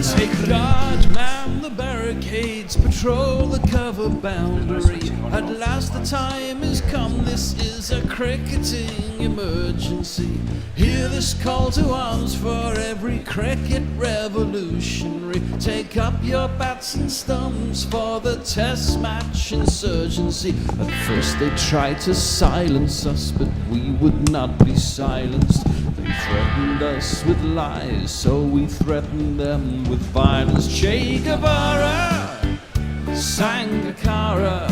Take guard, man the barricades, patrol the cover boundary. At last the time has come, this is a cricketing emergency. Hear this call to arms for every cricket revolutionary. Take up your bats and stumps for the test match insurgency. At first they tried to silence us, but we would not be silenced. They threatened us with lies, so we threatened them with violence. Che Guevara, Sangakkara,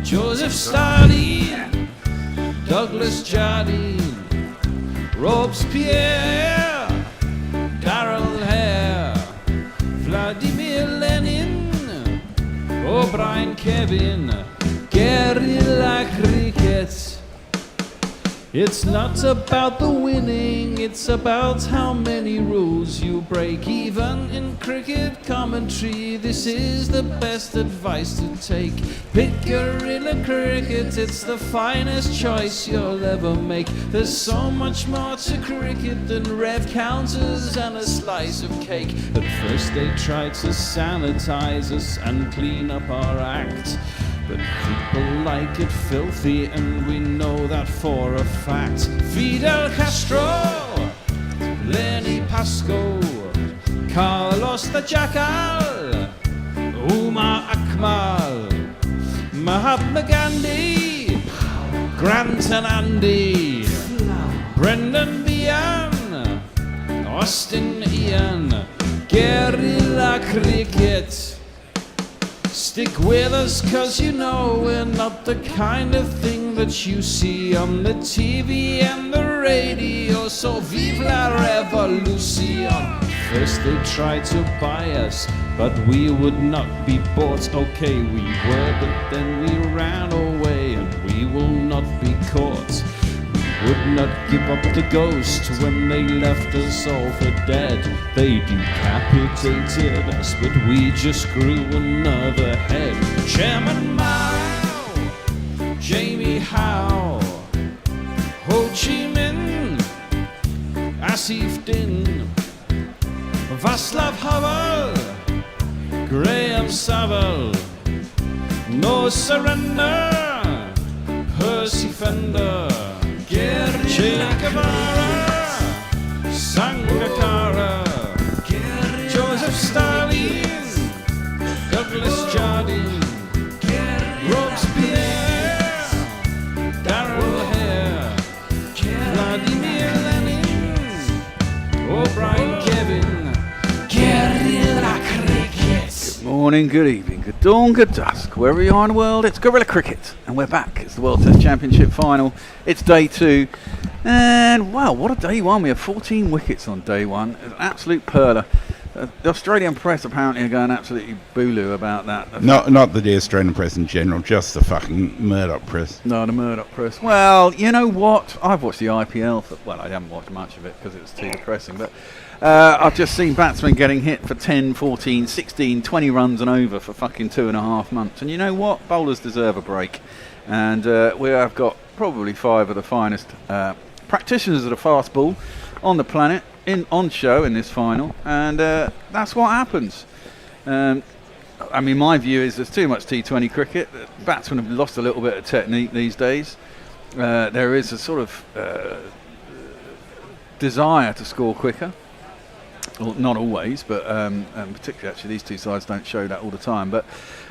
Joseph Stalin, Douglas Jardine, Robespierre, Darrell Hare, Vladimir Lenin, O'Brien Kevin, guerrilla cricket. It's not about the winning, it's about how many rules you break. Even in cricket commentary, this is the best advice to take. Pick guerrilla cricket, it's the finest choice you'll ever make. There's so much more to cricket than rev counters and a slice of cake. At first they tried to sanitize us and clean up our act, but people like it filthy, and we know that for a fact. Fidel Castro, Lenny Pascoe, Carlos the Jackal, Umar Akmal, Mahatma Gandhi, Grant and Andy, Brendan Behan, Austin Ian, guerrilla cricket. Stick with us, cause you know we're not the kind of thing that you see on the TV and the radio. So vive la revolution. First they tried to buy us, but we would not be bought. Okay, we were, but then we ran away, and we will not be caught. We would not give up the ghost when they left us all for dead. They decapitated us, but we just grew another head. Chairman Mao, Jamie Howe, Ho Chi Minh, Asif Din, Václav Havel, Graham Saville, No Surrender, Percy Fender, Che Guevara, Sangakkara, Joseph Stalin, Douglas Jardine, Robespierre, Darrell Hare, Vladimir Lenin, O'Brien Kevin, guerrilla cricket. Good morning, good evening, good dawn, good dusk, wherever you are in the world. It's Guerrilla Cricket, and we're back. It's the World Test Championship Final. It's day 2, and wow, what a day 1. We have 14 wickets on day 1. It's an absolute perler. The Australian press apparently are going absolutely booloo about that. Not the Australian press in general, just the fucking Murdoch press. No, the Murdoch press. Well, you know what? I've watched the IPL. Well, I haven't watched much of it because it was too depressing, but I've just seen batsmen getting hit for 10, 14, 16, 20 runs and over for fucking 2.5 months. And you know what? Bowlers deserve a break. And we have got probably 5 of the finest practitioners of the fast ball on the planet on show in this final, and that's what happens. I mean, my view is there's too much T20 cricket. Batsmen have lost a little bit of technique these days. There is a sort of desire to score quicker. Well, not always, but particularly actually these two sides don't show that all the time. But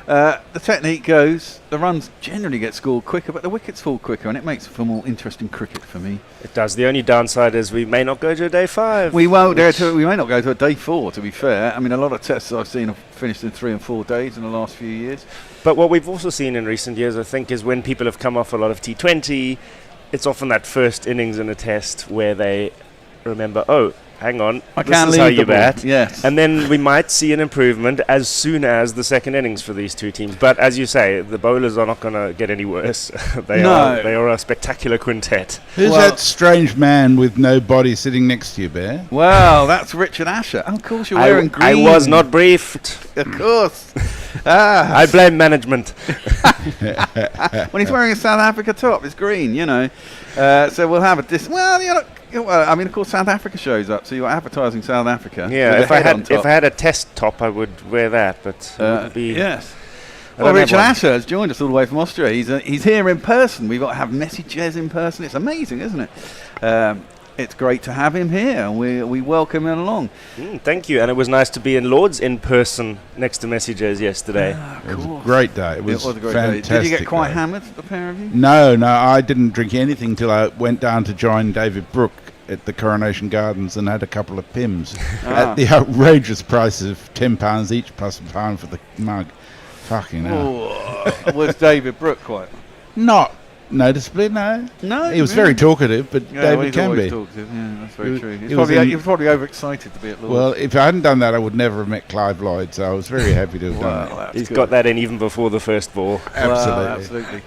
the technique goes, the runs generally get scored quicker, but the wickets fall quicker, and it makes for more interesting cricket for me. It does. The only downside is we may not go to a day 5. We won't. We may not go to a day 4, to be fair. I mean, a lot of tests I've seen have finished in 3 and 4 days in the last few years. But what we've also seen in recent years, I think, is when people have come off a lot of T20, it's often that first innings in a test where they remember, oh, hang on, this is how you bat. Yes. And then we might see an improvement as soon as the second innings for these two teams. But as you say, the bowlers are not going to get any worse. They are a spectacular quintet. Who's that strange man with no body sitting next to you, Bear? Well, that's Richard Asher. Oh, of course, you're wearing green. I was not briefed. Of course. I blame management. When he's wearing a South Africa top, it's green, you know. So we'll have a well, you know, Yeah, well, I mean, of course, South Africa shows up, so you're advertising South Africa. Yeah, with if the I head on had if top. I had a test top, I would wear that. But it wouldn't be. Yes. I Well, don't have Richard one. Asher has joined us all the way from Austria. He's here in person. We've got to have messages in person. It's amazing, isn't it? It's great to have him here, and we welcome him along. Thank you, and it was nice to be in Lord's in person next to Messages yesterday. It was a great day. It was a great fantastic. day. Did you get quite day. hammered, the pair of you? No, I didn't drink anything till I went down to join David Brooke at the Coronation Gardens and had a couple of Pims at the outrageous price of £10 each plus £1 for the mug. Fucking hell. Oh, was David Brooke quite? Not noticeably, no. No, He was really? very talkative, but Yeah, well, David he's can always be. talkative. Yeah, that's very He- true. he was He in- was probably overexcited to be at Lord's. Well, if I hadn't done that, I would never have met Clive Lloyd, so I was very happy to have done it. that's He's good. got that in even before the first ball. Absolutely. Absolutely.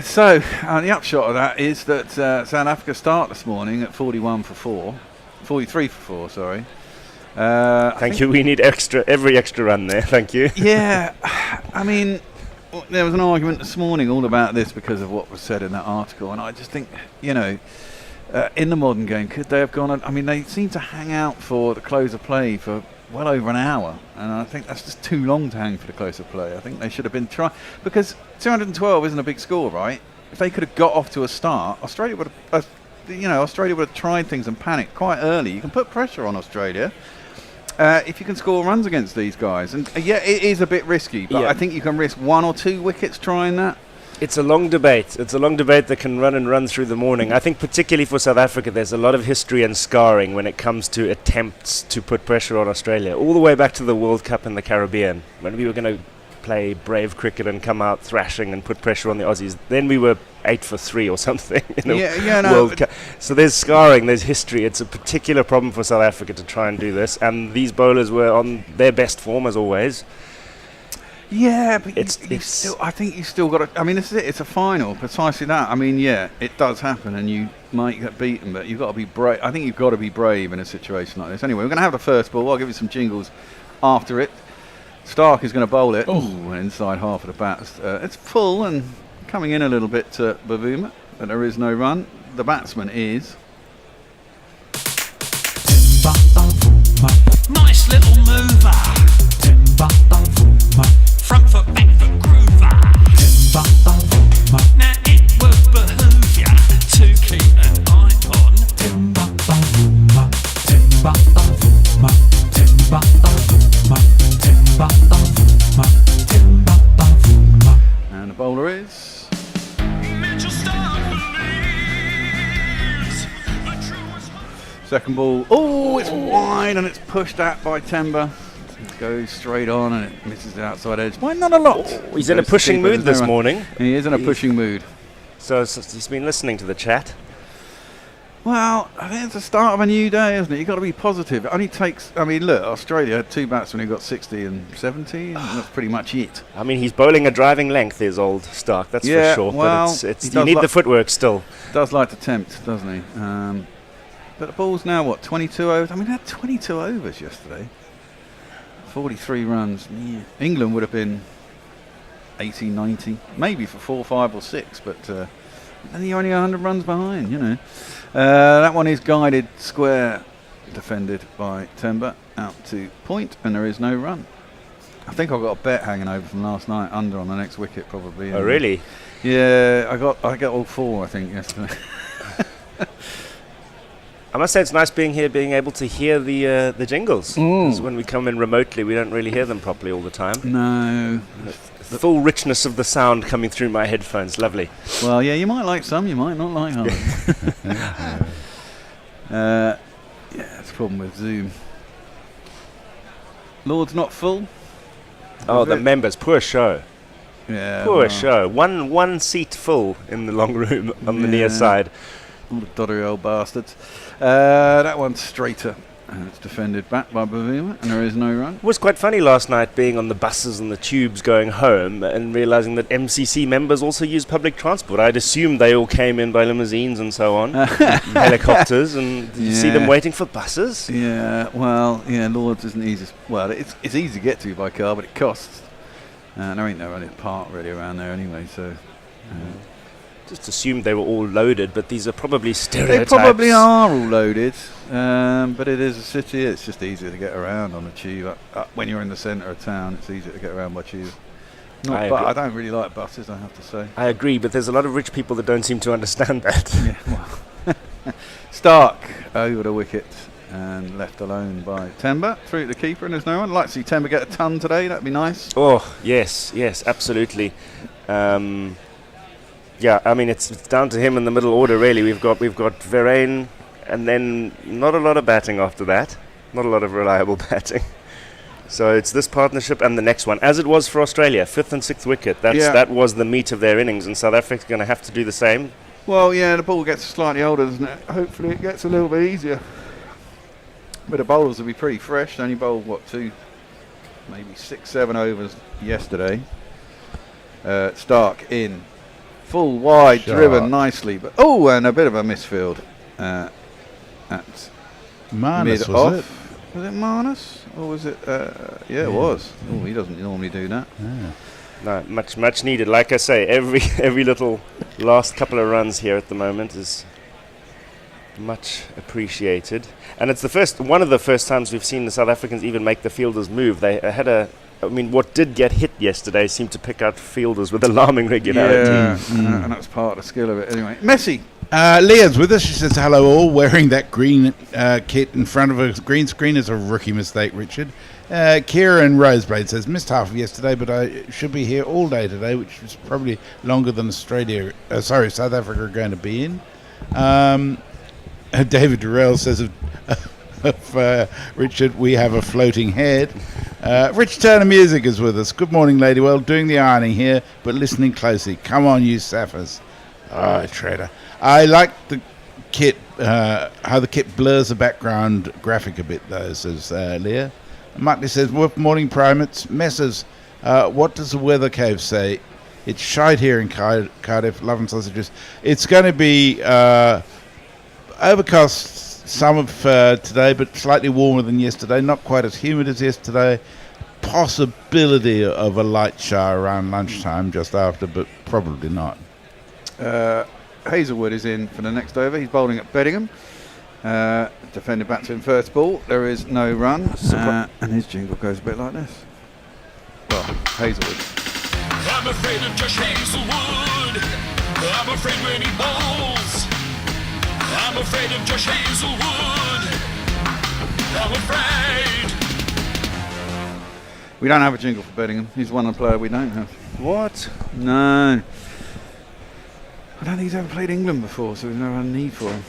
So the upshot of that is that South Africa start this morning at 43 for 4, sorry. Thank you. We need every extra run there. Thank you. Yeah, I mean, there was an argument this morning all about this because of what was said in that article, and I just think, in the modern game, could they have gone? I mean, they seem to hang out for the close of play for well over an hour, and I think that's just too long to hang for the close of play. I think they should have been trying, because 212 isn't a big score, right? If they could have got off to a start, Australia would have tried things and panicked quite early. You can put pressure on Australia. If you can score runs against these guys, and it is a bit risky, but Yeah. I think you can risk 1 or 2 wickets trying that. It's a long debate. It's a long debate that can run through the morning. I think particularly for South Africa, there's a lot of history and scarring when it comes to attempts to put pressure on Australia. All the way back to the World Cup in the Caribbean, when we were going to play brave cricket and come out thrashing and put pressure on the Aussies. Then we were 8 for 3 or something in a World Cup. So there's scarring, there's history. It's a particular problem for South Africa to try and do this. And these bowlers were on their best form as always. Yeah, but It's I think you still got to. I mean, this is it. It's a final, precisely that. I mean, yeah, it does happen, and you might get beaten, but you've got to be brave. I think you've got to be brave in a situation like this. Anyway, we're going to have the first ball. I'll give you some jingles after it. Stark is going to bowl it. Ooh, inside half of the bat. It's full and coming in a little bit to Bavuma, but there is no run. The batsman is. Nice little mover. Front foot, back foot groover. Now it will behoove ya to keep an eye on. And the bowler is. Second ball. Oh, it's wide and it's pushed out by Timber. It goes straight on and it misses the outside edge. Why not a lot? He's in a pushing mood this morning. He is in a pushing mood. So he's been listening to the chat. Well, I think it's the start of a new day, isn't it? You've got to be positive. It only takes. I mean, look, Australia had 2 batsmen who got 60 and 70, and that's pretty much it. I mean, he's bowling a driving length, is old Stark, that's Yeah, for sure. well, but it's he you does need like- the footwork still. Does like to tempt, doesn't he? But the ball's now, what, 22 overs? I mean, they had 22 overs yesterday. 43 runs. Yeah. England would have been 80, 90, maybe for 4, 5 or 6, but then you're only 100 runs behind, That one is guided square, defended by Timber, out to point, and there is no run. I think I've got a bet hanging over from last night, under on the next wicket probably. Oh, really? Yeah, I got all 4, I think, yesterday. I must say it's nice being here, being able to hear the jingles. 'Cause when we come in remotely, we don't really hear them properly all the time. No. The full richness of the sound coming through my headphones, lovely. Well, yeah, you might like some, you might not like others. Yeah, it's a problem with Zoom. Lord's not full. Oh, Is the it? members, poor show. Yeah, Poor well, show. One seat full in the long room on the near Yeah. side. All the doddery old bastards. That one's straighter. And it's defended back by Bavuma, and there is no run. It was quite funny last night being on the buses and the tubes going home and realising that MCC members also use public transport. I'd assumed they all came in by limousines and so on, helicopters, and did you see them Yeah. waiting for buses? Yeah, well, yeah, Lord's isn't easy. Well, it's easy to get to by car, but it costs. And there ain't no running park really around there anyway, so. just assumed they were all loaded, but these are probably They stereotypes. probably are all loaded, but it is a city. It's just easier to get around on the tube. When you're in the centre of town, it's easier to get around by tube. I But agree. I don't really like buses, I have to say. I agree, but there's a lot of rich people that don't seem to understand that. Yeah, well. Stark over the wicket and left alone by Temba. Through to the keeper, and there's no one. I'd like to see Temba get a ton today. That'd be nice. Oh, yes, absolutely. Yeah, I mean, it's down to him in the middle order, really. We've got Verreynne, and then not a lot of batting after that. Not a lot of reliable batting. So it's this partnership and the next one, as it was for Australia, 5th and 6th wicket. That was the meat of their innings, and South Africa's going to have to do the same. Well, yeah, the ball gets slightly older, doesn't it? Hopefully it gets a little bit easier. But the bowlers will be pretty fresh. They only bowled, maybe 6-7 overs yesterday. Stark in. Full wide, Shot. driven nicely. But and a bit of a misfield at Marnus, mid-off. was it? Was it Marnus? Or was it... yeah, it was. Oh, he doesn't normally do that. Yeah. No, much needed. Like I say, every little last couple of runs here at the moment is much appreciated. And it's one of the first times we've seen the South Africans even make the fielders move. They had what did get hit yesterday seemed to pick out fielders with alarming regularity. Yeah, and that's part of the skill of it. Anyway, Messi. Leah's with us. She says, hello all. Wearing that green kit in front of a green screen is a rookie mistake, Richard. Kieran Roseblade says, missed half of yesterday, but I should be here all day today, which is probably longer than South Africa are going to be in. David Durrell says of Richard, we have a floating head. Rich Turner Music is with us. Good morning, Ladywell. Doing the ironing here, but listening closely. Come on, you Saffers. Trader. I like the kit, how the kit blurs the background graphic a bit, though, says Leah. Muttley says, morning primates. Messers, what does the weather cave say? It's shite here in Cardiff. Love and sausages. It's going to be overcast some of today, but slightly warmer than yesterday. Not quite as humid as yesterday. Possibility of a light shower around lunchtime just after, but probably not. Hazelwood is in for the next over. He's bowling at Beddingham. Defended back to him first ball. There is no run. And his jingle goes a bit like this. Well, Hazelwood. I'm afraid of Josh Hazelwood. I'm afraid when he bowls. I'm afraid of Josh Hazelwood. I'm afraid. We don't have a jingle for Beddingham. He's one player we don't have. What? No. I don't think he's ever played England before, so we've never had a need for him.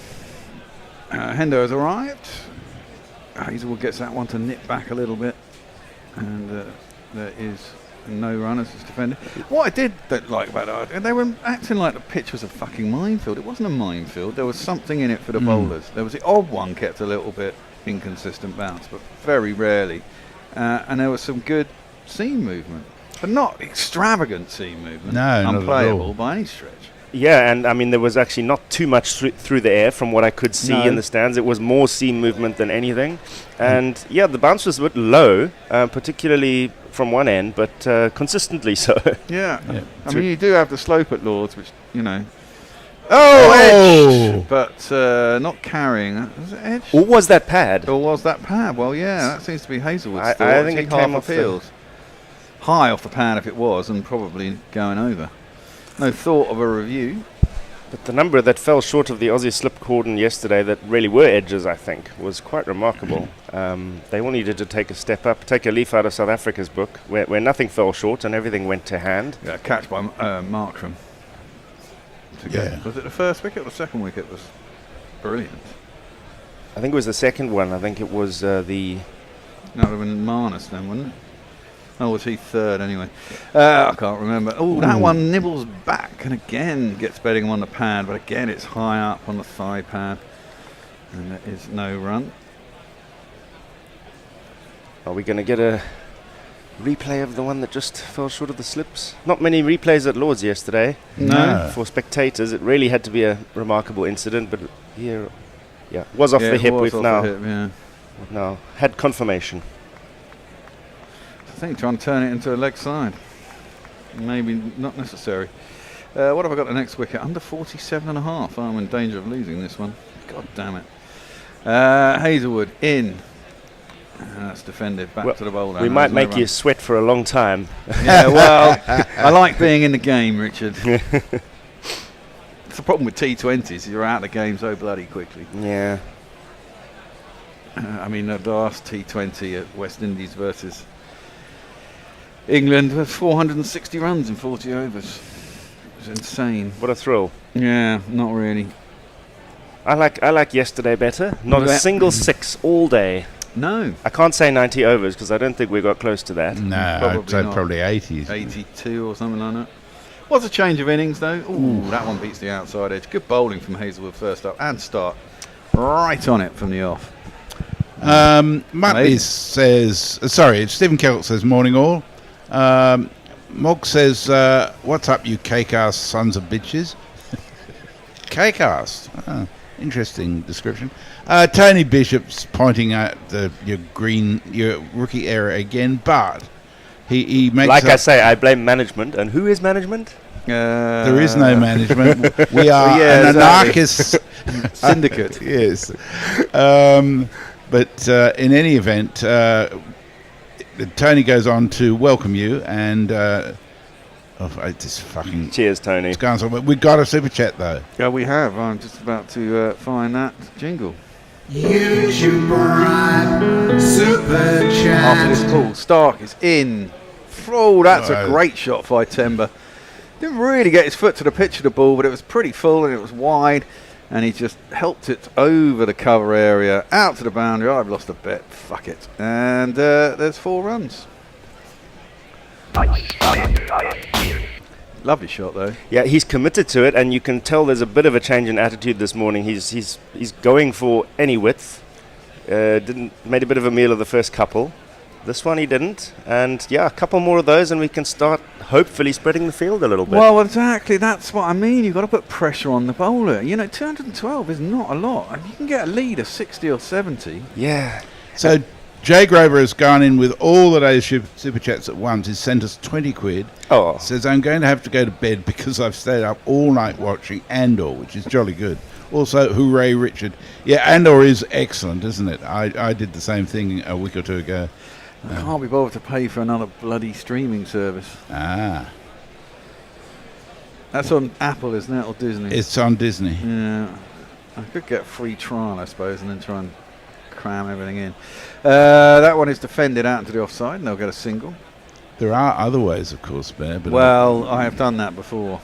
Hendo has arrived. Hazelwood gets that one to nip back a little bit. And there is no runners as defended. What I did like about it, they were acting like the pitch was a fucking minefield. It wasn't a minefield. There was something in it for the bowlers. There was the odd one kept a little bit inconsistent bounce, but very rarely. And there was some good seam movement, but not extravagant seam movement. No, not at unplayable all. by any stretch. Yeah, and I mean, there was actually not too much through the air from what I could see No. in the stands. It was more seam movement than anything. And yeah, the bounce was a bit low, particularly from one end, but consistently so. Yeah. Yeah. I mean, you do have the slope at Lords, which, edge! But not carrying. Was it edge? Or was that pad? Or was that pad? Well, yeah, that seems to be Hazelwood's I thought. think He it came half off the- appeals. High off the pad if it was, and probably going over. No thought of a review. But the number that fell short of the Aussie slip cordon yesterday that really were edges, I think, was quite remarkable. They all needed to take a step up, take a leaf out of South Africa's book, where nothing fell short and everything went to hand. Yeah, catch by Markram. Yeah. Was it the first wicket or the second wicket? Was brilliant. I think it was the second one. I think it was the... No, it would have been Marnus then, wouldn't it? Oh, was he third anyway? I can't remember. Oh, that one nibbles back and again gets Beddingham on the pad, but again it's high up on the thigh pad. And there is no run. Are we going to get a replay of the one that just fell short of the slips? Not many replays at Lords yesterday. No. For spectators, it really had to be a remarkable incident, but here, yeah, was off Yeah, the it hip. was We've off now, the hip, yeah. now had confirmation. I think trying to turn it into a leg side. Maybe not necessary. What have I got the next wicket? Under 47.5. I'm in danger of losing this one. God damn it. Hazelwood in. That's defended back to the bowler. We might make you sweat for a long time. Yeah, well, I like being in the game, Richard. It's the problem with T20s. You're out of the game so bloody quickly. Yeah. I mean, the last T20 at West Indies versus England was 460 runs in 40 overs. It was insane. What a thrill. Yeah, not really. I like yesterday better. Not a single six all day. No. I can't say 90 overs because I don't think we got close to that. No, I'd say probably 80s. 82 or something like that. Was a change of innings though. Ooh, that one beats the outside edge. Good bowling from Hazelwood first up and start right on it from the off. Muttley says, sorry, Stephen Kellett says, morning all. Mog says, what's up, you cake-ass sons of bitches? Cake-ass. Oh, interesting description. Tony Bishop's pointing at your rookie error again, but he makes like I say, I blame management. And who is management? There is no management. We are an anarchist syndicate. Yes. But in any event, Tony goes on to welcome you and just fucking cheers, Tony. It's going on. We've got a super chat though. Yeah, we have. I'm just about to find that jingle. YouTube Prime Super Chat. After this call, Stark is in. Oh, that's a great shot by Timber. Didn't really get his foot to the pitch of the ball, but it was pretty full and it was wide. And he just helped it over the cover area, out to the boundary. I've lost a bet. Fuck it. And there's 4 runs. Lovely shot, though. Yeah, he's committed to it, and you can tell there's a bit of a change in attitude this morning. He's going for any width. Made a bit of a meal of the first couple. This one he didn't. And, yeah, a couple more of those, and we can start hopefully spreading the field a little bit. Well, exactly. That's what I mean. You've got to put pressure on the bowler. You know, 212 is not a lot. I mean, you can get a lead of 60 or 70. Yeah. So Jay Grover has gone in with all of those super chats at once. He's sent us 20 quid. Oh. Says, I'm going to have to go to bed because I've stayed up all night watching Andor, which is jolly good. Also, hooray, Richard. Yeah, Andor is excellent, isn't it? I did the same thing a week or two ago. I can't be bothered to pay for another bloody streaming service. Ah. That's on Apple, isn't it, or Disney? It's on Disney. Yeah. I could get a free trial, I suppose, and then try and cram everything in. That one is defended out into the offside, and they'll get a single. There are other ways, of course, Bear. But well, I have done that before.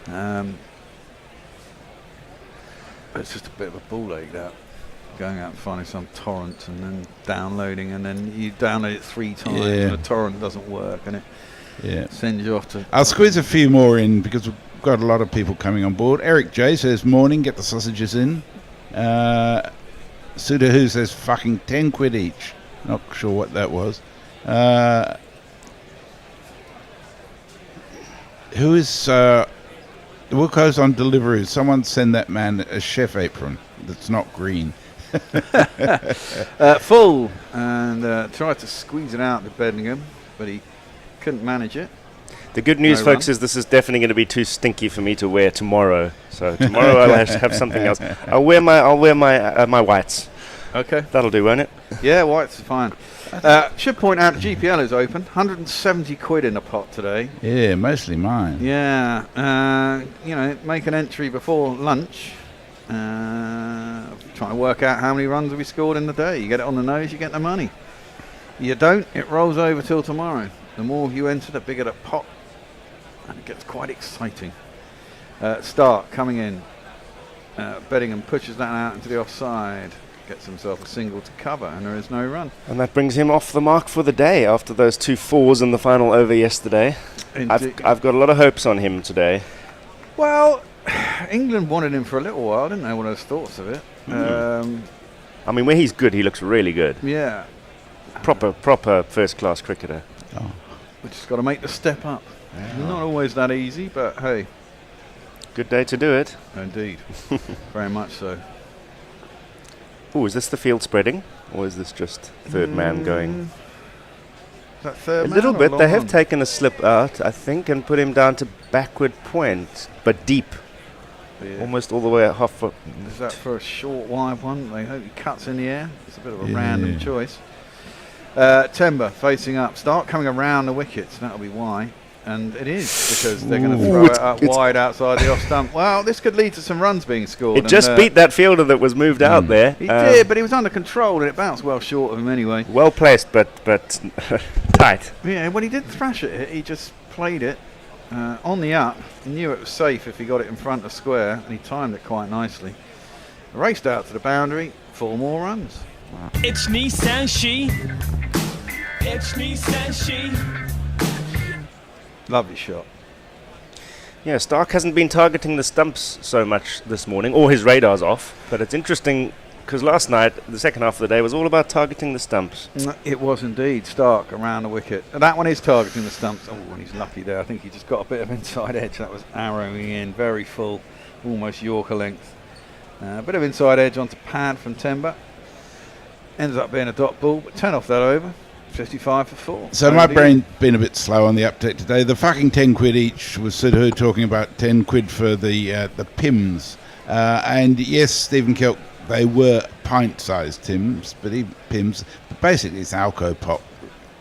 But it's just a bit of a ball ache, that. Going out and finding some torrent and then downloading, and then you download it 3 times and the torrent doesn't work, and it sends you off to... I'll squeeze a few more in because we've got a lot of people coming on board. Eric J says, morning, get the sausages in. Sudahu says, fucking 10 quid each. Not sure what that was. Who is... what goes on delivery? Someone send that man a chef apron that's not green. Full, and tried to squeeze it out to Bedingham, but he couldn't manage it. The good news, folks, is this is definitely going to be too stinky for me to wear tomorrow. So tomorrow I'll have something else. I'll wear my whites. Okay, that'll do, won't it? Yeah, whites is fine. Should point out the GPL is open. 170 quid in the pot today. Yeah, mostly mine. Yeah, you know, make an entry before lunch. Trying to work out how many runs have we scored in the day. You get it on the nose, you get the money. You don't, it rolls over till tomorrow. The more you enter, the bigger the pot, and it gets quite exciting. Start coming in. Bedingham pushes that out into the offside, gets himself a single to cover, and there is no run. And that brings him off the mark for the day after those 2 fours in the final over yesterday. I've got a lot of hopes on him today. Well, England wanted him for a little while, didn't they? What are those thoughts of it? I mean, when he's good, he looks really good. Yeah. Proper first-class cricketer. Oh. We just got to make the step up. Yeah. Not always that easy, but hey. Good day to do it. Indeed. Very much so. Oh, is this the field spreading? Or is this just third man going? that third A man little or bit. long They have on? taken a slip out, I think, and put him down to backward point, but deep, Yeah. almost all the way at half foot. Is that for a short wide one? They hope he cuts in the air. It's a bit of a random choice. Timber facing up. Start coming around the wickets. That'll be why. And it is, because they're going to throw it up wide outside the off stump. Well, this could lead to some runs being scored. It just beat that fielder that was moved out there. He did, but he was under control and it bounced well short of him anyway. Well placed, but tight. Yeah, when he did thrash it, he just played it on the up. He knew it was safe if he got it in front of square, and he timed it quite nicely. Raced out to the boundary, 4 more runs. It's Nissan She. It's Nissan She. Lovely shot. Yeah, Stark hasn't been targeting the stumps so much this morning, or his radar's off. But it's interesting because last night, the second half of the day, was all about targeting the stumps. It was indeed. Stark around the wicket. And that one is targeting the stumps. Oh, and he's lucky there. I think he just got a bit of inside edge. That was arrowing in, very full, almost Yorker length. A bit of inside edge onto pad from Timber. Ends up being a dot ball, but 10 off that over. 55 for 4. So my brain been a bit slow on the update today. The fucking 10 quid each was Sidhu talking about 10 quid for the Pims. And yes, Stephen Kelk, they were pint-sized Pims, but basically it's Alco Pop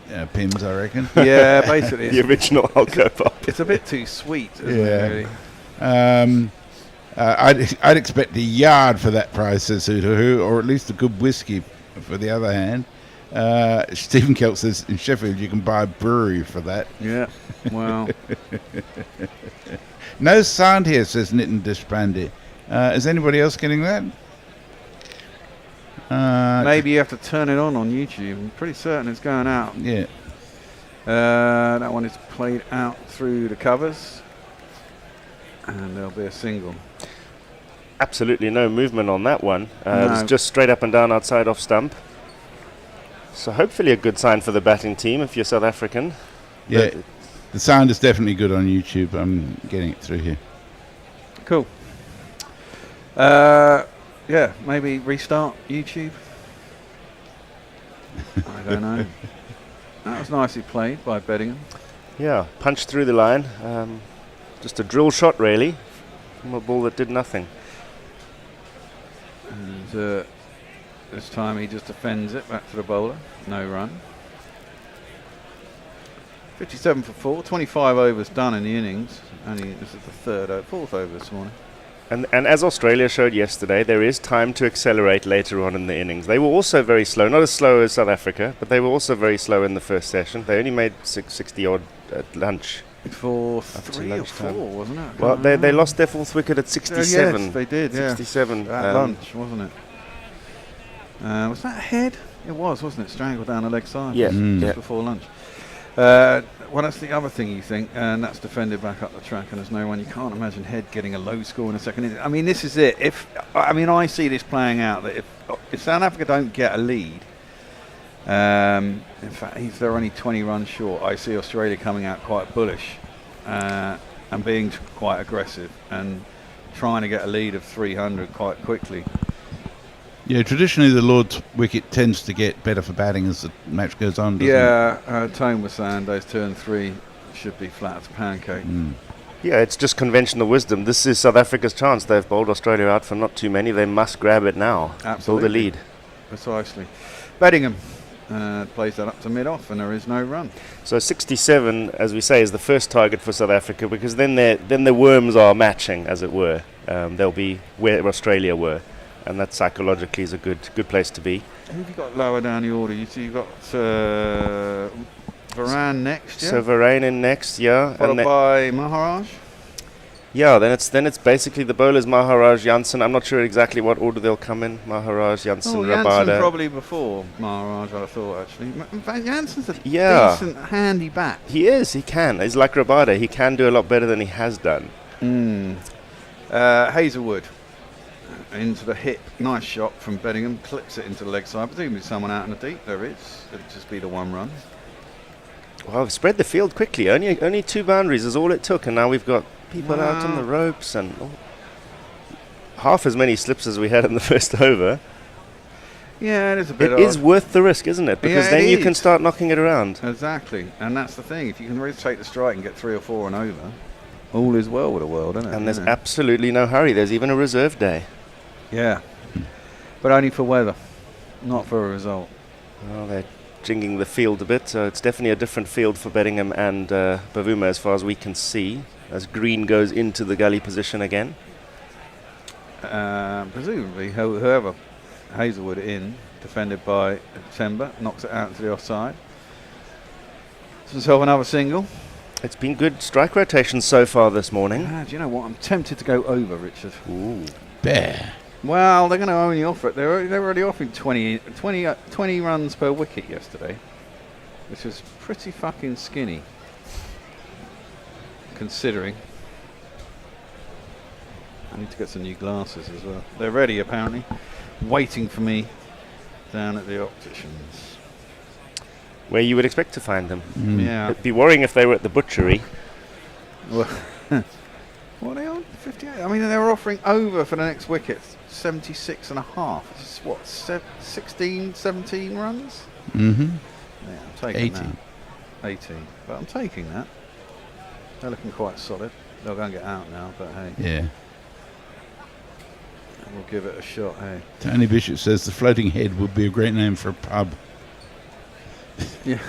Pims, I reckon. Yeah, basically. The original Alco Pop. It's a bit too sweet, isn't it, really? I'd expect a yard for that price, says Sidhu, or at least a good whiskey for the other hand. Stephen Kelk says in Sheffield you can buy a brewery for that. Yeah, well. No sound here, says Nitin Deshpande. Is anybody else getting that? Maybe you have to turn it on YouTube. I'm pretty certain it's going out. Yeah. That one is played out through the covers. And there'll be a single. Absolutely no movement on that one. It No. was just straight up and down outside off stump. So hopefully a good sign for the batting team if you're South African. Yeah, the sound is definitely good on YouTube. I'm getting it through here. Cool. Yeah, maybe restart YouTube. I don't know. That was nicely played by Beddingham. Yeah, punched through the line. Just a drill shot, really, from a ball that did nothing. And this time he just defends it back to the bowler. No run. 57 for 4. 25 overs done in the innings. This is the fourth over this morning. And as Australia showed yesterday, there is time to accelerate later on in the innings. They were also very slow, not as slow as South Africa, but they were also very slow in the first session. They only made 60 odd at lunch. For Up to 3 or 4, lunchtime. wasn't it? Well, they lost their fourth wicket at 67. Yes, they did, yeah. 67. At lunch, wasn't it? Was that a head? It was, wasn't it? Strangled down the leg side. Yeah. Just Yeah. before lunch. Well, that's the other thing you think, and that's defended back up the track, and there's no one. You can't imagine Head getting a low score in a second inning. I mean, this is it. I see this playing out that if South Africa don't get a lead, in fact, if they're only 20 runs short, I see Australia coming out quite bullish and being quite aggressive and trying to get a lead of 300 quite quickly. Yeah, traditionally the Lord's wicket tends to get better for batting as the match goes on, doesn't it? Tone was saying days 2 and 3 should be flat as a pancake. Yeah, it's just conventional wisdom. This is South Africa's chance. They've bowled Australia out for not too many. They must grab it now. Absolutely. Build a lead. Precisely. Beddingham plays that up to mid-off, and there is no run. So 67, as we say, is the first target for South Africa, because then the worms are matching, as it were. They'll be where Australia were, and that psychologically is a good place to be. Who have you got lower down the order? You see, you've got Varane next, yeah? So Varane in next, yeah. Followed by Maharaj? Yeah, then it's basically the bowlers Maharaj, Janssen. I'm not sure exactly what order they'll come in. Maharaj, Janssen, Janssen Rabada. probably before Maharaj, I thought, actually. In fact, Janssen's a Yeah. decent, handy bat. He is, he can. He's like Rabada. He can do a lot better than he has done. Hazelwood into the hip. Nice shot from Beddingham. Clips it into the leg side. Presumably someone out in the deep. There is. It'll just be the one run. Well, I've spread the field quickly. Only 2 boundaries is all it took, and now we've got people out on the ropes and half as many slips as we had in the first over. Yeah, it is a bit It is worth the risk, isn't it? Because Yeah, then it you can is. start knocking it around. Exactly, and that's the thing. If you can really take the strike and get 3 or 4 and over, all is well with the world, isn't it? And there's You know? absolutely no hurry. There's even a reserve day. Yeah, but only for weather, not for a result. Well, they're jinging the field a bit, so it's definitely a different field for Beddingham and Bavuma as far as we can see, as Green goes into the gully position again. Presumably, whoever Hazelwood in, defended by December, knocks it out into the offside. It's himself another single. It's been good strike rotation so far this morning. Do you know what? I'm tempted to go over, Richard. Ooh. Bear. Well, they're going to only offer it. They're already offering 20 runs per wicket yesterday, which was pretty fucking skinny, considering. I need to get some new glasses as well. They're ready, apparently, waiting for me down at the opticians. Where you would expect to find them. Yeah. It'd be worrying if they were at the butchery. Well, what are they on? 58? I mean, they were offering over for the next wicket, 76 and a half. It's what, 16, 17 runs? Mm-hmm. Yeah, I'm taking 18. that. 18. But I'm taking that. They're looking quite solid. They'll go and get out now, but hey, Yeah. we'll give it a shot, hey. Tony Bishop says the Floating Head would be a great name for a pub. Yeah.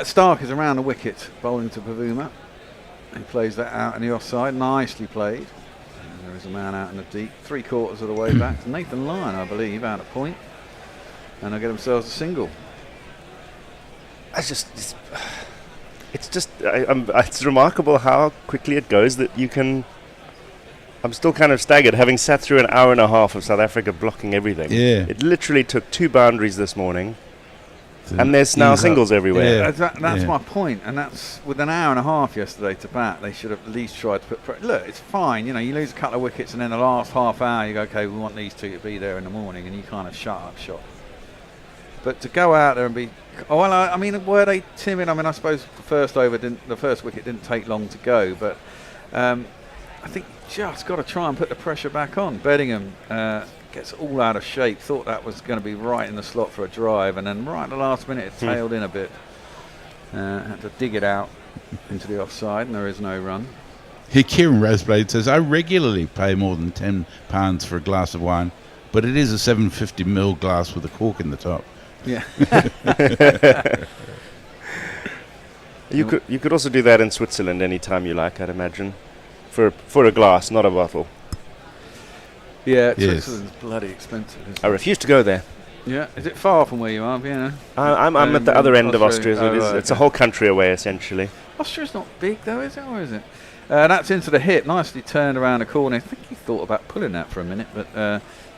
Stark is around the wicket, bowling to Bavuma. He plays that out in the offside. Nicely played. And there is a man out in the deep, 3/4 of the way back to Nathan Lyon, I believe, out at point. And they'll get themselves a single. It's remarkable how quickly it goes that you can. I'm still kind of staggered, having sat through an hour and a half of South Africa blocking everything. Yeah. It literally took 2 boundaries this morning, and there's now singles everywhere. Yeah. That's Yeah. my point, and that's with an hour and a half yesterday to bat. They should have at least tried to put. Look, it's fine. You know, you lose a couple of wickets, and then the last half hour, you go, okay, we want these two to be there in the morning, and you kind of shut up shop. But to go out there and be, I mean, were they timid? I mean, I suppose the first wicket didn't take long to go, but I think you just got to try and put the pressure back on. Beddingham gets all out of shape. Thought that was going to be right in the slot for a drive, and then right at the last minute it tailed in a bit. Had to dig it out into the offside, and there is no run. Here, Kieran Roseblade says, I regularly pay more than £10 for a glass of wine, but it is a 750ml glass with a cork in the top. Yeah. You could also do that in Switzerland anytime you like, I'd imagine. For a glass, not a bottle. Yeah, Yes. Switzerland's bloody expensive. Isn't I it? refuse to go there. Yeah. Is it far from where you are, Vienna? I'm at the other end of Austria. Austria. So it's a whole country away, essentially. Austria's not big though, is it? Or is it? That's into the hip, nicely turned around the corner. I think he thought about pulling that for a minute, but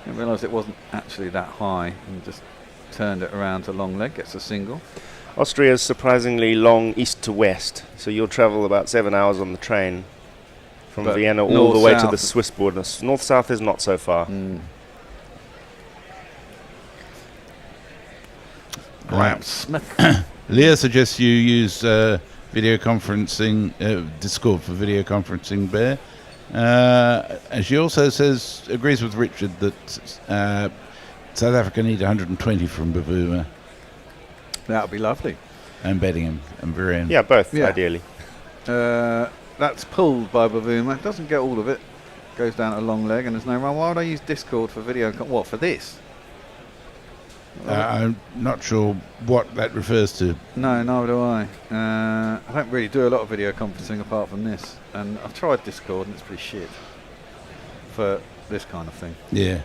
didn't realise it wasn't actually that high, and just turned it around to long leg. Gets a single. Austria is surprisingly long east to west, so you'll travel about 7 hours on the train from But Vienna all the way to north-south. the Swiss border. North-south is not so far. Graham Smith. Leah suggests you use video conferencing, Discord for video conferencing, Bear. And she also agrees with Richard that South Africa need 120 from Bavuma That would be lovely. and Beddingham and Viren. Yeah, both, Yeah. ideally. That's pulled by Bavuma. Doesn't get all of it. Goes down to a long leg, and there's no run. Why would I use Discord for video? What, for this? I'm not sure what that refers to. No, neither do I. I don't really do a lot of video conferencing apart from this, and I've tried Discord and it's pretty shit for this kind of thing. Yeah.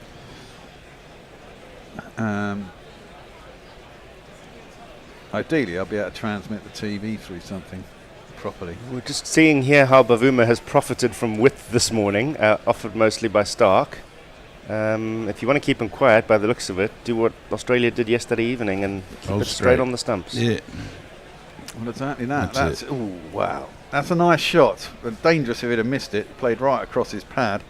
Ideally, I'll be able to transmit the TV through something properly. We're just seeing here how Bavuma has profited from width this morning, offered mostly by Stark. If you want to keep him quiet, by the looks of it, do what Australia did yesterday evening and keep Hold it straight straight. on the stumps. Yeah. Well, exactly that. That's That's oh wow. That's a nice shot. But dangerous if he'd have missed it. Played right across his pad.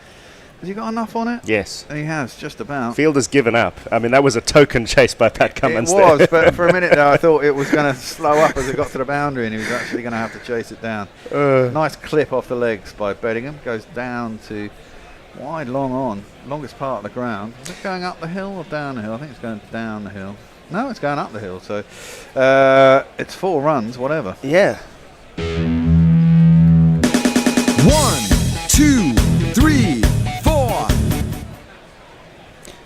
Has he got enough on it? Yes. He has, just about. Field has given up. I mean, that was a token chase by Pat Cummins It there. was, but for a minute there, I thought it was going to slow up as it got to the boundary, and he was actually going to have to chase it down. Nice clip off the legs by Beddingham. Goes down to Wide, long on. Longest part of the ground. Is it going up the hill or down the hill? I think it's going down the hill. No, it's going up the hill. So it's 4 runs, whatever. Yeah. 1, 2, 3, 4.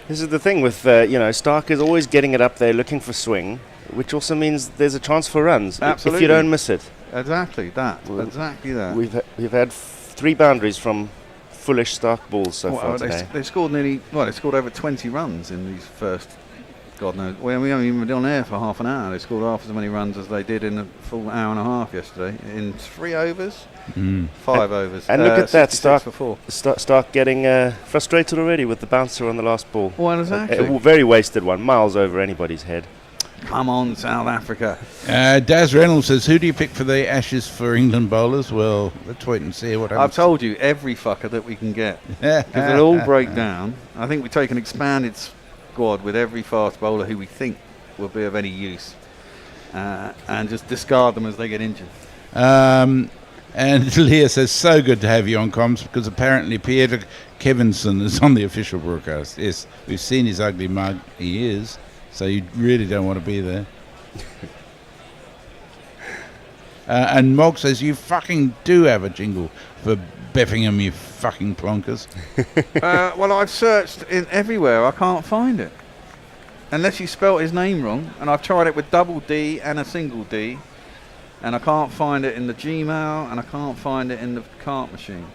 This is the thing with, Stark is always getting it up there looking for swing, which also means there's a chance for runs. Absolutely. If you don't miss it. Exactly that. Exactly that. We've had 3 boundaries from foolish Stark balls so far today. They scored they scored over 20 runs in these first, God knows. Well, we haven't even been on air for half an hour. They scored half as many runs as they did in a full hour and a half yesterday in 3 overs, 5 overs. And look at that, 66 for 4. Stark getting frustrated already with the bouncer on the last ball. Well, exactly. A very wasted one, miles over anybody's head. Come on, South Africa. Daz Reynolds says, who do you pick for the Ashes for England bowlers? Well, let's wait and see what happens. I've told you, every fucker that we can get. Because they'll all break down. I think we take an expanded squad with every fast bowler who we think will be of any use. And just discard them as they get injured. And Leah says, so good to have you on comms, because apparently Pieter Kevinson is on the official broadcast. Yes, we've seen his ugly mug. He is. So you really don't want to be there. And Mog says, you fucking do have a jingle for Beffingham, you fucking plonkers. Well, I've searched everywhere. I can't find it. Unless you spelt his name wrong. And I've tried it with double D and a single D. And I can't find it in the Gmail. And I can't find it in the cart machine.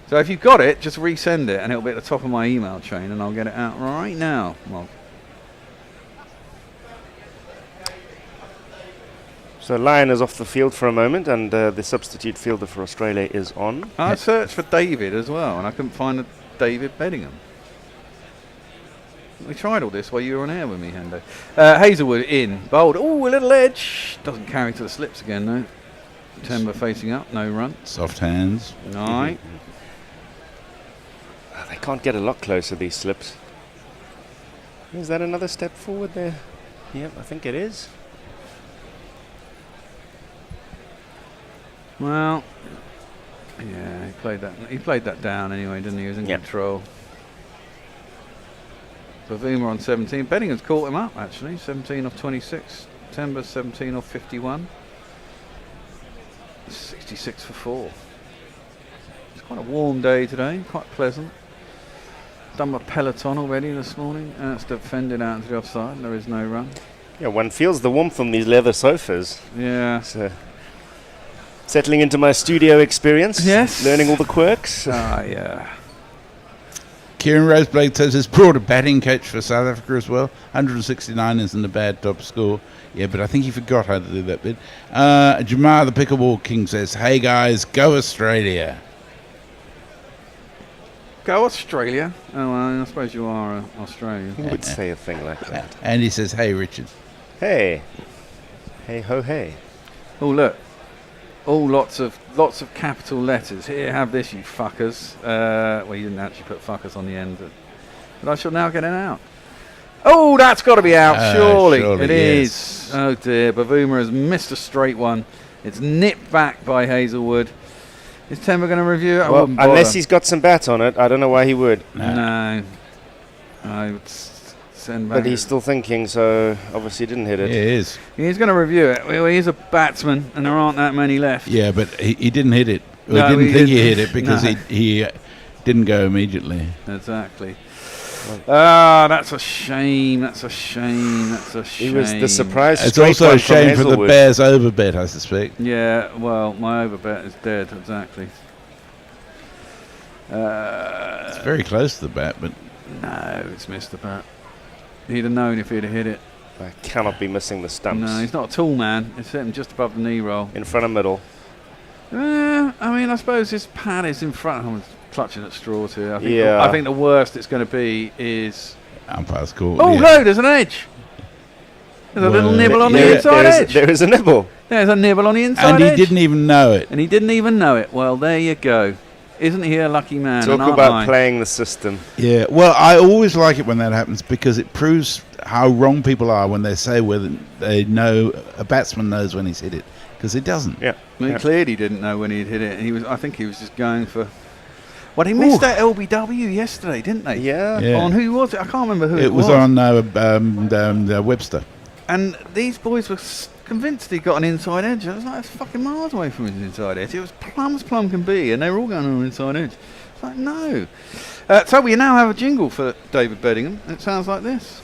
So if you've got it, just resend it. And it'll be at the top of my email chain. And I'll get it out right now, Mog. So Lyon is off the field for a moment, and the substitute fielder for Australia is on. I searched for David as well, and I couldn't find a David Beddingham. We tried all this while you were on air with me, Hendo. Hazelwood in, bowled. Oh, a little edge. Doesn't carry to the slips again, though. Timber facing up, no run. Soft hands. Right. They can't get a lot closer, these slips. Is that another step forward there? Yep, I think it is. Well, yeah, he played that down anyway, didn't he? He was in control. Bavuma on 17. Beddingham's caught him up, actually. 17 off 26. Timber 17 off 51. 66 for 4. It's quite a warm day today, quite pleasant. Done my peloton already this morning. That's defended out into the offside. There is no run. Yeah, one feels the warmth on these leather sofas. Yeah. So settling into my studio experience. Yes. Learning all the quirks. Yeah. Kieran Roseblade says it's brought a batting coach for South Africa as well. 169 isn't a bad top score. Yeah, but I think he forgot how to do that bit. Jamar the Pickleball King says, hey guys, go Australia. Go Australia. Oh, well, I suppose you are Australian. Who would say a thing like that? And he says, hey Richard. Hey. Hey ho hey. Oh, look. All lots of capital letters. Here, have this, you fuckers. Well, you didn't actually put fuckers on the end. But I shall now get it out. Oh, that's got to be out, surely. It is. Oh, dear. Bavuma has missed a straight one. It's nipped back by Hazelwood. Is Timber going to review it? Well, unless he's got some bat on it, I don't know why he would. No. I would send back. But he's still thinking, so obviously didn't hit it. Yeah, he is. He's going to review it. Well, he's a batsman, and there aren't that many left. Yeah, but he didn't hit it. No, he didn't think he hit it because he didn't go immediately. Exactly. That's a shame. That's a shame. He was the surprise. It's also a shame for the Bears overbet, I suspect. Yeah, well, my overbet is dead. Exactly. It's very close to the bat, but no, it's missed the bat. He'd have known if he'd have hit it. I cannot be missing the stumps. No, he's not a tall man. It's hit him just above the knee roll. In front of middle. I mean, I suppose his pad is in front. I'm clutching at straws here. I think the worst it's going to be is umpire's call. Oh, no, there's an edge. There's a little nibble on the inside edge. There is a nibble. There's a nibble on the inside edge. And he didn't even know it. Well, there you go. Isn't he a lucky man? Talk about playing the system. Yeah, well, I always like it when that happens because it proves how wrong people are when they say whether they know a batsman knows when he's hit it, because he doesn't. Yeah, he clearly didn't know when he'd hit it. I think he was just going for. Well, they missed that LBW yesterday, didn't they? Yeah. Yeah. On who was it? I can't remember who it was. It was on Webster. And these boys were convinced he got an inside edge. I was like, it's fucking miles away from his inside edge. It was plumb as plum can be, and they were all going on an inside edge. It's like, no. So we now have a jingle for David Beddingham. It sounds like this.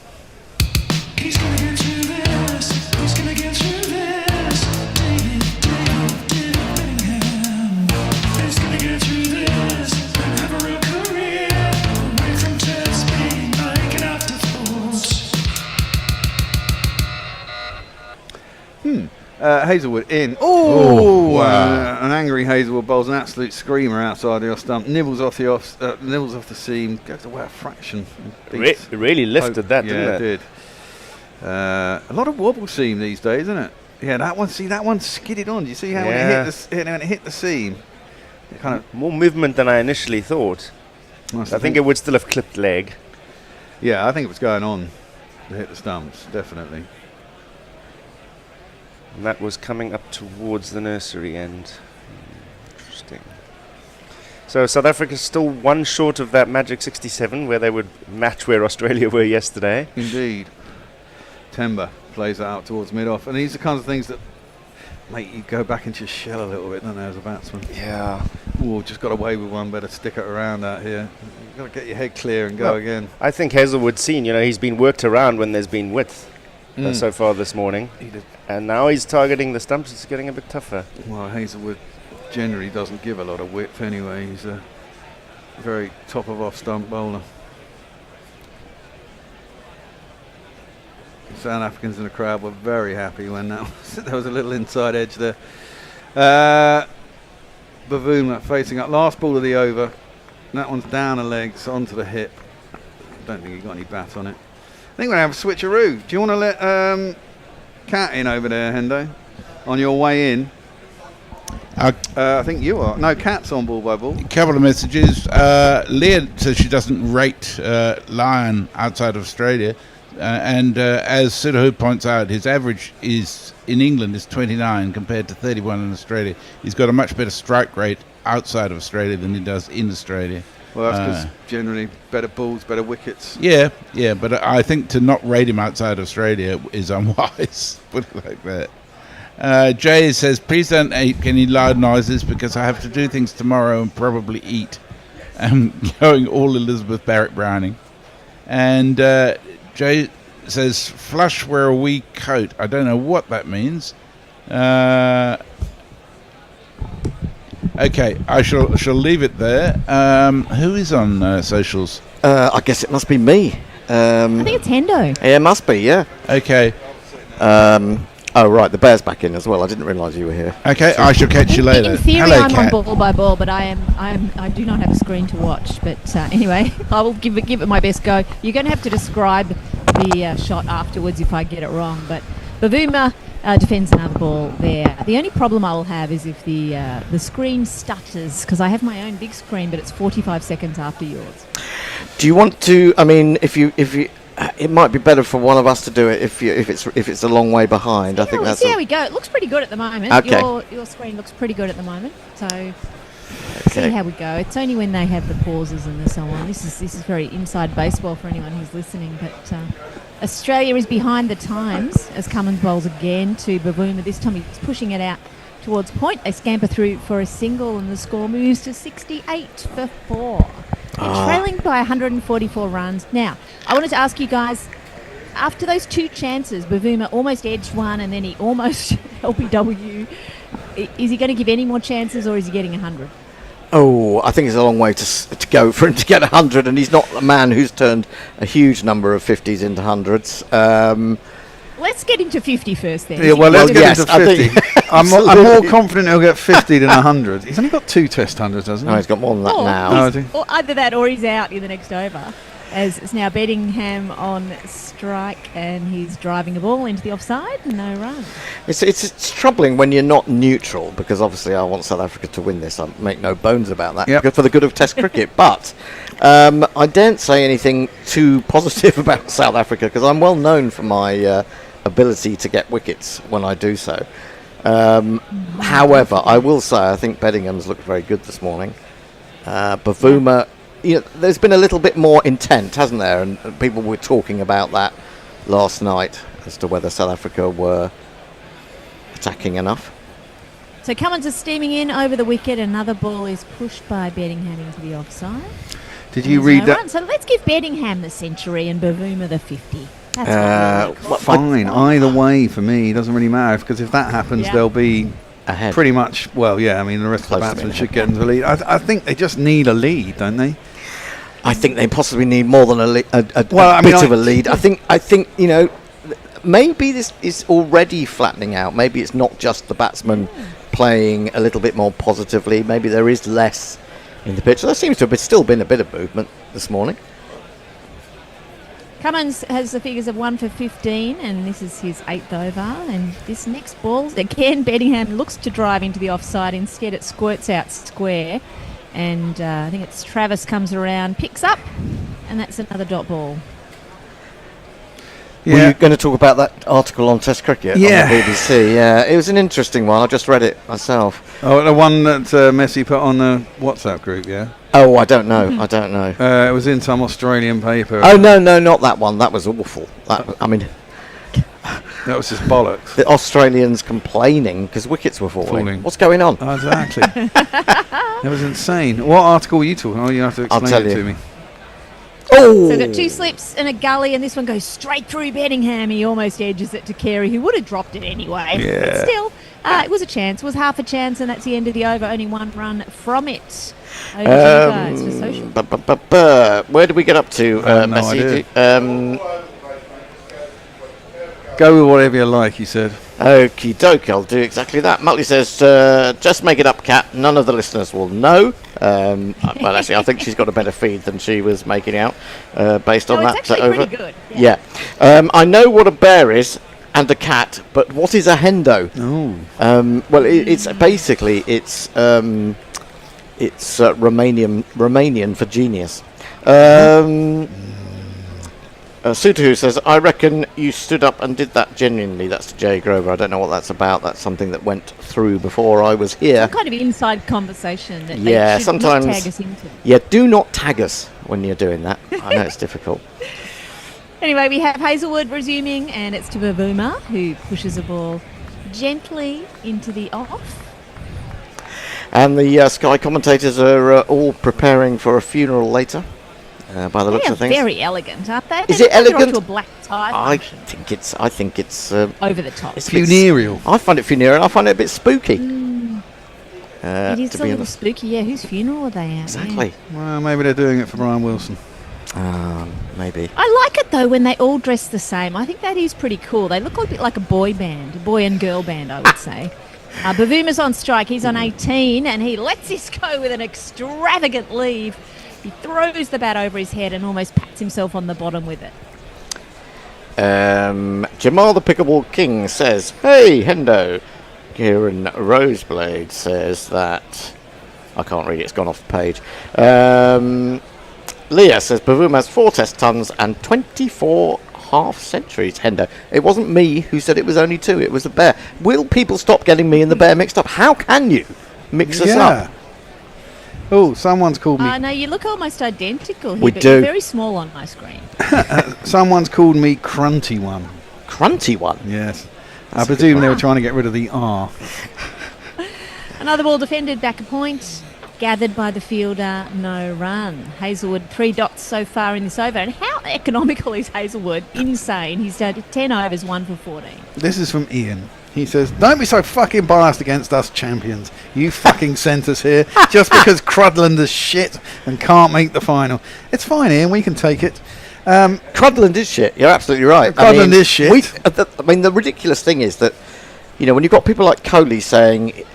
He's gonna get through this. He's gonna get through this. David Beddingham. He's gonna get through this. Have a real career. Away from test being like an afterthought. Hazelwood in. Oh, wow. An angry Hazelwood bowls an absolute screamer outside the off stump. Nibbles off the seam. Goes away a fraction. It really lifted that, yeah, didn't it? it did. A lot of wobble seam these days, isn't it? Yeah, that one. See, that one skidded on. Do you see how when it hit the seam? It kind of More movement than I initially thought. I think it would still have clipped leg. Yeah, I think it was going on to hit the stumps, definitely. And that was coming up towards the nursery end. Interesting. So South Africa's still one short of that magic 67, where they would match where Australia were yesterday. Indeed. Timber plays that out towards mid-off. And these are the kinds of things that make you go back into your shell a little bit, don't they, as a batsman? Yeah. Ooh, just got away with one. Better stick it around out here. You've got to get your head clear and go again. I think Hazelwood's seen, he's been worked around when there's been width so far this morning. He did. And now he's targeting the stumps. It's getting a bit tougher. Well, Hazelwood generally doesn't give a lot of width anyway. He's a very top of off stump bowler. South Africans in the crowd were very happy when there was a little inside edge there. Bavuma facing up. Last ball of the over. That one's down the legs, onto the hip. Don't think he got any bat on it. I think we're going to have a switcheroo. Do you want to let Cat in over there, Hendo? On your way in? I think you are. No, Cat's on ball by ball. A couple of messages. Leah says she doesn't rate Lion outside of Australia. And as Sidahu points out, his average is in England is 29 compared to 31 in Australia. He's got a much better strike rate outside of Australia than he does in Australia. Well, that's because generally better balls, better wickets. Yeah, but I think to not rate him outside Australia is unwise. Put it like that. Jay says, please don't make any loud noises because I have to do things tomorrow and probably eat. I'm going all Elizabeth Barrett Browning. And Jay says, flush wear a wee coat. I don't know what that means. Okay, I shall leave it there. Who is on socials? I guess it must be me. I think it's Hendo. Yeah, it must be, yeah. Okay. Oh, right, the bear's back in as well. I didn't realise you were here. Okay, I shall catch you later. In theory, Hello, I'm Kat. on ball by ball, but I do not have a screen to watch. But anyway, I will give it my best go. You're going to have to describe the shot afterwards if I get it wrong. But Bavuma defends another ball there. The only problem I will have is if the screen stutters, because I have my own big screen, but it's 45 seconds after yours. Do you want to? I mean, if you, it might be better for one of us to do it if it's a long way behind. I think that's. See how we go. It looks pretty good at the moment. Okay. Your screen looks pretty good at the moment. So Okay. see how we go. It's only when they have the pauses and so on. This is very inside baseball for anyone who's listening. But Australia is behind the times as Cummins bowls again to Bavuma. This time he's pushing it out towards point. They scamper through for a single and the score moves to 68 for 4. They're trailing by 144 runs. Now, I wanted to ask you guys, after those two chances, Bavuma almost edged one and then he almost LBW. Is he going to give any more chances or is he getting 100? Oh, I think it's a long way to go for him to get 100, and he's not a man who's turned a huge number of 50s into 100s. Let's get him to 50 first then. Yeah, well, let's get him to 50. I'm more confident he'll get 50 than 100. He's only got 2 test hundreds, hasn't he? No, he's got more than that now. Oh, has he? Or either that or he's out in the next over. As it's now Beddingham on strike and he's driving a ball into the offside. No run. It's troubling when you're not neutral, because obviously I want South Africa to win this. I make no bones about that. Yep. For the good of Test cricket. But I daren't say anything too positive about South Africa because I'm well known for my ability to get wickets when I do so. However, I will say I think Beddingham's looked very good this morning. Bavuma, there's been a little bit more intent, hasn't there? And people were talking about that last night as to whether South Africa were attacking enough. So Cummins is steaming in over the wicket. Another ball is pushed by Beddingham into the offside. Did you read that? Run. So let's give Beddingham the century and Bavuma the 50. That's fine. Either way for me, it doesn't really matter, because if that happens, they'll be ahead. Pretty much. Well, yeah. I mean, the rest of the batsmen should get into the lead. I think they just need a lead, don't they? I think they possibly need more than a bit of a lead. I think maybe this is already flattening out. Maybe it's not just the batsmen playing a little bit more positively. Maybe there is less in the pitch. There seems to have still been a bit of movement this morning. Cummins has the figures of 1 for 15, and this is his 8th over. And this next ball, again, Beddingham looks to drive into the offside. Instead, it squirts out square. And I think it's Travis comes around, picks up, and that's another dot ball. Yeah. Were you going to talk about that article on Test Cricket on the BBC? Yeah, it was an interesting one. I just read it myself. Oh, the one that Messi put on the WhatsApp group, yeah? Oh, I don't know. I don't know. It was in some Australian paper. Oh, no, not that one. That was awful. That was just bollocks. The Australians complaining because wickets were falling. What's going on? Oh, exactly. It was insane. What article were you talking about? Oh, you have to explain it to me. Oh! So got 2 slips and a gully, and this one goes straight through Beddingham. He almost edges it to Carey, who would have dropped it anyway. Yeah. But still, it was a chance. It was half a chance, and that's the end of the over. Only 1 run from it. Over to you guys for social. Where did we get up to, Messi? Go with whatever you like, he said. Okie doke, I'll do exactly that. Muttley says, just make it up, Kat. None of the listeners will know. Well, actually, I think she's got a better feed than she was making out based on that. It's actually pretty good. Yeah. I know what a bear is and a cat, but what is a hendo? Oh. Well, it's basically, it's Romanian for genius. Sutuhu says, I reckon you stood up and did that genuinely. That's Jay Grover. I don't know what that's about. That's something that went through before I was here. Some kind of inside conversation that they should sometimes not tag us into. Yeah, do not tag us when you're doing that. I know it's difficult. Anyway, we have Hazelwood resuming, and it's to Bavuma, who pushes a ball gently into the off. And the Sky commentators are all preparing for a funeral later. By the looks of things, very elegant, aren't they? Is it elegant? To a black tie. I think it's over the top. It's funereal. I find it funereal. I find it a bit spooky. It is a little spooky. Yeah, whose funeral are they at? Exactly. Yeah. Well, maybe they're doing it for Brian Wilson. Maybe. I like it though when they all dress the same. I think that is pretty cool. They look a bit like a boy band, a boy and girl band, I would say. Bavuma's on strike. He's on 18, and he lets this go with an extravagant leave. He throws the bat over his head and almost pats himself on the bottom with it. Jamal the Pickleball King says, hey, Hendo. Kieran Roseblade says that... I can't read it, it's gone off the page. Leah says, Bavuma has 4 test tons and 24 half centuries, Hendo. It wasn't me who said it was only 2, it was the bear. Will people stop getting me and the bear mixed up? How can you mix us up? Oh, someone's called me. No, you look almost identical here, we but do. You're very small on my screen. Someone's called me Crunty One. Crunty One? Yes. I presume they were trying to get rid of the R. Another ball defended, back a point. Gathered by the fielder, no run. Hazelwood, 3 dots so far in this over. And how economical is Hazelwood? Insane. He's done 10 overs, 1 for 14. This is from Ian. He says, don't be so fucking biased against us champions. You fucking sent us here just because Crudland is shit and can't make the final. It's fine, Ian. We can take it. Crudland is shit. You're absolutely right. Crudland is shit. The ridiculous thing is that, when you've got people like Kohli saying,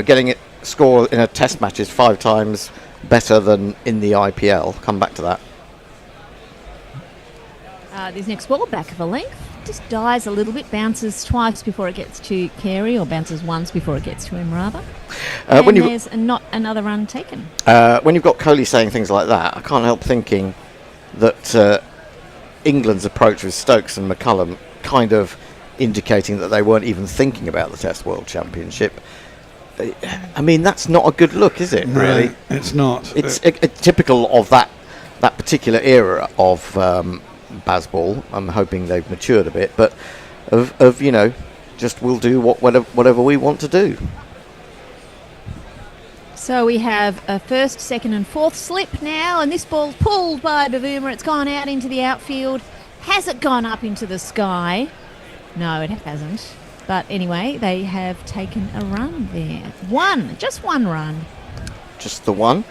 getting it score in a test match is 5 times better than in the IPL. Come back to that. This next ball, back of a length. Just dies a little bit, bounces twice before it gets to Carey, or bounces once before it gets to him, rather. And there's not another run taken. When you've got Kohli saying things like that, I can't help thinking that England's approach with Stokes and McCullum kind of indicating that they weren't even thinking about the Test World Championship. I mean, that's not a good look, is it? No, really, it's not. it's typical of that particular era of baseball. I'm hoping they've matured a bit, but of just we'll do whatever we want to do. So we have a first, second and fourth slip now, and this ball's pulled by Bavuma. It's gone out into the outfield. Has it gone up into the sky? No, it hasn't. But anyway, they have taken a run there. Just one run. Just the one.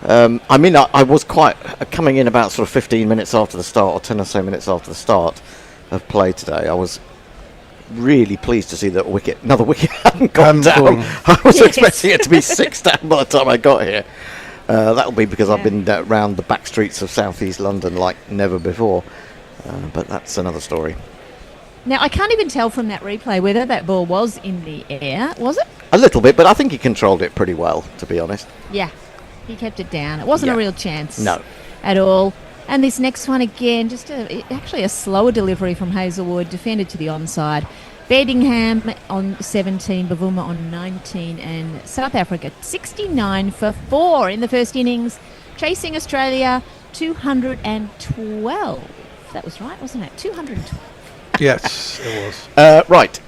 I mean, I was quite coming in about sort of 15 minutes after the start, or 10 or so minutes after the start of play today. I was really pleased to see that another wicket hadn't gone down. I was expecting it to be 6 down by the time I got here. That'll be because I've been round the back streets of southeast London like never before. But that's another story. Now, I can't even tell from that replay whether that ball was in the air. Was it? A little bit, but I think he controlled it pretty well, to be honest. Yeah, he kept it down. It wasn't a real chance. No. At all. And this next one again, just actually a slower delivery from Hazelwood, defended to the onside. Bedingham on 17, Bavuma on 19, and South Africa 69 for 4 in the first innings, chasing Australia 212. That was right, wasn't it? 212. Yes, it was. Right.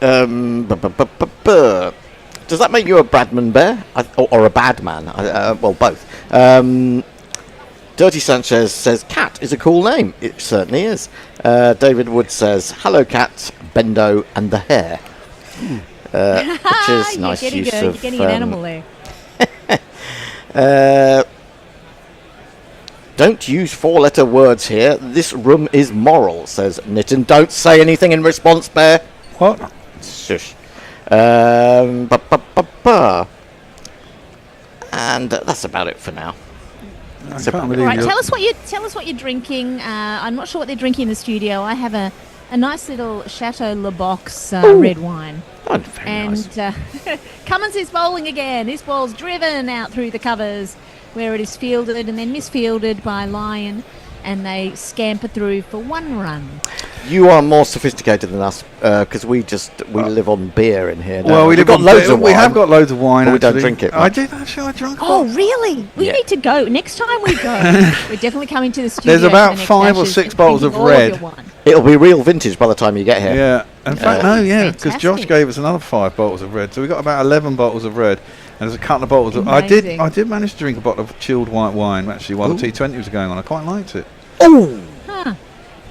Does that make you a Bradman Bear or a bad man? Well, both. Dirty Sanchez says, Cat is a cool name. It certainly is. David Wood says, hello, Cat, Bendo, and the hair. Which is nice use of... You're getting an animal there. Don't use 4-letter words here. This room is moral, says Nitin. Don't say anything in response, Bear. What? Shush. And that's about it for now. I can't believe Right, tell us what you're drinking. I'm not sure what they're drinking in the studio. I have a nice little Chateau Le Box red wine. Oh, very nice. Cummins is bowling again. This ball's driven out through the covers, where it is fielded and then misfielded by Lyon, and they scamper through for 1 run. You are more sophisticated than us because we live on beer in here. Well, we've got loads of wine. We have got loads of wine. But we don't drink it. I did actually. I drank. Oh, really? We need to go next time we go. We're definitely coming to the studio. There's about 5 or 6 bottles of red. It'll be real vintage by the time you get here. Yeah. In fact, because Josh gave us another 5 bottles of red, so we got about 11 bottles of red. And there's a couple of bottles of... I did manage to drink a bottle of chilled white wine, actually, while the T20 was going on. I quite liked it. Oh! Huh.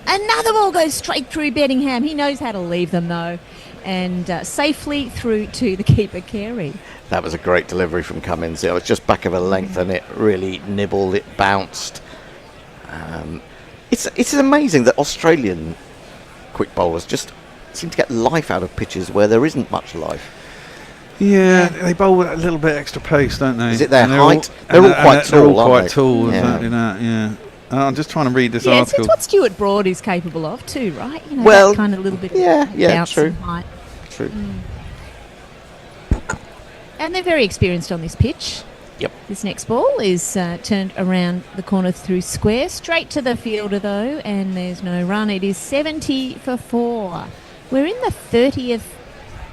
Another ball goes straight through Bedingham. He knows how to leave them, though. And safely through to the keeper, Carey. That was a great delivery from Cummins. It was just back of a length and it really nibbled, it bounced. It's amazing that Australian quick bowlers just seem to get life out of pitches where there isn't much life. Yeah, they bowl with a little bit extra pace, don't they? Is it their height? They're all quite tall, They're all quite tall, exactly that, yeah. I'm just trying to read this article. It's what Stuart Broad is capable of too, right? You know, well, that kind of little bit of bounce true. and height. True. And they're very experienced on this pitch. Yep. This next ball is turned around the corner through square, straight to the fielder though, and there's no run. It is 70 for 4. We're in the 30th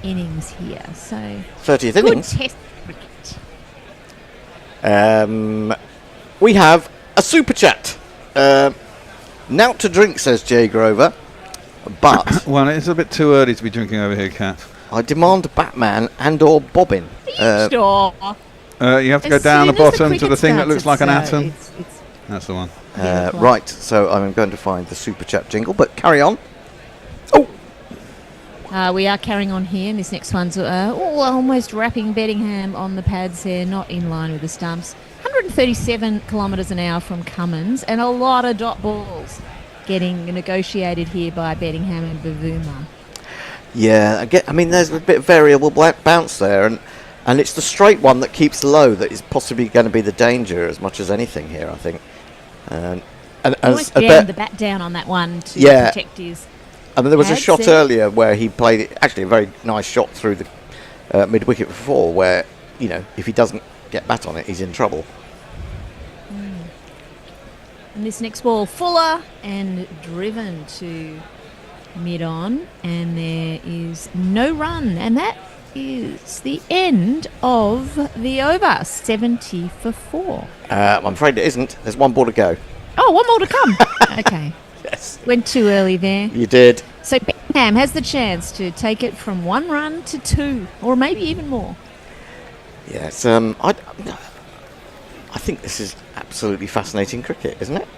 innings here, so 30th good innings. Test cricket. We have a super chat. Now to drink, says Jay Grover, but well, it's a bit too early to be drinking over here, Kat. I demand Batman and/or Bobbin. You have to go down the bottom to the thing that looks like an atom. That's the one. Right, so I'm going to find the super chat jingle, but carry on. We are carrying on here, and this next one's almost wrapping Bedingham on the pads here, not in line with the stumps. 137 kilometres an hour from Cummins, and a lot of dot balls getting negotiated here by Bedingham and Bavuma. Yeah, I mean, there's a bit of variable bounce there, and it's the straight one that keeps low that is possibly going to be the danger as much as anything here, I think. And almost jammed the bat down on that one to protect his... I mean, there was a shot earlier where he played it, actually a very nice shot through the mid-wicket for 4, where, you know, if he doesn't get bat on it, he's in trouble. And this next ball, Fuller, and driven to mid-on, and there is no run. And that is the end of the over. 70 for 4. I'm afraid it isn't. There's one ball to go. Oh, one more to come. Okay. Yes. Went too early there. You did. So Beckham has the chance to take it from 1 run to 2, or maybe even more. Yes. I think this is absolutely fascinating cricket, isn't it?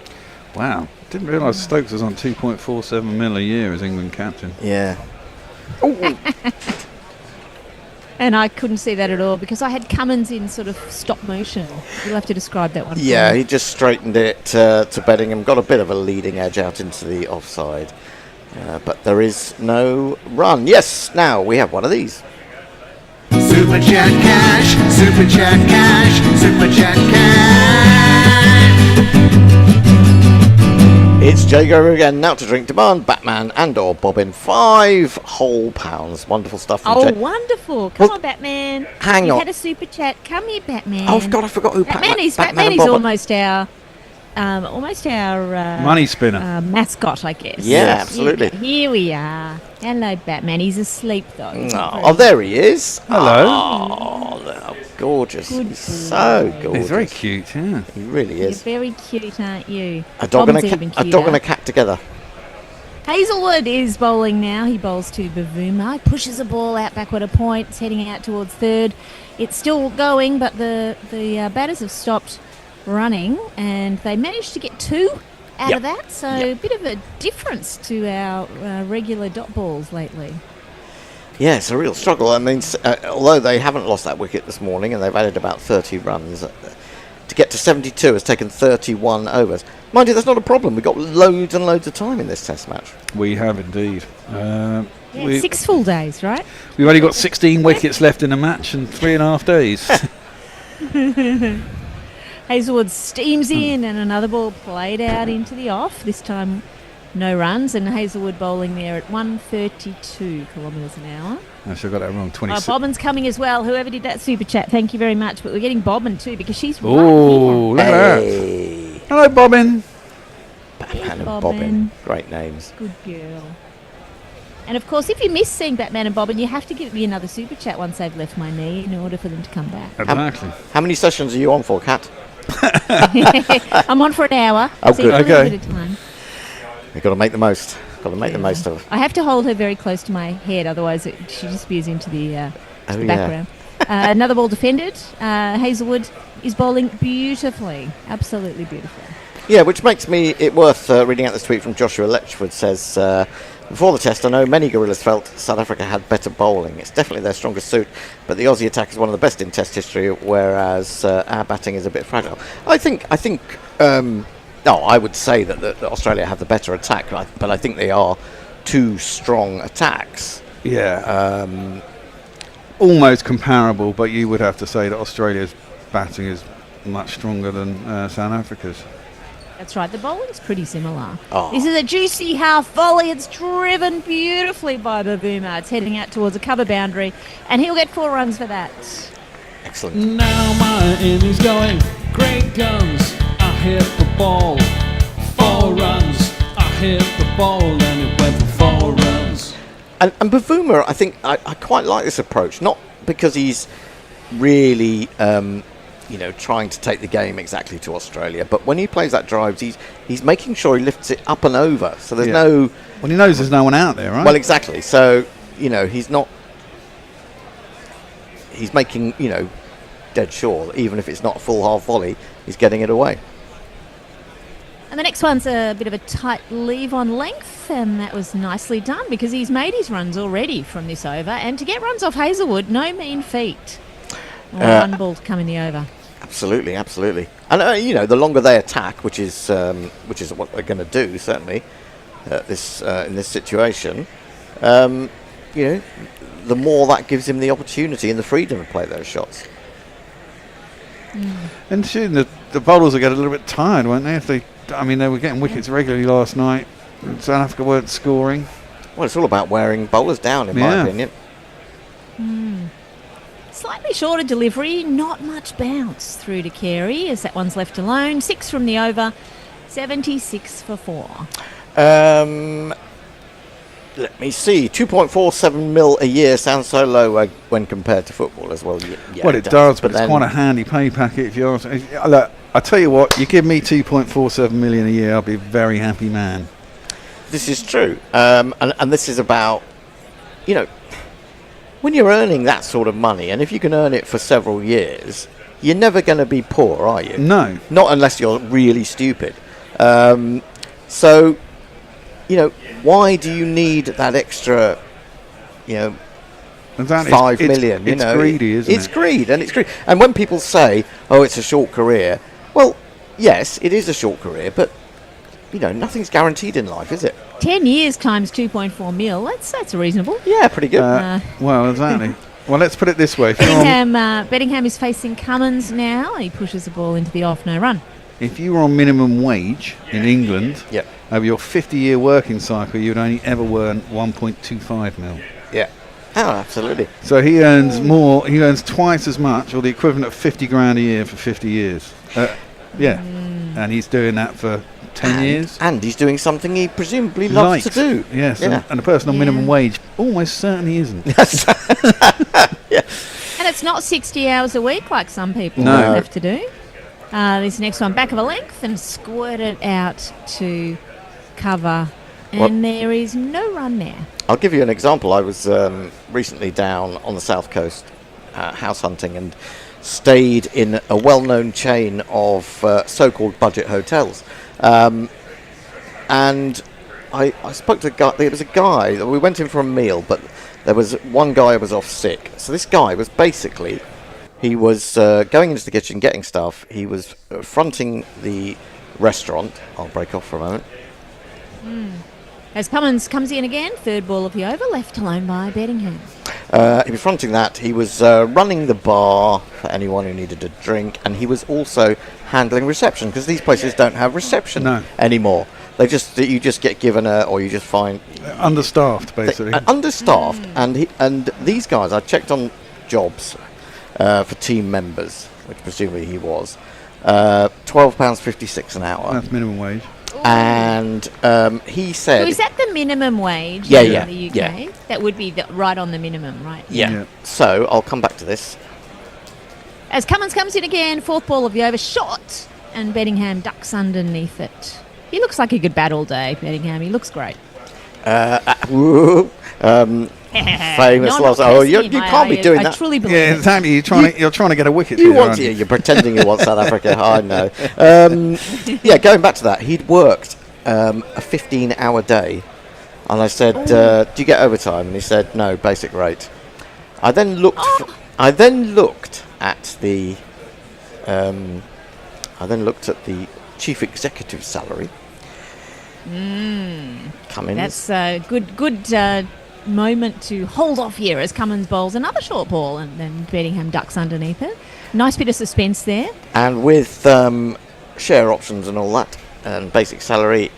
Wow. Didn't realise Stokes was on 2.47 mil a year as England captain. Yeah. And I couldn't see that at all because I had Cummins in sort of stop motion. You'll have to describe that one. Yeah, he just straightened it to Beddingham, got a bit of a leading edge out into the offside. But there is no run. Yes, now we have one of these. Super Chat Cash, Super Chat Cash, Super Chat Cash. It's Jago again, now to drink demand, Batman and or Bobbin, 5 whole pounds. Wonderful stuff from Oh, wonderful. Come on, Batman. Hang you on. had a super chat. Come here, Batman. Oh, God, I forgot who Batman is. Batman Batman and is Bobbin. almost our Money spinner. mascot, I guess. Yeah, Yes. absolutely. Here we are. Hello, Batman. He's asleep, though. He's not Oh, very- there he is. Hello. Oh, gorgeous. Good He's so boy. gorgeous. He's very cute, yeah. He really You're is. very cute, aren't you? A dog, and Bobbin's a, even a dog and a cuter. cat together. Hazelwood is bowling now. He bowls to Bavuma. He pushes the ball out backward a point. It's heading out towards third. It's still going, but the batters have stopped running, and they managed to get 2 out of that. So a bit of a difference to our regular dot balls lately. Yeah, it's a real struggle. I mean, although they haven't lost that wicket this morning, and they've added about 30 runs, to get to 72 has taken 31 overs. Mind you, that's not a problem. We've got loads and loads of time in this test match. We have indeed. Yeah, 6 full days, right? We've only got 16 wickets left in the match and 3.5 days. Hazelwood steams in, and another ball played out into the off. This time, no runs, and Hazelwood bowling there at 132 kilometres an hour. Actually, I got that wrong. 26. Bobbin's coming as well. Whoever did that super chat, thank you very much. But we're getting Bobbin too because she's right Oh, look at that. Hey, Hello, Bobbin. Batman and Bobbin. Bobbin. Great names. here. Good girl. And of course, if you miss seeing Batman and Bobbin, you have to give me another super chat once they've left my knee in order for them to come back. Exactly. How many sessions are you on for, Kat? I'm on for an hour. Oh, so good. you've got a Okay. bit of time. You've got to make the most. Got to make the most of it. I have to hold her very close to my head, otherwise she disappears into the Oh, the yeah. background. Another ball defended. Hazelwood is bowling beautifully, absolutely beautifully. Yeah, which makes it worth reading out this tweet from Joshua Letchford. Says, before the test, I know many gorillas felt South Africa had better bowling. It's definitely their strongest suit, but the Aussie attack is one of the best in test history, whereas our batting is a bit fragile. I think no, I would say that Australia have the better attack, but I think they are 2 strong attacks. Yeah. Almost comparable, but you would have to say that Australia's batting is much stronger than South Africa's. That's right, the bowling's pretty similar. Oh. This is a juicy half volley. It's driven beautifully by Bavuma. It's heading out towards a cover boundary, and he'll get 4 runs for that. Excellent. Now my innings going, great guns. I hit the ball, 4 runs. I hit the ball and it went for 4 runs. And Bavuma, I think I quite like this approach, not because he's really trying to take the game exactly to Australia, but when he plays that drives, he's making sure he lifts it up and over. So there's no. Well, he knows there's no one out there, right? Well, exactly. So he's not. He's making dead sure that even if it's not a full half volley, he's getting it away. And the next one's a bit of a tight leave on length, and that was nicely done because he's made his runs already from this over. And to get runs off Hazelwood, no mean feat. One ball to come in the over. Absolutely, absolutely. And the longer they attack, which is what they're going to do certainly, in this situation, the more that gives him the opportunity and the freedom to play those shots. And soon the bowlers will get a little bit tired, won't they? They were getting wickets regularly last night. South Africa weren't scoring. Well, it's all about wearing bowlers down, in my opinion. Slightly shorter delivery, not much bounce through to Carey as that one's left alone. 6 from the over, 76 for 4. Let me see. 2.47 mil a year sounds so low when compared to football as well. Yeah, well, it does, but it's quite a handy pay packet if you ask. Look, I tell you what, you give me 2.47 million a year, I'll be a very happy man. This is true, and this is about, when you're earning that sort of money, and if you can earn it for several years, you're never going to be poor, are you? No. Not unless you're really stupid. So, why do you need that extra, Exactly. 5 million? It's greedy, isn't it? It's greed, and it's greed. And when people say, "Oh, it's a short career," well, yes, it is a short career, but nothing's guaranteed in life, is it? 10 years times 2.4 mil. That's reasonable. Yeah, pretty good. Well, exactly. Well, let's put it this way. If you're on, Bettingham is facing Cummins now. He pushes the ball into the off, no run. if you were on minimum wage in England, Yep. over your 50-year working cycle, you'd only ever earn 1.25 mil. Yeah. Oh, absolutely. So he earns more. He earns twice as much, or the equivalent of 50 grand a year for 50 years. Yeah, and he's doing that for 10 years. And he's doing something he presumably loves to do. Yes, Yeah. and a person on minimum wage almost certainly isn't. Yeah. And it's not 60 hours a week like some people No. have to do. This next one, back of a length and squirt it out to cover. And there is no run there. I'll give you an example. I was recently down on the south coast house hunting and stayed in a well-known chain of so-called budget hotels. And I spoke to a guy. There was a guy. We went in for a meal, but there was one guy who was off sick. So this guy was basically, he was going into the kitchen, getting stuff. He was fronting the restaurant. I'll break off for a moment. As Cummins comes in again, third ball of the over, left alone by Bettingham. He was fronting that. He was running the bar for anyone who needed a drink, and he was also handling reception, because these places don't have reception anymore. You just get given or you just find Understaffed, basically. understaffed, and these guys. I checked on jobs for team members, which presumably he was. £12.56 an hour. That's minimum wage. And he said, So is that the minimum wage Yeah, in yeah, the UK? yeah. That would be right on the minimum, right? yeah. So I'll come back to this. As Cummins comes in again, fourth ball of the over, shot, and Bettingham ducks underneath it. He looks like he could bat all day, Bettingham. He looks great. Famous loss. Oh, you can't be doing I that. truly believe Yeah, it. exactly. You're trying to get a wicket. You here, want aren't you? You're pretending you want South Africa. I know. Yeah, going back to that, he'd worked a 15-hour day, and I said, "Do you get overtime?" And he said, "No, basic rate." I then looked. I then looked at the. Chief executive salary. Cummins. That's a good moment to hold off here as Cummins bowls another short ball, and then Bettingham ducks underneath it. Nice bit of suspense there. And with share options and all that, and basic salary,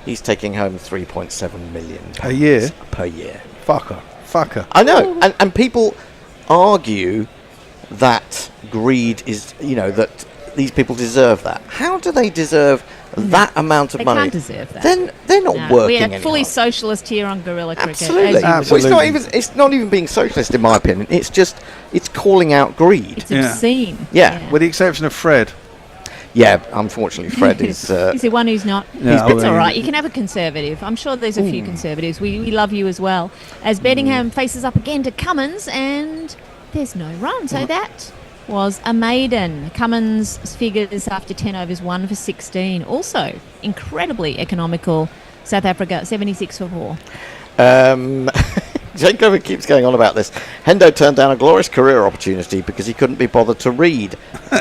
he's taking home 3.7 million A year? per year. Fucker. I know, and people argue that greed is, that these people deserve that. How do they deserve that amount of They money? can't deserve that. Then they're not No, working we are any fully harder. socialist here on Guerrilla Cricket. Absolutely. as you would Absolutely. Well, it's not even being socialist in my opinion. It's calling out greed. It's obscene. Yeah. With the exception of Fred. Yeah, unfortunately, Fred is. He's the one who's not. Yeah, That's all right. You can have a conservative. I'm sure there's a few conservatives. We love you as well. As Bettingham faces up again to Cummins, and there's no run. So that was a maiden. Cummins' figures after 10 overs, 1 for 16. Also incredibly economical. South Africa, 76 for 4. Jake Grover keeps going on about this. Hendo turned down a glorious career opportunity because he couldn't be bothered to read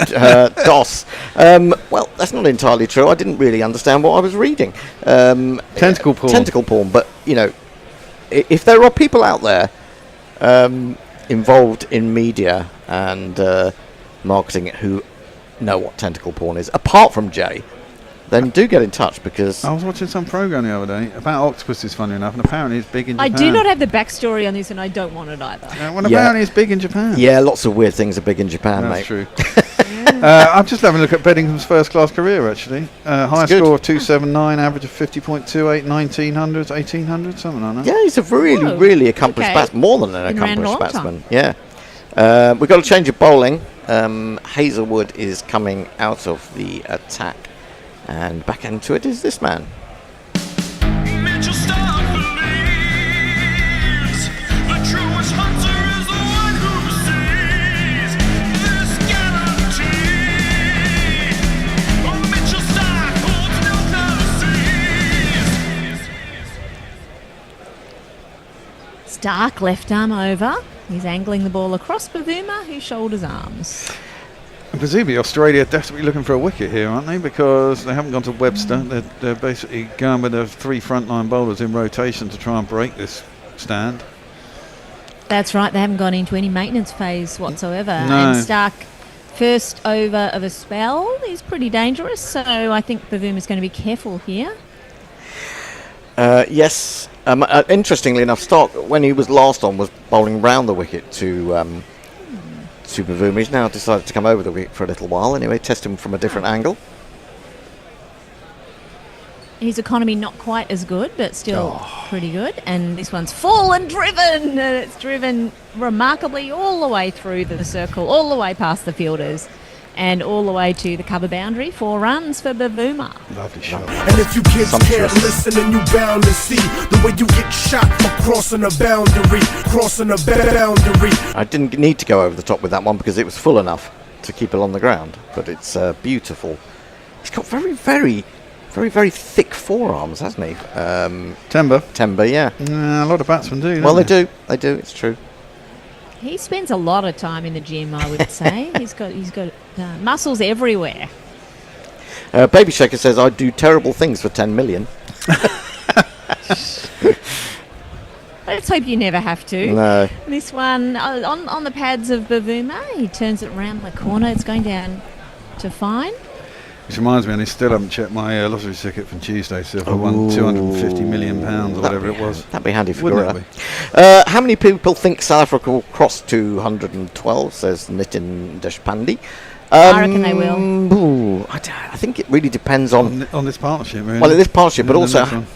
DOS. Well, that's not entirely true. I didn't really understand what I was reading. Tentacle porn. Tentacle porn. But, if there are people out there involved in media and marketing who know what tentacle porn is, apart from Jay, then do get in touch, because I was watching some program the other day about octopuses, funny enough, and apparently it's big in I Japan. do not have the backstory on this, and I don't want it either. Well, apparently it's big in Japan. yeah, lots of weird things are big in Japan, That's mate. true. I'm just having a look at Beddingham's first-class career, actually. High good. score of 279, average of 50.28, 1900s, 1800s, something like that. Yeah, he's a really accomplished batsman. More than an Been around a accomplished long batsman. Yeah. We've got a change of bowling. Hazelwood is coming out of the attack. And back into it is this man. Mitchell Stark believes the truest hunter is the one who sees this guarantee. Oh, Mitchell Stark holds no policies. Stark left arm over. He's angling the ball across Bavuma, who shoulders arms. And presumably Australia are desperately looking for a wicket here, aren't they? Because they haven't gone to Webster. They're basically going with the 3 frontline bowlers in rotation to try and break this stand. That's right, they haven't gone into any maintenance phase whatsoever. No. And Stark, first over of a spell, is pretty dangerous, so I think Bavuma's going to be careful here. Yes. Interestingly enough, Stark, when he was last on, was bowling round the wicket to Bavuma. He's now decided to come over the wicket for a little while. Anyway, test him from a different angle. His economy not quite as good, but still pretty good. And this one's full and driven. And it's driven remarkably all the way through the circle, all the way past the fielders, and all the way to the cover boundary. 4 runs for Bavuma. Lovely shot. And if you kids can't listen, then you bound to see the way you get shot for crossing a boundary, I didn't need to go over the top with that one because it was full enough to keep it on the ground. But it's beautiful. He's got very thick forearms, hasn't he? Timber, yeah. A lot of batsmen do. Well, don't they do. It's true. He spends a lot of time in the gym, I would say. He's got muscles everywhere. Baby Shaker says, I do terrible things for 10 million. Let's hope you never have to. No. This one, on the pads of Bavuma, he turns it around the corner. It's going down to fine. Which reminds me, I still haven't checked my lottery ticket from Tuesday, so if I won £250 million or whatever it was. That'd be handy for Wouldn't Gora. How many people think South Africa will cross 212, says Nitin Deshpande? I reckon they will. I think it really depends on this partnership, really. Well, this partnership, but And also the next one.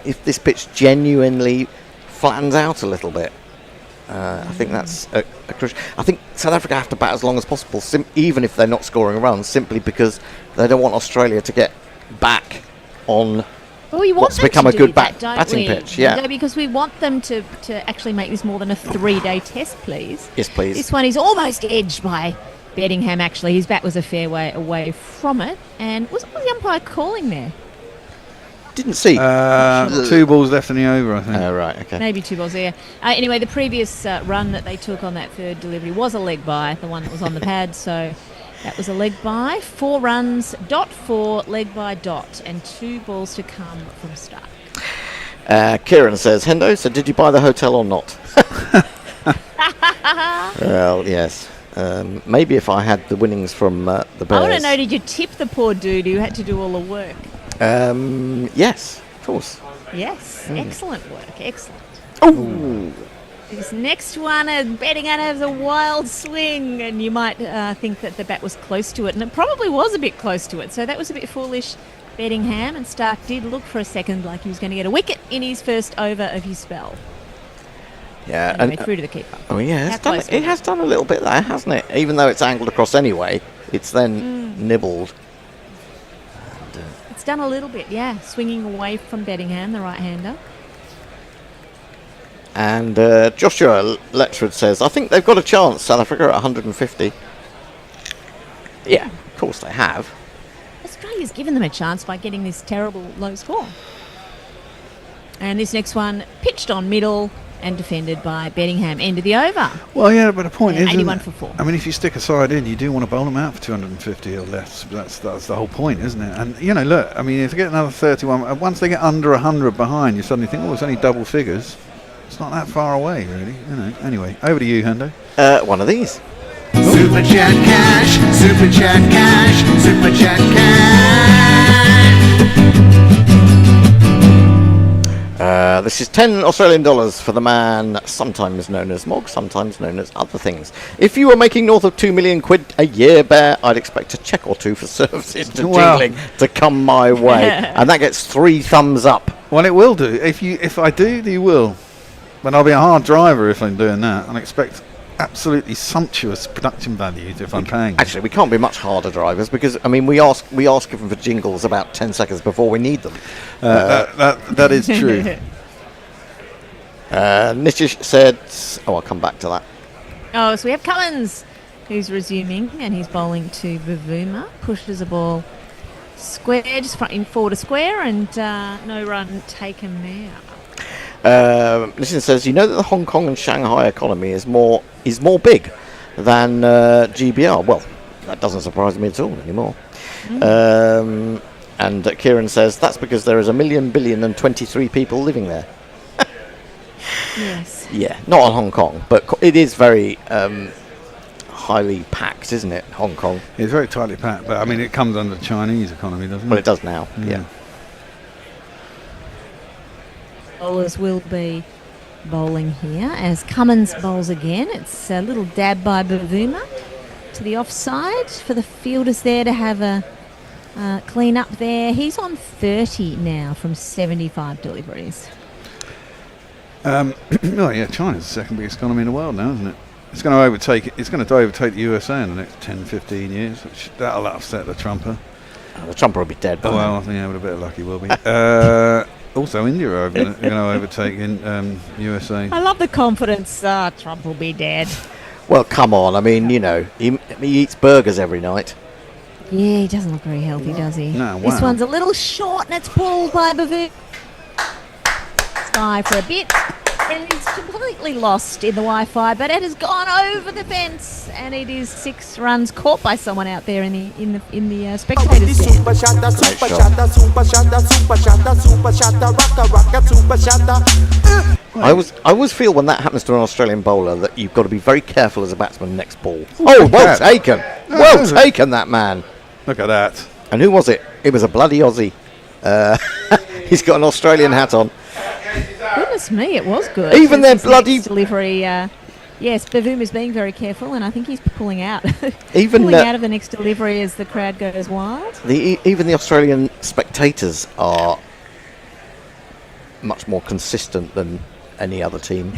if this pitch genuinely flattens out a little bit. I think that's a crucial. I think South Africa have to bat as long as possible, even if they're not scoring runs, simply because they don't want Australia to get back on what's become a good batting pitch. Yeah, because we want them to actually make this more than a 3-day test, please. Yes, please. This one is almost edged by Beddingham, actually. His bat was a fair way away from it. And was the umpire calling there? Didn't see. 2 balls left in the over, I think. Oh, right, okay. Maybe 2 balls there. Anyway, the previous run that they took on that third delivery was a leg by, the one that was on the pad, so that was a leg by. 4 runs, .4, leg by dot, and 2 balls to come from Stark. Kieran says, Hendo, so did you buy the hotel or not? Well, yes. Maybe if I had the winnings from the Bears. I want to know, did you tip the poor dude who had to do all the work? Yes, of course. Yes, excellent work, excellent. Oh! This next one, Beddingham has a wild swing, and you might think that the bat was close to it, and it probably was a bit close to it, so that was a bit foolish, Beddingham, and Stark did look for a second like he was going to get a wicket in his first over of his spell. Yeah, anyway, through to the keeper. Oh yeah, it has done a little bit there, hasn't it? Even though it's angled across anyway, it's then nibbled. It's done a little bit, yeah. Swinging away from Beddingham, the right-hander. And Joshua Letchford says, I think they've got a chance, South Africa at 150. Yeah, of course they have. Australia's given them a chance by getting this terrible low score. And this next one, pitched on middle and defended by Beddingham. End of the over. Well, yeah, but the point is, 81 for 4. I mean, if you stick a side in, you do want to bowl them out for 250 or less. That's the whole point, isn't it? And, look, I mean, if they get another 31, once they get under 100 behind, you suddenly think, it's only double figures. It's not that far away, really. Anyway, over to you, Hendo. One of these. Super Chat Cash, Super Chat Cash, Super Chat Cash. This is $10 Australian for the man sometimes known as Mog, sometimes known as other things. If you were making north of 2 million quid a year, Bear, I'd expect a check or two for services to jingling to come my way. And that gets 3 thumbs up. Well, it will do. If I do, you will. But I'll be a hard driver if I'm doing that. I expect absolutely sumptuous production values if I'm paying. Actually, we can't be much harder drivers because, I mean, we ask them for jingles about 10 seconds before we need them. That is true. Nishish said... Oh, I'll come back to that. Oh, so we have Cummins, who's resuming, and he's bowling to Vavuma. Pushes a ball square, just in forward to square, and no run taken there. Nishish says, you know that the Hong Kong and Shanghai economy is more big than GBR. Well, that doesn't surprise me at all anymore. And Kieran says, that's because there is 1,000,000,023 people living there. Yes. Yeah, not on Hong Kong, but it is very highly packed, isn't it, Hong Kong? It's very tightly packed, but I mean, it comes under the Chinese economy, doesn't it? Well, it does now, yeah. Bowlers will be bowling here as Cummins bowls again. It's a little dab by Bavuma to the offside for the fielders there to have a clean up there. He's on 30 now from 75 deliveries. Oh yeah, China's the second biggest economy in the world now, isn't it? It's going to overtake. It's going to overtake the USA in the next 10, 15 years. That'll upset the Trumper. Oh, the Trumper will be dead. Well, I think with a bit of luck he will be. Also, India are going to overtake in USA. I love the confidence. Trump will be dead. Well, come on. I mean, you know, he eats burgers every night. Yeah, he doesn't look very healthy, does he? No, wow. This one's a little short, and it's pulled by Bavuma. Sky for a bit, and he's completely lost in the Wi-Fi, but it has gone over the fence, and it is 6 runs caught by someone out there in the spectators stand. I always feel when that happens to an Australian bowler that you've got to be very careful as a batsman next ball. Oh, well taken! Well taken, that man. Look at that. And who was it? It was a bloody Aussie. He's got an Australian hat on. Goodness me, it was good. Even their bloody delivery. Yes, Bavuma's being very careful, and I think he's pulling out. Even pulling out of the next delivery as the crowd goes wild. Even the Australian spectators are much more consistent than any other team.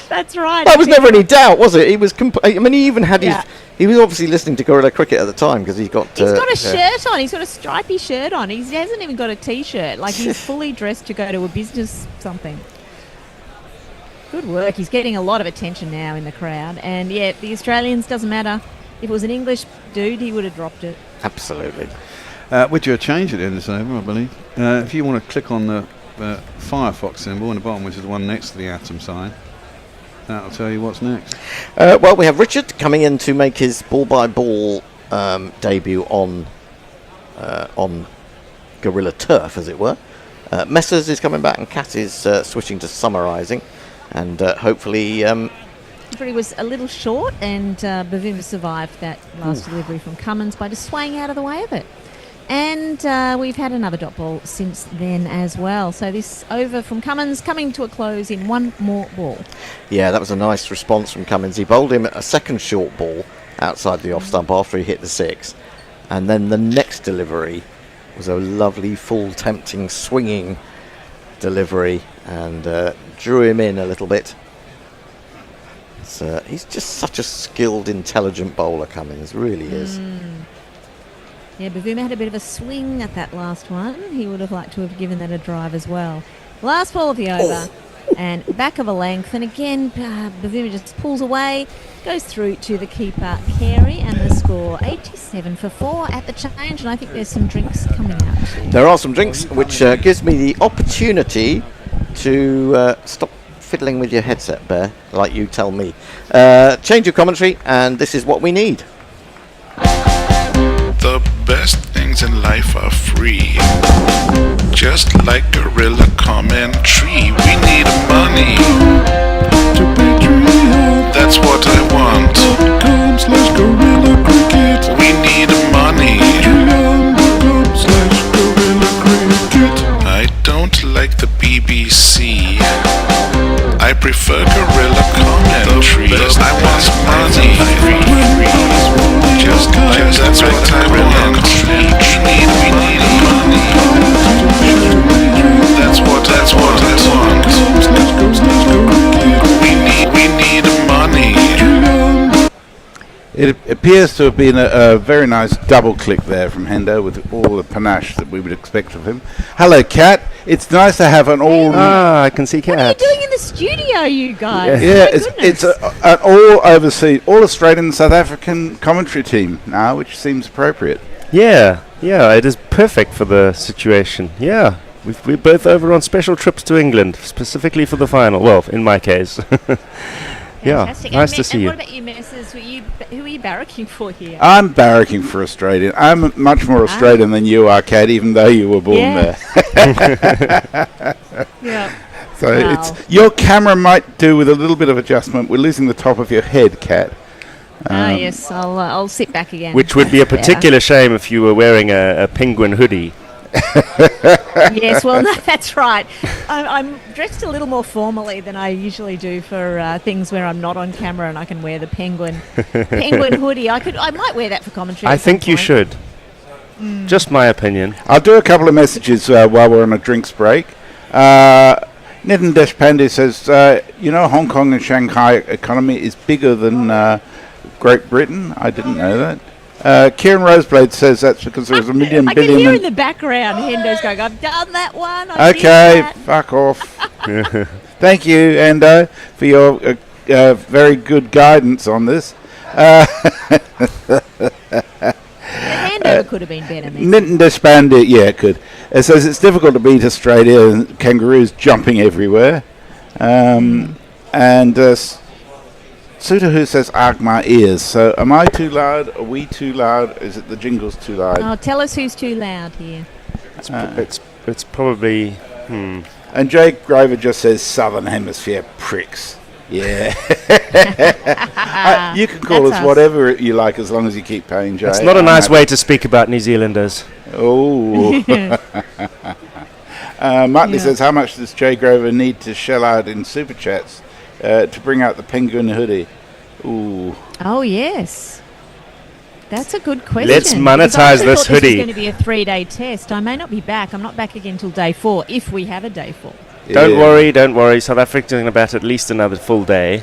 That's right. That was never any doubt, was it? He was. I mean, he even had his. He was obviously listening to Guerrilla Cricket at the time because he's got a shirt on. He's got a stripy shirt on. He hasn't even got a T-shirt. Like, he's fully dressed to go to a business something. Good work. He's getting a lot of attention now in the crowd. And, yeah, the Australians, doesn't matter. If it was an English dude, he would have dropped it. Absolutely. With your change at the end of this over, I believe. If you want to click on the Firefox symbol in the bottom, which is the one next to the atom sign, that'll tell you what's next. Well, we have Richard coming in to make his ball-by-ball debut on Guerrilla Turf, as it were. Messers is coming back, and Cat is switching to summarising, and hopefully... He was a little short, and Bavuma survived that last delivery from Cummins by just swaying out of the way of it. And we've had another dot ball since then as well. So this over from Cummins coming to a close in one more ball. Yeah, that was a nice response from Cummins. He bowled him a second short ball outside the off stump after he hit the 6. And then the next delivery was a lovely, full, tempting, swinging delivery and drew him in a little bit. So he's just such a skilled, intelligent bowler, Cummins, really is. Yeah, Bavuma had a bit of a swing at that last one. He would have liked to have given that a drive as well. Last ball of the over, and back of a length. And again, Bavuma just pulls away, goes through to the keeper, Carey, and the score 87 for 4 at the change. And I think there's some drinks coming out. There are some drinks, which gives me the opportunity to stop fiddling with your headset, Bear, like you tell me. Change your commentary, and this is what we need. The best things in life are free. Just like Guerrilla Commentary, we need money to Patreon. That's what I want. .com/Guerrilla Cricket. We need money. Patreon.com/Guerrilla Cricket. I don't like prefer guerrilla commentary. I want money. Just that's what I want. We need money. That's what I want. We need money. It appears to have been a very nice double click there from Hendo with all the panache that we would expect of him. Hello, Kat. It's nice to have an all. I can see Kat. What are you doing in the studio, you guys? Yeah, My it's goodness. an all overseas, all Australian, South African commentary team now, which seems appropriate. Yeah, it is perfect for the situation. Yeah, we're both over on special trips to England, specifically for the final. Well, in my case. Yeah, Fantastic. nice And to see and you. what about you, Messrs? Who are you barracking for here? I'm barracking for Australian. I'm much more Australian than you are, Kat, even though you were born there. Yeah. So Wow. it's your camera might do with a little bit of adjustment. We're losing the top of your head, Kat. Yes, I'll sit back again. Which would be a That's better. particular shame if you were wearing a penguin hoodie. Yes, well, no, that's right. I'm dressed a little more formally than I usually do for things where I'm not on camera, and I can wear the penguin hoodie. I might wear that for commentary. I at some think you point. should. Just my opinion. I'll do a couple of messages while we're on a drinks break. Nitin Deshpande says, Hong Kong and Shanghai economy is bigger than Great Britain. I didn't know that. Kieran Roseblade says that's because there was a million I can billion. hear in the background Hendo's going, I've done that one. Okay, fuck off. Thank you, Endo, for your very good guidance on this. Hendo could have been better. Nitin Deshpande, yeah, it could. It says it's difficult to beat Australia and kangaroos jumping everywhere. And Sudahu says, arg my ears. So am I too loud? Are we too loud? Is it the jingle's too loud? Oh, tell us who's too loud here. It's probably... And Jake Grover just says, Southern Hemisphere pricks. Yeah. You can call That's us us. whatever you like as long as you keep paying Jay. It's not a nice way to speak about New Zealanders. Oh. Martley says, how much does Jay Grover need to shell out in super chats to bring out the penguin hoodie? Ooh. Oh, yes. That's a good question. Let's because monetize I this thought This hoodie. is going to be a 3-day test. I may not be back. I'm not back again until day 4, if we have a day 4. Don't worry. South Africa's going to bat at least another full day.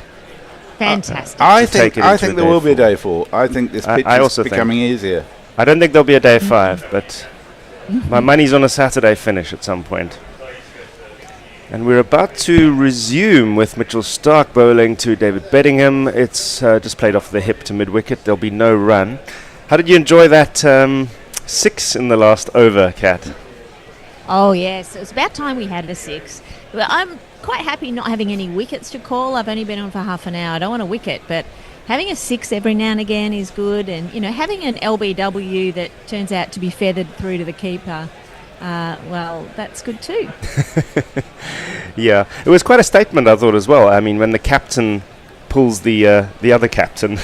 Fantastic. I take it think into a there day will be a 4. day 4. I think this pitch I is also becoming easier. I don't think there'll be a day 5, but my money's on a Saturday finish at some point. And we're about to resume with Mitchell Stark bowling to David Bedingham. It's just played off the hip to mid-wicket. There'll be no run. How did you enjoy that 6 in the last over, Kat? Oh, yes. It was about time we had a 6. Well, I'm quite happy not having any wickets to call. I've only been on for half an hour. I don't want a wicket, but having a 6 every now and again is good. And, having an LBW that turns out to be feathered through to the keeper, well, that's good too. Yeah, it was quite a statement, I thought, as well. I mean, when the captain pulls the other captain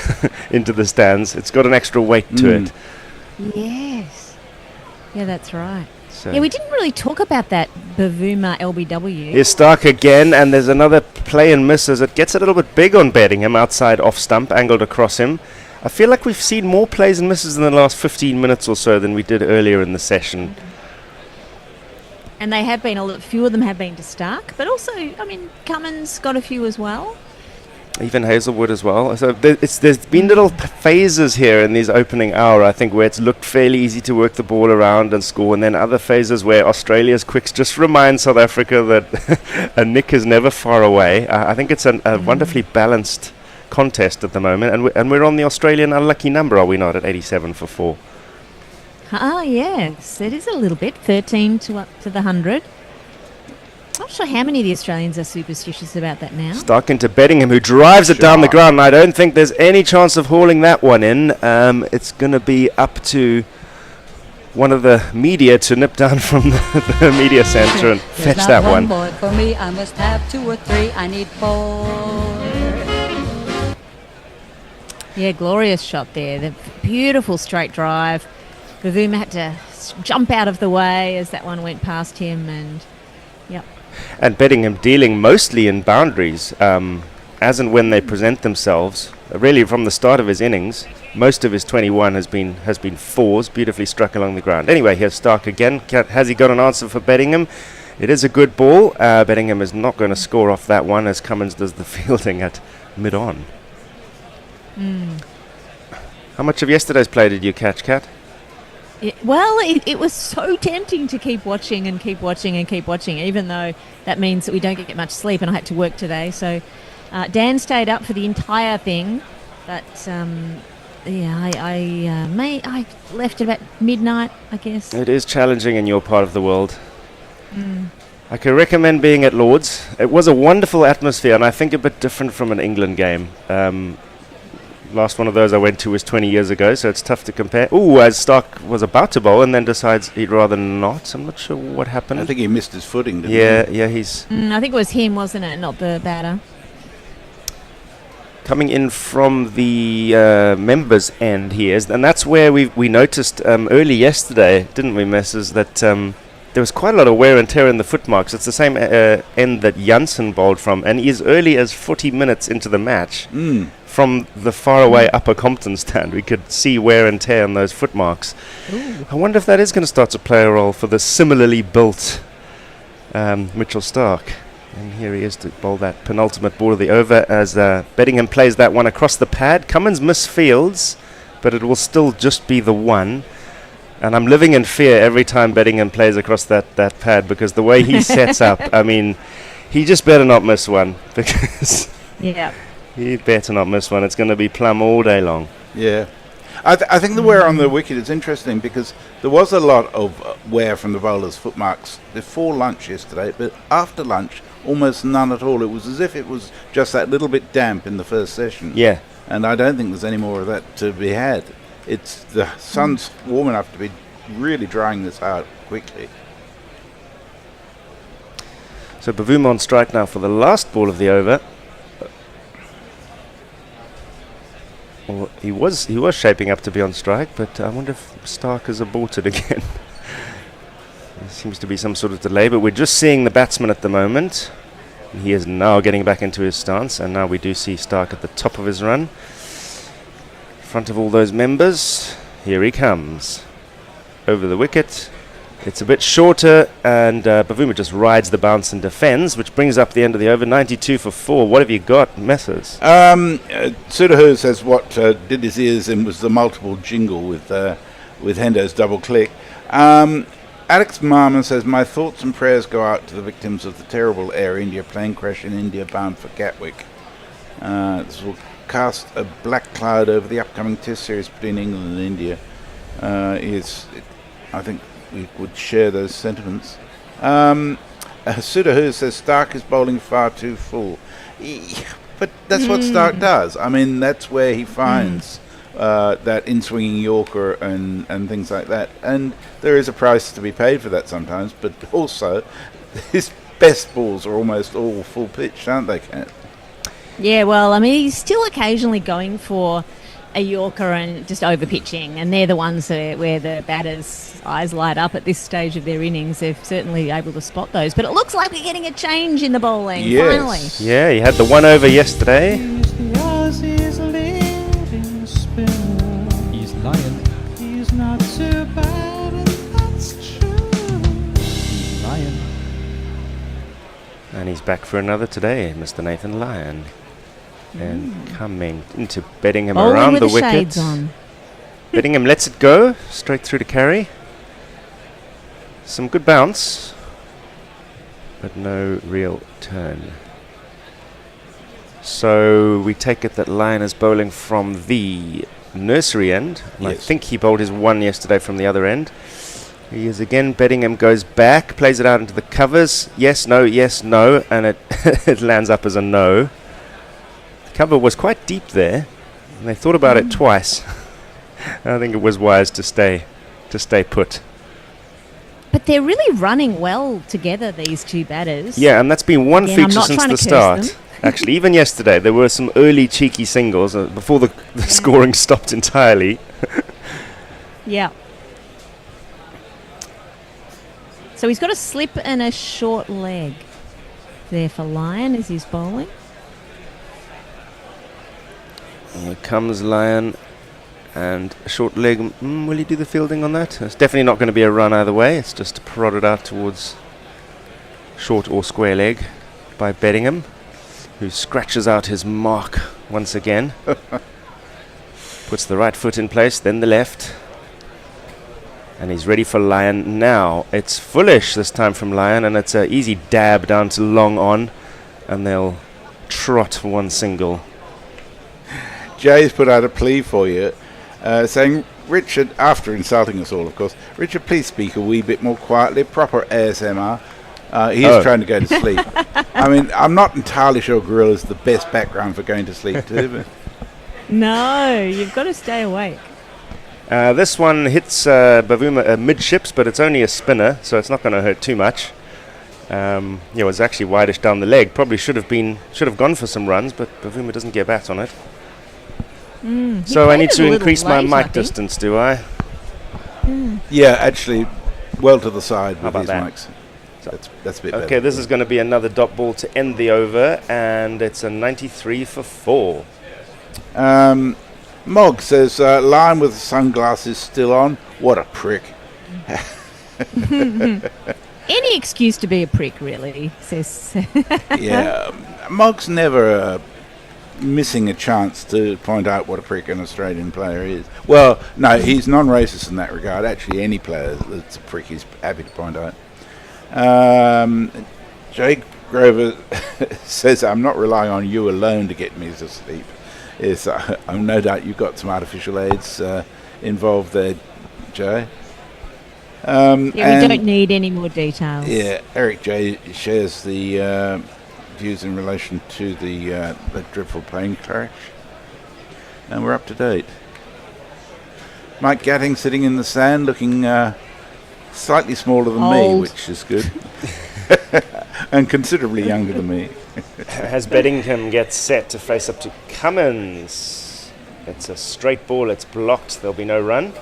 into the stands, it's got an extra weight to it. Yes. Yeah, that's right. So Yeah, we didn't really talk about that Bavuma LBW. here's Stark again, and there's another play and miss as it gets a little bit big on Bedingham outside off stump, angled across him. I feel like we've seen more plays and misses in the last 15 minutes or so than we did earlier in the session. And they have been, a few of them have been to Stark, but also, Cummins got a few as well. Even Hazelwood as well. So there's been little phases here in these opening hour, I think, where it's looked fairly easy to work the ball around and score, and then other phases where Australia's quicks just remind South Africa that a nick is never far away. I think it's a wonderfully balanced contest at the moment, and we're on the Australian unlucky number, are we not, at 87 for 4? Ah, yes, it is a little bit. 13 to up to the 100. Not sure how many of the Australians are superstitious about that now. Stark into Bedingham, who drives it down the ground, and I don't think there's any chance of hauling that one in. It's going to be up to one of the media to nip down from the media centre and fetch that one. Boy for me, I must have 2 or 3. I need 4. Yeah, glorious shot there. The beautiful straight drive. Bavuma had to jump out of the way as that one went past him, and yep. And Beddingham dealing mostly in boundaries, as and when they present themselves. Really, from the start of his innings, most of his 21 has been fours, beautifully struck along the ground. Anyway, here's Stark again. Has he got an answer for Beddingham? It is a good ball. Beddingham is not going to score off that one as Cummins does the fielding at mid-on. How much of yesterday's play did you catch, Kat? It was so tempting to keep watching and keep watching and keep watching, even though that means that we don't get much sleep, and I had to work today. So Dan stayed up for the entire thing, but I left at about midnight, I guess. It is challenging in your part of the world. I can recommend being at Lord's. It was a wonderful atmosphere, and I think a bit different from an England game. Last one of those I went to was 20 years ago, so it's tough to compare. As Stark was about to bowl and then decides he'd rather not. I'm not sure what happened. I think he missed his footing, didn't he? Yeah, he's... I think it was him, wasn't it, not the batter? Coming in from the members' end here, and that's where we noticed early yesterday, didn't we, Messrs, that there was quite a lot of wear and tear in the footmarks. It's the same end that Janssen bowled from, and as early as 40 minutes into the match, from the faraway Upper Compton stand, we could see wear and tear on those footmarks. I wonder if that is going to start to play a role for the similarly built Mitchell Stark. And here he is to bowl that penultimate ball of the over as Beddingham plays that one across the pad. Cummins misfields, but it will still just be the one. And I'm living in fear every time Beddingham plays across that pad, because the way he sets up, I mean, he just better not miss one, because he better not miss one. It's going to be plum all day long. Yeah. I think the wear on the wicket is interesting, because there was a lot of wear from the bowlers' footmarks before lunch yesterday, but after lunch, almost none at all. It was as if it was just that little bit damp in the first session. Yeah. And I don't think there's any more of that to be had. It's the sun's warm enough to be really drying this out quickly. So Bavuma on strike now for the last ball of the over. Well, he was shaping up to be on strike, but I wonder if Stark has aborted again. There seems to be some sort of delay, but we're just seeing the batsman at the moment. He is now getting back into his stance, and now we do see Stark at the top of his run. In front of all those members, here he comes. Over the wicket. It's a bit shorter, and Bavuma just rides the bounce and defends, which brings up the end of the over. 92 for 4. What have you got, Messrs? Sudahu says what did his ears in was the multiple jingle with Hendo's double click. Alex Marmon says, my thoughts and prayers go out to the victims of the terrible Air India plane crash in India bound for Gatwick. This will cast a black cloud over the upcoming Test series between England and India. I think we would share those sentiments. Sudahu says Stark is bowling far too full. But that's what Stark does. I mean, that's where he finds that in-swinging Yorker and things like that. And there is a price to be paid for that sometimes, but also his best balls are almost all full pitch, aren't they, Kat? Yeah, well, I mean, he's still occasionally going for a Yorker and just over-pitching, and they're the ones where the batters' eyes light up at this stage of their innings. They're certainly able to spot those. But it looks like we're getting a change in the bowling, finally. Yeah, he had the one over yesterday. He's lying. He's not too bad, and that's true. He's lying. And he's back for another today, Mr. Nathan Lyon. And coming into Beddingham around the wicket. Beddingham lets it go straight through to carry. Some good bounce, but no real turn. So we take it that Lyon is bowling from the nursery end. Yes. I think he bowled his one yesterday from the other end. He is again. Beddingham goes back, plays it out into the covers. Yes, no, and it it lands up as a no. Cover was quite deep there, and they thought about it twice. I think it was wise to stay put. But they're really running well together, these two batters. Yeah, and that's been one feature since the start. Actually, even yesterday, there were some early cheeky singles before the scoring stopped entirely. Yeah. So he's got a slip and a short leg. there for Lyon as he's bowling. Here comes Lyon, and a short leg. Will he do the fielding on that? It's definitely not going to be a run either way. It's just prodded out towards short or square leg by Bedingham, who scratches out his mark once again. Puts the right foot in place, then the left. And he's ready for Lyon now. It's foolish this time from Lyon, and it's an easy dab down to long on, and they'll trot one single. Jay's put out a plea for you, saying, Richard, after insulting us all, of course, Richard, please speak a wee bit more quietly, proper ASMR. He is trying to go to sleep. I mean, I'm not entirely sure Gorilla's the best background for going to sleep too, but... No, you've got to stay awake. This one hits Bavuma midships, but it's only a spinner, so it's not going to hurt too much. It was actually wideish down the leg. Probably should have gone for some runs, but Bavuma doesn't get bat on it. So I need to increase my mic distance, do I? Yeah, actually, well to the side with these that? mics. That's a bit better. Okay, this is going to be another dot ball to end the over, and it's a 93 for 4. Mog says, Lyon with sunglasses still on. What a prick. Any excuse to be a prick, really, says. Yeah, Mog's never missing a chance to point out what a prick an Australian player is. Well, no, he's non-racist in that regard. Actually, any player that's a prick, he's happy to point out. Jake Grover says, I'm not relying on you alone to get me to sleep. Yes, I'm no doubt you've got some artificial aids involved there, Jay. We don't need any more details. Yeah, Eric J shares the views in relation to the dreadful plane crash, and we're up to date. Mike Gatting sitting in the sand, looking slightly smaller than me, which is good, and considerably younger than me. As Bedingham gets set to face up to Cummins, it's a straight ball. It's blocked. There'll be no run.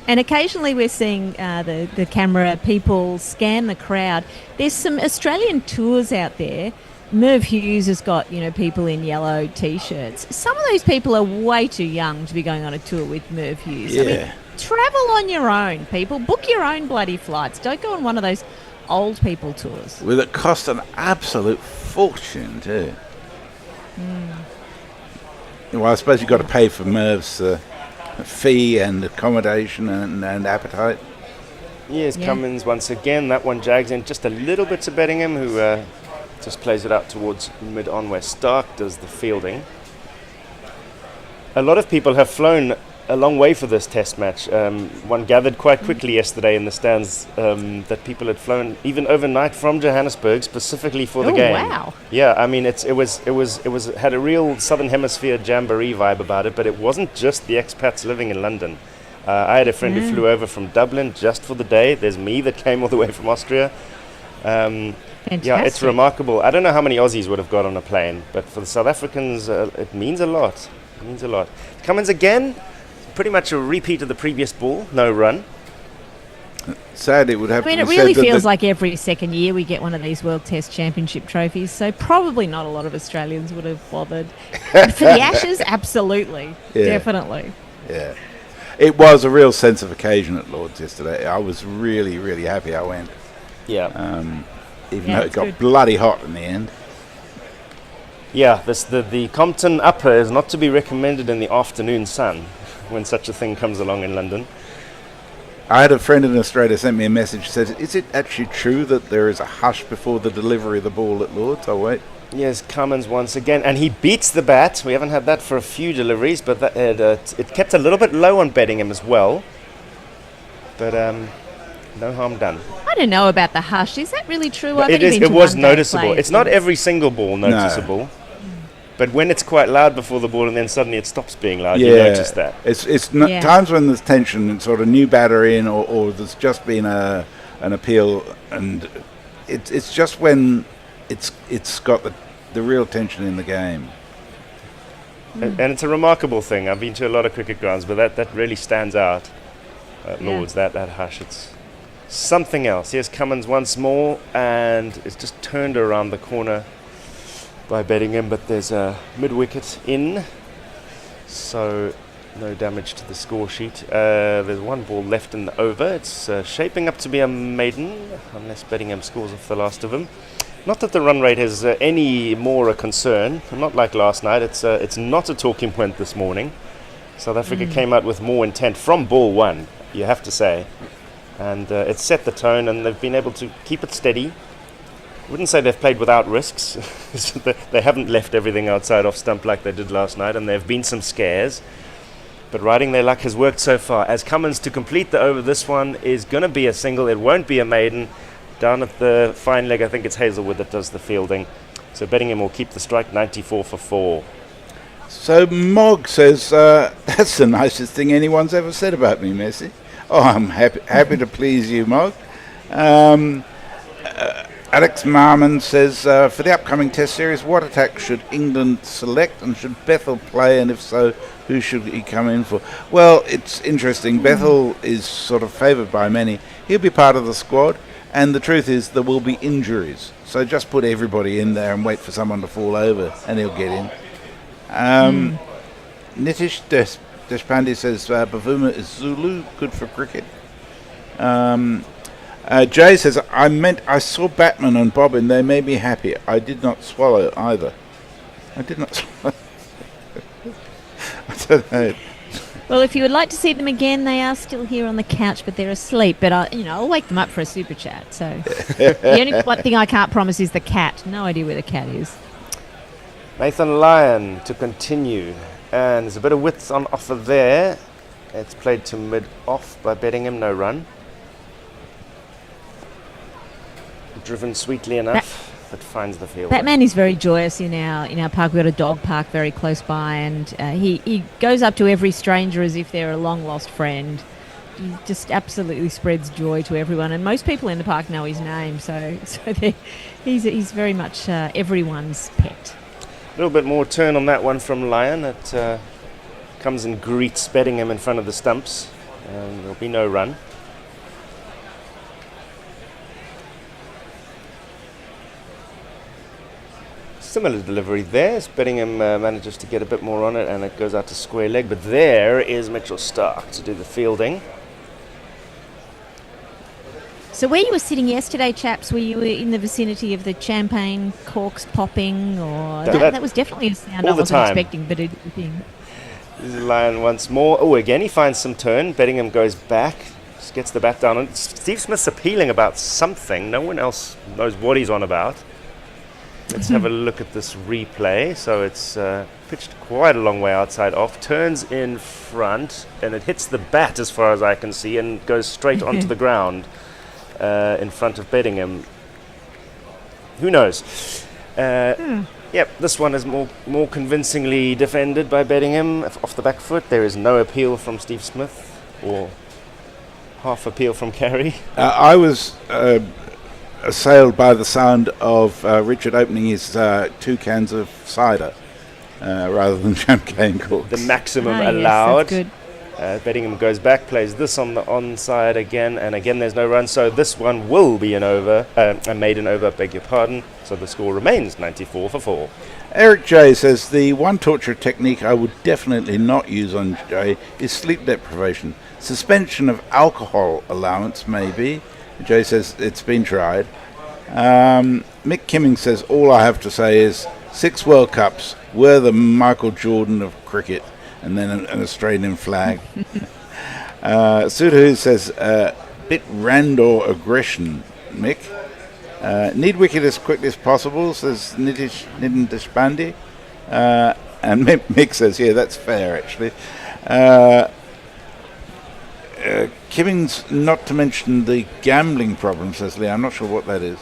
And occasionally we're seeing the camera people scan the crowd. There's some Australian tours out there. Merv Hughes has got, people in yellow T-shirts. Some of those people are way too young to be going on a tour with Merv Hughes. Yeah. I mean, travel on your own, people. Book your own bloody flights. Don't go on one of those old people tours. Will it cost an absolute fortune, too? Well, I suppose you've got to pay for Merv's... fee and accommodation and appetite. Yes, Cummins once again. That one jags in just a little bit to Bedingham, who just plays it out towards mid-on where Stark does the fielding. A lot of people have flown a long way for this test match. One gathered quite quickly yesterday in the stands that people had flown even overnight from Johannesburg specifically for the game. Wow! Yeah, I mean it had a real Southern Hemisphere jamboree vibe about it, but it wasn't just the expats living in London. I had a friend who flew over from Dublin just for the day. There's me that came all the way from Austria. Yeah, it's remarkable. I don't know how many Aussies would have got on a plane, but for the South Africans, it means a lot. It means a lot. Cummins again. Pretty much a repeat of the previous ball, no run. Sad it would have to be said. It really feels like every second year we get one of these World Test Championship trophies, so probably not a lot of Australians would have bothered. But for the Ashes, absolutely. Yeah. Definitely. Yeah. It was a real sense of occasion at Lord's yesterday. I was really, really happy I went. Yeah. Even though it got bloody hot in the end. Yeah, the Compton Upper is not to be recommended in the afternoon sun when such a thing comes along in London. I had a friend in Australia sent me a message, said, is it actually true that there is a hush before the delivery of the ball at Lord's? Oh, wait. Yes, Cummins once again, and he beats the bat. We haven't had that for a few deliveries, but it kept a little bit low on Bedingham as well. But no harm done. I don't know about the hush. Is that really true? It was noticeable. It's not every single ball noticeable. No. But when it's quite loud before the ball and then suddenly it stops being loud, you notice that. It's times when there's tension and sort of new batter in or there's just been an appeal, and it's just when it's got the real tension in the game. And it's a remarkable thing. I've been to a lot of cricket grounds, but that really stands out at Lord's, that hush. something else. Here's Cummins once more, and it's just turned around the corner by Beddingham, but there's a mid-wicket in, so no damage to the score sheet. There's one ball left in the over. It's shaping up to be a maiden, unless Beddingham scores off the last of them. Not that the run rate is any more a concern, not like last night. It's not a talking point this morning. South Africa came out with more intent from ball one, you have to say. And it's set the tone, and they've been able to keep it steady. I wouldn't say they've played without risks. They haven't left everything outside off stump like they did last night, and there have been some scares. But riding their luck has worked so far. As Cummins to complete the over, this one is going to be a single. It won't be a maiden. Down at the fine leg, I think it's Hazelwood that does the fielding. So Beddingham will keep the strike, 94 for 4. So Mog says, that's the nicest thing anyone's ever said about me, Messi. Oh, I'm happy to please you, Mog. Alex Marmon says, for the upcoming Test series, what attack should England select, and should Bethel play, and if so, who should he come in for? Well, it's interesting. Bethel is sort of favoured by many. He'll be part of the squad, and the truth is there will be injuries. So just put everybody in there and wait for someone to fall over, and he'll get in. Nitish Deshpande says, Bavuma is Zulu, good for cricket. Jay says, I saw Batman and Bobbin, they made me happy. I did not swallow either. I did not swallow. I don't know. Well, if you would like to see them again, they are still here on the couch, but they're asleep. But I'll wake them up for a super chat. So the only one thing I can't promise is the cat. No idea where the cat is. Nathan Lyon to continue, and there's a bit of width on offer there. It's played to mid-off by Beddingham, no run. Driven sweetly enough, but finds the field. Batman is very joyous in our park. We've got a dog park very close by, and he goes up to every stranger as if they're a long-lost friend. He just absolutely spreads joy to everyone, and most people in the park know his name, so he's very much everyone's pet. A little bit more turn on that one from Lyon. It comes and greets Beddingham in front of the stumps, and there'll be no run. Similar delivery there as Beddingham manages to get a bit more on it, and it goes out to square leg, but there is Mitchell Stark to do the fielding. So where you were sitting yesterday, chaps, were you in the vicinity of the champagne corks popping, or that was definitely a sound I wasn't expecting, but it thing. This is Lyon once more. Oh, again he finds some turn. Beddingham goes back, just gets the bat down, and Steve Smith's appealing about something. No one else knows what he's on about. Let's have a look at this replay. So it's pitched quite a long way outside off, turns in front, and it hits the bat as far as I can see, and goes straight onto the ground in front of Beddingham. Who knows? Yep, this one is more convincingly defended by Beddingham off the back foot. There is no appeal from Steve Smith, or half appeal from Carey. I was assailed by the sound of Richard opening his 2 cans of cider rather than champagne corks. The maximum allowed. Yes, that's good. Beddingham goes back, plays this on the onside again, and again there's no run, so this one will be an over, a maiden over, beg your pardon, so the score remains 94 for 4. Eric J says, the one torture technique I would definitely not use on Jay is sleep deprivation. Suspension of alcohol allowance, maybe. Jay says it's been tried. Mick Kimming says, all I have to say is 6 World Cups, we're the Michael Jordan of cricket, and then an Australian flag. Sudahu says, bit Randor aggression, Mick. Need wicket as quickly as possible, says Nidin Deshpande. And Mick says, yeah, that's fair, actually. Kimmings, not to mention the gambling problem, says Lee. I'm not sure what that is.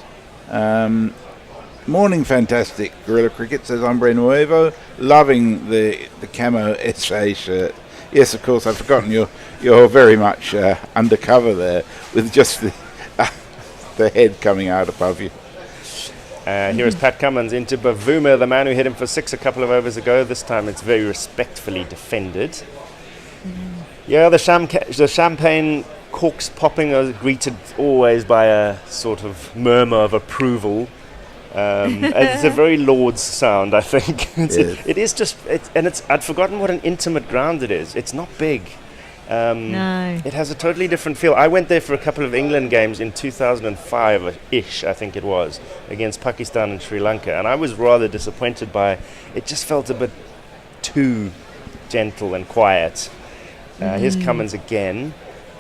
Morning fantastic, Guerrilla Cricket, says Hombre Nuevo. Loving the camo SA shirt. Yes, of course, I've forgotten you're very much undercover there with just the head coming out above you. Here is Pat Cummins into Bavuma, the man who hit him for 6 a couple of overs ago. This time it's very respectfully defended. Yeah, the champagne corks popping are greeted always by a sort of murmur of approval. It's a very Lord's sound, I think. It is just, I'd forgotten what an intimate ground it is. It's not big. No. It has a totally different feel. I went there for a couple of England games in 2005-ish, I think it was, against Pakistan and Sri Lanka, and I was rather disappointed by it. Just felt a bit too gentle and quiet. Here's Cummins again.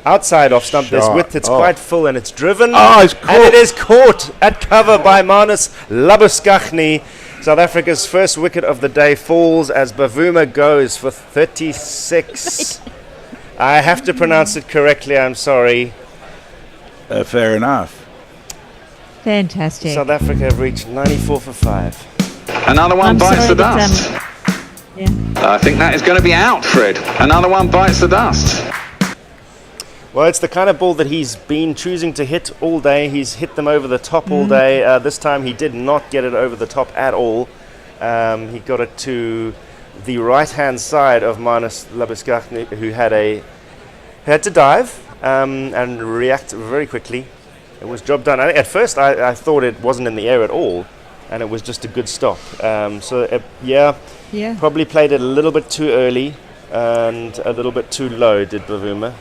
Outside off stump, there's width, it's quite full, and it's driven. It's caught. And it is caught at cover by Manus Labuschagne. South Africa's first wicket of the day falls as Bavuma goes for 36. I have to pronounce it correctly, I'm sorry. Fair enough. Fantastic. South Africa have reached 94 for 5. Another one bites the dust. Yeah. I think that is going to be out, Fred. Another one bites the dust. Well, it's the kind of ball that he's been choosing to hit all day. He's hit them over the top all day. This time he did not get it over the top at all. He got it to the right-hand side of Manus Labuschagne, who had to dive and react very quickly. It was job done. At first, I thought it wasn't in the air at all, and it was just a good stop. Probably played it a little bit too early and a little bit too low, did Bavuma.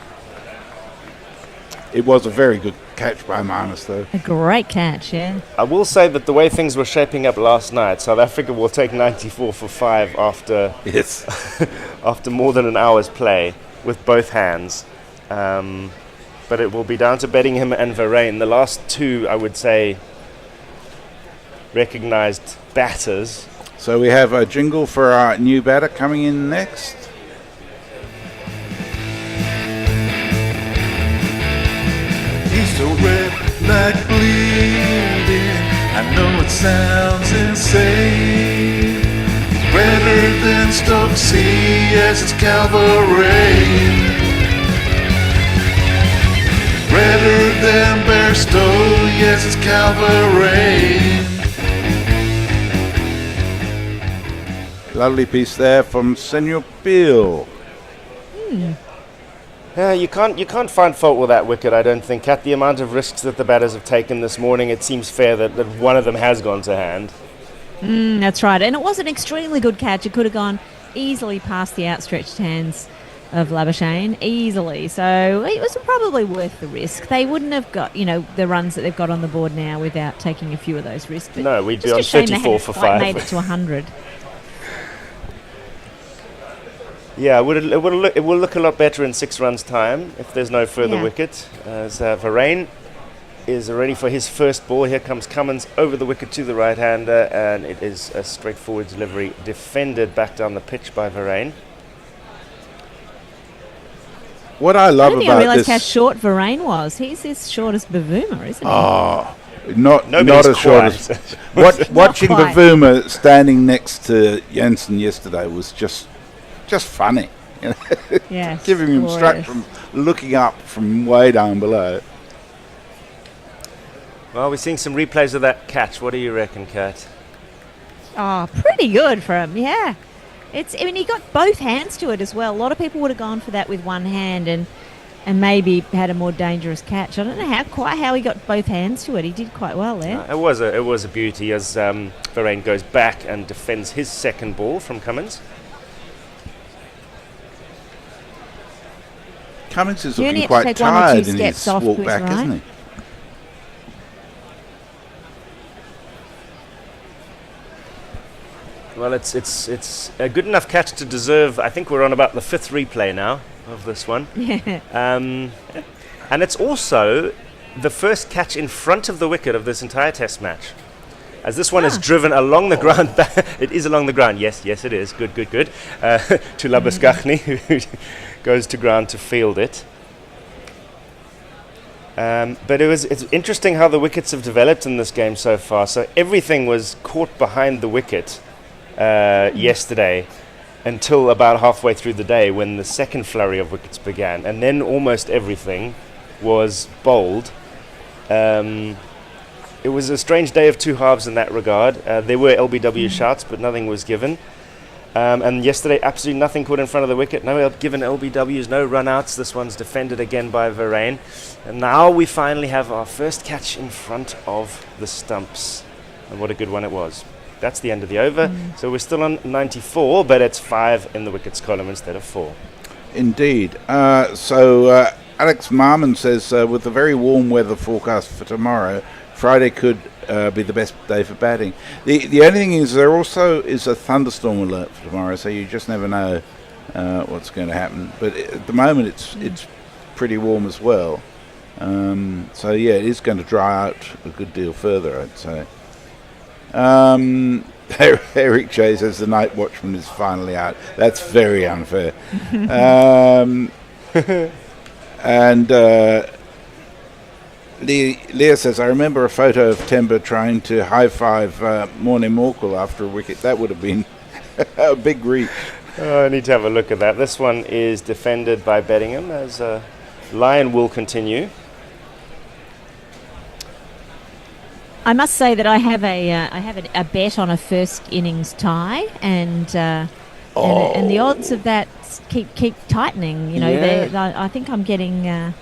It was a very good catch by Manus, though. A great catch, yeah. I will say that the way things were shaping up last night, South Africa will take 94 for 5 after after more than an hour's play with both hands. But it will be down to Bedingham and Verreynne. The last two, I would say, recognised batters. So we have a jingle for our new batter coming in next. He's so red like bleeding. I know it sounds insane. He's redder than Stokesy, yes, it's Calvary. Redder than Bairstow, yes, it's Calvary. Lovely piece there from Senor Bill. You can't find fault with that wicket, I don't think. At the amount of risks that the batters have taken this morning, it seems fair that one of them has gone to hand. That's right. And it was an extremely good catch. It could have gone easily past the outstretched hands of Labuschagne, easily. So it was probably worth the risk. They wouldn't have got, the runs that they've got on the board now without taking a few of those risks. But no, we'd be on 34 for 5. Made it to 100. Yeah, it will look a lot better in 6 runs' time if there's no further wicket. As Verreynne is ready for his first ball. Here comes Cummins over the wicket to the right-hander, and it is a straightforward delivery defended back down the pitch by Verreynne. What I love I about realised this... how short Verreynne was. He's as short as Bavuma, isn't he? Not as short as... Watching quite. Bavuma standing next to Jensen yesterday was just funny. Yes, giving him straight from looking up from way down below. Well, we're seeing some replays of that catch. What do you reckon, Kat? Oh, pretty good for him, yeah. He got both hands to it as well. A lot of people would have gone for that with one hand and maybe had a more dangerous catch. I don't know how he got both hands to it. He did quite well there. It was a beauty as Verreynne goes back and defends his second ball from Cummins. Cummins is looking quite tired in his walk back, isn't he? Well, it's a good enough catch to deserve. I think we're on about the 5th replay now of this one. Yeah. And it's also the first catch in front of the wicket of this entire Test match. As this one is driven along the ground. It is along the ground. Yes, it is. Good. To Labuschagne, who goes to ground to field it. But it's interesting how the wickets have developed in this game so far. So everything was caught behind the wicket yesterday until about halfway through the day when the second flurry of wickets began. And then almost everything was bowled. It was a strange day of two halves in that regard. There were LBW shouts, but nothing was given. And yesterday, absolutely nothing caught in front of the wicket. No given LBWs, no run-outs. This one's defended again by Varane. And now we finally have our first catch in front of the stumps. And what a good one it was. That's the end of the over. So we're still on 94, but it's 5 in the wickets column instead of 4. Indeed. So Alex Marmon says, with the very warm weather forecast for tomorrow, Friday could be the best day for batting. The only thing is there also is a thunderstorm alert for tomorrow, so you just never know what's going to happen. But at the moment it's pretty warm as well. So yeah, it is going to dry out a good deal further, I'd say. Eric J says the night watchman is finally out. That's very unfair. And Leah says, I remember a photo of Temba trying to high-five Morne Morkel after a wicket. That would have been a big reach. I need to have a look at that. This one is defended by Beddingham as Lyon will continue. I must say that I have a bet on a first innings tie, and the odds of that keep tightening. You know, I think I'm getting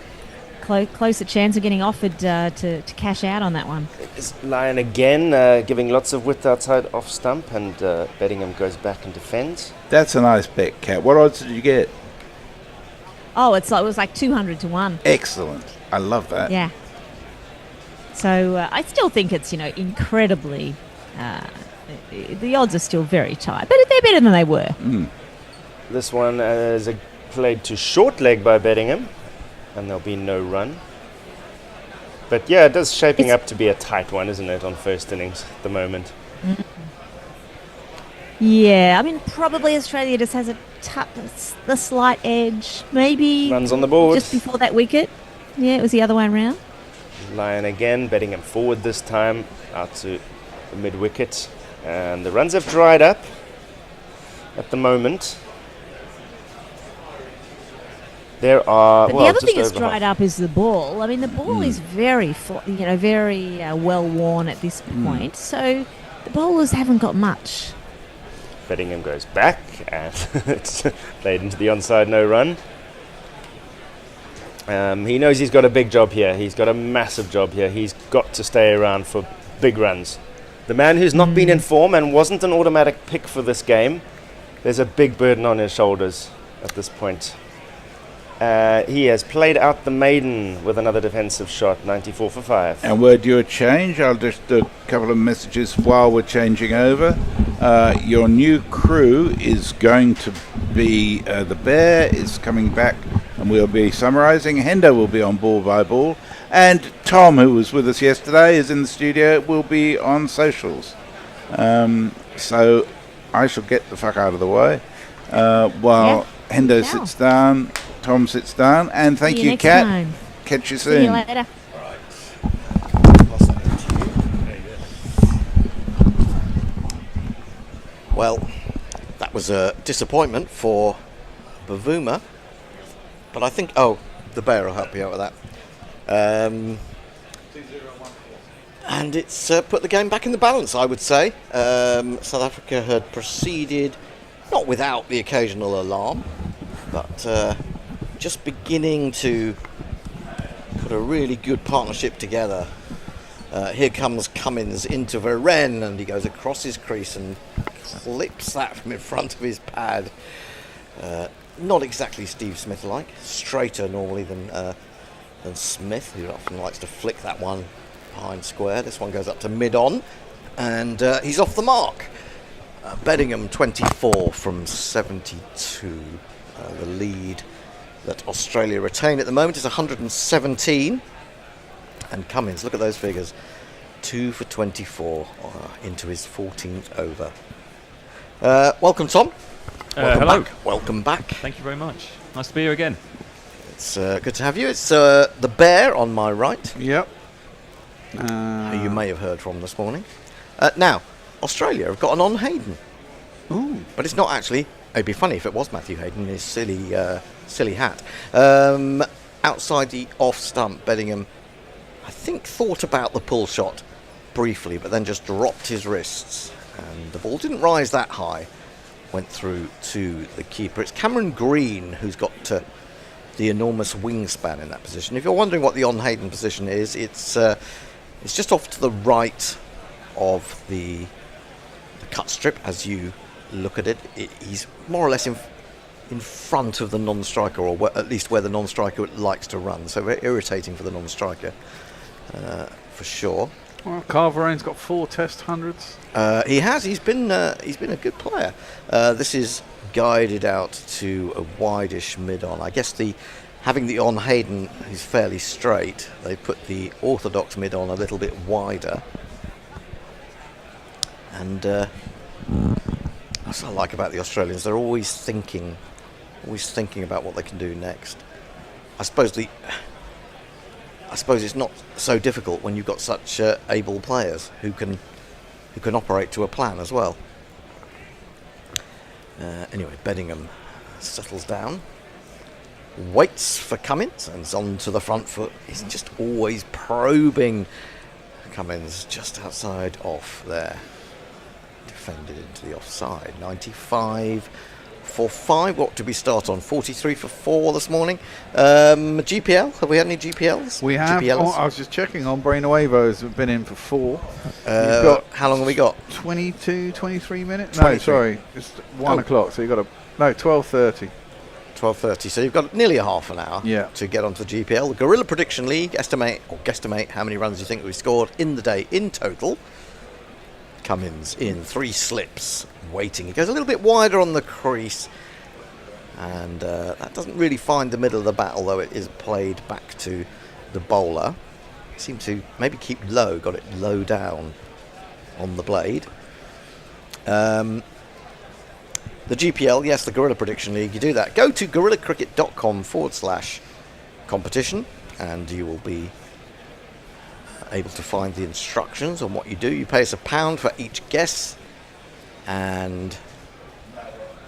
closer chance of getting offered to cash out on that one. It's Lyon again, giving lots of width outside off stump, and Beddingham goes back and defends. That's a nice bet, Kat. What odds did you get? Oh, it was like 200 to 1. Excellent. I love that. Yeah. So I still think it's, incredibly. The odds are still very tight, but they're better than they were. This one is played to short leg by Beddingham, and there'll be no run. But yeah, it does shaping up to be a tight one, isn't it, on first innings at the moment? Yeah, I mean, probably Australia just has the slight edge. Maybe runs on the board just before that wicket. Yeah, it was the other way around. Lyon again, Beddingham forward this time, out to the mid-wicket. And the runs have dried up at the moment. There are. But the other thing that's dried up is the ball. I mean, the ball is very, very well worn at this point. So the bowlers haven't got much. Beddingham goes back, and it's played into the onside, no run. He knows he's got a big job here. He's got a massive job here. He's got to stay around for big runs. The man who's not been in form and wasn't an automatic pick for this game, there's a big burden on his shoulders at this point. He has played out the maiden with another defensive shot, 94 for 5. And we're due a change. I'll just do a couple of messages while we're changing over. Your new crew is going to be the Bear is coming back, and we'll be summarising. Hendo will be on ball by ball, and Tom, who was with us yesterday, is in the studio. Will be on socials. So I shall get the fuck out of the way while Hendo sits down. Tom sits down, and thank you, Kat. Catch you soon. See you later. Well, that was a disappointment for Bavuma, but I think the Bear will help you out with that. And it's put the game back in the balance, I would say. South Africa had proceeded, not without the occasional alarm, but just beginning to put a really good partnership together. Here comes Cummins into Varane, and he goes across his crease and clips that from in front of his pad. Not exactly Steve Smith-like, straighter normally than Smith, who often likes to flick that one behind square. This one goes up to mid-on, and he's off the mark. Beddingham 24 from 72. The lead that Australia retain at the moment is 117. And Cummins, look at those figures. 2 for 24 into his 14th over. Welcome, Tom. Hello. Back. Welcome back. Thank you very much. Nice to be here again. It's good to have you. It's the Bear on my right. Yep. Who you may have heard from this morning. Now, Australia have got an on Hayden. Ooh. But it's not actually. It'd be funny if it was Matthew Hayden in his silly hat. Outside the off stump, Beddingham, I think, thought about the pull shot briefly, but then just dropped his wrists. And the ball didn't rise that high. went through to the keeper. It's Cameron Green who's got the enormous wingspan in that position. If you're wondering what the on-Hayden position is, it's just off to the right of the cut strip as you look at it. He's more or less in front of the non-striker, or at least where the non-striker likes to run. So very irritating for the non-striker, for sure. Well, Carverain's got 4 Test hundreds. He has. He's been a good player. This is guided out to a wideish mid-on. I guess having the on-Hayden is fairly straight. They put the orthodox mid-on a little bit wider. And that's what I like about the Australians. They're always thinking about what they can do next. I suppose it's not so difficult when you've got such able players who can operate to a plan as well. Anyway, Beddingham settles down, waits for Cummins, and is on to the front foot. He's just always probing. Cummins just outside off there, defended into the offside. 95 for 5. What did we start on? 43 for 4 this morning. GPL, have we had any GPLs? We have. I was just checking on Brainwaves. We've been in for 4. How long have we got? 22, 23 minutes? 23. No, sorry. It's 1 o'clock, so you've got 12:30. 12:30. So you've got nearly a half an hour to get onto the GPL. The Gorilla Prediction League, guesstimate how many runs you think we scored in the day in total. Cummins in 3 slips, waiting. He goes a little bit wider on the crease, and that doesn't really find the middle of the battle, though it is played back to the bowler. Seemed to maybe keep low, got it low down on the blade. The GPL, yes, the Gorilla Prediction League, you do that. Go to gorillacricket.com/competition, and you will be able to find the instructions on what you do. You pay us £1 for each guess, and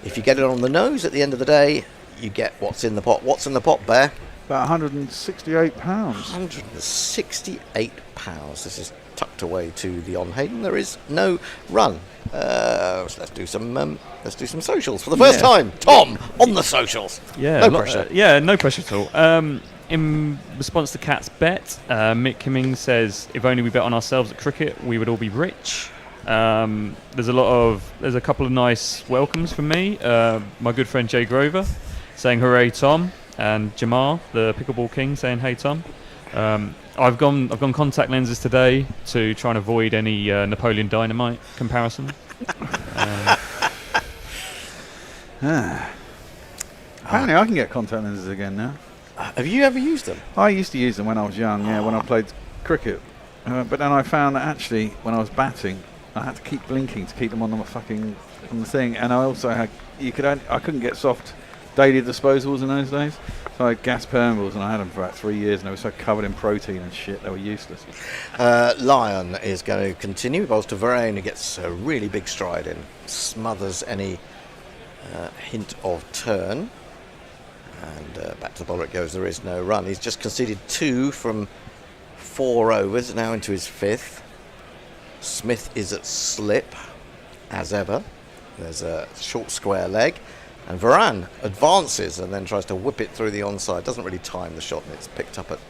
if you get it on the nose at the end of the day, you get what's in the pot. What's in the pot, Bear? About £168. £168. This is tucked away to the on-Hayden. There is no run. So let's do some socials for the first time. Tom, on the socials. Yeah, no pressure. No pressure at all. In response to Cat's bet, Mick Cummings says, if only we bet on ourselves at cricket, we would all be rich. There's a couple of nice welcomes from me. My good friend Jay Grover saying hooray Tom, and Jamal, the pickleball king, saying hey Tom. I've gone contact lenses today to try and avoid any Napoleon Dynamite comparison. Apparently I can get contact lenses again now. Have you ever used them? I used to use them when I was young, when I played cricket. But then I found that actually, when I was batting, I had to keep blinking to keep them on the thing. And I also had, I couldn't get soft daily disposables in those days. So I had gas permeables, and I had them for about 3 years, and they were so covered in protein and shit, they were useless. Lyon is going to continue. Bowls to Varane, who gets a really big stride in, smothers any hint of turn. And back to the bowler it goes. There is no run. He's just conceded 2 from 4 overs, now into his 5th. Smith is at slip, as ever. There's a short square leg. And Varane advances and then tries to whip it through the onside. Doesn't really time the shot, and it's picked up at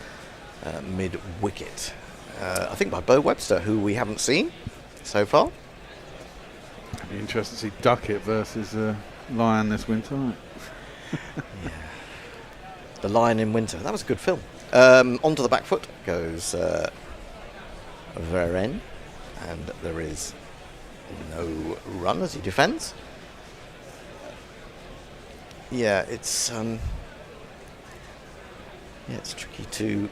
mid-wicket. I think by Bo Webster, who we haven't seen so far. It'd be interesting to see Duckett versus Lion this winter, right? Yeah. The Lion in Winter. That was a good film. Onto the back foot goes Varane, and there is no run as he defends. Yeah, it's tricky to.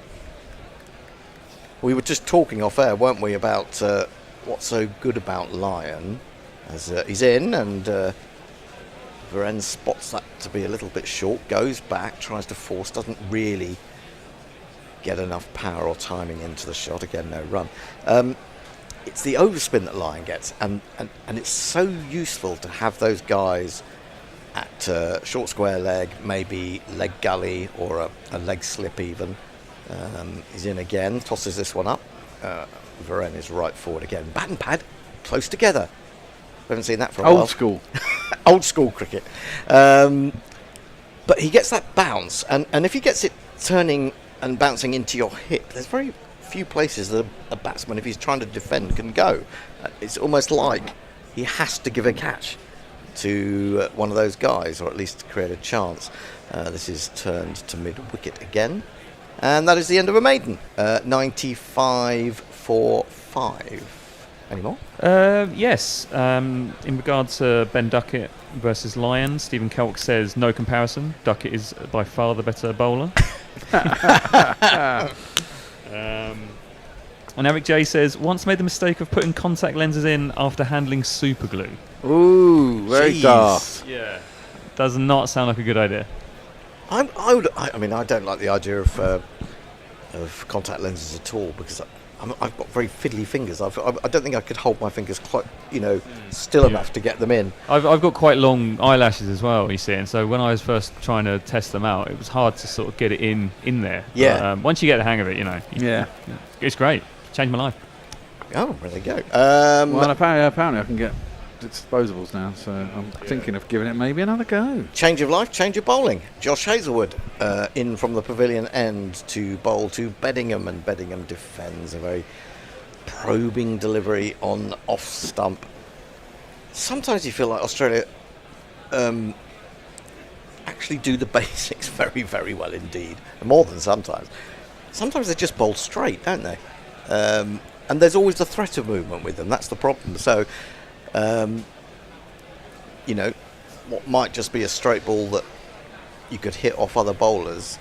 We were just talking off air, weren't we, about what's so good about Lion, as he's in, and Varane spots that to be a little bit short, goes back, tries to force, doesn't really get enough power or timing into the shot. Again, no run. It's the overspin that Lion gets, and it's so useful to have those guys at short square leg, maybe leg gully or a leg slip even. He's in again, tosses this one up. Varane is right forward again. Bat and pad, close together. We haven't seen that for a while. Old school. Old school cricket. But he gets that bounce, and if he gets it turning and bouncing into your hip, there's very few places that a batsman, if he's trying to defend, can go. It's almost like he has to give a catch to one of those guys, or at least create a chance. This is turned to mid-wicket again, and that is the end of a maiden. 95 for 5. Any more? Yes. In regard to Ben Duckett versus Lyon, Stephen Kelk says no comparison. Duckett is by far the better bowler. And Eric J says, once made the mistake of putting contact lenses in after handling super glue. Ooh, very daft. Yeah. Does not sound like a good idea. I mean, I don't like the idea of contact lenses at all, because I've got very fiddly fingers. I don't think I could hold my fingers quite, still enough to get them in. I've got quite long eyelashes as well, you see, and so when I was first trying to test them out, it was hard to sort of get it in there. Yeah. But, once you get the hang of it, it's great. Changed my life. Oh, there they go. Well, apparently I can get disposables now, so I'm thinking of giving it maybe another go. Change of life, change of bowling. Josh Hazlewood in from the pavilion end to bowl to Beddingham, and Beddingham defends a very probing delivery on off stump. Sometimes you feel like Australia actually do the basics very, very well indeed. More than sometimes. Sometimes they just bowl straight, don't they? And there's always the threat of movement with them. That's the problem. So, what might just be a straight ball that you could hit off other bowlers,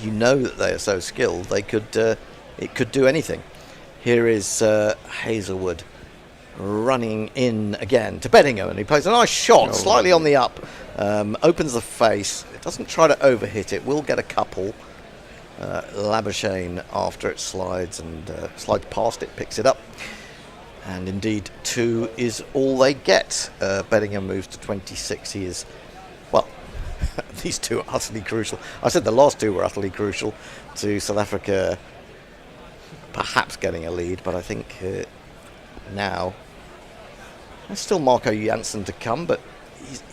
that they are so skilled, they could it could do anything. Here is Hazlewood running in again to Beddingham, and he plays a nice shot, slightly on the up, opens the face, doesn't try to overhit it, will get a couple. Labuschagne, after it slides past it, picks it up, and indeed 2 is all they get. Beddingham moves to 26. He is, these 2 are utterly crucial. I said the last 2 were utterly crucial to South Africa perhaps getting a lead, but I think now there's still Marco Jansen to come, but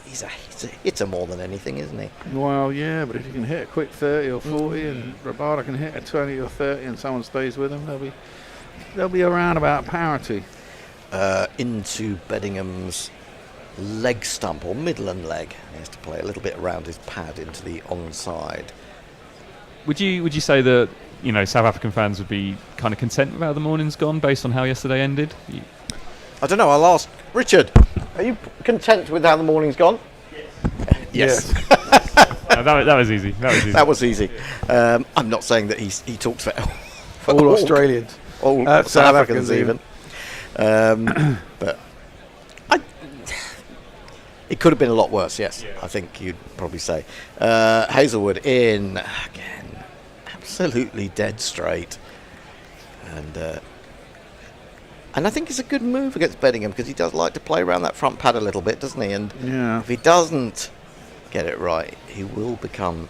he's a hitter more than anything, isn't he? Well, yeah, but if you can hit a quick 30 or 40 and Rabada can hit a 20 or 30 and someone stays with them, they'll be around about parity. Into Beddingham's leg stump, or Midland leg. He has to play a little bit around his pad into the onside. Would you say that South African fans would be kind of content with how the morning's gone based on how yesterday ended? I don't know. I'll ask Richard. Are you content with how the morning's gone? Yes. That was easy. That was easy. I'm not saying that he talks for all Australians, all South Africans even. But it could have been a lot worse. Yes, I think you'd probably say. Hazlewood in again, absolutely dead straight, and I think it's a good move against Beddingham, because he does like to play around that front pad a little bit, doesn't he? And if he doesn't get it right, he will become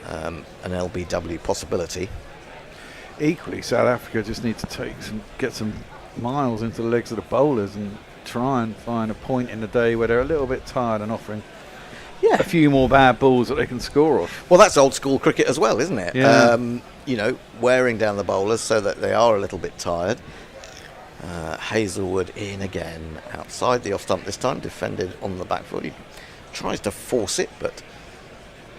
an LBW possibility. Equally, South Africa just need to get some miles into the legs of the bowlers and try and find a point in the day where they're a little bit tired and offering a few more bad balls that they can score off. Well, that's old school cricket as well, isn't it? Yeah. Wearing down the bowlers so that they are a little bit tired. Hazlewood in again, outside the off stump this time, defended on the back foot. He tries to force it, but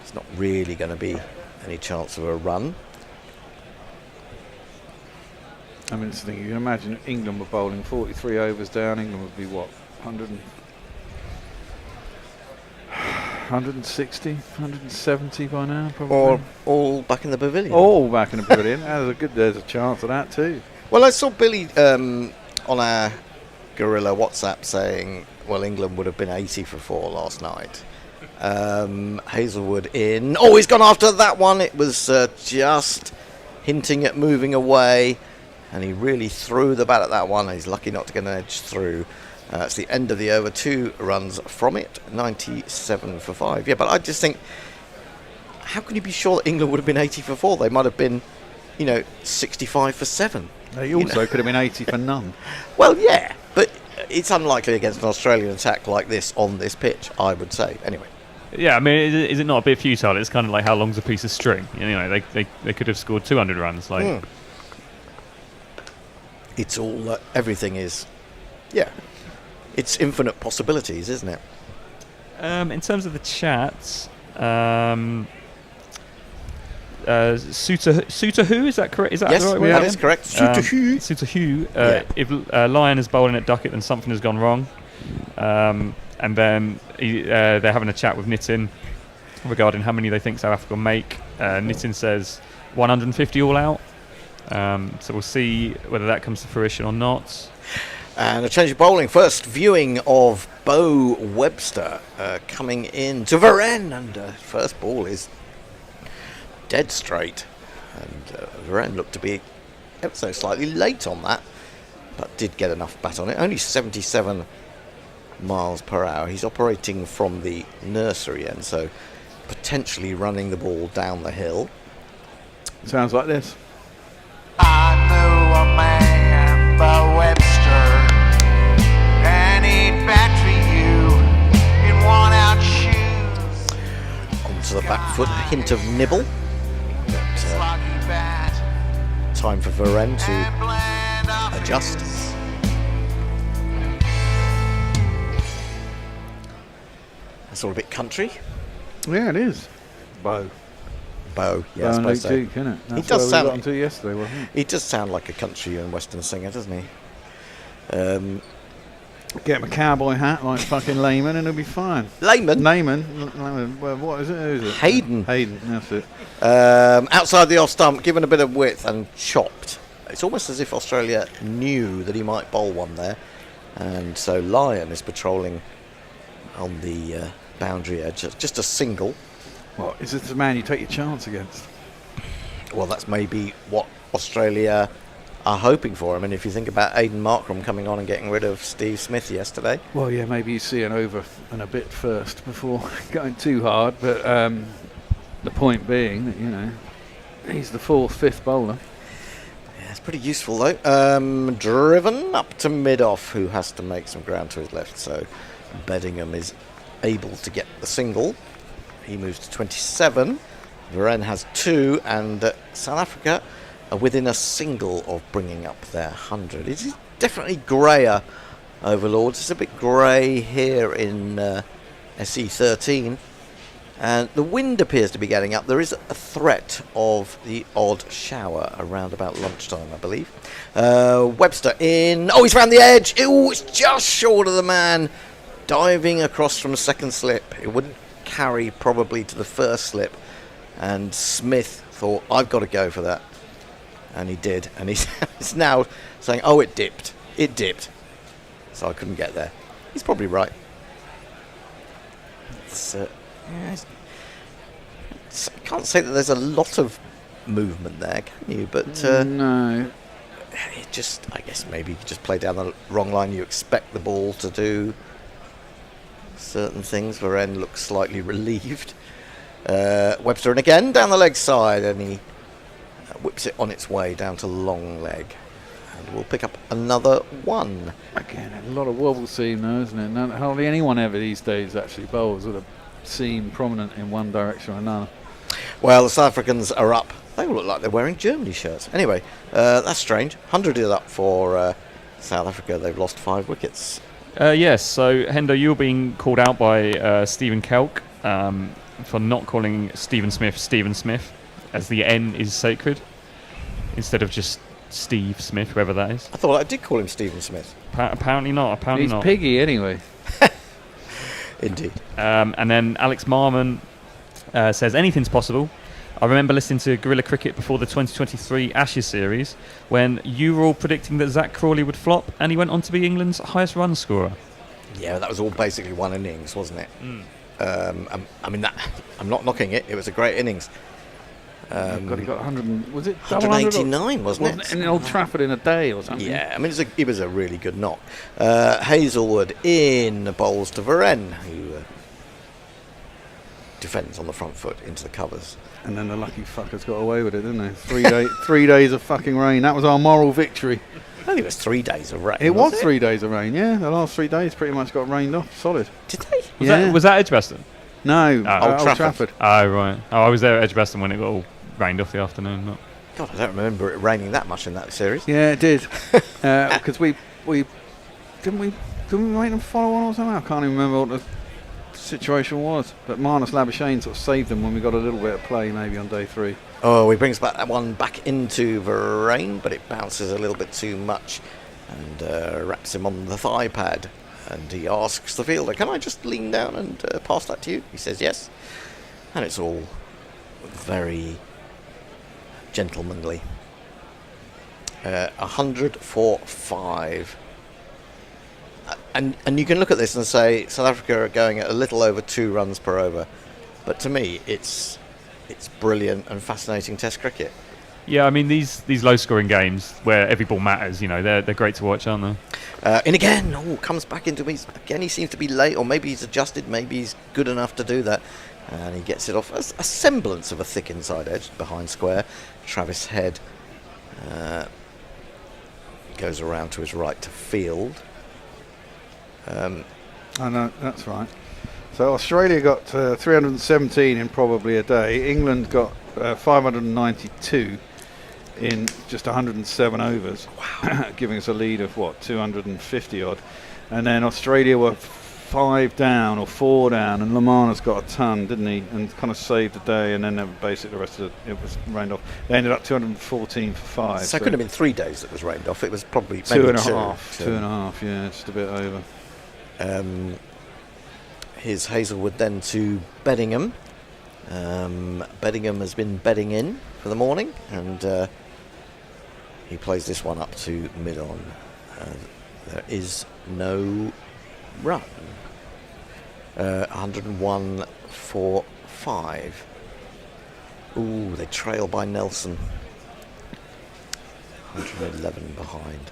it's not really going to be any chance of a run. I mean, it's the thing, you can imagine England were bowling 43 overs down. England would be 160, 170 by now, probably. Or all back in the pavilion. All back in the pavilion. There's a chance of that too. Well, I saw Billy on our Guerrilla WhatsApp saying, well, England would have been 80 for 4 last night. Hazlewood in. Oh, he's gone after that one. It was just hinting at moving away, and he really threw the bat at that one. He's lucky not to get an edge through. It's the end of the over. 2 runs from it. 97 for 5. Yeah, but I just think, how can you be sure that England would have been 80 for 4? They might have been, 65 for 7. They also could have been 80 for none. Well, yeah, but it's unlikely against an Australian attack like this on this pitch, I would say. Anyway. Yeah, I mean, is it not a bit futile? It's kind of like how long's a piece of string? You know, they could have scored 200 runs. Like, it's all everything is, it's infinite possibilities, isn't it? In terms of the chats, Suter who is that correct? Is that yes, the right way? That is correct. Suter who. Suter who. If Lyon is bowling at Duckett, then something has gone wrong. And then they're having a chat with Nitin regarding how many they think South Africa will make. Nitin says 150 all out. So we'll see whether that comes to fruition or not. And a change of bowling. First viewing of Bo Webster coming in to Varenne. And first ball is dead straight. And Varenne looked to be ever so slightly late on that, but did get enough bat on it. Only 77 miles per hour. He's operating from the nursery end, so potentially running the ball down the hill. Sounds like this. I knew a man by Webster, and he'd battery you in worn-out shoes. Onto the back foot, a hint of nibble. But, time for Varenne to adjust. That's all a bit country. Yeah, it is. Bo, yeah, I suppose so. Duke, isn't it? He does sound until yesterday, wasn't it? He does sound like a country and western singer, doesn't he? Get him a cowboy hat like fucking Lehman and he'll be fine. Lehman? Well, what is it? Who is it? Hayden, that's it. outside the off stump, given a bit of width and chopped. It's almost as if Australia knew that he might bowl one there, and so Lyon is patrolling on the boundary edge. Just a single. What, is this the man you take your chance against? Well, that's maybe what Australia are hoping for. I mean, if you think about Aidan Markram coming on and getting rid of Steve Smith yesterday. Well, yeah, maybe you see an over and a bit first before going too hard, but the point being that, you know, he's the fourth, fifth bowler. Yeah, it's pretty useful though. Driven up to mid-off, who has to make some ground to his left, so Beddingham is able to get the single. He moves to 27. Varenne has 2, and South Africa are within a single of bringing up their 100. It is definitely greyer over Lords. It's a bit grey here in SE 13, and the wind appears to be getting up. There is a threat of the odd shower around about lunchtime, I believe. Webster in. Oh, he's round the edge. Oh, it's just short of the man. Diving across from second slip. It wouldn't carry probably to the first slip, and Smith thought, I've got to go for that, and he did, and he's now saying, oh, it dipped, so I couldn't get there. He's probably right. I can't say that there's a lot of movement there, can you? But no, it just, I guess maybe you just play down the wrong line. You expect the ball to do certain things. Varenne looks slightly relieved. Webster and again down the leg side, and he whips it on its way down to long leg, and we'll pick up another one. Again, a lot of wobble seam though, isn't it? Hardly anyone ever these days actually bowls with a seam prominent in one direction or another. Well, the South Africans are up. They all look like they're wearing Germany shirts. Anyway, that's strange. 100 is up for South Africa. They've lost 5 wickets. Yes, so Hendo, you're being called out by Stephen Kelk for not calling Stephen Smith, as the N is sacred, instead of just Steve Smith, whoever that is. I thought I did call him Stephen Smith. Apparently not. He's Piggy anyway. Indeed. And then Alex Marmon says, anything's possible. I remember listening to Guerrilla Cricket before the 2023 Ashes series when you were all predicting that Zach Crawley would flop, and he went on to be England's highest run scorer. Yeah, that was all basically one innings, wasn't it? I mean, I'm not knocking it. It was a great innings. God, he got 100. Was it 189? Wasn't it? In Old Trafford in a day or something. Yeah, I mean, it was a really good knock. Hazelwood in bowls to Varenne, who defends on the front foot into the covers. And then the lucky fuckers got away with it, didn't they? 3 days of fucking rain. That was our moral victory. I think it was 3 days of rain. It was wasn't 3 days of rain, yeah. The last 3 days pretty much got rained off, solid. Did they? Was that Edgbaston? No, Old Trafford. Oh, right. Oh, I was there at Edgbaston when it got all rained off the afternoon. Not. God, I don't remember it raining that much in that series. Yeah, it did. Because we didn't we make them follow on or something? I can't even remember what the situation was. But Marnus Labuschagne sort of saved them when we got a little bit of play maybe on day 3. Oh, he brings that one back into the rain, but it bounces a little bit too much and wraps him on the thigh pad. And he asks the fielder, can I just lean down and pass that to you? He says yes. And it's all very gentlemanly. 100 for 5. And you can look at this and say South Africa are going at a little over 2 runs per over. But to me, it's brilliant and fascinating Test cricket. Yeah, I mean these low-scoring games where every ball matters, they're great to watch, aren't they? And again, comes back into me. Again, he seems to be late, or maybe he's adjusted. Maybe he's good enough to do that, and he gets it off a semblance of a thick inside edge behind square. Travis Head goes around to his right to field. I know, that's right. So Australia got 317 in probably a day. England got 592 in just 107 overs, giving us a lead of 250 odd. And then Australia were 5 down or 4 down, and Lamana's got a ton, didn't he? And kind of saved the day. And then basically the rest of it was rained off. They ended up 214 for 5. So it couldn't have been 3 days that was rained off. It was probably maybe 2.5. 2.5, yeah, just a bit over. Here's Hazelwood then to Beddingham. Beddingham has been bedding in for the morning, and he plays this one up to mid-on. There is no run. 101 for 5. Ooh, they trail by Nelson. 111 behind.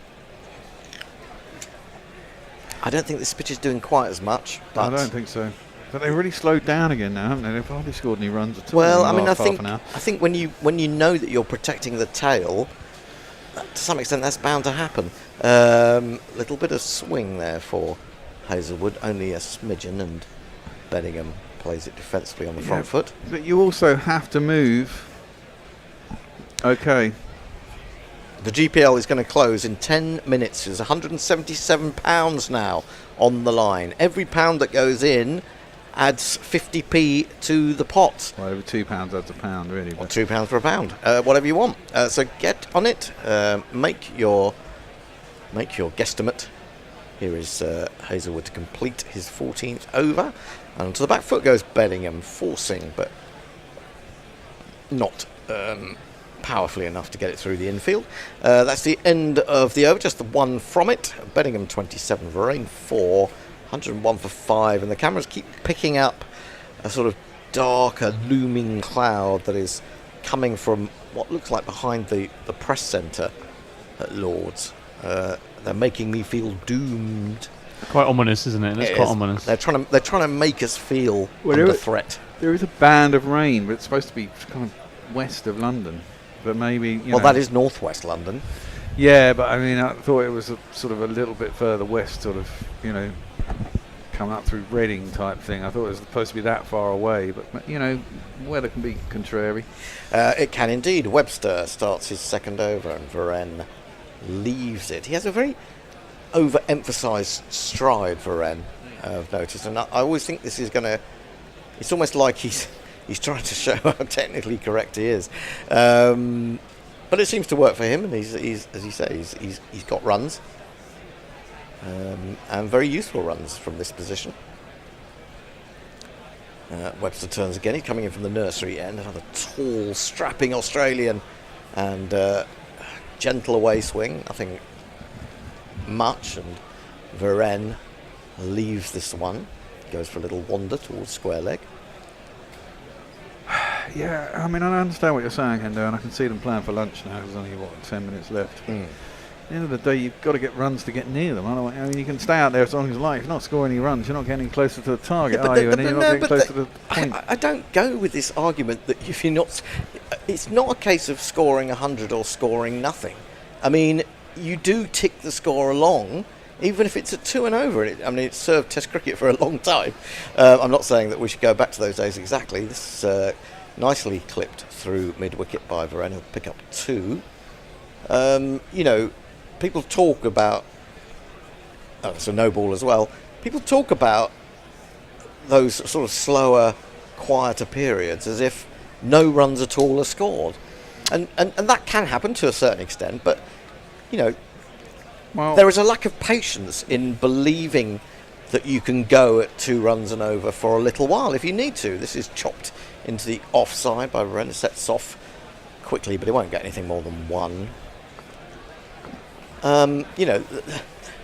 I don't think this pitch is doing quite as much. But I don't think so. But they really slowed down again now, haven't they? They've hardly scored any runs at all. Well, I mean, I think when you know that you're protecting the tail, to some extent that's bound to happen. Little bit of swing there for Hazelwood, only a smidgen, and Beddingham plays it defensively on the front foot. But you also have to move. Okay. The GPL is going to close in 10 minutes. There's £177 now on the line. Every pound that goes in adds 50p to the pot. Well, over £2 adds a pound, really. Or £2 for a pound, whatever you want. So get on it. Make your guesstimate. Here is Hazelwood to complete his 14th over. And to the back foot goes Beddingham, forcing, but not powerfully enough to get it through the infield. That's the end of the over, just the one from it. Beddingham 27, Varane 4, 101 for 5, and the cameras keep picking up a sort of darker looming cloud that is coming from what looks like behind the press centre at Lord's. They're making me feel doomed. Quite ominous, isn't it? It's quite ominous. They're trying to make us feel under threat. There is a band of rain, but it's supposed to be kind of west of London. But maybe that is northwest London. Yeah, but I mean, I thought it was a sort of a little bit further west, sort of, come up through Reading type thing. I thought it was supposed to be that far away, but weather can be contrary. It can indeed. Webster starts his second over, and Varane leaves it. He has a very overemphasised stride, Varane, I've noticed, and I always think this is going to. It's almost like he's trying to show how technically correct he is, but it seems to work for him, and he's as you say, he's got runs, and very useful runs from this position. Webster turns again. He's coming in from the nursery end. Another tall, strapping Australian, and gentle away swing. Nothing much, and Varane leaves this one. Goes for a little wander towards square leg. Yeah, I mean, I understand what you're saying, Hendo, and I can see them playing for lunch now. There's only 10 minutes left. At the end of the day, you've got to get runs to get near them. I mean, you can stay out there as long as you like. If you're not scoring any runs, you're not getting closer to the target, are you? And you're not getting closer to the point. I don't go with this argument that if you're not, it's not a case of scoring 100 or scoring nothing. I mean, you do tick the score along, even if it's at 2 and over. It's served Test cricket for a long time. I'm not saying that we should go back to those days exactly. This is nicely clipped through mid-wicket by Varane. He'll pick up 2. People talk about... Oh, it's a no ball as well. People talk about those sort of slower, quieter periods as if no runs at all are scored. And that can happen to a certain extent, but, there is a lack of patience in believing that you can go at 2 runs and over for a little while if you need to. This is chopped into the offside by Varane. Sets off quickly, but he won't get anything more than 1.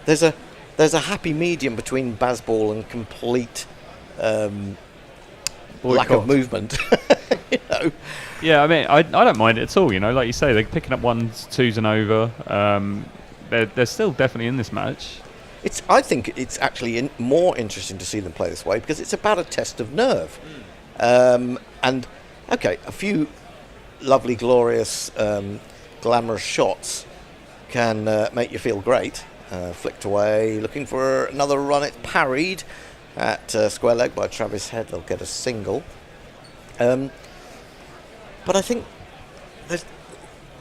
There's a happy medium between Bazball and complete lack of movement. Yeah, I don't mind it at all. Like you say, they're picking up 1s, 2s and over. They're still definitely in this match. I think it's actually more interesting to see them play this way because it's about a test of nerve. And okay, a few lovely, glorious, glamorous shots can make you feel great. Flicked away, looking for another run. It's parried at square leg by Travis Head. They'll get a single. But I think there's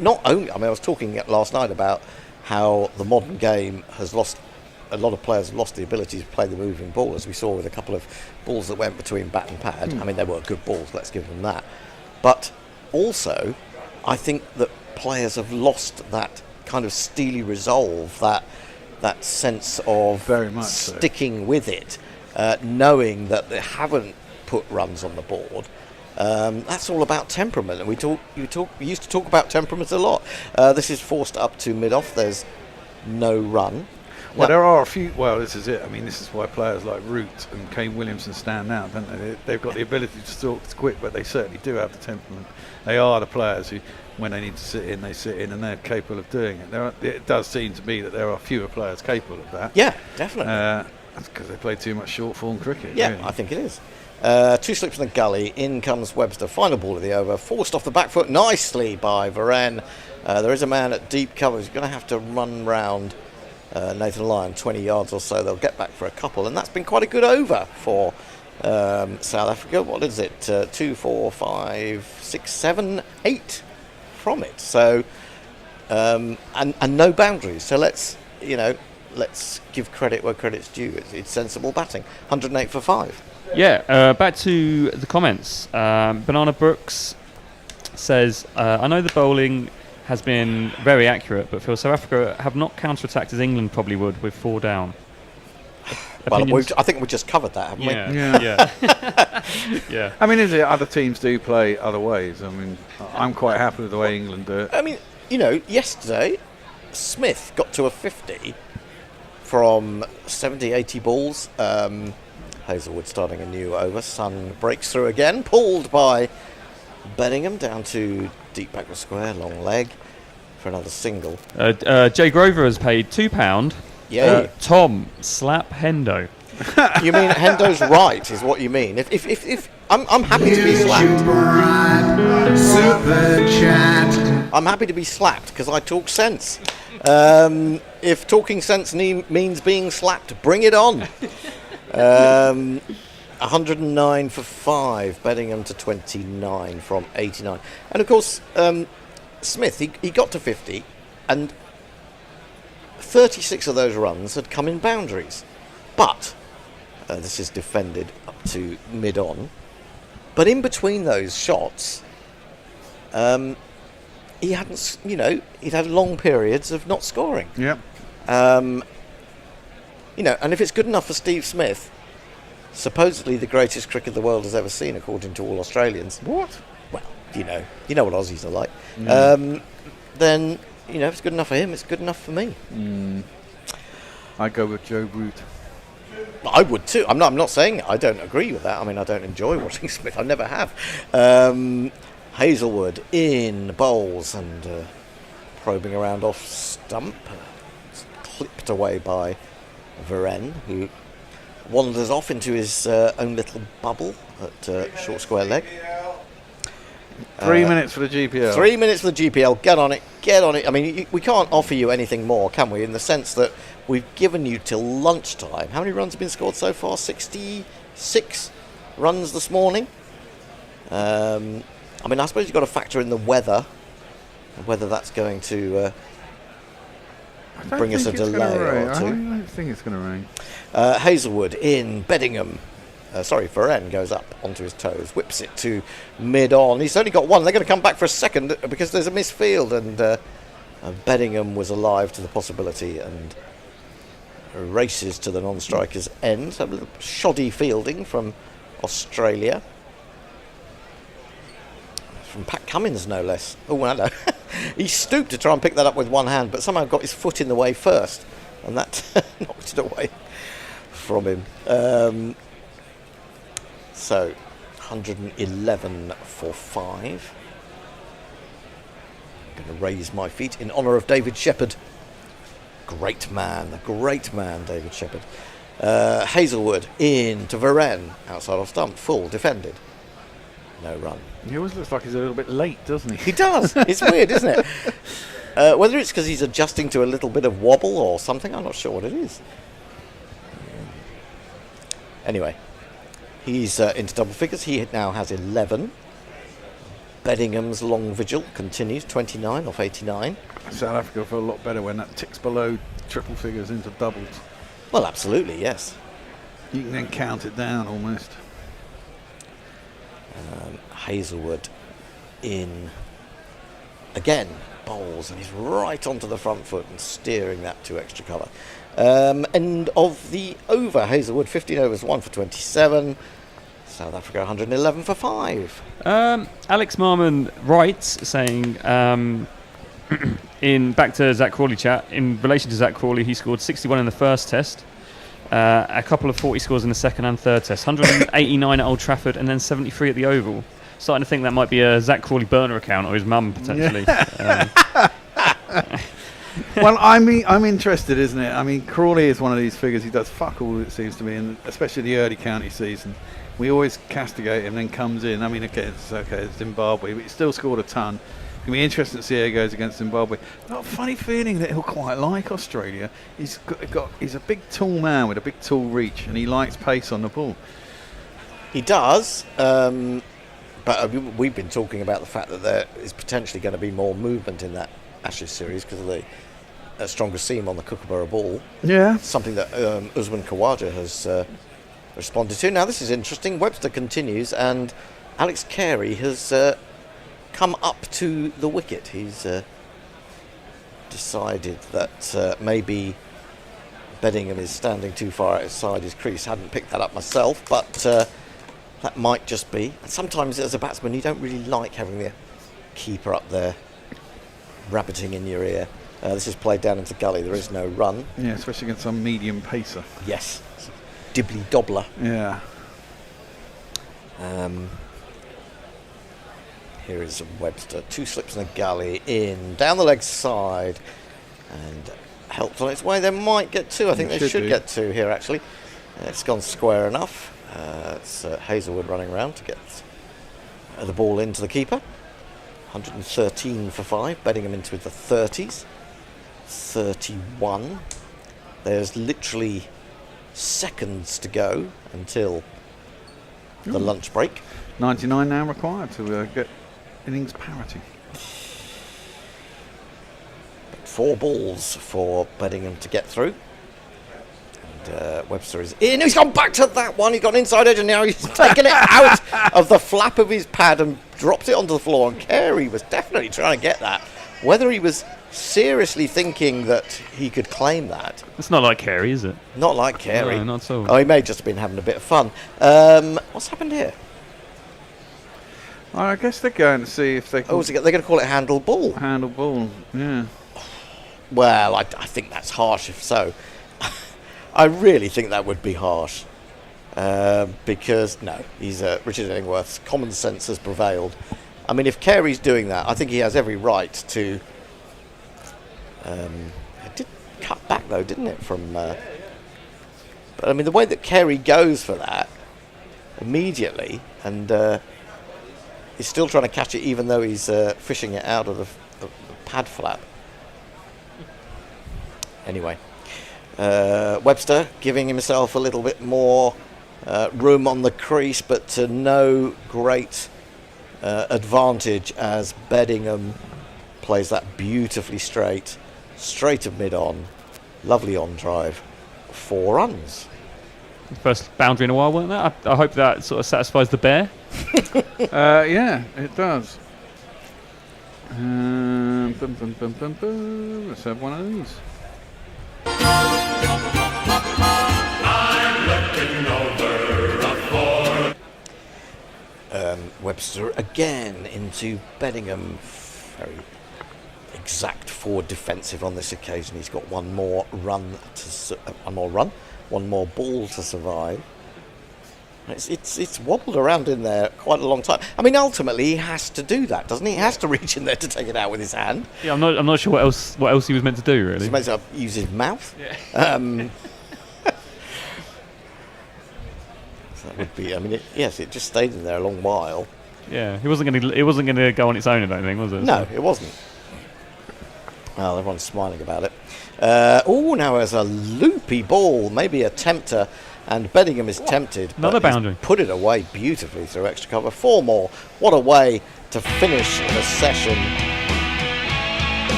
not only... I was talking last night about how the modern game has lost... A lot of players have lost the ability to play the moving ball, as we saw with a couple of balls that went between bat and pad. They were good balls, let's give them that. But also, I think that players have lost that kind of steely resolve, that sense of very much sticking with it, knowing that they haven't put runs on the board. That's all about temperament, and we used to talk about temperament a lot. This is forced up to mid-off. There's no run. Well, there are a few. Well, this is it. This is why players like Root and Kane Williamson stand out, don't they? They've got the ability to stalk quick, but they certainly do have the temperament. They are the players who, when they need to sit in, they sit in, and they're capable of doing it. It does seem to me that there are fewer players capable of that. Yeah, definitely. That's because they play too much short-form cricket. Yeah, really. I think it is. 2 slips in the gully. In comes Webster. Final ball of the over. Forced off the back foot nicely by Varane. There is a man at deep cover who's going to have to run round Nathan Lyon 20 yards or so. They'll get back for a couple, and that's been quite a good over for South Africa. What is it? 2, 4, 5, 6, 7, 8 from it. So and no boundaries. So let's give credit where credit's due. It's sensible batting. 108 for 5. Yeah, back to the comments. Banana Brooks says, I know the bowling has been very accurate, but feel South Africa have not counter-attacked as England probably would with 4 down. Well, I think we just covered that, haven't we? Yeah. Yeah. Is it other teams do play other ways? I'm quite happy with the way England do it. Yesterday, Smith got to a 50 from 70, 80 balls. Hazelwood starting a new over. Sun breaks through again, pulled by Bedingham down to deep backward square, long leg for another single. Jay Grover has paid £2. Yeah. Tom, slap Hendo. You mean Hendo's right, is what you mean? If I'm happy to be slapped. Super chat. I'm happy to be slapped because I talk sense. If talking sense means being slapped, bring it on. 109 for 5, Bedingham to 29 from 89. And of course, Smith, he got to 50, and 36 of those runs had come in boundaries. But, this is defended up to mid-on, but in between those shots, he hadn't, he'd had long periods of not scoring. Yeah. And if it's good enough for Steve Smith, supposedly the greatest cricket the world has ever seen, according to all Australians. What? Well, you know what Aussies are like. Then, if it's good enough for him, it's good enough for me. I go with Joe Root. I would too. I'm not saying I don't agree with that. I don't enjoy watching Smith. I never have. Hazelwood in bowls and probing around off stump. It's clipped away by Varane, who wanders off into his own little bubble at short square leg. 3 minutes for the GPL. 3 minutes for the GPL. Get on it. get on it. I mean, we can't offer you anything more, can we? In the sense that we've given you till lunchtime. How many runs have been scored so far? 66 runs this morning. I mean, I suppose you've got to factor in the weather, whether that's going to bring us a delay or two. I don't think it's going to rain. Hazelwood in Beddingham. Varenne goes up onto his toes, whips it to mid-on. He's only got one. They're going to come back for a second because there's a missed field, and Beddingham was alive to the possibility and races to the non-striker's end. A little shoddy fielding from Australia. From Pat Cummins, no less. Oh, hello. He stooped to try and pick that up with one hand, but somehow got his foot in the way first, and that knocked it away from him. So, 111 for 5. I'm going to raise my feet in honour of David Shepherd. Great man, David Shepherd. Hazelwood in to Varenne, outside off stump, full, defended. No run. He always looks like he's a little bit late, doesn't he? He does. It's weird, isn't it? Whether it's because he's adjusting to a little bit of wobble or something, I'm not sure what it is. Anyway, he's into double figures. He now has 11. Beddingham's long vigil continues, 29 off 89. South Africa feel a lot better when that ticks below triple figures into doubles. Well, absolutely, yes. You can then count it down almost. Hazelwood in again, bowls, and he's right onto the front foot and steering that to extra cover. End of the over. Hazelwood 15 overs, 1 for 27. South Africa 111 for 5. Alex Marmon writes saying, in back to Zach Crawley chat, in relation to Zach Crawley, he scored 61 in the first test, a couple of 40 scores in the second and third test, 189 at Old Trafford, and then 73 at the Oval. Starting to think that might be a Zach Crawley burner account or his mum potentially. Well, I'm interested, isn't it? I mean, Crawley is one of these figures. He does fuck all, it seems to me, and especially the early county season. We always castigate him, then comes in. I mean, it's Zimbabwe, but he still scored a ton. It's going to be interesting to see how he goes against Zimbabwe. I've got a funny feeling that he'll quite like Australia. He's a big, tall man with a big, tall reach, and he likes pace on the ball. He does, but we've been talking about the fact that there is potentially going to be more movement in that Ashes series because of the stronger seam on the Kookaburra ball. Yeah. Something that Usman Khawaja has responded to. Now, this is interesting. Webster continues, and Alex Carey has come up to the wicket. He's decided that maybe Beddingham is standing too far outside his crease. Hadn't picked that up myself, but that might just be. And sometimes as a batsman, you don't really like having the keeper up there rabbiting in your ear. This is played down into gully. There is no run. Yeah, especially against some medium pacer. Yes. Dibbly dobbler. Yeah. Here is Webster. 2 slips and a gully in. Down the leg side. And helped on its way. They might get 2. I think they should get 2 here, actually. It's gone square enough. It's Hazelwood running around to get the ball into the keeper. 113 for 5. Beddingham into the 30s. 31. There's literally seconds to go until the lunch break. 99 now required to get innings parity. 4 balls for Beddingham to get through. And Webster is in. He's gone back to that one. He's got an inside edge, and now he's taken it out of the flap of his pad and dropped it onto the floor. And Carey was definitely trying to get that. Whether he was seriously thinking that he could claim that. It's not like Carey, is it? Not like Carey. No, not so. Oh, he may just have been having a bit of fun. What's happened here? I guess they're going to see if they can... Oh, they're going to call it handle ball. Handle ball, yeah. Well, I think that's harsh if so. I really think that would be harsh. Because, no, he's Richard Illingworth's common sense has prevailed. I mean, if Carey's doing that, I think he has every right to... it did cut back, though, didn't it, from... But, I mean, the way that Carey goes for that immediately, and he's still trying to catch it even though he's fishing it out of the pad flap. Anyway, Webster giving himself a little bit more room on the crease, but to no great advantage as Beddingham plays that beautifully straight of mid-on, lovely on drive, 4 runs. First boundary in a while, wasn't that? I hope that sort of satisfies the bear. Yeah, it does. Let's have one of these. Webster again into Beddingham. Very exact forward defensive on this occasion. He's got one more ball to survive. It's wobbled around in there quite a long time. I mean, ultimately he has to do that, doesn't he? He has to reach in there to take it out with his hand. Yeah, I'm not sure what else he was meant to do, really. He's meant to use his mouth. Yeah. So that would be. I mean, yes, it just stayed in there a long while. Yeah, it wasn't going to go on its own, I don't think, was it? No, it wasn't. Well, everyone's smiling about it. Now there's a loopy ball, maybe a tempter, and Beddingham is tempted. Another boundary. Put it away beautifully through extra cover. 4 more. What a way to finish the session.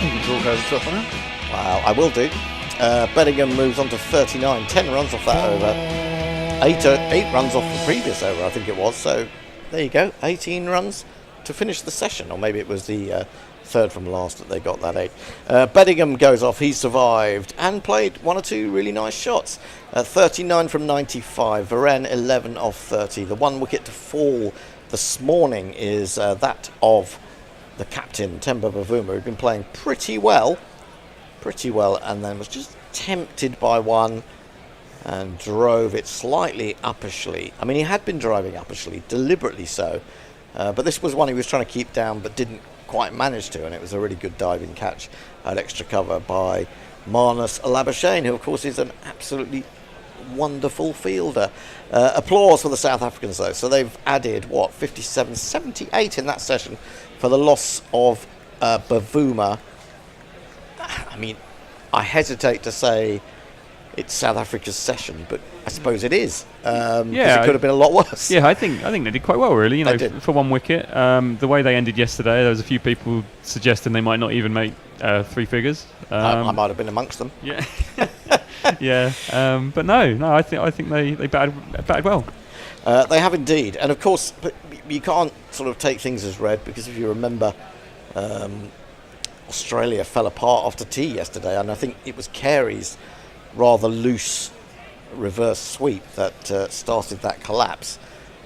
You can talk over 12 now. Wow, I will do. Beddingham moves on to 39. 10 runs off that over. 8 runs off the previous over, I think it was. So there you go. 18 runs to finish the session. Or maybe it was the third from last that they got that 8. Beddingham goes off. He survived and played 1 or 2 really nice shots. 39 from 95. Varenne 11 off 30. The 1 wicket to fall this morning is that of the captain, Temba Bavuma, who'd been playing pretty well, and then was just tempted by one and drove it slightly uppishly. I mean, he had been driving uppishly, deliberately so, but this was one he was trying to keep down but didn't quite manage to, and it was a really good diving catch at extra cover by Marnus Labuschagne, who of course is an absolutely wonderful fielder. Applause for the South Africans though. So they've added 57, 78 in that session for the loss of Bavuma. I mean, I hesitate to say it's South Africa's session, but I suppose it is. It could have been a lot worse. Yeah, I think they did quite well, really. You know, for 1 wicket. The way they ended yesterday, there was a few people suggesting they might not even make 3 figures. I might have been amongst them. Yeah, yeah. But no, I think they batted well. They have indeed, and of course, but you can't sort of take things as read, because if you remember, Australia fell apart after tea yesterday, and I think it was Carey's rather loose reverse sweep that started that collapse,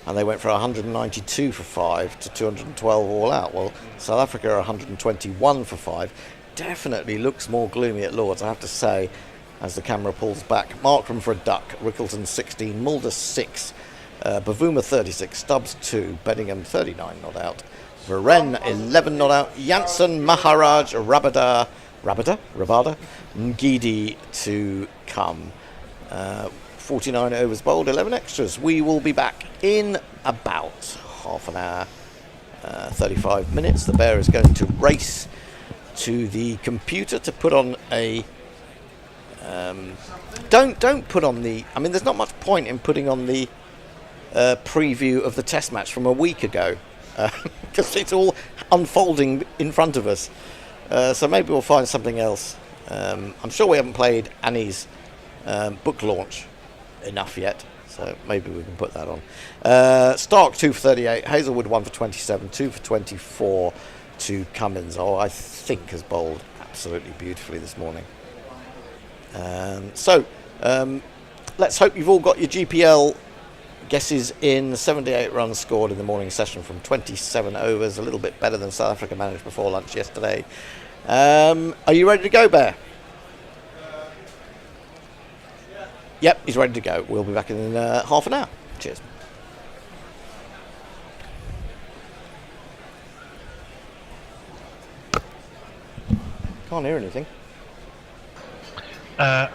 and they went for 192 for 5 to 212 all out. Well, South Africa are 121 for 5. Definitely looks more gloomy at Lords, I have to say, as the camera pulls back. Markram for a duck, Rickleton 16, Mulder 6, Bavuma 36, Stubbs 2, Beddingham 39 not out, Varenne 11 not out, Janssen, Maharaj, Rabada, Ngidi to come. 49 overs bowled, 11 extras. We will be back in about half an hour, 35 minutes. The bear is going to race to the computer to put on a don't put on the, I mean, there's not much point in putting on the preview of the test match from a week ago, because it's all unfolding in front of us. So maybe we'll find something else. I'm sure we haven't played Annie's book launch enough yet, so maybe we can put that on. Stark 2 for 38, Hazelwood 1 for 27, 2 for 24 to Cummins. I think has bowled absolutely beautifully this morning. Let's hope you've all got your GPL guesses in. 78 runs scored in the morning session from 27 overs, a little bit better than South Africa managed before lunch yesterday. Are you ready to go, Bear? Yep, he's ready to go. We'll be back in half an hour. Cheers. Can't hear anything. I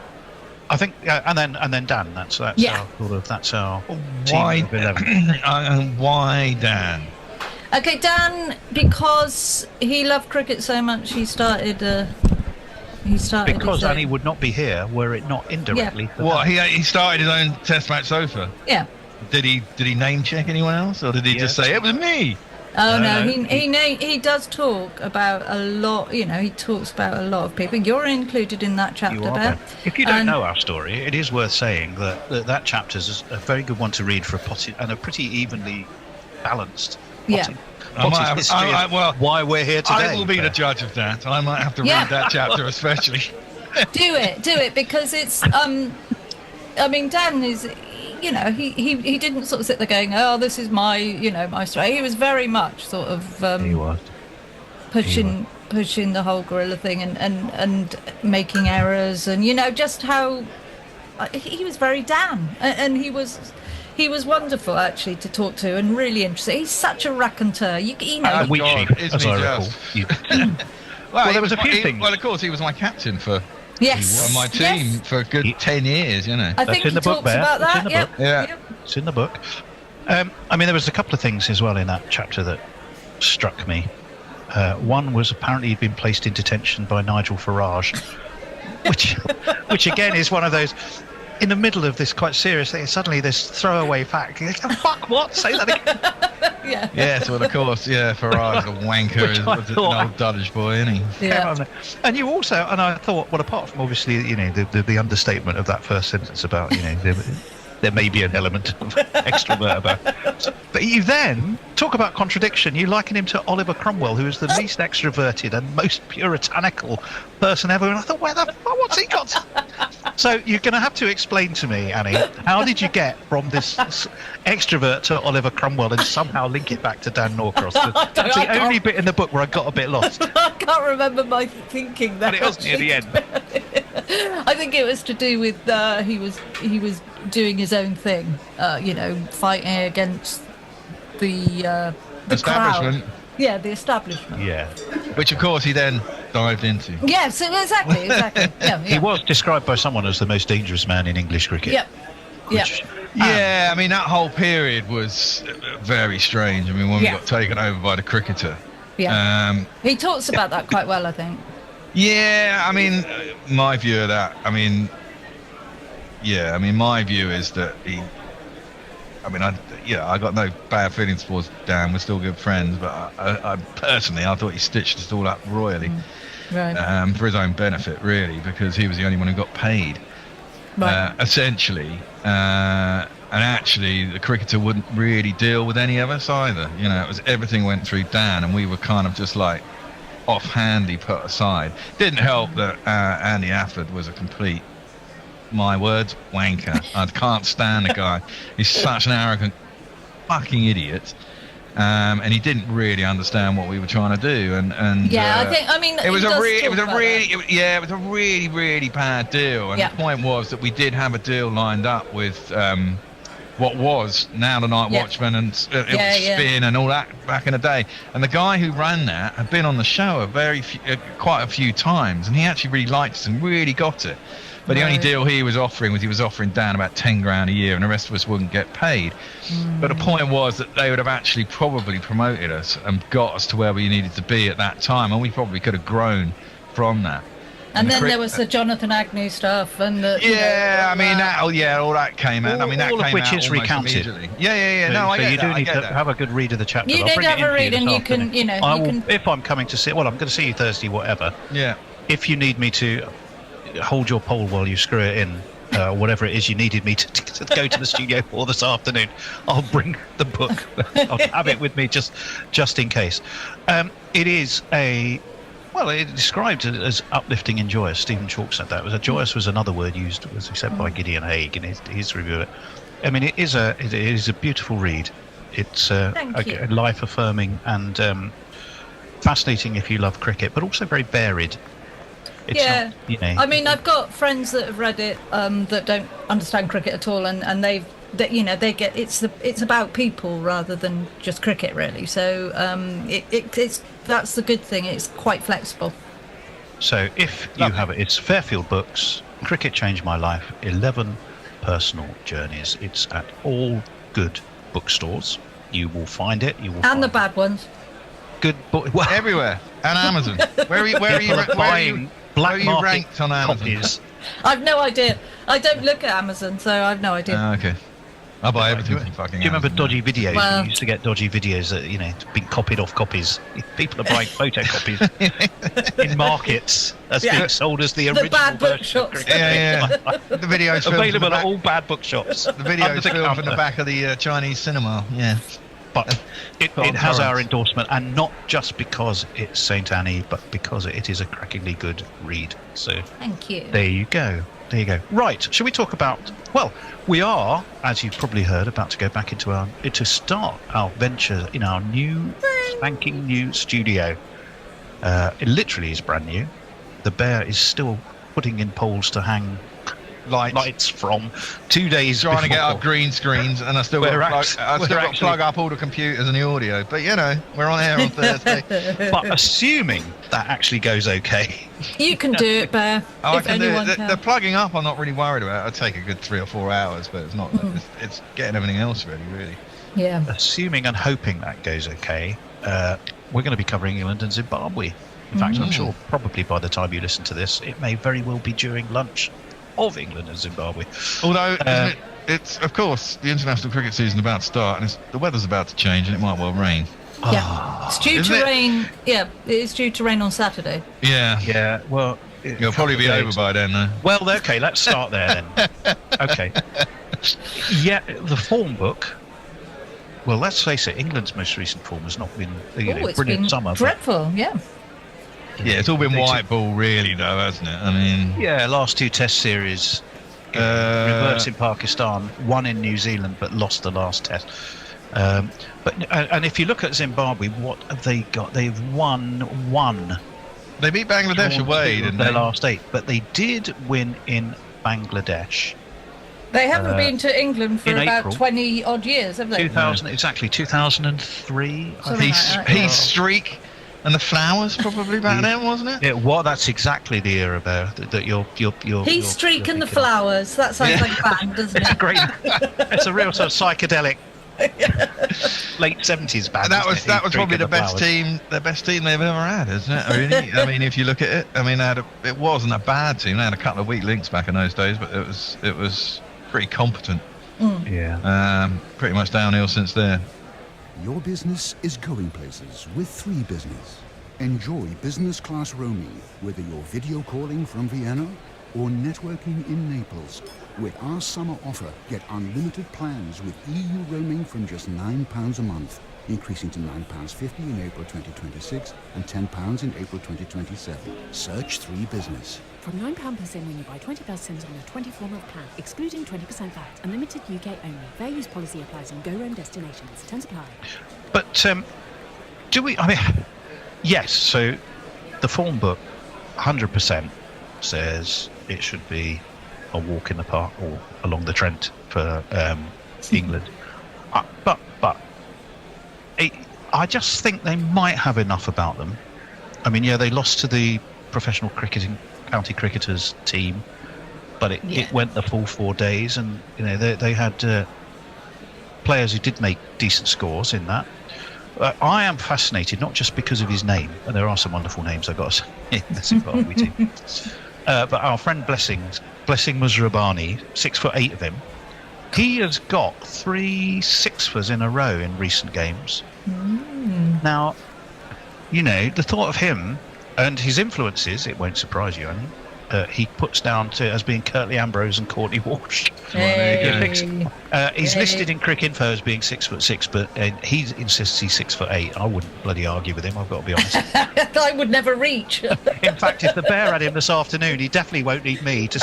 think, and then Dan. That's yeah. our sort of, that's our Why team of 11. Why Dan? Okay, Dan, because he loved cricket so much, he started. Because his Annie would not be here were it not indirectly. Yeah. for What, that. he started his own test match sofa? Yeah. Did he name check anyone else, or did he just say it was me? Oh no, No, he does talk about a lot. You know, he talks about a lot of people. You're included in that chapter, You are, there. Ben. If you don't And- know our story, it is worth saying that chapter's a very good one to read for a potty and a pretty evenly balanced. Yeah. History of why we're here today. I will be the judge of that. I might have to Yeah. read that chapter especially. do it because it's. I mean, Dan is. You know, he didn't sort of sit there going, "Oh, this is my story." He was very much sort of he was pushing the whole gorilla thing and making errors and just how he was very Dan and he was wonderful actually to talk to and really interesting. He's such a raconteur. Witchy, as I recall. Well, there was a few things. Well, of course, he was my captain for. Yes. On my team for a good 10 years, I think he talks about that. Yeah. It's in the book. I mean, there was a couple of things as well in that chapter that struck me. One was apparently he'd been placed in detention by Nigel Farage, which again is one of those. In the middle of this quite serious thing, suddenly this throwaway fact. You're like, oh, fuck, what? Say that again. Yeah. Yes, well, of course, yeah, Farage, a wanker, Which is I an thought- old Duddish boy, isn't he? Yeah. And you also, and I thought, well, apart from obviously, the understatement of that first sentence about, there may be an element of extrovert about. But you then talk about contradiction. You liken him to Oliver Cromwell, who is the least extroverted and most puritanical person ever. And I thought, what's he got? So you're going to have to explain to me, Annie, how did you get from this extrovert to Oliver Cromwell and somehow link it back to Dan Norcross? That's the only bit in the book where I got a bit lost. I can't remember my thinking there. But it was near the end. I think it was to do with he was doing his own thing, fighting against the establishment. crowd. Yeah, the establishment. Yeah. Which, of course, he then dived into. Yes, exactly. Yeah. He was described by someone as the most dangerous man in English cricket. Yep. Yeah, I mean, that whole period was very strange. I mean, when we Yeah. got taken over by the cricketer. Yeah. He talks about that quite well, I think. Yeah, I mean, my view of that, my view is that I got no bad feelings towards Dan. We're still good friends, but I personally, I thought he stitched us all up royally. Right. For his own benefit, really, because he was the only one who got paid, essentially. And actually, the cricketer wouldn't really deal with any of us either. It was everything went through Dan, and we were kind of just like offhandedly put aside. Didn't help that Andy Afford was a complete, my words, wanker. I can't stand the guy. He's such an arrogant fucking idiot. And he didn't really understand what we were trying to do, and it was a really bad deal. And the point was that we did have a deal lined up with what was Now the Night Watchman and Spin and all that back in the day. And the guy who ran that had been on the show quite a few times, and he actually really liked us and really got it. But the only deal he was offering Dan about 10 grand a year, and the rest of us wouldn't get paid. But the point was that they would have actually probably promoted us and got us to where we needed to be at that time, and we probably could have grown from that. And then there was the Jonathan Agnew stuff, and all that came out. All of which is recounted. I you get do that. need to have a good read of the chapter. You I'll need bring to it have a in for read, and this you can, afternoon. If I'm coming to see, I'm going to see you Thursday, whatever. Yeah. If you need me to hold your poll while you screw it in, whatever it is you needed me to go to the studio for this afternoon, I'll bring the book. I'll have it with me just in case. It is it's described as uplifting and joyous. Stephen Chalk said that. Joyous was another word used, as he said, by Gideon Haigh in his review of it. I mean, it is a beautiful read. It's life affirming and fascinating if you love cricket, but also very varied. I mean, I've got friends that have read it that don't understand cricket at all, and they get it's about people rather than just cricket, really. So it's that's the good thing. It's quite flexible. So if you have it, it's Fairfield Books. Cricket Changed My Life. 11 personal journeys. It's at all good bookstores. You will find it. You will And find the bad ones. good book. Well, Everywhere. And Amazon. Where are you black market ranked on Amazon? copies. I've no idea. I don't look at Amazon, so I've no idea. Okay. I buy everything from fucking Do you remember Amazon. dodgy videos? Well- We used to get dodgy videos that, being copied off copies. People are buying photocopies in markets as Yeah. being sold as the The original bad version. bookshops. Yeah. The videos filmed from the Available at back, all bad bookshops. the videos Under the filmed from the counter. back of the Chinese cinema. Yeah. But it on has our torrents. endorsement, and not just because it's St. Annie, but because it is a crackingly good read. So Thank you. there you go. There you go. Right, shall we talk about... Well, we are, as you've probably heard, about to go back to start our venture in our new, spanking new studio. It literally is brand new. The Bear is still putting in poles to hang lights from 2 days Trying to get before. up green screens, and I still got to plug up all the computers and the audio. But we're on air on Thursday. But assuming that actually goes okay. You can do it, Bear. Oh, I if can do anyone it. can. The plugging up, I'm not really worried about. It'll take a good 3 or 4 hours, but it's not. It's getting everything else ready, really. Yeah. Assuming and hoping that goes okay, we're going to be covering England and Zimbabwe. In fact, I'm sure probably by the time you listen to this, it may very well be during lunch of England and Zimbabwe. Although it's of course the international cricket season about to start, and the weather's about to change, and it might well rain. Yeah. It's due Isn't to it? rain. Yeah, it's due to rain on Saturday. Yeah. Well, It'll probably be over by then, though. Well, okay, let's start there then. Okay. Yeah, the form book. Well, let's face it, England's most recent form has not been It's brilliant been summer. but- dreadful. Yeah. Yeah, it's all been white ball, really, though, hasn't it? I mean, Yeah, last 2 Test series. Reverse in Pakistan, won in New Zealand, but lost the last Test. And if you look at Zimbabwe, what have they got? They've won one. They beat Bangladesh away, didn't their they? last 8, but they did win in Bangladesh. They haven't been to England for in about April. 20 odd years, have they? 2000, exactly 2003. I Something think. like that, Peace streak and the flowers probably back then, wasn't it? That's exactly the era that you're Peace Streak and the Flowers. That sounds like a band, doesn't It's it? great. It's a real sort of psychedelic late 70s band. That isn't it? was Heat probably Streak the and Flowers. best team they've ever had, isn't it? Really? I mean, if you look at it, I mean, it wasn't a bad team. They had a couple of weak links back in those days, but it was pretty competent. Yeah. Pretty much downhill since then. Your business is going places with 3 Business. Enjoy business class roaming, whether you're video calling from Vienna or networking in Naples. With our summer offer, get unlimited plans with EU roaming from just £9 a month, increasing to £9.50 in April 2026 and £10 in April 2027. Search 3 Business. From £9 per SIM when you buy 20 plus SIMs on a 24-month plan, excluding 20% VAT, unlimited UK only. Fair use policy applies on Go Roam destinations. Terms apply. But do we? I mean, yes. So the form book, 100% says it should be a walk in the park or along the Trent for England. But I just think they might have enough about them. I mean, yeah, they lost to the professional county cricketers team, but it went the full 4 days, and they had players who did make decent scores in that. I am fascinated, not just because of his name, and there are some wonderful names I've got to say in the Zimbabwe team, but our friend Blessing Musrabani, 6'8" of him, he has got 3 6-fers in a row in recent games. Now, the thought of him and his influences, it won't surprise you, Annie, he puts down to as being Curtly Ambrose and Courtney Walsh. He's listed in Cricket Info as being 6'6", but he insists he's 6'8". I wouldn't bloody argue with him, I've got to be honest. I would never reach. In fact, if the Bear had him this afternoon, he definitely won't need me to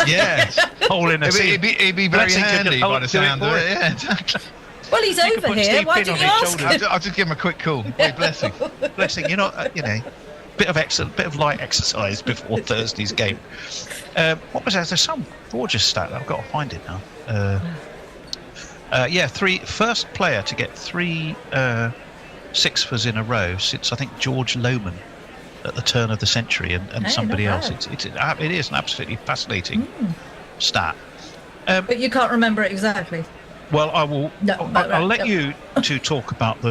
hole in a seam. It'd be very handy by the sound of it. Yeah, exactly. Well, he's over here. Why didn't you ask him? I'll just give him a quick call. Hey, Blessing. Blessing, you're not, bit of light exercise before Thursday's game. What was that? There's some gorgeous stat. I've got to find it now. First player to get 3 6-fers in a row since I think George Lohman at the turn of the century, and somebody else. It is an absolutely fascinating stat. But you can't remember it exactly. Well, I will. No, I'll let you to talk about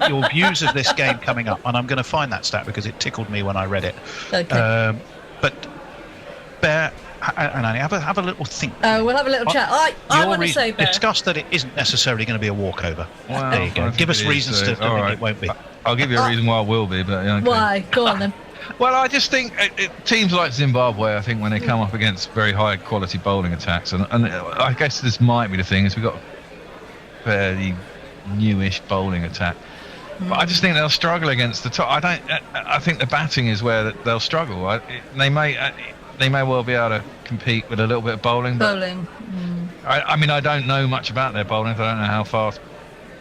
your views of this game coming up, and I'm going to find that stat because it tickled me when I read it. Okay. But Bear and Annie, have a little think. We'll have a little chat. I want to say, Bear, discuss that it isn't necessarily going to be a walkover. Well, there you go. Give us reasons to think it won't be. I'll give you a reason why it will be, but yeah, okay. Why? Go on then. Well, I just think teams like Zimbabwe, I think when they come up against very high quality bowling attacks, and I guess this might be the thing, is we've got a fairly newish bowling attack. But I just think they'll struggle against the top. I think the batting is where they'll struggle. They may well be able to compete with a little bit of bowling. Bowling. I mean, I don't know much about their bowling. I don't know how fast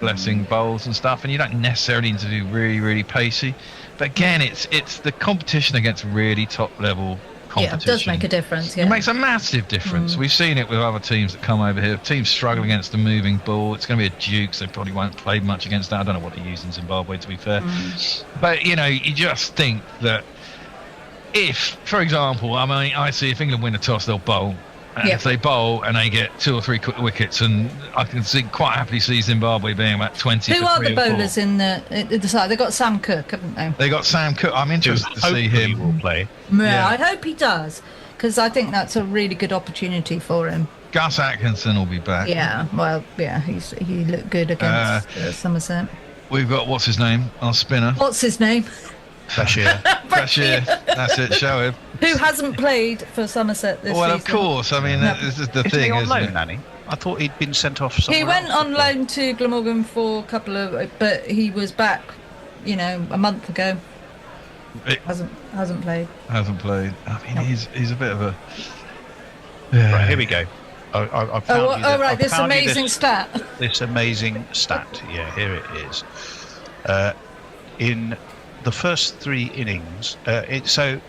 Blessing bowls and stuff, and you don't necessarily need to do really, really pacey. But again, it's the competition against really top level competition. Yeah, it does make a difference. Yeah. It makes a massive difference. We've seen it with other teams that come over here. Teams struggle against the moving ball. It's going to be a duke, so they probably won't play much against that. I don't know what they use in Zimbabwe, to be fair. But, you just think that if, for example, I mean, I see if England win the toss, they'll bowl. And if they bowl and they get 2 or 3 quick wickets, and I can quite happily see Zimbabwe being about 20 Who for are 3 the or 4. bowlers in the side? They've got Sam Cook, haven't they? They got Sam Cook. I'm interested to see him. He will play. Yeah, I hope he does, because I think that's a really good opportunity for him. Gus Atkinson will be back. Yeah, well, yeah, he looked good against Somerset. We've got, what's his name? Our spinner. What's his name? Bashir. That's it, show him. Who hasn't played for Somerset this season? Well, of course. I mean, this is the Isn't thing, he on isn't loan, it? Annie? I thought he'd been sent off somewhere He went else. on loan to Glamorgan for a couple of, but he was back, a month ago. Hasn't played. Hasn't played. I mean, he's a bit of a. Right, here we go. I found you right, this amazing stat. This amazing stat. Yeah, here it is. In the first 3 innings, so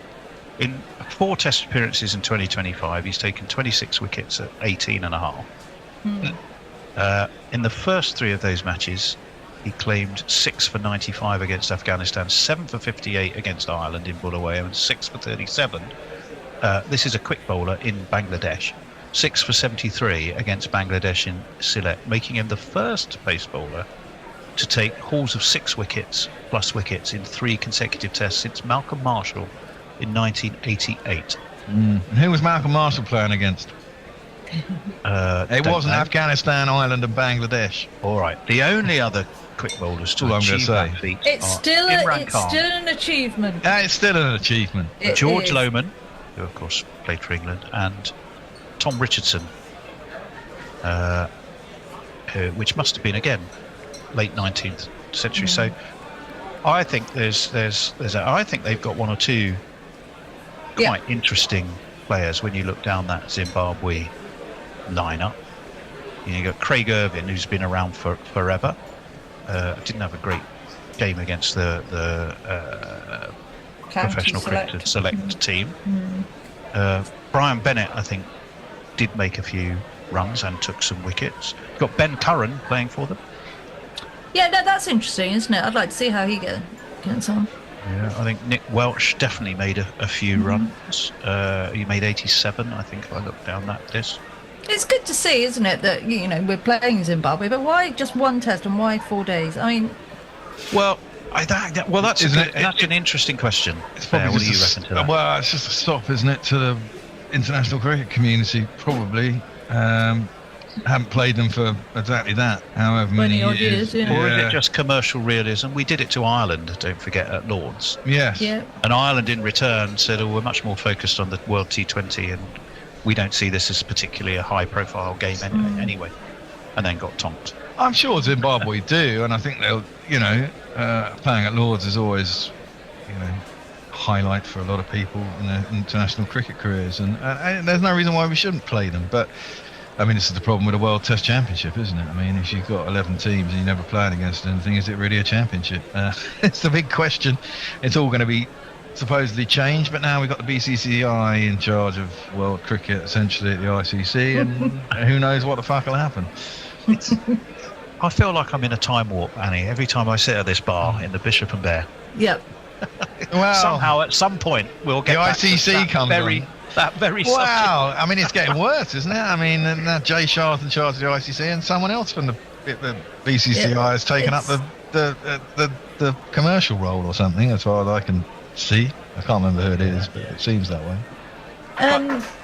in 4 Test appearances in 2025, he's taken 26 wickets at 18.5. In the first 3 of those matches, he claimed 6 for 95 against Afghanistan, 7 for 58 against Ireland in Bulawayo, and 6 for 37. This is a quick bowler in Bangladesh. 6 for 73 against Bangladesh in Sylhet, making him the first pace bowler to take hauls of 6 wickets plus wickets in 3 consecutive tests since Malcolm Marshall in 1988. And who was Malcolm Marshall playing against? It wasn't Afghanistan, Ireland and Bangladesh. All right. The only other quick bowlers to achieve that feat It's are still Imran Khan, an achievement. It's still an achievement. George Lohman, who of course played for England, and Tom Richardson, which must have been again late 19th century. So I think I think they've got 1 or 2 quite interesting players when you look down that Zimbabwe lineup. You've got Craig Irvin, who's been around for forever. Didn't have a great game against the professional cricket select team. Brian Bennett, I think, did make a few runs and took some wickets. You've got Ben Curran playing for them. Yeah, no, that's interesting, isn't it? I'd like to see how he gets on. Yeah, I think Nick Welch definitely made a few runs. He made 87, I think, if I look down that list. It's good to see, isn't it, that we're playing Zimbabwe, but why just 1 test and why 4 days? I mean, that's an interesting question. It's probably what do you reckon to that? Well, it's just a stop, isn't it, to the international cricket community? Probably. Haven't played them for exactly that, however many years. Or is it just commercial realism? We did it to Ireland, don't forget, at Lords. Yes. Yeah. And Ireland in return said, we're much more focused on the World T20 and we don't see this as particularly a high-profile game anyway. And then got tonked. I'm sure Zimbabwe do, and I think they'll, playing at Lords is always, highlight for a lot of people in their international cricket careers. And there's no reason why we shouldn't play them, but I mean, this is the problem with the World Test Championship, isn't it? I mean, if you've got 11 teams and you're never playing against anything, is it really a championship? It's the big question. It's all going to be supposedly changed, but now we've got the BCCI in charge of world cricket, essentially, at the ICC, and who knows what the fuck will happen. I feel like I'm in a time warp, Annie, every time I sit at this bar in the Bishop and Bear. Yep. Well, somehow at some point we'll get the back to ICC that comes very on. that very Wow, subject. I mean, it's getting worse, isn't it? I mean, Jay Sharp in charge of the ICC, and someone else from the BCCI has taken up the commercial role or something, as far as I can see. I can't remember who it is, but it seems that way.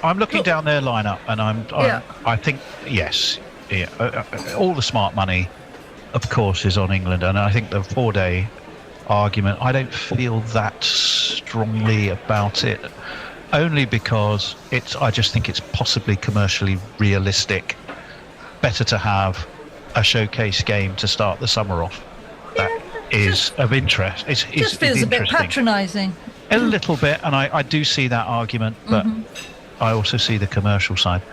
I'm looking down their lineup, and I think yes, all the smart money, of course, is on England, and I think the 4-day argument, I don't feel that strongly about it, only because I just think it's possibly commercially realistic. Better to have a showcase game to start the summer off. That is of interest. It just feels a bit patronising. A little bit, and I do see that argument, but I also see the commercial side.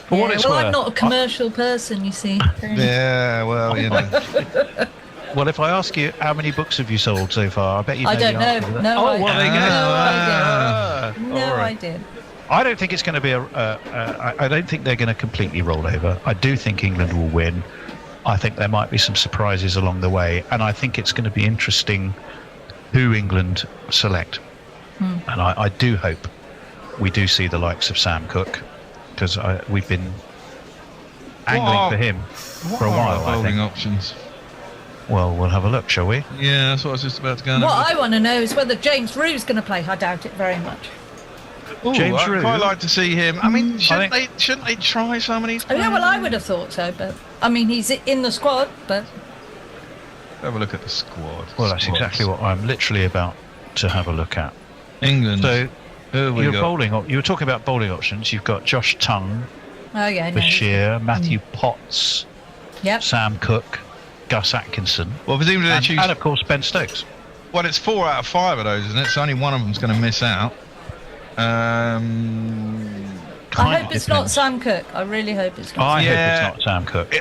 For what it's worth, I'm not a commercial person, you see. Yeah, well, you know. Well, if I ask you how many books have you sold so far, I bet you know. I don't know. No idea. Well, there you go. No idea. I don't think it's going to be I don't think they're going to completely roll over. I do think England will win. I think there might be some surprises along the way, and I think it's going to be interesting who England select. And I do hope we do see the likes of Sam Cook, because we've been angling for him for a while. What are bowling options? Well, we'll have a look, shall we? Yeah, that's what I was just about to go. What I want to know is whether James Rew's going to play. I doubt it very much. Ooh, James I'd Rew. quite like to see him. I mean, shouldn't they try some of these? Oh, yeah, well, I would have thought so, but I mean, he's in the squad, but have a look at the squad. Well, that's exactly what I'm literally about to have a look at. England. So you're bowling. You were talking about bowling options. You've got Josh Tongue, Bashir, Matthew Potts, Sam Cook, Gus Atkinson. Well, presumably they choose, and of course Ben Stokes. Well, it's 4 out of 5 of those, isn't it? So only one of them's going to miss out. I hope it's not Sam Cook. I really hope it's not. I hope it's not Sam Cook.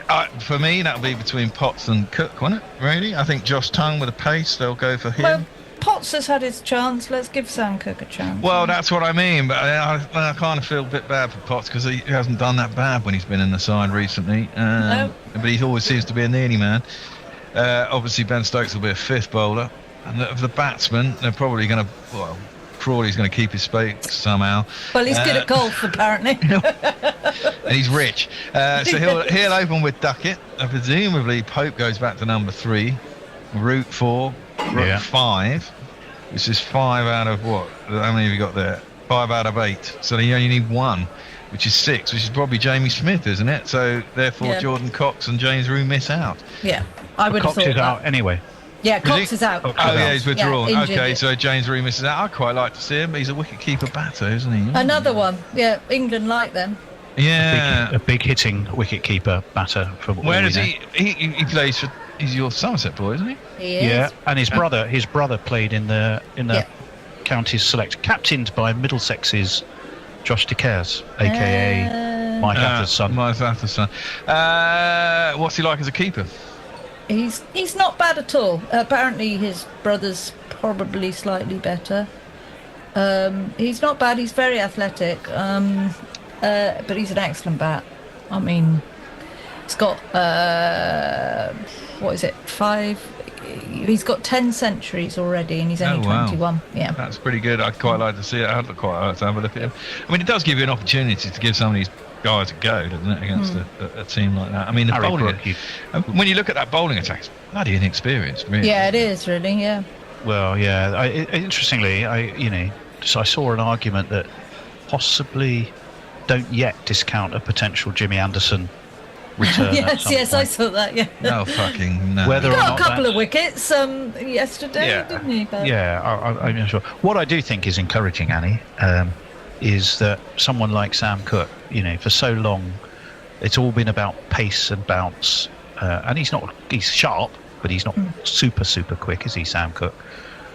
For me, that'll be between Potts and Cook, won't it? Really? I think Josh Tongue with a pace, they'll go for him. Well, Potts has had his chance. Let's give Sam Cook a chance. Well, that's what I mean, but I kind of feel a bit bad for Potts because he hasn't done that bad when he's been in the side recently. But he always seems to be a nearly man. Obviously, Ben Stokes will be a 5th bowler. And of the batsmen, they're probably going to... Well, Crawley's going to keep his space somehow. Well, he's good at golf, apparently. And he's rich. So he'll open with Duckett. Presumably, Pope goes back to number 3. Root 4. Root 5. Which is 5 out of what? How many have you got there? 5 out of 8. So you only need 1, which is 6, which is probably Jamie Smith, isn't it? So therefore, Jordan Cox and James Rew miss out. Yeah, I would have thought Cox is that. out anyway. Yeah, Cox is out. He's withdrawn. Yeah, okay, so James Rew misses out. I'd quite like to see him. He's a wicket-keeper batter, isn't he? Another one. Yeah, England like them. Yeah. A big hitting wicket-keeper batter. Where is he? He plays for... He's your Somerset boy, isn't he? He is. Yeah, and his brother played in the counties select, captained by Middlesex's Josh DeCares, a.k.a. Mike Ather's son. Mike Ather's son. What's he like as a keeper? He's not bad at all. Apparently his brother's probably slightly better. He's not bad. He's very athletic, but he's an excellent bat. I mean, he's got 5? He's got 10 centuries already, and he's only 21. Yeah, that's pretty good. I'd quite like to see it. I'd quite like to have a look at him. I mean, it does give you an opportunity to give some of these guys a go, doesn't it, against a team like that? I mean, the bowling. When you look at that bowling attack, it's bloody inexperienced, really. Yeah, it is really. Yeah. Well, yeah. Interestingly, I saw an argument that possibly don't yet discount a potential Jimmy Anderson return. yes, I saw that. Yeah. No fucking no. He got a couple of wickets yesterday, didn't he? But I'm not sure. What I do think is encouraging, Annie, is that someone like Sam Cook, for so long, it's all been about pace and bounce, and he's sharp, but he's not super quick, is he, Sam Cook?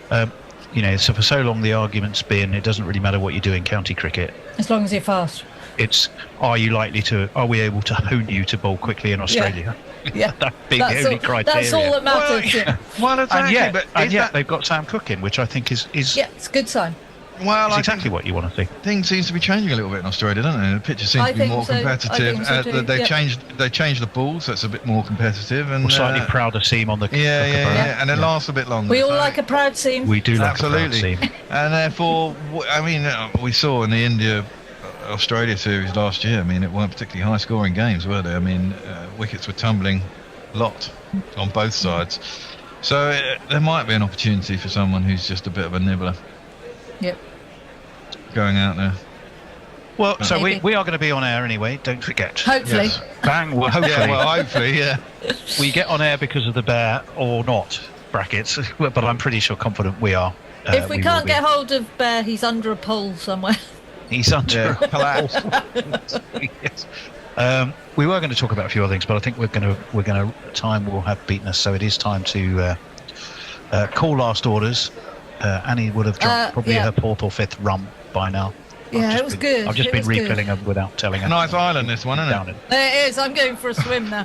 So for so long the argument's been it doesn't really matter what you do in county cricket as long as you're fast. It's are we able to hone you to bowl quickly in Australia? Yeah. That's only criteria. That's all that matters. Well, exactly, and yet they've got Sam Cook in, which I think is it's a good sign. Well, it's exactly what you want to see. Things seems to be changing a little bit in Australia, don't they? The pitches seem to be more competitive. They changed the ball, so it's a bit more competitive and slightly prouder seam on the and it lasts a bit longer. We all like a proud seam. We do like absolutely, a proud seam. and therefore, I mean, we saw in the India-Australia series last year. I mean, it weren't particularly high-scoring games, were they? I mean, wickets were tumbling a lot on both sides, so there might be an opportunity for someone who's just a bit of a nibbler. Yep. Going out there. Well, so we are going to be on air anyway, don't forget. Hopefully. Yes. Bang, well, hopefully. Yeah, well, hopefully, yeah. We get on air because of the bear or not, brackets, but I'm pretty sure confident we are. If we can't get hold of Bear, he's under a pole somewhere. He's under a pole. Yes. We were going to talk about a few other things, but I think we're going to time will have beaten us, so it is time to call last orders. Annie would have drunk probably her 4th or 5th rum by now. Yeah, it was good. I've just been refilling them without telling her. Nice island, this one, isn't it? It is. I'm going for a swim now.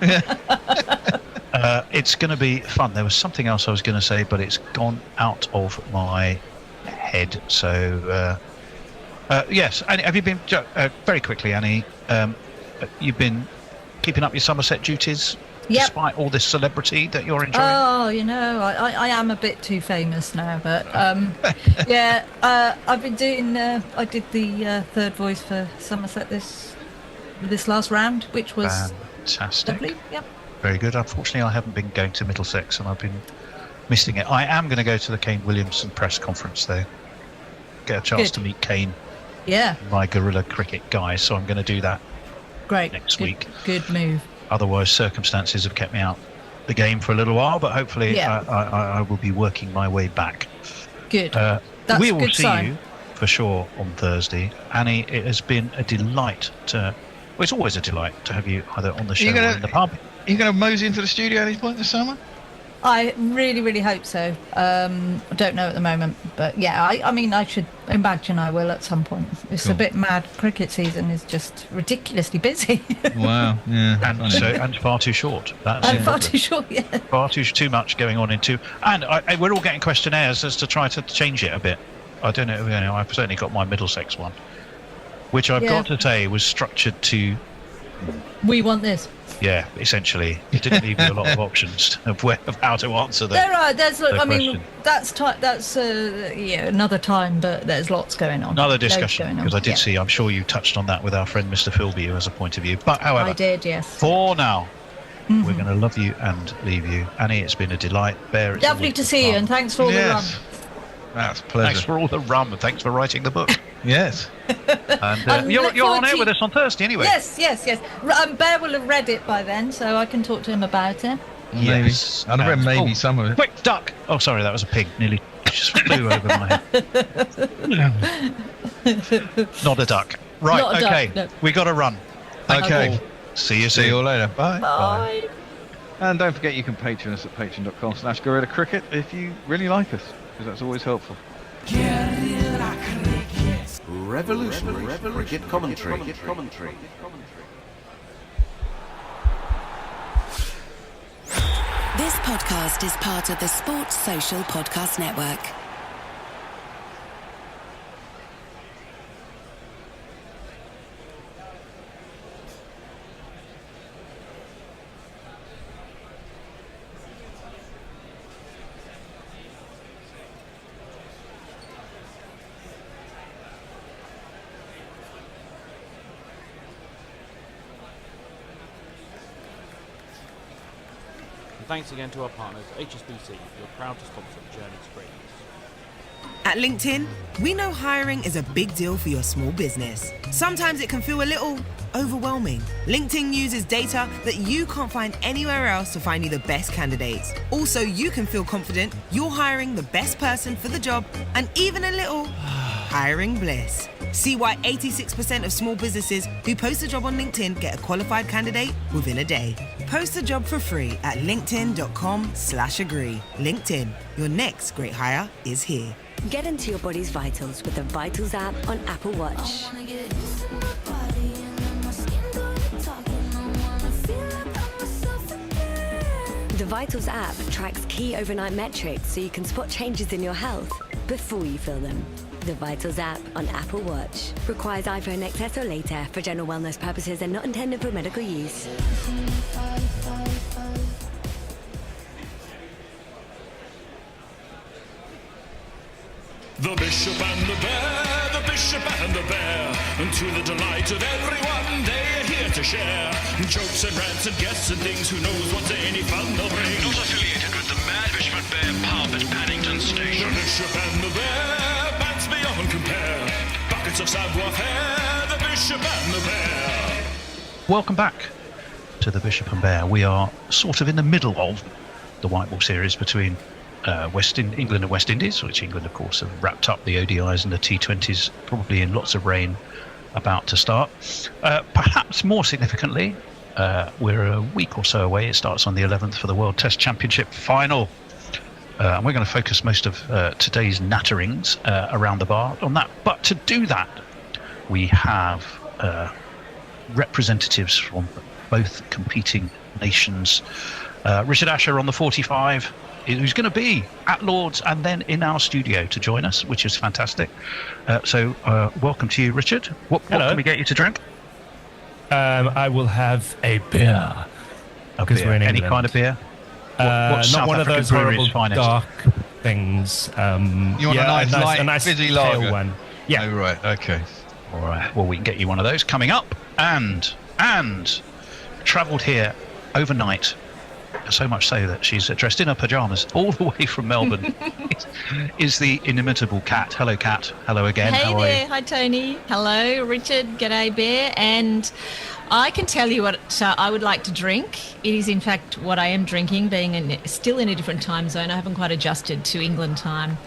It's going to be fun. There was something else I was going to say, but it's gone out of my head. So, yes. Annie, have you been, very quickly, Annie, you've been keeping up your Somerset duties? Yep. Despite all this celebrity that you're enjoying? Oh, I am a bit too famous now, but I've been doing. I did the third voice for Somerset this last round, which was fantastic. Lovely. Yep. Very good. Unfortunately, I haven't been going to Middlesex, and I've been missing it. I am going to go to the Kane Williamson press conference, though. Get a chance to meet Kane. Yeah. My guerrilla cricket guy, so I'm going to do that. Great. Next week. Good move. Otherwise, circumstances have kept me out the game for a little while, but hopefully I will be working my way back. Good. We will see you for sure on Thursday. Annie, it has been a delight well, it's always a delight to have you either on the show or in the pub. Are you going to mosey into the studio at any point this summer? I really, really hope so. I don't know at the moment, but yeah, I mean, I should imagine I will at some point. It's a bit mad. Cricket season is just ridiculously busy. Wow, yeah. And far too short. Far too short, yeah. Far too much going on into. And we're all getting questionnaires as to try to change it a bit. I don't know, I've certainly got my Middlesex one, which I've got to say was structured to. We want this. Yeah, essentially, it didn't leave you a lot of options of how to answer them. There's that's another time, but there's lots going on. Another discussion, because I did see. I'm sure you touched on that with our friend Mr. Philby as a point of view. But however, I did, yes. For now, we're going to love you and leave you, Annie. It's been a delight. Bear, it's lovely to see you, and thanks for all the rum. That's a pleasure. Thanks for all the rum, and thanks for writing the book. Yes. And you're on air with us on Thursday anyway. Yes. Bear will have read it by then, so I can talk to him about it. Yes. I've read maybe some of it. Quick, duck! Oh, sorry, that was a pig. Nearly just flew over my head. Not a duck. Right, Not a okay. duck, no. We got to run. Okay. See you soon. See you all later. Bye. Bye. And don't forget you can Patreon us at patreon.com/Gorilla Cricket if you really like us, because that's always helpful. Revolutionary cricket commentary. This podcast is part of the Sports Social Podcast Network. And thanks again to our partners, HSBC, who are proud to sponsor Journey Springs. At LinkedIn, we know hiring is a big deal for your small business. Sometimes it can feel a little overwhelming. LinkedIn uses data that you can't find anywhere else to find you the best candidates. Also, you can feel confident you're hiring the best person for the job and even a little hiring bliss. See why 86% of small businesses who post a job on LinkedIn get a qualified candidate within a day. Post a job for free at linkedin.com/agree. LinkedIn, your next great hire is here. Get into your body's vitals with the Vitals app on Apple Watch. The Vitals app tracks key overnight metrics so you can spot changes in your health before you feel them. The Vitals app on Apple Watch. Requires iPhone XS or later for general wellness purposes and not intended for medical use. The Bishop and the Bear, the Bishop and the Bear, and to the delight of everyone, they're here to share jokes and rants and guests and things. Who knows what's any fun they'll bring? Not affiliated with the Mad Bishop and Bear pub at Paddington Station. The Bishop and the Bear, bats beyond compare, buckets of savoir-faire. The Bishop and the Bear. Welcome back to the Bishop and Bear. We are sort of in the middle of the white ball series between England and West Indies, which England, of course, have wrapped up the ODIs and the T20s, probably in lots of rain, about to start. Perhaps more significantly, we're a week or so away. It starts on the 11th for the World Test Championship Final. And we're going to focus most of today's natterings around the bar on that. But to do that, we have representatives from both competing nations. Richard Asher on the 45, who's going to be at Lord's and then in our studio to join us, which is fantastic. So welcome to you, Richard. What can we get you to drink? I will have a beer. Because we're in Any England. kind of beer? Not South one of African those brewery's horrible finest? dark things. You want a nice fizzy pale lager? one. Yeah. Oh, right. Okay. All right. Well, we can get you one of those coming up. And travelled here overnight. So much so that she's dressed in her pyjamas all the way from Melbourne. is the inimitable Kat. Hello, Kat. Hello again. Hey How are there. you? Hi, Tony. Hello, Richard. G'day, Bear. And I can tell you what I would like to drink. It is, in fact, what I am drinking, being still in a different time zone. I haven't quite adjusted to England time.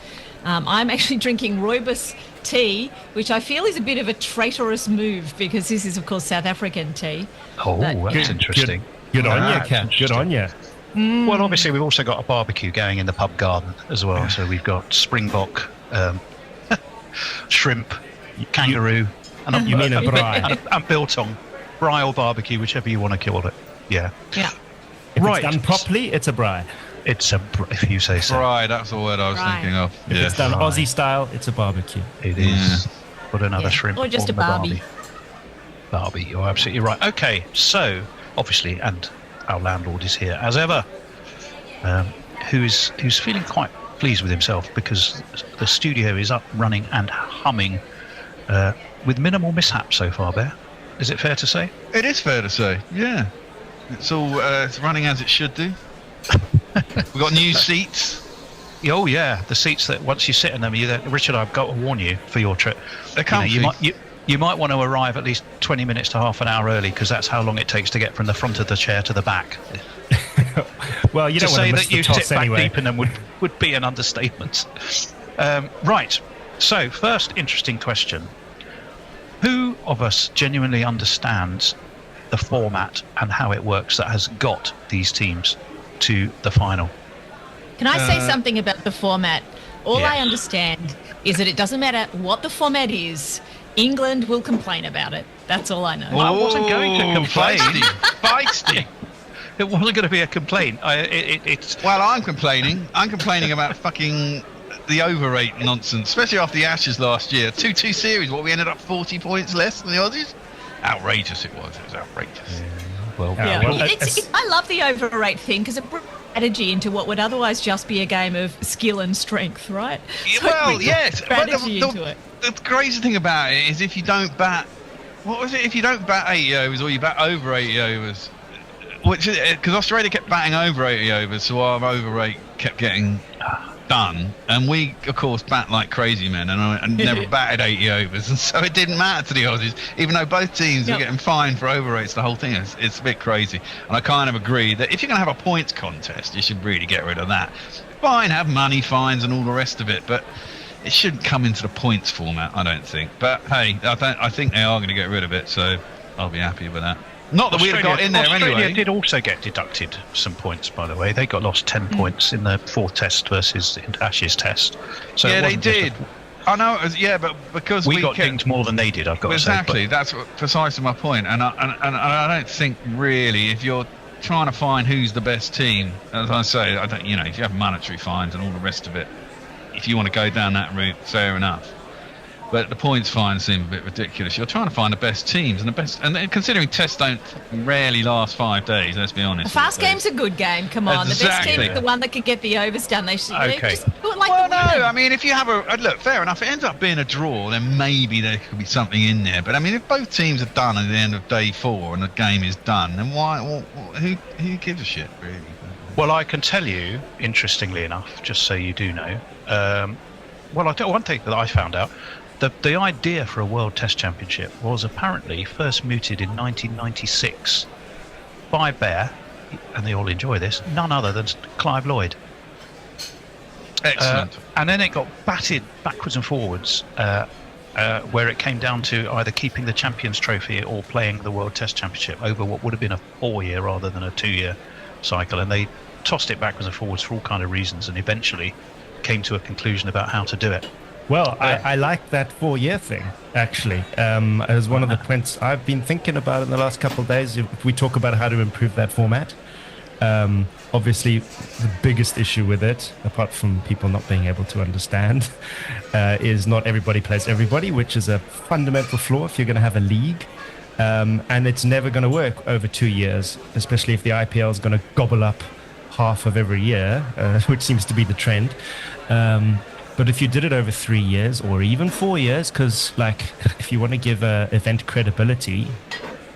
I'm actually drinking rooibos tea, which I feel is a bit of a traitorous move because this is, of course, South African tea. Oh, that's interesting. Good on you, Kat. Good on you. Well, obviously, we've also got a barbecue going in the pub garden as well. So we've got springbok, shrimp, kangaroo, and You mean a braai? and biltong. Braai or barbecue, whichever you want to call it. Yeah. Yeah. If Right. it's done properly, it's a braai. It's if you say so. Right, that's the word I was Right. thinking of. If it's done Aussie style, it's a barbecue. It is. Put another Yeah. shrimp Or just on a the barbie. Barbie, you're absolutely right. Okay, so obviously, and our landlord is here as ever, who's feeling quite pleased with himself because the studio is up, running, and humming with minimal mishap so far. Bear, is it fair to say? It is fair to say, yeah. It's all it's running as it should do. We've got new seats. Oh yeah, the seats that once you sit in them, Richard, I've got to warn you for your trip. They're comfy. You might want to arrive at least 20 minutes to half an hour early because that's how long it takes to get from the front of the chair to the back. Well, you to don't want say to miss that the you toss sit anyway. back deep in them would be an understatement. Right. So, first interesting question: who of us genuinely understands the format and how it works that has got these teams to the final? Can I say something about the format? All Yeah. I understand is that it doesn't matter what the format is, England will complain about it. That's all I know. I wasn't going to complain. Feisty. It wasn't going to be a complaint. It's Well, I'm complaining. I'm complaining about fucking the overrate nonsense, especially after the Ashes last year. 2-2 series, we ended up 40 points less than the Aussies. Outrageous it was. It was outrageous. Well, Yeah, well, I love the overrate thing because it brings strategy into what would otherwise just be a game of skill and strength, right? So it Well, brings yes. But strategy into it. the crazy thing about it is if you don't bat, what was it? If you don't bat 80 overs or you bat over 80 overs, which because Australia kept batting over 80 overs, so our overrate kept getting done, and we of course bat like crazy men, and I never batted 80 overs, and so it didn't matter to the Aussies, even though both teams were getting fined for overrates. The whole thing it's a bit crazy, and I kind of agree that if you're going to have a points contest, you should really get rid of that. Fine, have money fines and all the rest of it, but it shouldn't come into the points format, I don't think. But hey, I think they are going to get rid of it, so I'll be happy with that. Not that we'd have got in there Australia anyway. did also get deducted some points, by the way. They got lost 10 points in the fourth test versus the Ashes test. So Yeah, it they wasn't just did. I know, yeah, but because we got kept, dinged more than they did, I've got exactly. to say. That's precisely my point, and I don't think really if you're trying to find who's the best team, as I say, I don't. If you have monetary fines and all the rest of it, if you want to go down that route, fair enough. But the points fine seem a bit ridiculous. You're trying to find the best teams and then considering tests don't rarely last 5 days. Let's be honest. A fast game's a good game. Come on, Exactly. the best team is the one that could get the overs done. They should just do it like well, the women. no, I mean, if you have look, fair enough. If it ends up being a draw, then maybe there could be something in there. But I mean, if both teams are done at the end of day 4 and the game is done, then why? Who gives a shit, really? Well, I can tell you, interestingly enough, just so you do know. Well, one thing that I found out. The idea for a World Test Championship was apparently first mooted in 1996 by Bear, and they all enjoy this, none other than Clive Lloyd. Excellent. And then it got batted backwards and forwards, where it came down to either keeping the Champions Trophy or playing the World Test Championship over what would have been a 4-year rather than a 2-year cycle. And they tossed it backwards and forwards for all kind of reasons and eventually came to a conclusion about how to do it. Well, I like that 4-year thing, actually. As one of the points I've been thinking about in the last couple of days, if we talk about how to improve that format. Obviously, the biggest issue with it, apart from people not being able to understand, is not everybody plays everybody, which is a fundamental flaw if you're going to have a league. And it's never going to work over 2 years, especially if the IPL is going to gobble up half of every year, which seems to be the trend. But if you did it over 3 years or even 4 years, because like if you want to give an event credibility,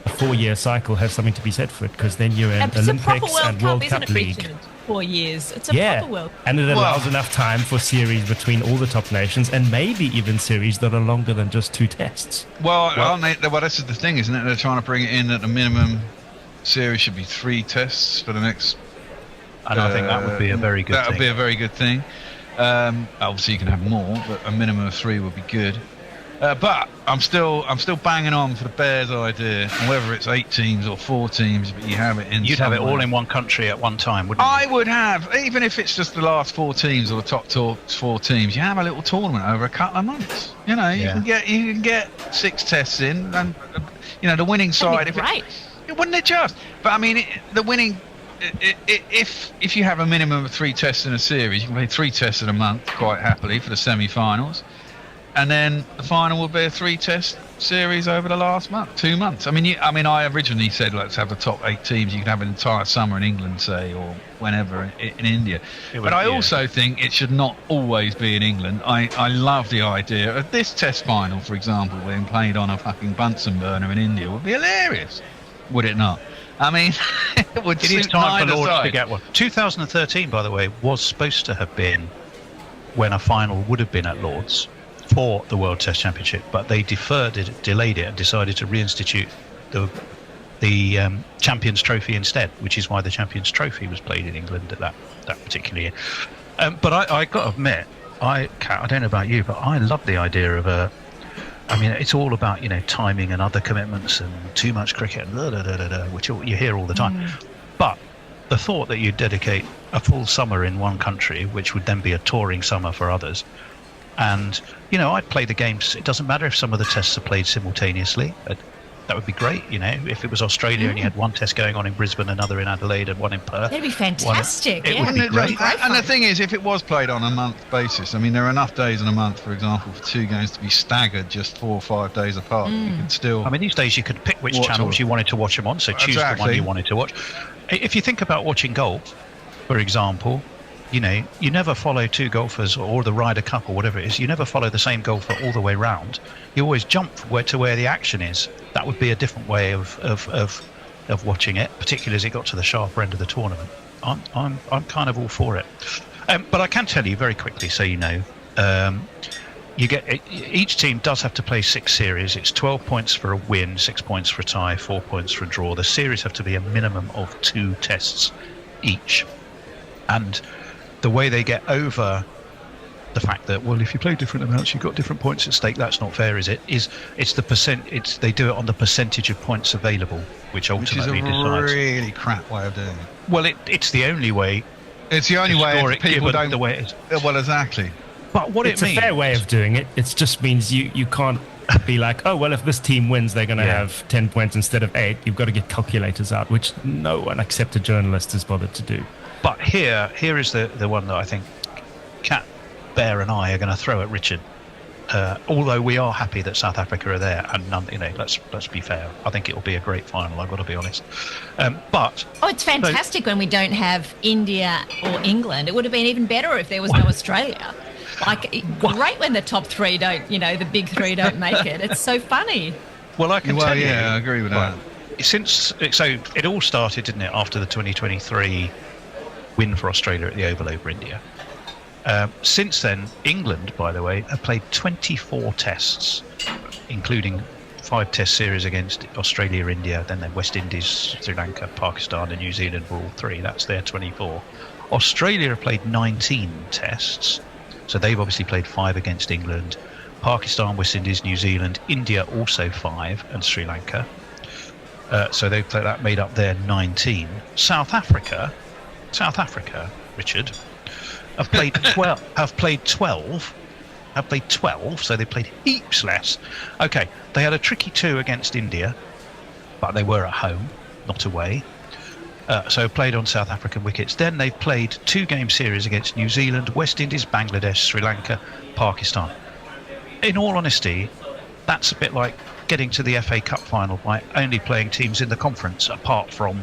a 4-year cycle has something to be said for it, because then you're in Olympics and World Cup League. 4 years. It's a proper World Cup. And it allows enough time for series between all the top nations, and maybe even series that are longer than just 2 tests. Well, this is the thing, isn't it? They're trying to bring it in that the minimum series should be 3 tests for the next. And I think that would be a very good thing. That would be a very good thing. Obviously, you can have more, but a minimum of 3 would be good. But I'm still banging on for the Bears idea, and whether it's 8 teams or 4 teams, but you have it in. You'd have it all in one country at one time, wouldn't you? I would have, even if it's just the last 4 teams or the top 4 teams. You have a little tournament over a couple of months. You know, you can get 6 tests in, and the winning side. Right. Wouldn't it just? But I mean, the winning. If you have a minimum of 3 tests in a series, you can play 3 tests in a month quite happily for the semi-finals, and then the final will be a 3-test series over the last 2 months. I mean, I originally said let's have the top 8 teams. You can have an entire summer in England, say, or whenever in India. But I also think it should not always be in England. I love the idea of this Test final, for example, being played on a fucking Bunsen burner in India. Would be hilarious, would it not? I mean, it is time for Lords to get one. 2013, by the way, was supposed to have been when a final would have been at Lords for the World Test Championship, but they delayed it, and decided to reinstitute the Champions Trophy instead, which is why the Champions Trophy was played in England at that particular year. But I got to admit, I don't know about you, but I love the idea of I mean, it's all about, timing and other commitments and too much cricket, which you hear all the time. But the thought that you dedicate a full summer in one country, which would then be a touring summer for others, and, I'd play the games. It doesn't matter if some of the tests are played simultaneously. That would be great, if it was Australia and you had one test going on in Brisbane, another in Adelaide, and one in Perth. That'd be fantastic. It would be great. And the thing is, if it was played on a month basis, I mean, there are enough days in a month, for example, for 2 games to be staggered just 4 or 5 days apart. You could still. I mean, these days you could pick which channels you wanted to watch them on, so choose the one you wanted to watch. If you think about watching golf, for example, you never follow 2 golfers or the Ryder Cup or whatever it is. You never follow the same golfer all the way round. You always jump to where the action is. That would be a different way of watching it, particularly as it got to the sharper end of the tournament. I'm kind of all for it. But I can tell you very quickly, so you know, each team does have to play 6 series. It's 12 points for a win, 6 points for a tie, 4 points for a draw. The series have to be a minimum of 2 tests each, and the way they get over the fact that, well, if you play different amounts, you've got different points at stake. That's not fair, is it? It's the percent. They do it on the percentage of points available, which ultimately decides. Which is a really crap way of doing it. Well, it's the only way. It's the only way if people don't. The way it is. Well, exactly. But what it's it means, a fair way of doing it. It just means you can't be like, oh well, if this team wins, they're going to have 10 points instead of 8. You've got to get calculators out, which no one except a journalist has bothered to do. But here is the one that I think Cat, Bear and I are going to throw at Richard. although we are happy that South Africa are there, and let's be fair, I think it will be a great final. I've got to be honest. But it's fantastic when we don't have India or England. It would have been even better if there was no Australia. Great when the top three don't, the big three don't make it. It's so funny. Well, I can tell you. Yeah, I agree with that. So it all started, didn't it, after the 2023 win for Australia at the Oval over India. Since then, England, by the way, have played 24 tests, including 5 test series against Australia, India, then West Indies, Sri Lanka, Pakistan and New Zealand were all 3. That's their 24. Australia have played 19 tests, so they've obviously played 5 against England. Pakistan, West Indies, New Zealand, India also 5, and Sri Lanka. So that made up their 19. South Africa, Richard, have played 12. So they played heaps less. Okay, they had a tricky 2 against India, but they were at home, not away. So played on South African wickets. Then they've played 2-game series against New Zealand, West Indies, Bangladesh, Sri Lanka, Pakistan. In all honesty, that's a bit like getting to the FA Cup final by only playing teams in the conference apart from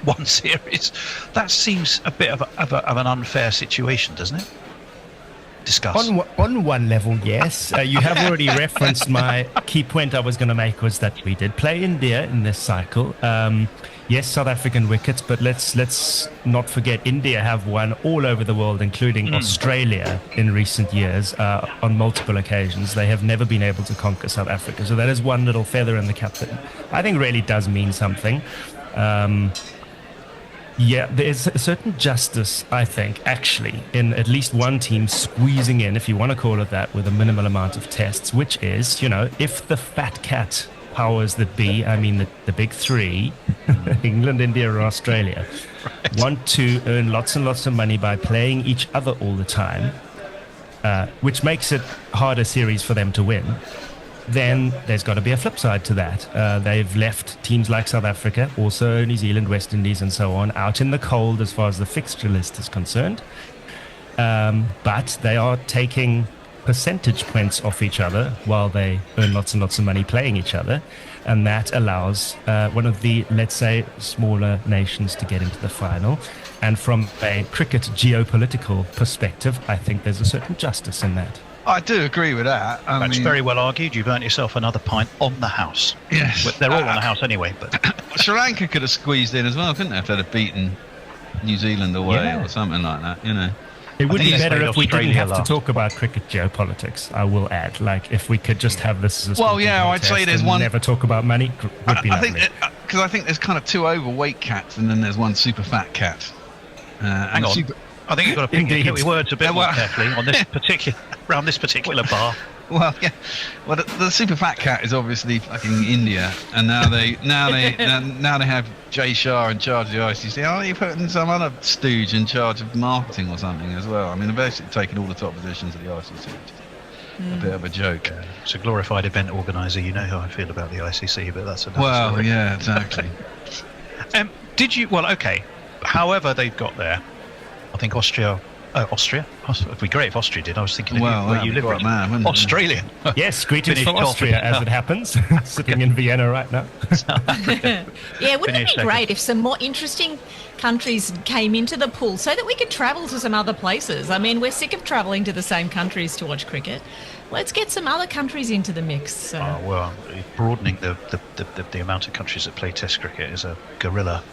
one series. That seems a bit of an unfair situation, doesn't it? Discuss. On one level, yes. You have already referenced my key point I was going to make was that we did play India in this cycle. Yes, South African wickets, but let's not forget India have won all over the world, including Australia in recent years on multiple occasions. They have never been able to conquer South Africa. So that is one little feather in the cap that I think really does mean something. Yeah, there's a certain justice, I think, actually, in at least one team squeezing in, if you want to call it that, with a minimal amount of tests, which is, if the fat cat powers that be, I mean the big 3, England, India, or Australia, want to earn lots and lots of money by playing each other all the time, which makes it harder series for them to win, then there's got to be a flip side to that. They've left teams like South Africa, also New Zealand, West Indies, and so on, out in the cold as far as the fixture list is concerned. But they are taking percentage points off each other while they earn lots and lots of money playing each other. And that allows one of the, let's say, smaller nations to get into the final. And from a cricket geopolitical perspective, I think there's a certain justice in that. I do agree with that. That's very well argued. You've earned yourself another pint on the house. Yes. They're all on the house anyway. But Sri Lanka could have squeezed in as well, couldn't they, if they'd have beaten New Zealand away or something like that, It would be better if we didn't have to talk about cricket geopolitics, I will add. Like, if we could just have this as a I'd say there's one... never talk about money, would be lovely. Because I think there's kind of 2 overweight cats and then there's one super fat cat. Hang on. I think you've got to pick your words a bit more carefully on this around this particular bar. Well, yeah. Well, the super fat cat is obviously fucking India, and now they have Jay Shah in charge of the ICC. Are you putting some other stooge in charge of marketing or something as well? I mean, they're basically taking all the top positions of the ICC. A bit of a joke. It's a glorified event organizer. You know how I feel about the ICC, but that's another story. Yeah, exactly. Did you? Well, okay. However, they've got there. I think Austria. It'd be great if Austria did. I was thinking where you live, Australia. Yes, greetings from Austria, as it happens. Sitting in Vienna right now. Yeah, wouldn't it be great if some more interesting countries came into the pool so that we could travel to some other places? I mean, we're sick of travelling to the same countries to watch cricket. Let's get some other countries into the mix. So. Broadening the amount of countries that play Test cricket is a guerrilla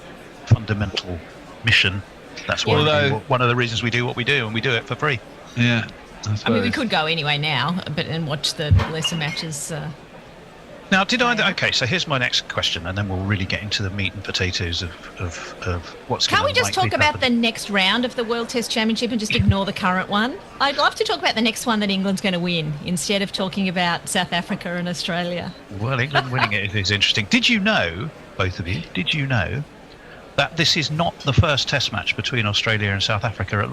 fundamental mission. That's why one of the reasons we do what we do, and we do it for free. Yeah. I mean, we could go anyway now, and watch the lesser matches. Now, okay, so here's my next question, and then we'll really get into the meat and potatoes of what's going to Can't we just talk about the next round of the World Test Championship and just ignore the current one? I'd love to talk about the next one that England's going to win, instead of talking about South Africa and Australia. Well, England winning it is interesting. Did you know, both of you, that this is not the first Test match between Australia and South Africa at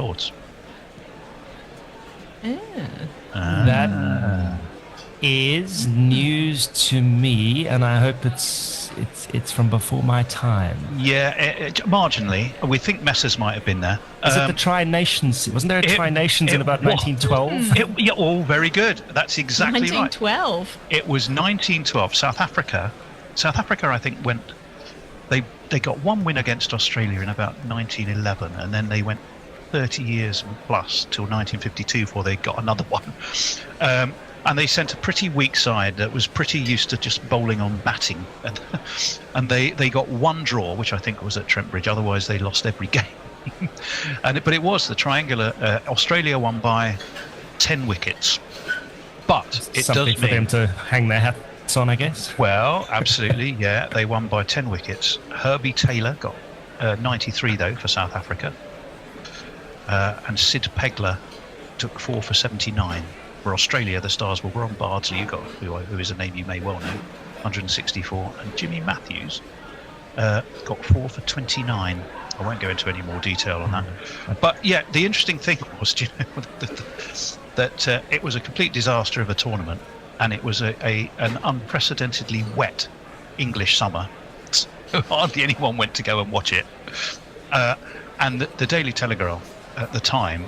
is news to me, and I hope it's from before my time. Yeah, marginally. We think Messers might have been there. Is it the Tri-Nations? Wasn't there a Tri-Nations in about 1912? Yeah, all very good. That's exactly 1912. right. It was 1912. South Africa, I think, went. They got one win against Australia in about 1911, and then they went 30 years plus till 1952 before they got another one. And they sent a pretty weak side that was pretty used to just bowling on batting, and they got one draw, which I think was at Trent Bridge. Otherwise, they lost every game. But it was the triangular. Australia won by 10 wickets, but it something does for mean them to hang their hats on, I guess. Well, absolutely, yeah. They won by 10 wickets. Herbie Taylor got 93 though for South Africa, and Sid Pegler took 4 for 79. For Australia, the stars were Ron Bardsley, who is a name you may well know, 164, and Jimmy Matthews got 4 for 29. I won't go into any more detail on that. But yeah, the interesting thing was, that it was a complete disaster of a tournament, and it was an unprecedentedly wet English summer. So hardly anyone went to go and watch it. And the Daily Telegraph at the time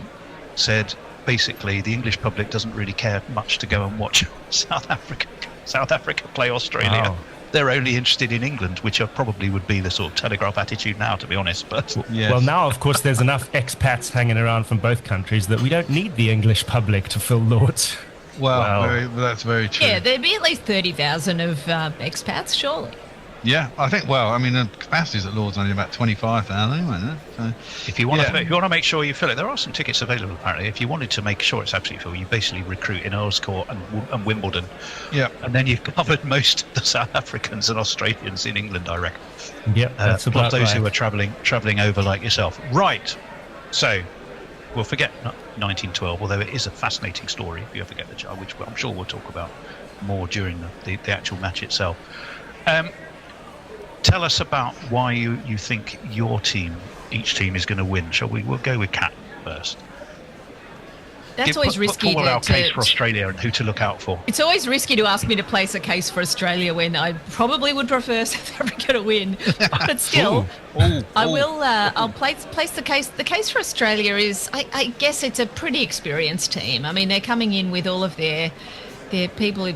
said, basically, the English public doesn't really care much to go and watch South Africa play Australia. Wow. They're only interested in England, which probably would be the sort of Telegraph attitude now, to be honest. But Well, now, of course, there's enough expats hanging around from both countries that we don't need the English public to fill Lords. Well, that's very true. Yeah, there'd be at least 30,000 of expats, surely. Yeah, I think. Well, I mean, the capacities at Lord's only about 25,000 anyway. No? So, if you want to make sure you fill it, there are some tickets available apparently. If you wanted to make sure it's absolutely full, you basically recruit in Earls Court and Wimbledon. Yeah, and then you've covered most of the South Africans and Australians in England, I reckon. Yep, that's about those right. who are travelling over like yourself. Right. So we'll forget 1912, although it is a fascinating story. If you ever get the chance, which I'm sure we'll talk about more during the actual match itself. Tell us about why you think each team is going to win. We'll go with Kat first. That's always risky. Put forward our case for Australia and who to look out for. It's always risky to ask me to place a case for Australia when I probably would prefer South Africa to win. But still, I will. I'll place the case. The case for Australia is, I guess, it's a pretty experienced team. I mean, they're coming in with all of their people.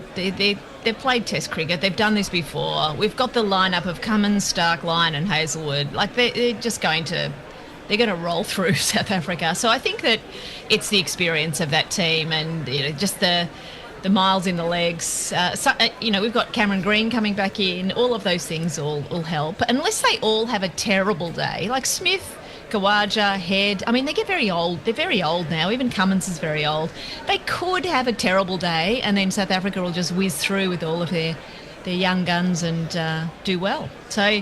They've played Test cricket. They've done this before. We've got the lineup of Cummins, Stark, Lyon, and Hazelwood. Like they're just going to roll through South Africa. So I think that it's the experience of that team, and just the miles in the legs. We've got Cameron Green coming back in. All of those things will help. Unless they all have a terrible day, like Smith, Khawaja, Head. I mean, they get very old. They're very old now. Even Cummins is very old. They could have a terrible day, and then South Africa will just whiz through with all of their young guns and do well. So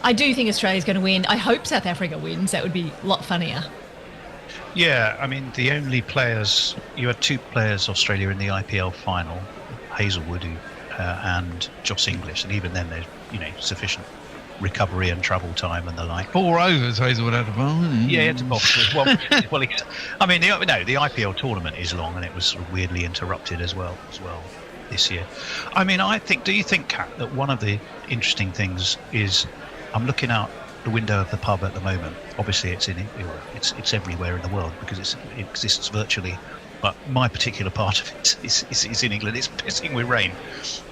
I do think Australia's going to win. I hope South Africa wins. That would be a lot funnier. Yeah, I mean, the only players... You had 2 players, Australia, in the IPL final, Hazelwood and Joss English, and even then there's sufficient recovery and travel time and the like. 4 overs Hazelwood had to bowl, didn't he? Yeah, he had to bowl. I mean, the IPL tournament is long, and it was sort of weirdly interrupted as well this year. I mean, do you think, Kat, that one of the interesting things is, I'm looking out the window of the pub at the moment. Obviously, it's everywhere in the world because it exists virtually. But my particular part of it is in England. It's pissing with rain,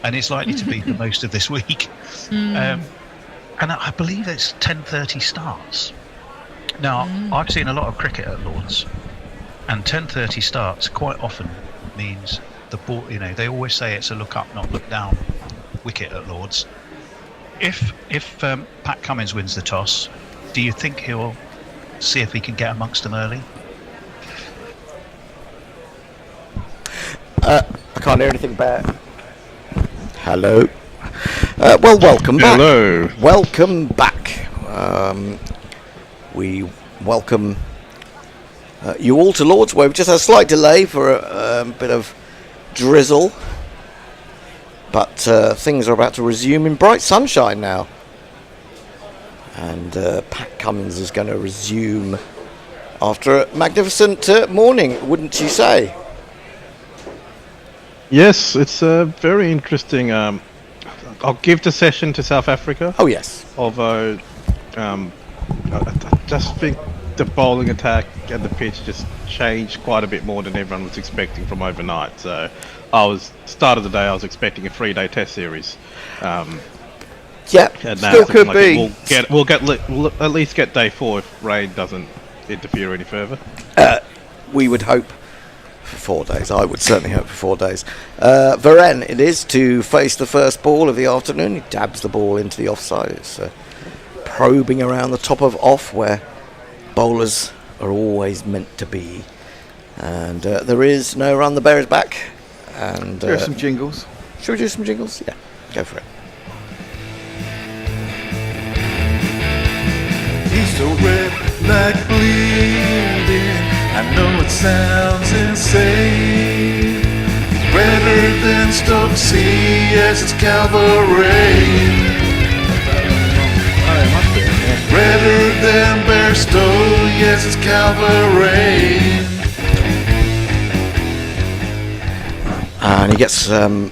and it's likely to be for most of this week. And I believe it's 10:30 starts. Now, I've seen a lot of cricket at Lord's, and 10:30 starts quite often means the ball. They always say it's a look up, not look down wicket at Lord's. If Pat Cummins wins the toss, do you think he'll see if he can get amongst them early? I can't hear anything back. Hello. Well, welcome back. Hello. Welcome back. We welcome you all to Lord's, where we just had a slight delay for a bit of drizzle. But things are about to resume in bright sunshine now. And Pat Cummins is going to resume after a magnificent morning, wouldn't you say? Yes, it's very interesting. I'll give the session to South Africa. Oh yes. Although, I just think the bowling attack and the pitch just changed quite a bit more than everyone was expecting from overnight. So, start of the day I was expecting a 3-day test series. Yeah, still could like be. We'll at least get day 4 if rain doesn't interfere any further. We would hope for 4 days. I would certainly hope for 4 days. Varane, it is to face the first ball of the afternoon. He dabs the ball into the offside. It's probing around the top of off where bowlers are always meant to be. And there is no run. The bear is back. And there are some jingles. Should we do some jingles? Yeah, go for it. He's so red like bleeding. I know it sounds insane. Redder than Stokesy, yes, it's Calvary. Redder than Bairstow, yes, it's Calvary. And he gets, a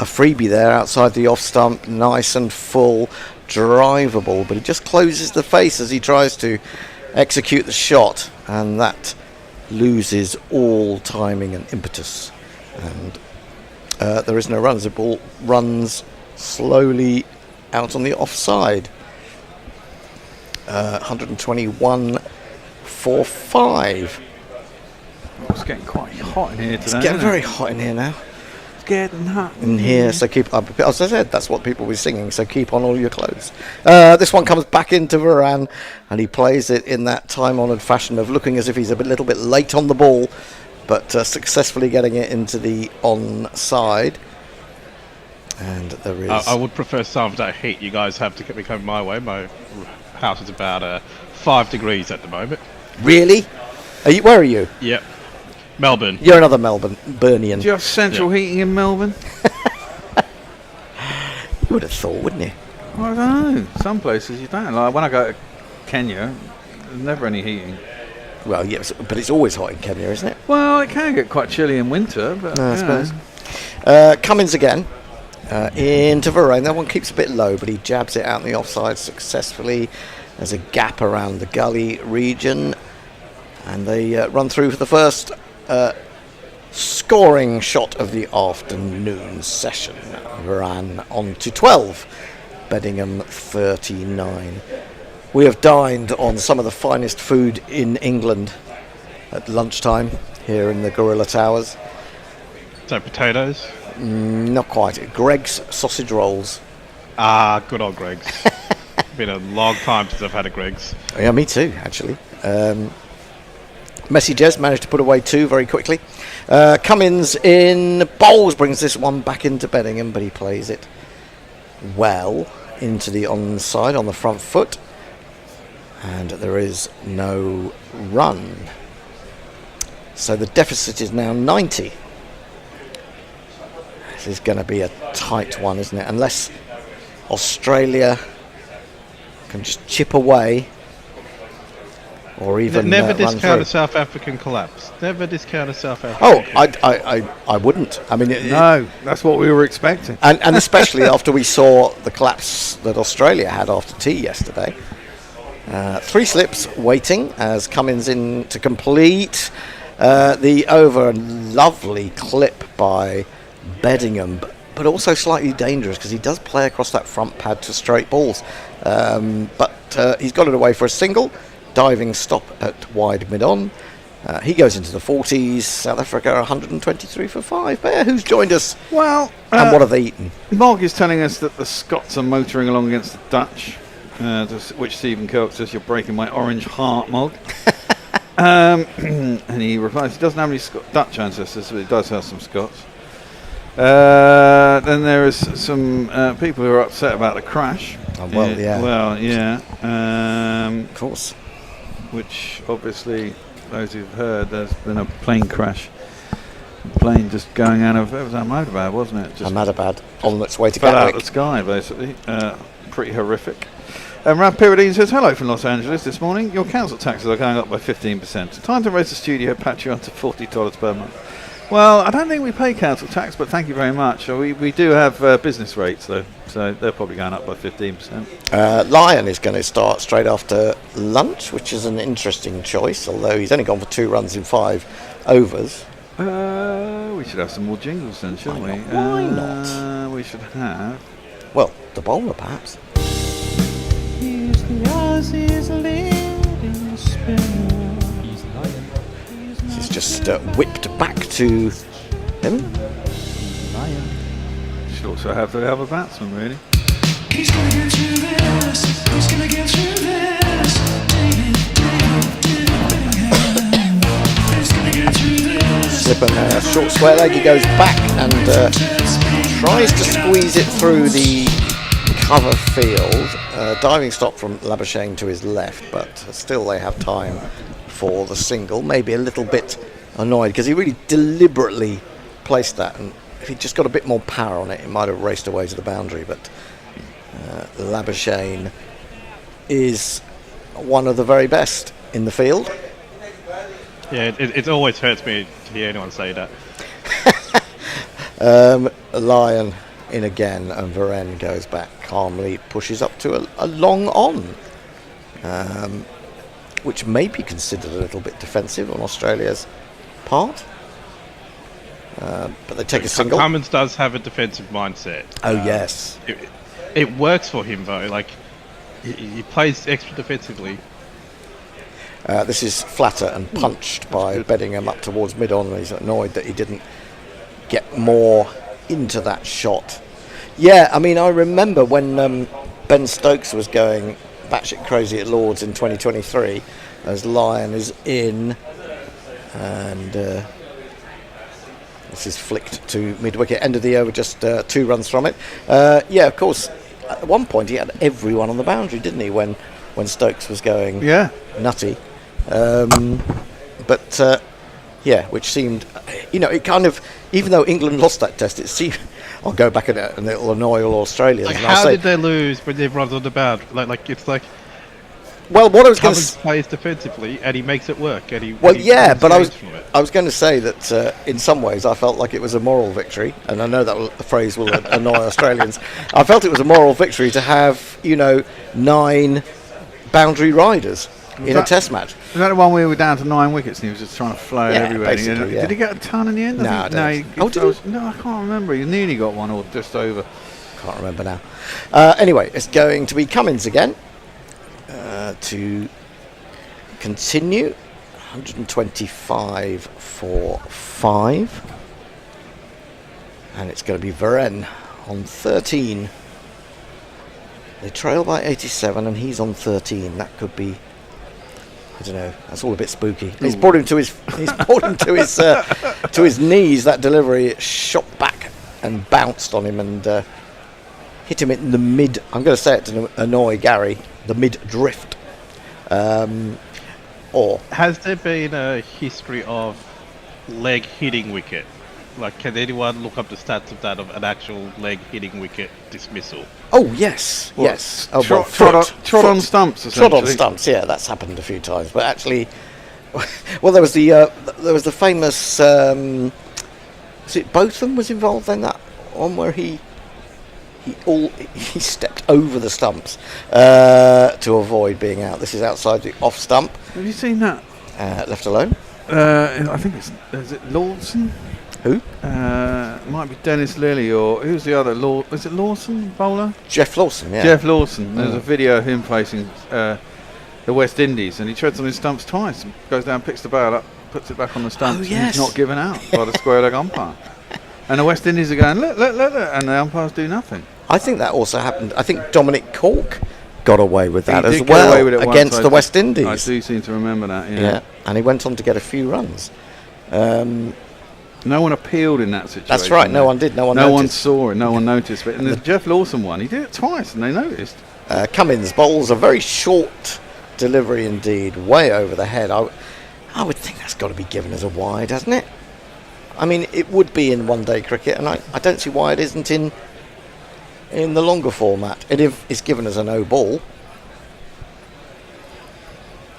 freebie there outside the off stump, nice and full, drivable, but he just closes the face as he tries to execute the shot, and that loses all timing and impetus. And there is no run as the ball runs slowly out on the offside. 121 for 5. It's getting quite hot in here today. It's getting very hot in here now. It's getting hot in here, so keep up. As I said, that's what people were singing, so keep on all your clothes. This one comes back into Varane, and he plays it in that time-honoured fashion of looking as if he's a little bit late on the ball, but successfully getting it into the onside. And there is... I would prefer some of that heat you guys have to be coming my way. My house is about 5 degrees at the moment. Really? Where are you? Yep. Melbourne. You're another Melbourneian. Do you have central heating in Melbourne? You would have thought, wouldn't you? I don't know. Some places you don't. Like when I go to Kenya, there's never any heating. Well, yes, but it's always hot in Kenya, isn't it? Well, it can get quite chilly in winter, but I suppose. Cummins again into Varane. That one keeps a bit low, but he jabs it out in the offside successfully. There's a gap around the gully region, and they run through for the first scoring shot of the afternoon session. Varane on to 12, Beddingham 39. We have dined on some of the finest food in England at lunchtime here in the Gorilla Towers. So potatoes? Not quite. Greg's sausage rolls. Ah, good old Greg's. Been a long time since I've had a Greg's. Yeah, me too, actually. Messi Jez managed to put away 2 very quickly. Cummins in bowls, brings this one back into Beddingham, but he plays it well into the onside on the front foot. And there is no run. So the deficit is now 90. This is going to be a tight one, isn't it? Unless Australia can just chip away. Or even never discount a South African collapse. Never discount a South African. Oh, I wouldn't. I mean, no, that's what we were expecting, and especially after we saw the collapse that Australia had after tea yesterday. 3 slips waiting as Cummins in to complete the over. Lovely clip by Beddingham, but also slightly dangerous because he does play across that front pad to straight balls. But he's got it away for a single. Diving stop at wide mid-on. He goes into the 40s. South Africa 123 for 5. Bear, who's joined us? Well, and what have they eaten? Mog is telling us that the Scots are motoring along against the Dutch, which Stephen Kirk says, "You're breaking my orange heart, Mog." And he replies, he doesn't have any Dutch ancestors, but he does have some Scots. Then there is some people who are upset about the crash. Oh, well, yeah. Well, yeah. Of course. Which, obviously, those who've heard, there's been a plane crash. A plane just going out of, it was Ahmedabad, wasn't it? Just Ahmedabad, on its way to fell out Gatwick. of the sky, basically. Pretty horrific. Rad Pyridine says, hello from Los Angeles this morning. Your council taxes are going up by 15%. Time to raise the studio Patreon to $40 per month. Well, I don't think we pay council tax, but thank you very much. We do have business rates, though, so they're probably going up by 15%. Lion is going to start straight after lunch, which is an interesting choice, although he's only gone for 2 runs in 5 overs. We should have some more jingles then, shouldn't we? Why not? We should have... Well, the bowler, perhaps. He's just whipped back to him. Should also have the other batsman, really. He's gonna get through this. He's gonna get through this. He's gonna get through this. Slipping a short square leg, he goes back and tries to squeeze it through the cover field. Diving stop from Labuschagne to his left, but still they have time for the single. Maybe a little bit annoyed because he really deliberately placed that, and if he'd just got a bit more power on it, it might have raced away to the boundary. But Labuschagne is one of the very best in the field. Yeah, it always hurts me to hear anyone say that. Lion in again, and Varenne goes back calmly, pushes up to a long on, which may be considered a little bit defensive on Australia's part. But they take a single. Cummins does have a defensive mindset. Oh, yes. It works for him, though. Like, he plays extra defensively. This is flatter and punched by Beddingham up towards mid-on. He's annoyed that he didn't get more into that shot. Yeah, I mean, I remember when Ben Stokes was going batshit crazy at Lords in 2023, as Lion is in, and this is flicked to mid-wicket, end of the over, just 2 runs from it. Yeah, of course, at one point he had everyone on the boundary, didn't he, when Stokes was going nutty. But yeah, which seemed, it kind of, even though England lost that test, it seemed, I'll go back at it and it'll annoy all Australians. Like, and how did they lose when everyone's on the boundary? Like it's like, well, what I was going to say, plays defensively and he makes it work. And he but I was going to say that in some ways I felt like it was a moral victory, and I know that the phrase will annoy Australians. I felt it was a moral victory to have 9 boundary riders in a test match. Was that the one where we were down to 9 wickets and he was just trying to fly everywhere? Basically, Did he get a ton in the end? No, I can't remember. He nearly got one or just over. Can't remember now. Anyway, it's going to be Cummins again to continue. 125 for 5. And it's going to be Varenne on 13. They trail by 87 and he's on 13. That could be, I don't know. That's all a bit spooky. He's brought him to his. He's brought him to his to his knees. That delivery shot back and bounced on him and hit him in the mid. I'm going to say it to annoy Gary. The mid drift. Or has there been a history of leg hitting wicket? Like, can anyone look up the stats of that, of an actual leg hitting wicket dismissal? Oh yes, yes. Oh, trot on stumps. Trot on stumps. Yeah, that's happened a few times. But actually, well, there was the famous. Was it Botham was involved in that one where he stepped over the stumps to avoid being out. This is outside the off stump. Have you seen that? Left alone. I think is it Lawson? Who? Might be Dennis Lilly, or who's the other? Is it Lawson bowler? Jeff Lawson, yeah. Jeff Lawson. There's a video of him facing the West Indies, and he treads on his stumps twice, and goes down, picks the ball up, puts it back on the stumps, and he's not given out by the square leg umpire. And the West Indies are going, look, and the umpires do nothing. I think that also happened. I think Dominic Cork got away with that he as did well get away with it against the West Indies. I do seem to remember that, yeah. And he went on to get a few runs. No one appealed in that situation. That's right, no one did. No one saw it, no one noticed. But in the Jeff Lawson one, he did it twice and they noticed. Cummins bowls a very short delivery indeed, way over the head. I would think that's got to be given as a wide, hasn't it? I mean, it would be in one-day cricket, and I don't see why it isn't in the longer format. It is given as a no ball.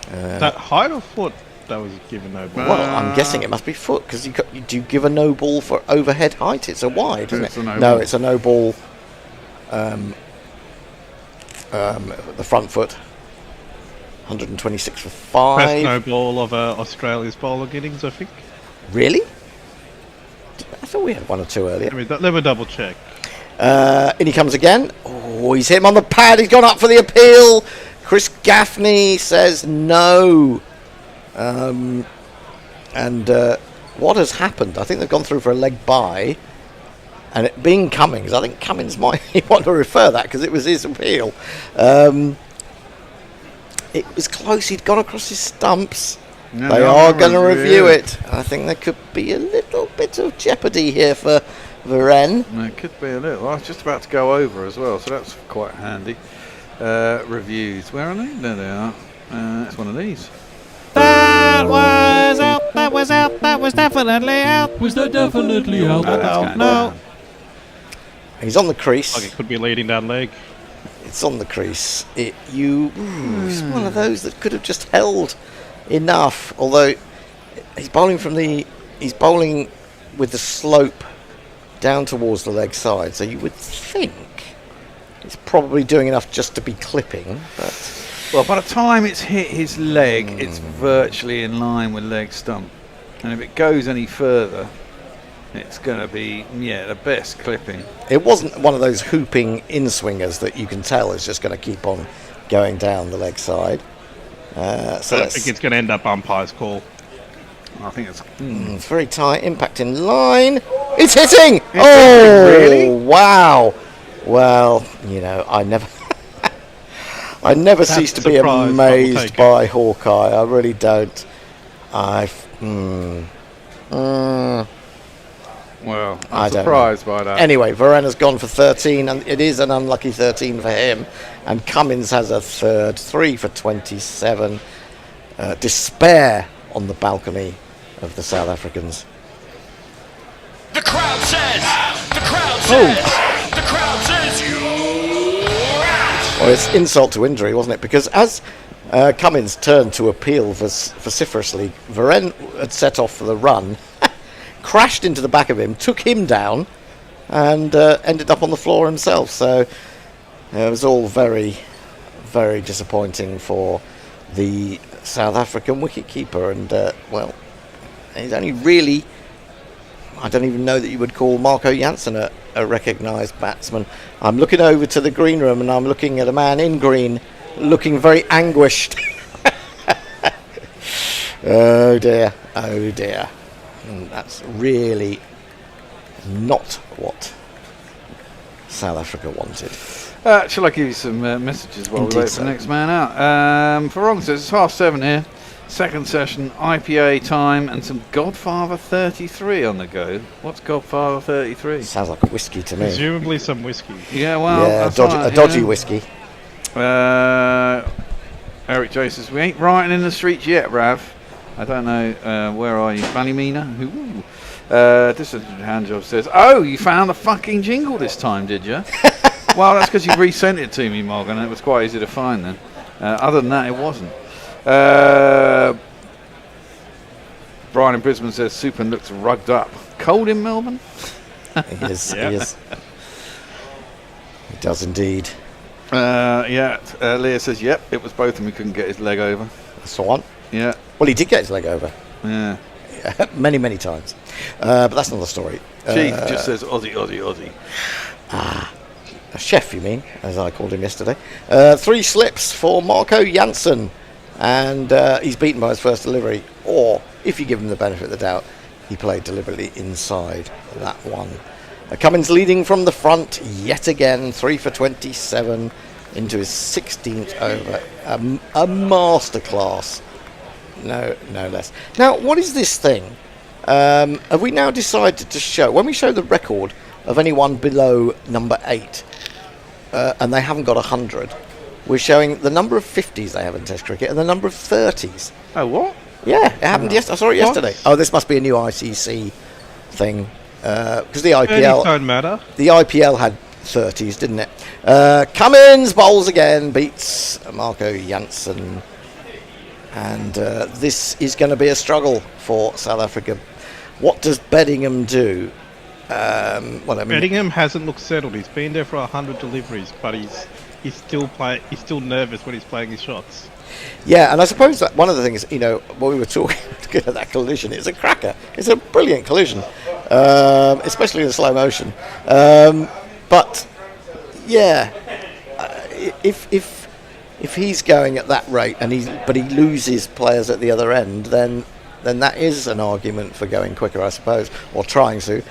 That height of foot that was given no ball. Well, I'm guessing it must be foot, because do you give a no ball for overhead height? It's a wide, isn't it? No, it's a no ball. The front foot. 126 for 5. Best no ball of Australia's bowling innings, I think. Really? I thought we had one or two earlier. Let me double check. In he comes again. Oh, he's hit him on the pad. He's gone up for the appeal. Chris Gaffney says no. And what has happened? I think they've gone through for a leg bye. And it being Cummins, I think Cummins might want to refer that because it was his appeal. It was close. He'd gone across his stumps. No, they are going to review it. I think there could be a little bit of jeopardy here for Varenne. It could be a little. I was just about to go over as well, so that's quite handy. Reviews. Where are they? There they are. It's one of these. That was out. That was out. That was definitely out. Was that definitely out? I don't know. He's on the crease. Like it could be leading down leg. It's on the crease. It's one of those that could have just held enough. Although he's bowling with the slope down towards the leg side, so you would think it's probably doing enough just to be clipping. But well, by the time it's hit his leg, it's virtually in line with leg stump, and if it goes any further, it's going to be the best clipping. It wasn't one of those hooping in-swingers that you can tell is just going to keep on going down the leg side. I think it's going to end up umpire's call. I think it's it's very tight. Impact in line. It's hitting! Really? Wow. Well, I never I never cease to be amazed by Hawkeye. I really don't. Well, I'm surprised by that. Anyway, Varena's gone for 13, and it is an unlucky 13 for him. And Cummins has a third, 3 for 27. Despair on the balcony of the South Africans. The crowd says, the crowd says, the crowd says you're out. Well, it's insult to injury, wasn't it? Because as Cummins turned to appeal vociferously, Varenne had set off for the run, crashed into the back of him, took him down, and ended up on the floor himself. So it was all very, very disappointing for the South African wicketkeeper. And, he's only really... I don't even know that you would call Marco Jansen a recognised batsman. I'm looking over to the green room and I'm looking at a man in green looking very anguished. Oh dear. And that's really not what South Africa wanted. Shall I give you some messages while we wait for the next man out? For Ron says it's 7:30 here. Second session, IPA time, and some Godfather 33 on the go. What's Godfather 33? Sounds like a whiskey to me. Presumably some whiskey. Yeah, well, a dodgy whiskey. Eric J says, we ain't writing in the streets yet, Rav. I don't know, where are you? Ballymena? Disadvantage Handjob says, oh, you found the fucking jingle this time, did you? Well, that's because you resent it to me, Morgan, and it was quite easy to find then. Other than that, it wasn't. Brian in Brisbane says Supin looks rugged up. Cold in Melbourne? He is. He does indeed. Leah says, yep, it was both of them. He couldn't get his leg over. That's the one. Yeah. Well, he did get his leg over. Yeah. Many, many times. But that's not the story. Chief just says Aussie. A chef, you mean, as I called him yesterday. 3 slips for Marco Jansen. And he's beaten by his first delivery. Or, if you give him the benefit of the doubt, he played deliberately inside that one. Cummins leading from the front yet again. 3 for 27 into his 16th over. A masterclass. No less. Now, what is this thing? Have we now decided to show... When we show the record of anyone below number 8, and they haven't got 100... We're showing the number of 50s they have in Test cricket and the number of 30s. Oh, what? Yeah, it happened yesterday. I saw it yesterday. Oh, this must be a new ICC thing. Because the IPL... don't matter. The IPL had 30s, didn't it? Cummins bowls again, beats Marco Jansen. And this is going to be a struggle for South Africa. What does Bedingham do? Bedingham hasn't looked settled. He's been there for 100 deliveries, but he's still nervous when he's playing his shots. Yeah, and I suppose that one of the things, when we were talking at that collision, it's a cracker. It's a brilliant collision, especially in slow motion. But yeah, if he's going at that rate but he loses players at the other end, then that is an argument for going quicker, I suppose, or trying to.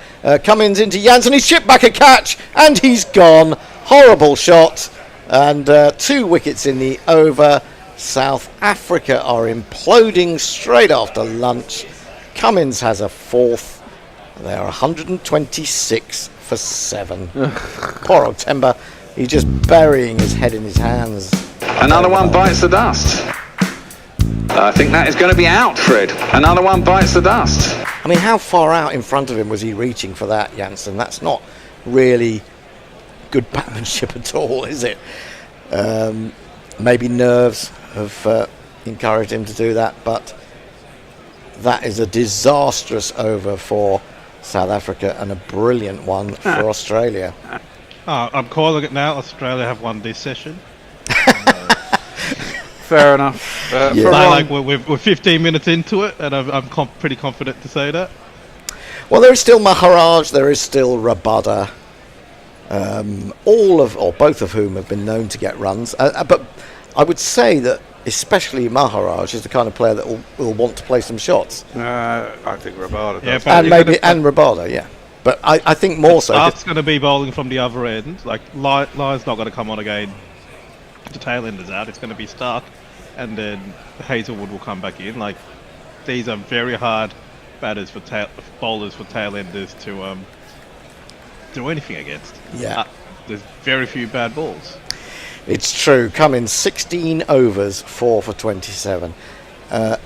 Cummins into Janssen, he's chipped back a catch, and he's gone. Horrible shot, and 2 wickets in the over. South Africa are imploding straight after lunch. Cummins has a 4th. They are 126 for 7. Poor old Temba, he's just burying his head in his hands. Another one bites the dust. I think that is going to be out, Fred. Another one bites the dust. I mean, how far out in front of him was he reaching for that, Janssen? That's not really good batsmanship at all, is it? Maybe nerves have encouraged him to do that, but that is a disastrous over for South Africa and a brilliant one for Australia. I'm calling it now. Australia have won this session. Fair enough. We're 15 minutes into it, and I'm pretty confident to say that. Well, there is still Maharaj, there is still Rabada, both of whom have been known to get runs. But I would say that especially Maharaj is the kind of player that will want to play some shots. I think Rabada does. And Rabada, yeah. But I think more so. Stark's going to be bowling from the other end. Like, Lyon's not going to come on again. The tail enders out. It's going to be Stark, and then Hazelwood will come back in. Like, these are very hard bowlers for tail enders to do anything against. Yeah. There's very few bad balls. It's true. Cummins 16 overs, 4 for 27. I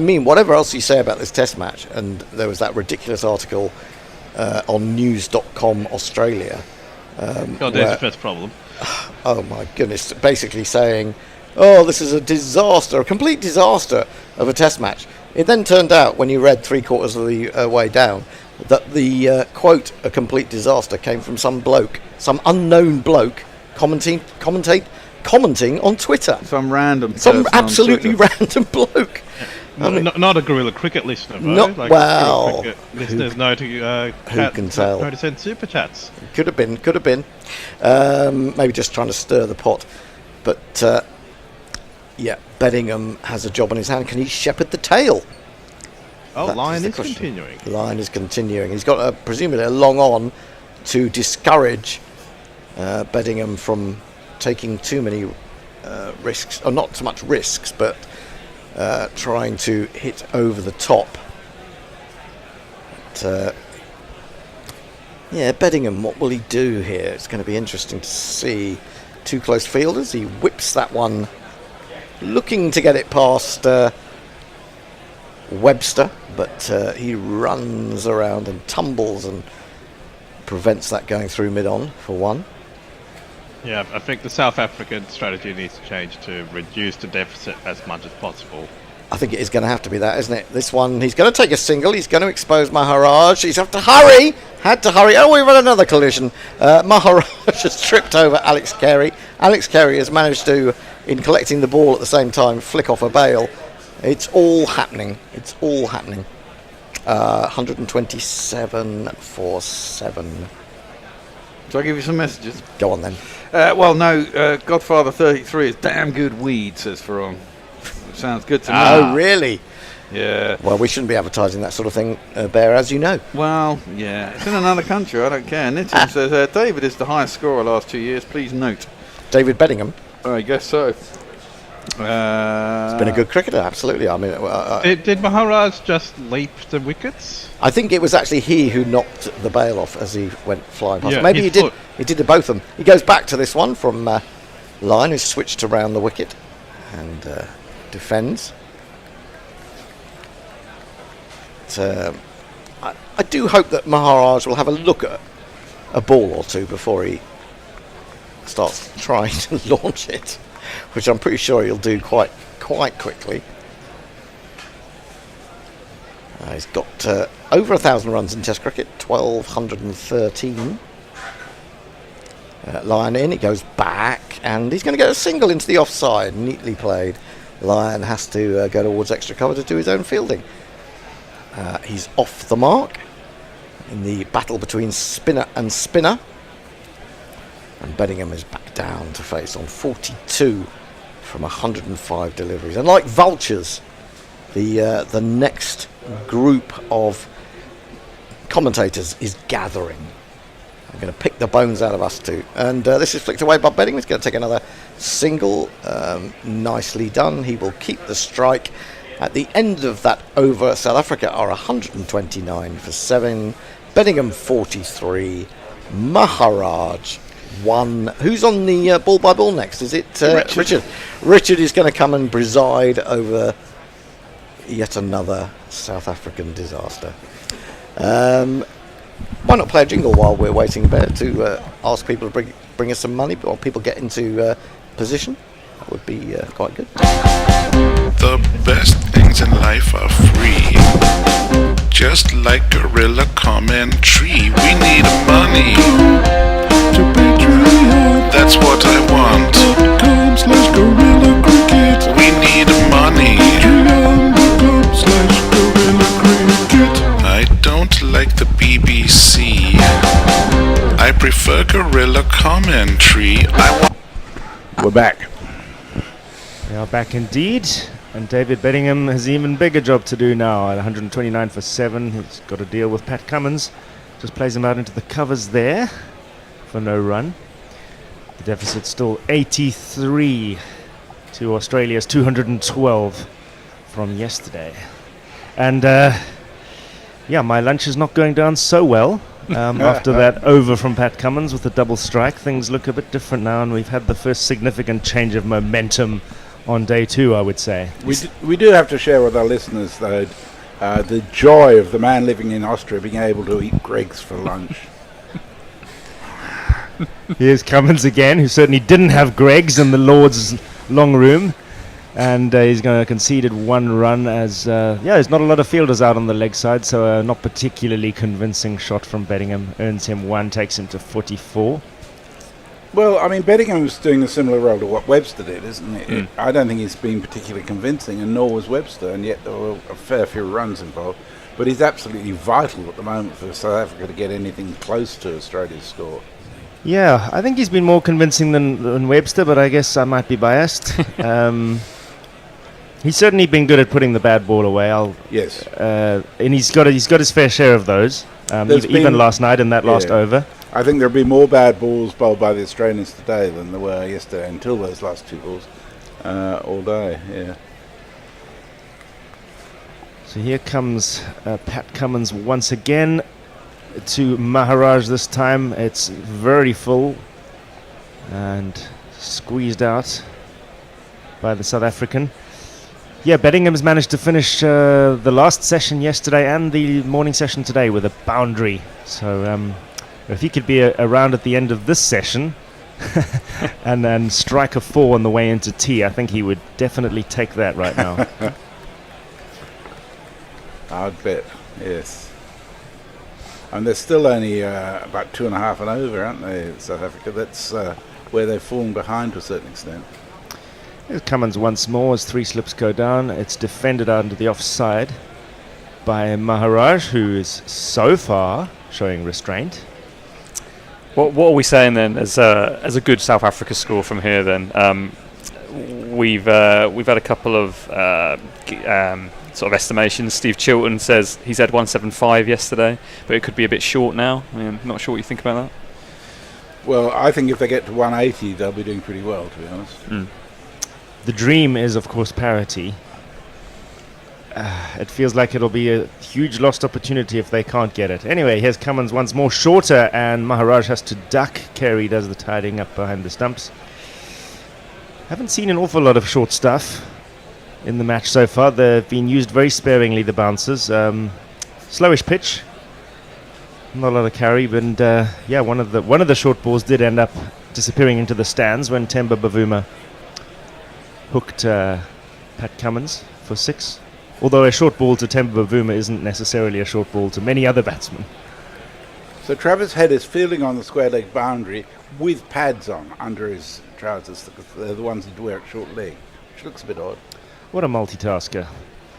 mean, whatever else you say about this Test match, and there was that ridiculous article on news.com Australia. There's the first problem. Oh my goodness! Basically saying, "Oh, this is a disaster, a complete disaster of a Test match." It then turned out, when you read 3/4 of the way down, that the quote "a complete disaster" came from some unknown bloke, commenting on Twitter. Some absolutely random bloke. Not a Guerrilla Cricket listener, though. Well, listeners know to who can tell? Know to send super chats. Could have been. Maybe just trying to stir the pot. But yeah, Bedingham has a job on his hand. Can he shepherd the tail? Lyon is continuing. Lyon is continuing. He's got presumably a long on to discourage Bedingham from taking too many risks, or not so much risks, but trying to hit over the top. But, Bedingham, what will he do here? It's going to be interesting to see. 2 close fielders. He whips that one, looking to get it past Webster, but he runs around and tumbles and prevents that going through mid-on for 1. Yeah, I think the South African strategy needs to change to reduce the deficit as much as possible. I think it is going to have to be that, isn't it? This one, he's going to take a single. He's going to expose Maharaj. He's had to hurry. Oh, we've had another collision. Maharaj has tripped over Alex Carey. Alex Carey has managed to, in collecting the ball at the same time, flick off a bail. It's all happening. 127 for 7. Shall I give you some messages? Go on then. Godfather 33 is damn good weed, says Ferron. Sounds good to me. Oh, really? Yeah. Well, we shouldn't be advertising that sort of thing, Bear, as you know. Well, yeah. It's in another country, I don't care. Nitin says, David is the highest scorer last 2 years. Please note. David Bedingham? I guess so. He's been a good cricketer, absolutely. I mean, did Maharaj just leap the wickets? I think it was actually he who knocked the bail off as he went flying past. Yeah, Maybe he did. He did to both of them. He goes back to this one from Lyon, who's switched around the wicket and defends. But, I do hope that Maharaj will have a look at a ball or two before he starts trying to launch it, which I'm pretty sure he'll do quite quickly. He's got over 1,000 runs in Test cricket, 1,213. Lyon in, it goes back, and he's going to get a single into the offside. Neatly played. Lyon has to go towards extra cover to do his own fielding. He's off the mark in the battle between spinner and spinner. And Bedingham is back down to face on 42 from 105 deliveries. And like vultures, the next group of commentators is gathering. I'm going to pick the bones out of us two. And this is flicked away by Bedingham. He's going to take another single. Nicely done. He will keep the strike. At the end of that over, South Africa are 129 for 7. Bedingham 43. Maharaj 1. Who's on the ball by ball next? Is it Richard? Richard is going to come and preside over yet another South African disaster. Why not play a jingle while we're waiting there to ask people to bring us some money, or people get into position? That would be quite good. The best things in life are free. Just like Gorilla Commentary, we need money to Patreon. That's what I want. .com/Gorilla Cricket. We need money. Patreon.com/Gorilla Cricket. I don't like the BBC. I prefer Gorilla Commentary. We're back. We are back indeed, and David Bedingham has an even bigger job to do now. At 129 for 7, he's got to deal with Pat Cummins. Just plays him out into the covers there for no run. The deficit still 83 to Australia's 212 from yesterday. And my lunch is not going down so well. After that over from Pat Cummins with a double strike, things look a bit different now, and we've had the first significant change of momentum on day 2, I would say. We do have to share with our listeners, though, the joy of the man living in Austria being able to eat Greggs for lunch. Here's Cummins again, who certainly didn't have Greggs in the Lord's long room. And he's going to conceded 1 run as, there's not a lot of fielders out on the leg side, so not particularly convincing shot from Bedingham. Earns him 1, takes him to 44. Well, I mean, Beddingham's doing a similar role to what Webster did, isn't it? I don't think he's been particularly convincing, and nor was Webster, and yet there were a fair few runs involved. But he's absolutely vital at the moment for South Africa to get anything close to Australia's score. Yeah, I think he's been more convincing than Webster, but I guess I might be biased. He's certainly been good at putting the bad ball away. Yes. And he's got his fair share of those, even last night in that last over. I think there'll be more bad balls bowled by the Australians today than there were yesterday until those last 2 balls all day, yeah. So here comes Pat Cummins once again to Maharaj this time. It's very full and squeezed out by the South African. Yeah, Beddingham's managed to finish the last session yesterday and the morning session today with a boundary. So if he could be around at the end of this session and then strike a 4 on the way into tea, I think he would definitely take that right now. I'd bet, yes. And they're still only about 2.5 and over, aren't they, South Africa? That's where they've fallen behind to a certain extent. Here's Cummins once more as 3 slips go down. It's defended out into the offside by Maharaj, who is so far showing restraint. What are we saying then as a good South Africa score from here then? We've had a couple of sort of estimations. Steve Chilton says he's had 175 yesterday, but it could be a bit short now. I mean, I'm not sure what you think about that. Well, I think if they get to 180, they'll be doing pretty well, to be honest. The dream is, of course, parity. It feels like it'll be a huge lost opportunity if they can't get it. Anyway, here's Cummins once more, shorter, and Maharaj has to duck. Carey does the tidying up behind the stumps. Haven't seen an awful lot of short stuff in the match so far. They've been used very sparingly, the bouncers. Slowish pitch. Not a lot of carry, but one of the short balls did end up disappearing into the stands when Temba Bavuma hooked Pat Cummins for 6. Although a short ball to Temba Bavuma isn't necessarily a short ball to many other batsmen. So Travis Head is fielding on the square leg boundary with pads on under his trousers. They're the ones he'd wear at short leg, which looks a bit odd. What a multitasker.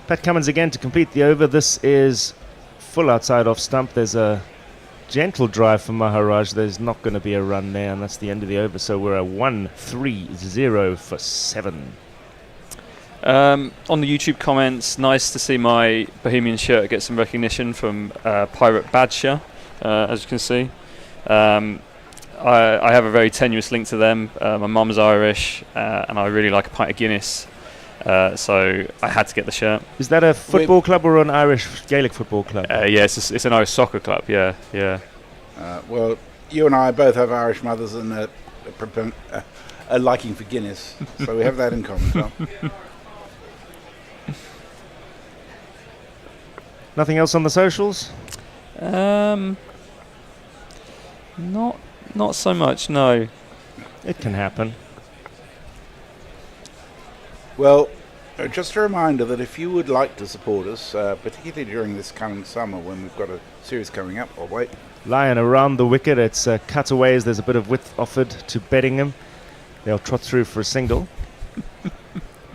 Pat Cummins again to complete the over. This is full outside off stump. There's a gentle drive from Maharaj. There's not going to be a run there, and that's the end of the over. So we're a 1-3-0 for 7. On the YouTube comments, nice to see my Bohemian shirt get some recognition from Pirate Badshah, as you can see. I have a very tenuous link to them. My mum's Irish, and I really like a pint of Guinness, so I had to get the shirt. Is that a football club or an Irish Gaelic football club? Yeah, it's an Irish soccer club, yeah. Well, you and I both have Irish mothers and a liking for Guinness, so we have that in common, Tom. Nothing else on the socials? Not so much, no. It can happen. Well, just a reminder that if you would like to support us, particularly during this coming summer when we've got a series coming up, Lion around the wicket. It's cutaways. There's a bit of width offered to Beddingham. They'll trot through for a single.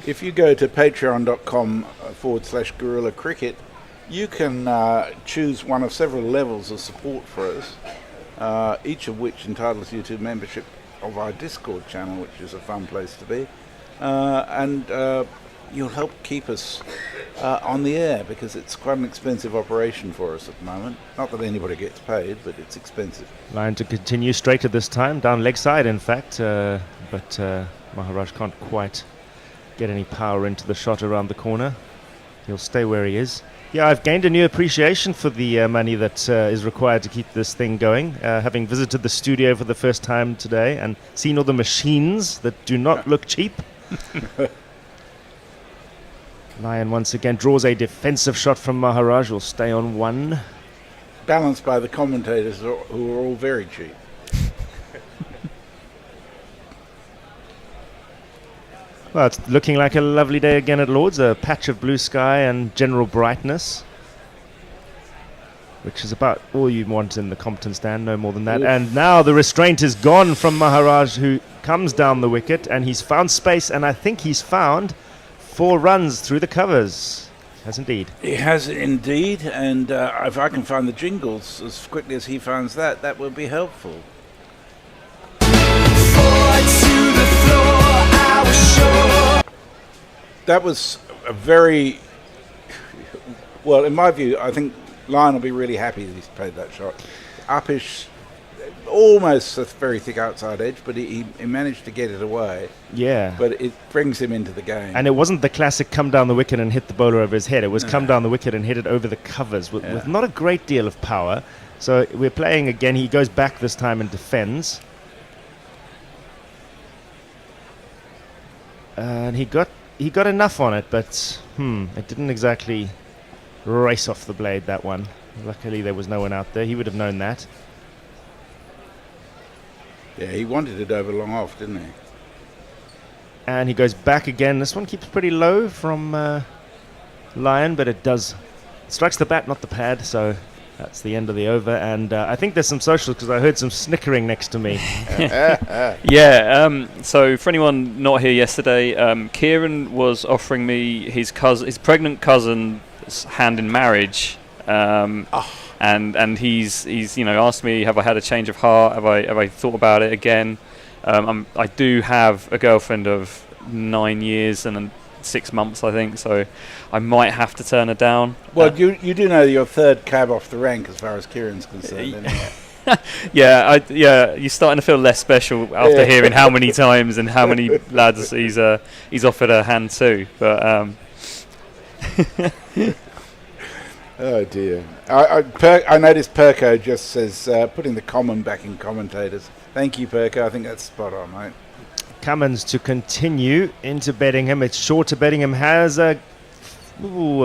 If you go to patreon.com/Guerrilla Cricket, you can choose one of several levels of support for us, each of which entitles you to membership of our Discord channel, which is a fun place to be. And you'll help keep us on the air, because it's quite an expensive operation for us at the moment. Not that anybody gets paid, but it's expensive. Line to continue straight at this time, down leg side in fact, but Maharaj can't quite get any power into the shot around the corner. He'll stay where he is. Yeah, I've gained a new appreciation for the money that is required to keep this thing going, having visited the studio for the first time today and seen all the machines that do not look cheap. Lion once again draws a defensive shot from Maharaj. Will stay on 1. Balanced by the commentators who are all very cheap. Well, it's looking like a lovely day again at Lord's. A patch of blue sky and general brightness, which is about all you want in the Compton stand, no more than that. Oof. And now the restraint is gone from Maharaj, who comes down the wicket, and he's found space, and I think he's found 4 runs through the covers. Has indeed. He has indeed, and if I can find the jingles as quickly as he finds that, that would be helpful. That was a very, well, in my view, I think Lion will be really happy that he's played that shot. Uppish, almost a very thick outside edge, but he managed to get it away. Yeah. But it brings him into the game. And it wasn't the classic come down the wicket and hit the bowler over his head. It was come down the wicket and hit it over the covers with not a great deal of power. So we're playing again. He goes back this time and defends. And he got enough on it, but it didn't exactly race off the blade, that one. Luckily there was no one out there. He would have known that. Yeah, he wanted it over long off, didn't he? And he goes back again. This one keeps pretty low from Lion, but it strikes the bat, not the pad, so that's the end of the over. And I think there's some socials, because I heard some snickering next to me. Yeah, so for anyone not here yesterday, Kieran was offering me his pregnant cousin's hand in marriage, and he's asked me, have I had a change of heart, have I thought about it again. I do have a girlfriend of 9 years and 6 months, I think, so I might have to turn her down. Well, you do know you're 3rd cab off the rank as far as Kieran's concerned. Yeah, you're starting to feel less special after hearing how many times and how many lads he's offered a hand to. But oh dear! I noticed Perko just says putting the common back in commentators. Thank you, Perko. I think that's spot on, mate. Cummins to continue into Beddingham. It's short to Beddingham. Has a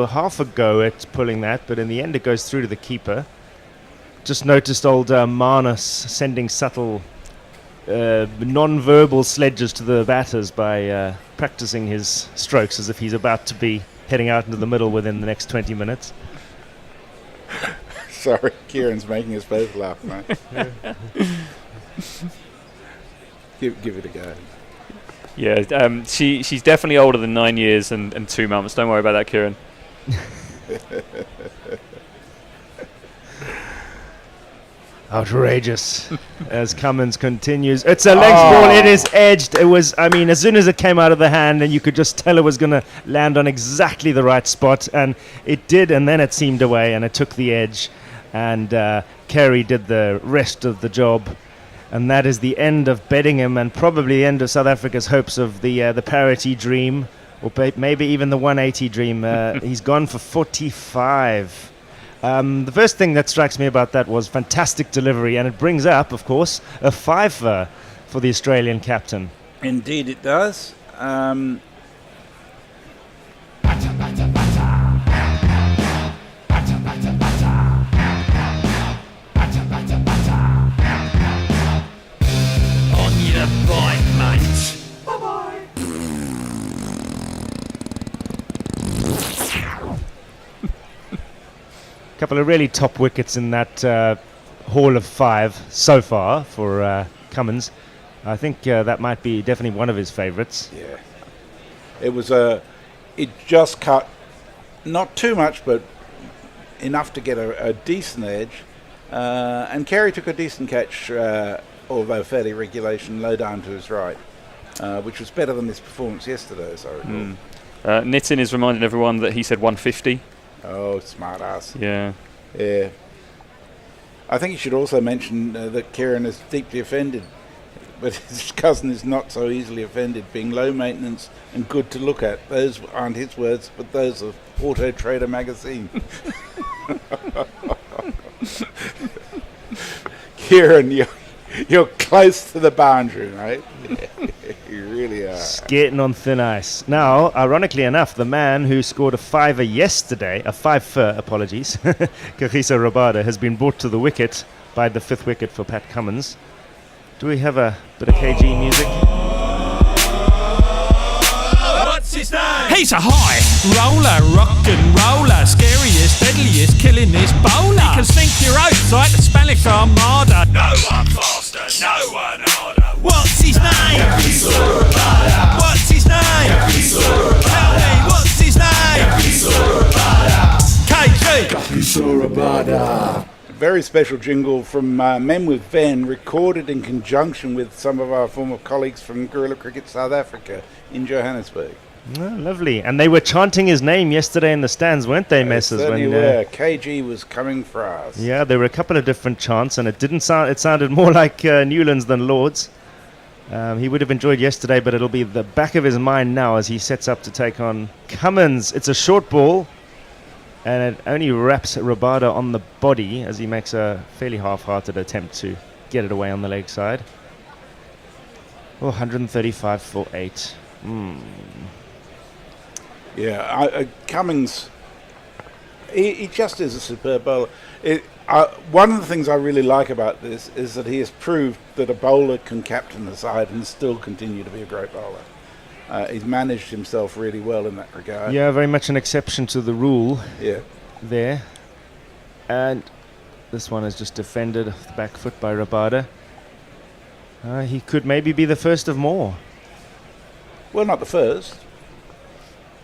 half a go at pulling that, but in the end it goes through to the keeper. Just noticed old Marnus sending subtle non-verbal sledges to the batters by practicing his strokes as if he's about to be heading out into the middle within the next 20 minutes. Sorry, Kieran's making us both laugh, mate. Give it a go. Yeah, she's definitely older than 9 years and 2 months. Don't worry about that, Kieran. Outrageous as Cummins continues. It's a legs ball. It is edged. It was, I mean, as soon as it came out of the hand, and you could just tell it was going to land on exactly the right spot, and it did, and then it seamed away, and it took the edge, and Carey did the rest of the job, and that is the end of Beddingham, and probably the end of South Africa's hopes of the parity dream, or maybe even the 180 dream. He's gone for 45. The first thing that strikes me about that was fantastic delivery, and it brings up, of course, a fiver for the Australian captain. Indeed it does. On your bike, mate. Couple of really top wickets in that haul of 5 so far for Cummins. I think that might be definitely one of his favourites. Yeah. It was it just cut, not too much, but enough to get a decent edge. And Carey took a decent catch, although fairly regulation, low down to his right, which was better than his performance yesterday, as I recall. Nitin is reminding everyone that he said 150. Oh, smart ass. Yeah. Yeah. I think you should also mention that Kieran is deeply offended, but his cousin is not so easily offended, being low maintenance and good to look at. Those aren't his words, but those of Auto Trader magazine. Kieran, you're close to the boundary, right? You really are. Skating on thin ice. Now, ironically enough, the man who scored a fiver yesterday, a 5-fer, apologies, Kagiso Rabada, has been brought to the wicket by the 5th wicket for Pat Cummins. Do we have a bit of KG music? What's his name? He's a high roller, rock and roller, scariest, deadliest, killingest bowler. He can sink your oats like the Spanish Armada. No one faster, no one harder. What's his name? What's his name? Tell me, what's his name? KG. Very special jingle from Men with Ven, recorded in conjunction with some of our former colleagues from Guerrilla Cricket South Africa in Johannesburg. Oh, lovely. And they were chanting his name yesterday in the stands, weren't they, Messers? Certainly were. KG was coming for us. Yeah, there were a couple of different chants, and it didn't sound. It sounded more like Newlands than Lords. He would have enjoyed yesterday, but it'll be the back of his mind now as he sets up to take on Cummins. It's a short ball, and it only wraps Rabada on the body as he makes a fairly half-hearted attempt to get it away on the leg side. Oh, 135 for 8. Yeah, Cummins, he just is a superb bowler. One of the things I really like about this is that he has proved that a bowler can captain the side and still continue to be a great bowler. He's managed himself really well in that regard. Yeah, very much an exception to the rule. Yeah. There. And this one is just defended off the back foot by Rabada. He could maybe be the first of more. Well, not the first.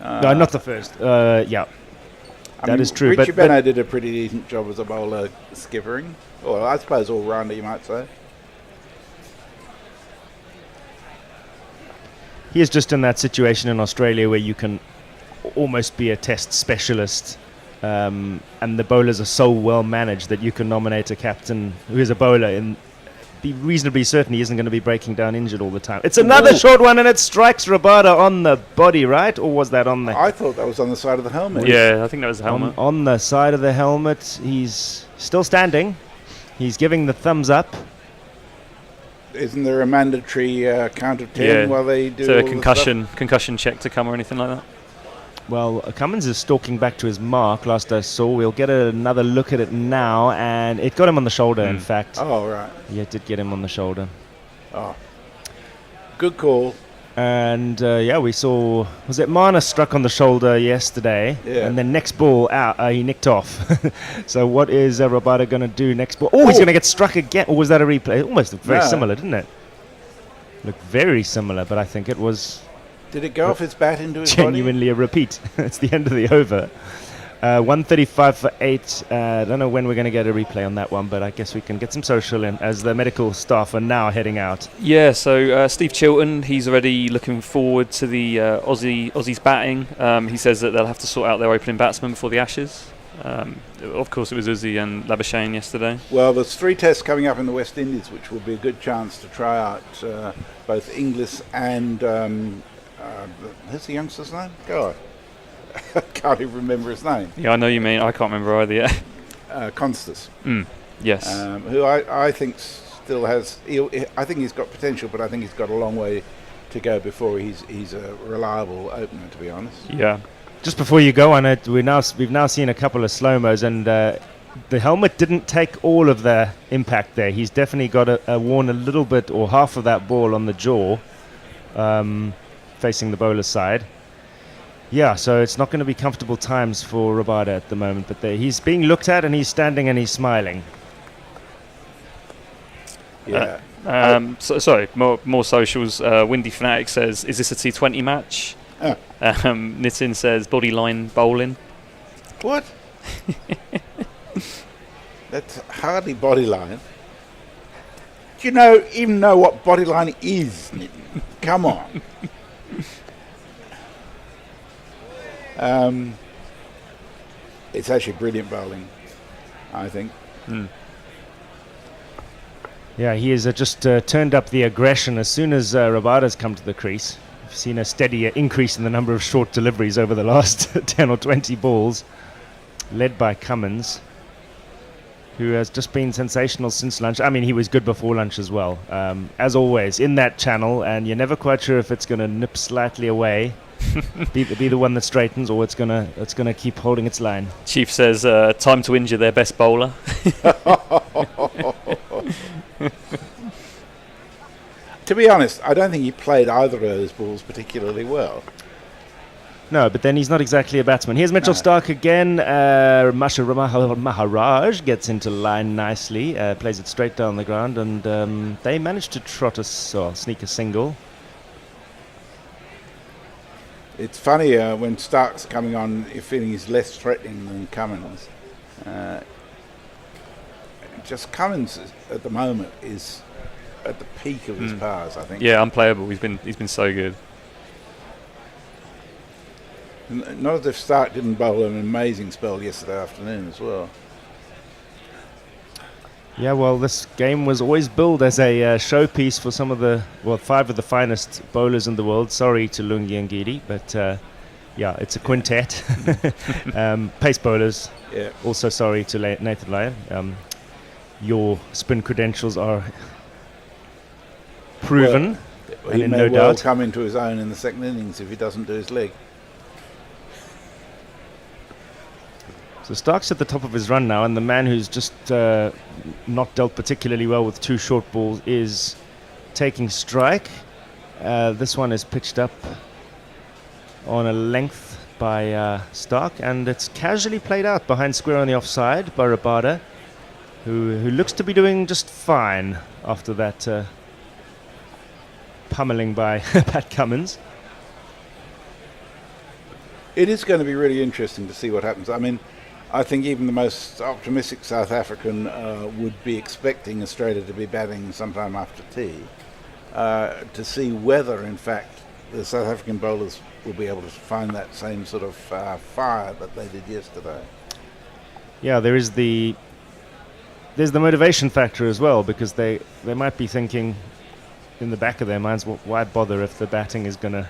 No, not the first. Yeah. That is true. Richie Beno did a pretty decent job as a bowler skippering. Or I suppose all-rounder, you might say. He is just in that situation in Australia where you can almost be a test specialist, and the bowlers are so well managed that you can nominate a captain who is a bowler and be reasonably certain he isn't going to be breaking down injured all the time. It's another short one, and it strikes Rabada on the body, right? Or was that on the... I thought that was on the side of the helmet. Yeah, I think that was the helmet. On the side of the helmet. He's still standing. He's giving the thumbs up. Isn't there a mandatory count of 10 while they do so all a concussion check to come or anything like that? Well, Cummins is stalking back to his mark, last I saw. We'll get another look at it now, and it got him on the shoulder, in fact. Oh, right. Yeah, it did get him on the shoulder. Oh. Good call. And we saw, was it Mana struck on the shoulder yesterday? Yeah. And then next ball out, he nicked off. So what is Rabada going to do next ball? Oh, he's going to get struck again. Or was that a replay? It almost looked very similar, didn't it? Looked very similar, but I think it was... Did it go off his bat into his body? Genuinely a repeat. It's the end of the over. 135 for 8. I don't know when we're going to get a replay on that one, but I guess we can get some social in as the medical staff are now heading out. Yeah, so Steve Chilton, he's already looking forward to the Aussies batting. He says that they'll have to sort out their opening batsman before the Ashes. Of course, it was Uzi and Labuschagne yesterday. Well, there's 3 tests coming up in the West Indies, which will be a good chance to try out both Inglis and... who's the youngster's name? Go on. I can't even remember his name. Yeah, I know you mean. I can't remember either yet. Constas. Yes. Who I think still has... I think he's got potential, but I think he's got a long way to go before he's a reliable opener, to be honest. Yeah. Just before you go on it, we've now seen a couple of slow-mos, and the helmet didn't take all of the impact there. He's definitely got worn a little bit or half of that ball on the jaw, facing the bowler's side. Yeah, so it's not going to be comfortable times for Rabada at the moment, but he's being looked at and he's standing and he's smiling. Yeah. Sorry, more socials. Windy Fanatic says, is this a T20 match? Nitin says, body line bowling. What? That's hardly body line. Do you even know what body line is, Nitin? Come on. It's actually brilliant bowling, I think. Yeah, he has just turned up the aggression as soon as Rabada's come to the crease. We've seen a steady increase in the number of short deliveries over the last 10 or 20 balls, led by Cummins, who has just been sensational since lunch. I mean, he was good before lunch as well. As always, in that channel, and you're never quite sure if it's going to nip slightly away. be the one that straightens, or it's gonna keep holding its line. Chief says time to injure their best bowler. To be honest, I don't think he played either of those balls particularly well. No, but then he's not exactly a batsman. Here's Mitchell Stark again. Maharaj gets into line nicely, plays it straight down the ground, and they managed to sneak a single. It's funny when Stark's coming on, you're feeling he's less threatening than Cummins. Just Cummins at the moment is at the peak of his powers, I think. Yeah, unplayable. He's been so good. Not as if Stark didn't bowl an amazing spell yesterday afternoon as well. Yeah, well, this game was always billed as a showpiece for some of 5 of the finest bowlers in the world. Sorry to Lungi and Gidi, but it's a quintet. Pace bowlers. Yeah. Also sorry to Nathan Lyon. Your spin credentials are proven, and he may no well doubt come into his own in the second innings if he doesn't do his leg. So Stark's at the top of his run now, and the man who's just not dealt particularly well with 2 short balls is taking strike. This one is pitched up on a length by Stark, and it's casually played out behind square on the offside by Rabada, who looks to be doing just fine after that pummeling by Pat Cummins. It is going to be really interesting to see what happens. I mean, I think even the most optimistic South African would be expecting Australia to be batting sometime after tea to see whether, in fact, the South African bowlers will be able to find that same sort of fire that they did yesterday. Yeah, there's the motivation factor as well, because they might be thinking in the back of their minds, well, why bother if the batting is going to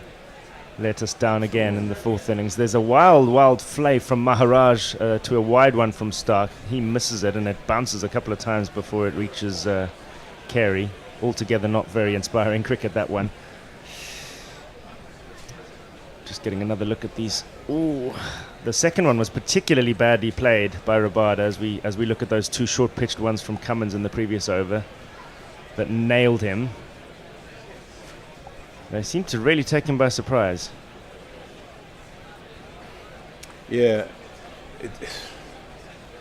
let us down again in the 4th innings. There's a wild flay from Maharaj to a wide one from Stark. He misses it and it bounces a couple of times before it reaches Carey. Altogether not very inspiring cricket, that one. Just getting another look at these. Ooh, the second one was particularly badly played by Rabada as we look at those 2 short pitched ones from Cummins in the previous over that nailed him. They seem to really take him by surprise. Yeah.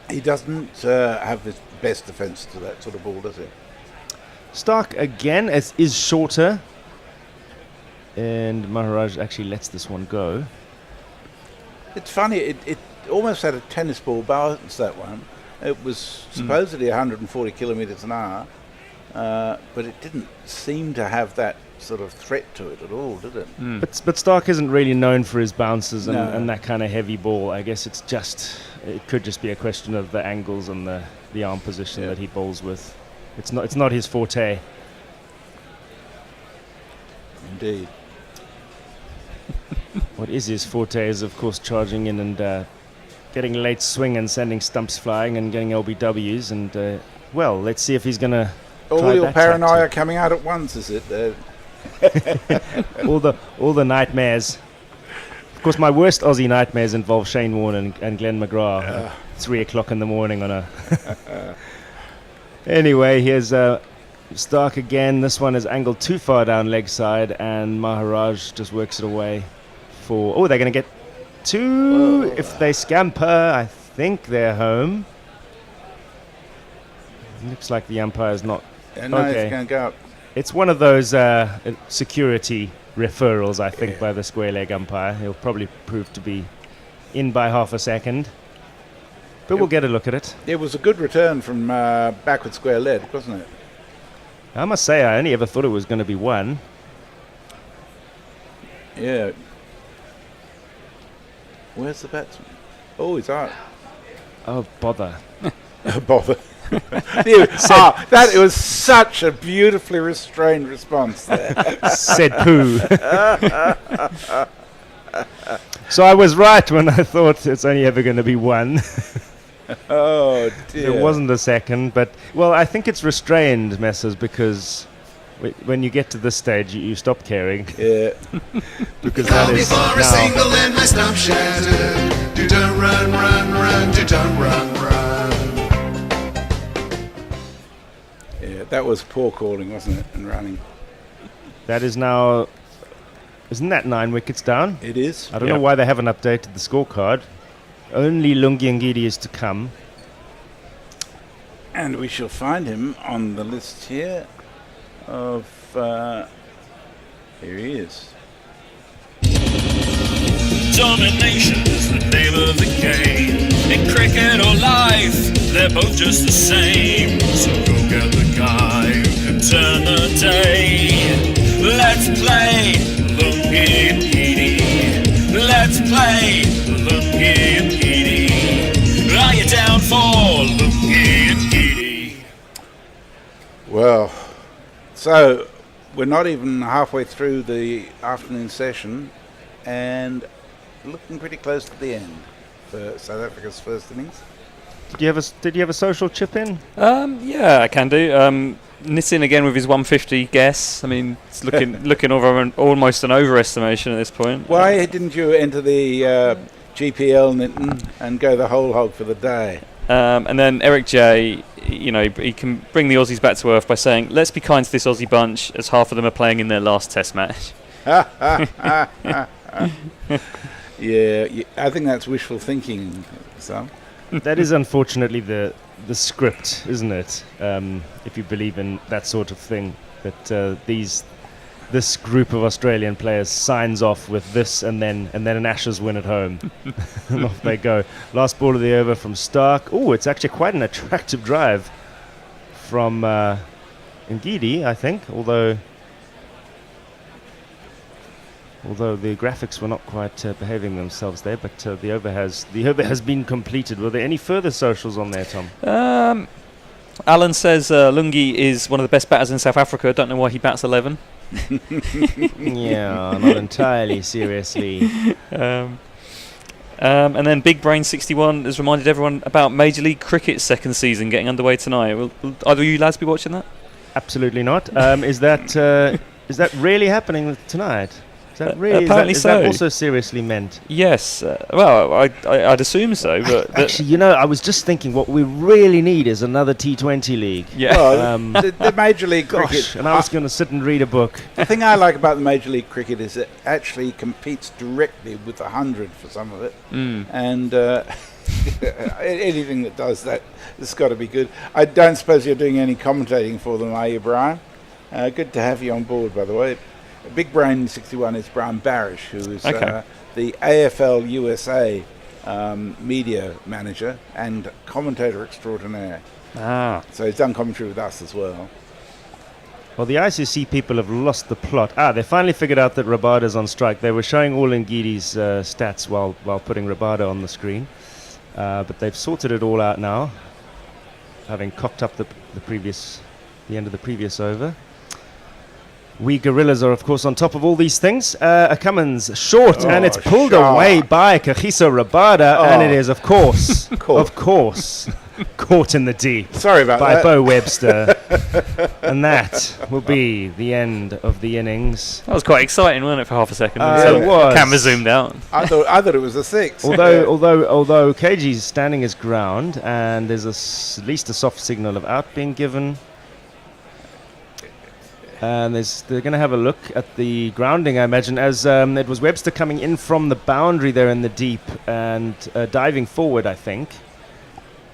He doesn't have his best defence to that sort of ball, does he? Stark again is shorter. And Maharaj actually lets this one go. It's funny, it almost had a tennis ball bounce, that one. It was supposedly 140 kilometres an hour, but it didn't seem to have that sort of threat to it at all, did it? But Stark isn't really known for his bounces and, No. and that kind of heavy ball. I guess it could just be a question of the angles and the arm position that he bowls with. It's not his forte. Indeed. What is his forte is, of course, charging in and getting late swing and sending stumps flying and getting LBWs. And, well, let's see if he's going to All your paranoia coming out at once, is it? all the nightmares. Of course, my worst Aussie nightmares involve Shane Warne and Glenn McGrath at 3 o'clock in the morning on a... Anyway, here's Stark again. This one is angled too far down leg side, and Maharaj just works it away for... Oh, they're going to get two. If they scamper, I think they're home. Looks like the umpire's not... Yeah, no, it's going to go up. It's one of those security referrals, I think, by the square leg umpire. He'll probably prove to be in by half a second. But we'll get a look at it. It was a good return from backward square leg, wasn't it? I must say, I only ever thought it was going to be one. Yeah. Where's the batsman? Oh, he's out. Oh, bother. Bother. That was such a beautifully restrained response there. Said poo. So I was right when I thought it's only ever going to be one. Oh, dear. It wasn't a second, but, well, I think it's restrained, Messers, because when you get to this stage, you stop caring. Yeah. Because that is before a single and my stump shattered. Do don't run, run, run, do don't run, run. Yeah, that was poor calling, wasn't it, and running. That is now... Isn't that 9 wickets down? It is. I don't know why they haven't updated the scorecard. Only Lungi Ngidi is to come. And we shall find him on the list here of... here he is. Domination's the name of the game. In cricket or life, they're both just the same. So go get the guy who can turn the day. Let's play Lungi Ngidi. Let's play Lungi Ngidi. Are you down for Lungi Ngidi? Well, so we're not even halfway through the afternoon session and looking pretty close to the end for South Africa's first innings. Did you have a social chip in? Yeah, I can do. Nitin again with his 150 guess. I mean, it's looking over almost an overestimation at this point. Why didn't you enter the GPL, Nitin, and go the whole hog for the day? And then Eric J, you know, he can bring the Aussies back to earth by saying, let's be kind to this Aussie bunch as half of them are playing in their last test match. Yeah, I think that's wishful thinking, Sam. That is unfortunately the script, isn't it? If you believe in that sort of thing, that this group of Australian players signs off with this, and then an Ashes win at home, and off they go. Last ball of the over from Stark. Oh, it's actually quite an attractive drive from Ngidi, I think. Although the graphics were not quite behaving themselves there, but the over has been completed. Were there any further socials on there, Tom? Alan says Lungi is one of the best batters in South Africa. Don't know why he bats 11. Yeah, not entirely seriously. And then Big Brain 61 has reminded everyone about Major League Cricket's second season getting underway tonight. Will either of you lads be watching that? Absolutely not. Is that really happening tonight? Is that really? Apparently is that so. also seriously meant? Yes. Well, I'd assume so. But Actually, I was just thinking what we really need is another T20 league. Yeah. Well, the Major League Gosh, Cricket. and I was going to sit and read a book. The thing I like about the Major League Cricket is it actually competes directly with the 100 for some of it. And anything that does that has got to be good. I don't suppose you're doing any commentating for them, are you, Brian? Good to have you on board, by the way. Big Brain 61 is Brian Barish, who is the AFL USA media manager and commentator extraordinaire. So he's done commentary with us as well. Well, the ICC people have lost the plot. They finally figured out that Rabada's on strike. They were showing all Ngidi's stats while putting Rabada on the screen. But they've sorted it all out now, having cocked up the end of the previous over. We Gorillas are, of course, on top of all these things. A Cummins short, and it's pulled away by Kagiso Rabada, and it is, of course, caught in the deep. Sorry about by that. Bo Webster. And that will be the end of the innings. That was quite exciting, wasn't it, for half a second? It was. Camera zoomed out. I thought it was a 6. Although KG's standing his ground, and there's at least a soft signal of out being given. And they're going to have a look at the grounding, I imagine, as it was Webster coming in from the boundary there in the deep and diving forward, I think.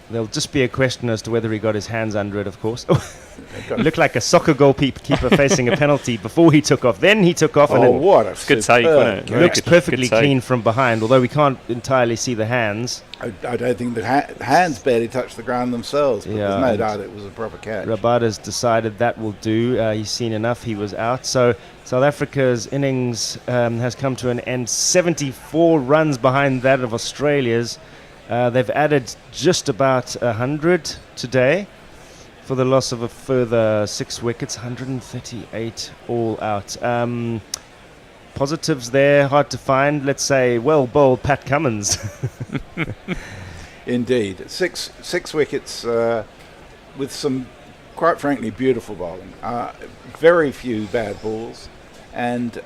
There'll just be a question as to whether he got his hands under it, of course. It looked like a soccer goalkeeper facing a penalty before he took off. Then he took off, and it what a good take, wasn't it? looks perfectly clean from behind, although we can't entirely see the hands. I don't think the hands barely touched the ground themselves, but there's no doubt it was a proper catch. Rabada's decided that will do. He's seen enough. He was out. So South Africa's innings has come to an end. 74 runs behind that of Australia's. They've added just about 100 today for the loss of a further 6 wickets, 138 all out. Positives there, hard to find. Let's say, well bowled Pat Cummins. Indeed. Six wickets with some, quite frankly, beautiful bowling. Very few bad balls. And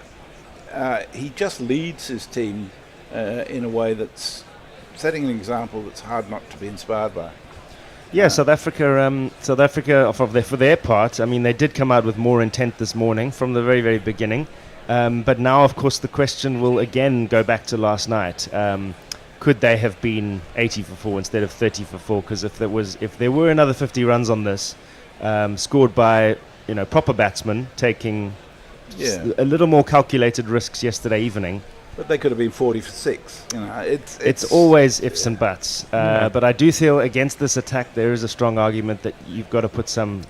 he just leads his team in a way that's setting an example that's hard not to be inspired by. Yeah, South Africa, for their part, I mean, they did come out with more intent this morning from the very, very beginning. But now, of course, the question will again go back to last night. Could they have been 80 for 4 instead of 30 for 4? Because if there were another 50 runs on this, scored by proper batsmen taking a little more calculated risks yesterday evening. But they could have been 40 for 6. It's always ifs and buts. But I do feel against this attack there is a strong argument that you've got to put some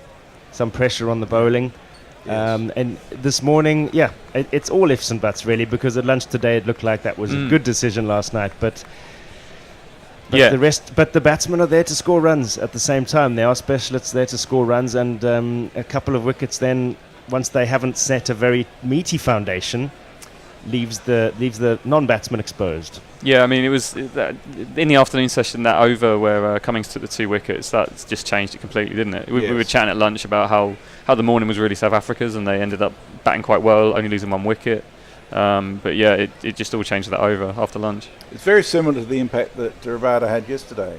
pressure on the bowling. Yes. And this morning, it's all ifs and buts really, because at lunch today it looked like that was a good decision last night. But the batsmen are there to score runs at the same time. They are specialists there to score runs, and a couple of wickets then, once they haven't set a very meaty foundation, leaves the non-batsman exposed. Yeah, I mean, it was in the afternoon session, that over where Cummings took the 2 wickets, that just changed it completely, didn't it? We were chatting at lunch about how the morning was really South Africa's, and they ended up batting quite well, only losing 1 wicket. But yeah, it just all changed that over after lunch. It's very similar to the impact that Rabada had yesterday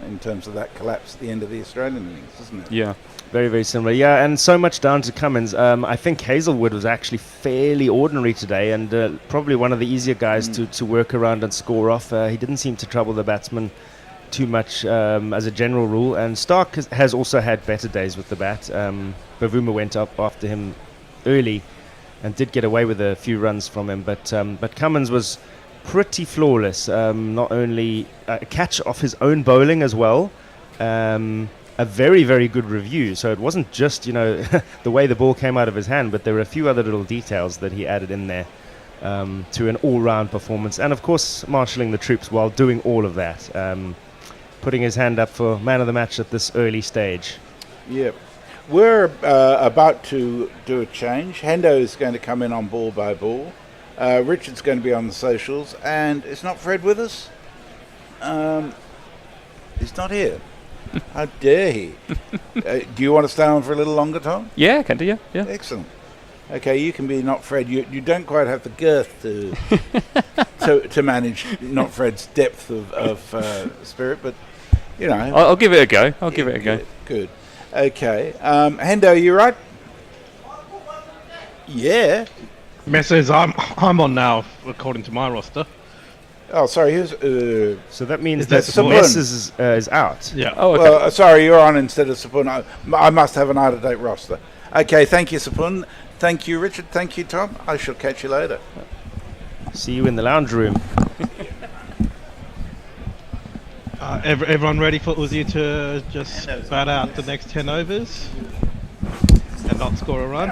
in terms of that collapse at the end of the Australian innings, isn't it? Yeah. Very, very similar. Yeah, and so much down to Cummins. I think Hazelwood was actually fairly ordinary today, and probably one of the easier guys to work around and score off. He didn't seem to trouble the batsman too much as a general rule, and Stark has also had better days with the bat. Bavuma went up after him early and did get away with a few runs from him, but Cummins was pretty flawless. Not only a catch off his own bowling as well, a very, very good review. So it wasn't just, the way the ball came out of his hand, but there were a few other little details that he added in there to an all-round performance. And, of course, marshalling the troops while doing all of that, putting his hand up for man of the match at this early stage. Yep. We're about to do a change. Hendo is going to come in on ball by ball. Richard's going to be on the socials. And it's not Fred with us? He's not here. How dare he? Do you want to stay on for a little longer, Tom? Yeah, I can do, yeah. Excellent. Okay, you can be not Fred. You don't quite have the girth to to manage not Fred's depth of spirit, but you know. I'll give it a go. I'll give it a go. Good. Okay. Hendo, you right? Yeah. Mess says I'm on now, according to my roster. Oh, sorry. Who's? So that means that Mess is out. Yeah. Oh, okay. Well, sorry, you're on instead of Sapun. I must have an out-of-date roster. Okay, thank you, Sapun. Thank you, Richard. Thank you, Tom. I shall catch you later. See you in the lounge room. Everyone ready for Uzi to just bat out the next 10 overs and not score a run?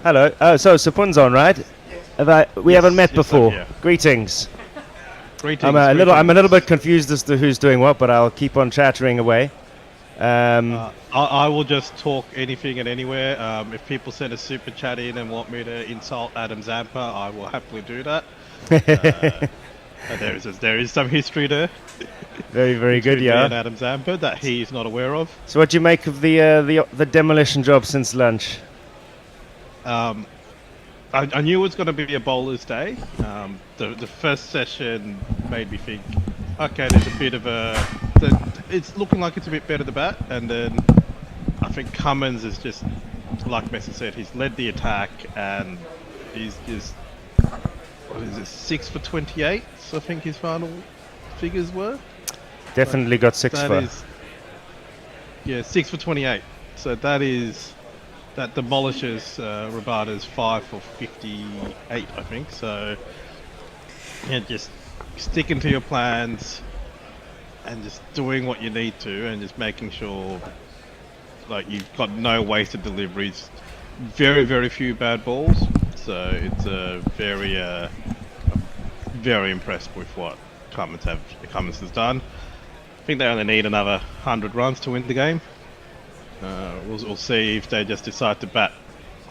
Hello. Oh, so Sapun's on, right? We haven't met before. Greetings. Greetings. I'm a little bit confused as to who's doing what, but I'll keep on chattering away. I will just talk anything and anywhere. If people send a super chat in and want me to insult Adam Zampa, I will happily do that. There is some history there. Very, very good, Me yeah. and Adam Zampa that he is not aware of. So what do you make of the demolition job since lunch? I knew it was going to be a bowler's day. The first session made me think, okay, there's a bit of it's looking like it's a bit better to bat, and then I think Cummins is just, like Messi said, he's led the attack, and he's just, what is it, 6 for 28? I think his final figures were. Definitely got 6 for. Yeah, 6 for 28. So that demolishes Rabada's 5 for 58, I think. So, yeah, just sticking to your plans and just doing what you need to, and just making sure like you've got no wasted deliveries. Very, very few bad balls. So it's very impressed with what Cummins has done. I think they only need another 100 runs to win the game. We'll see if they just decide to bat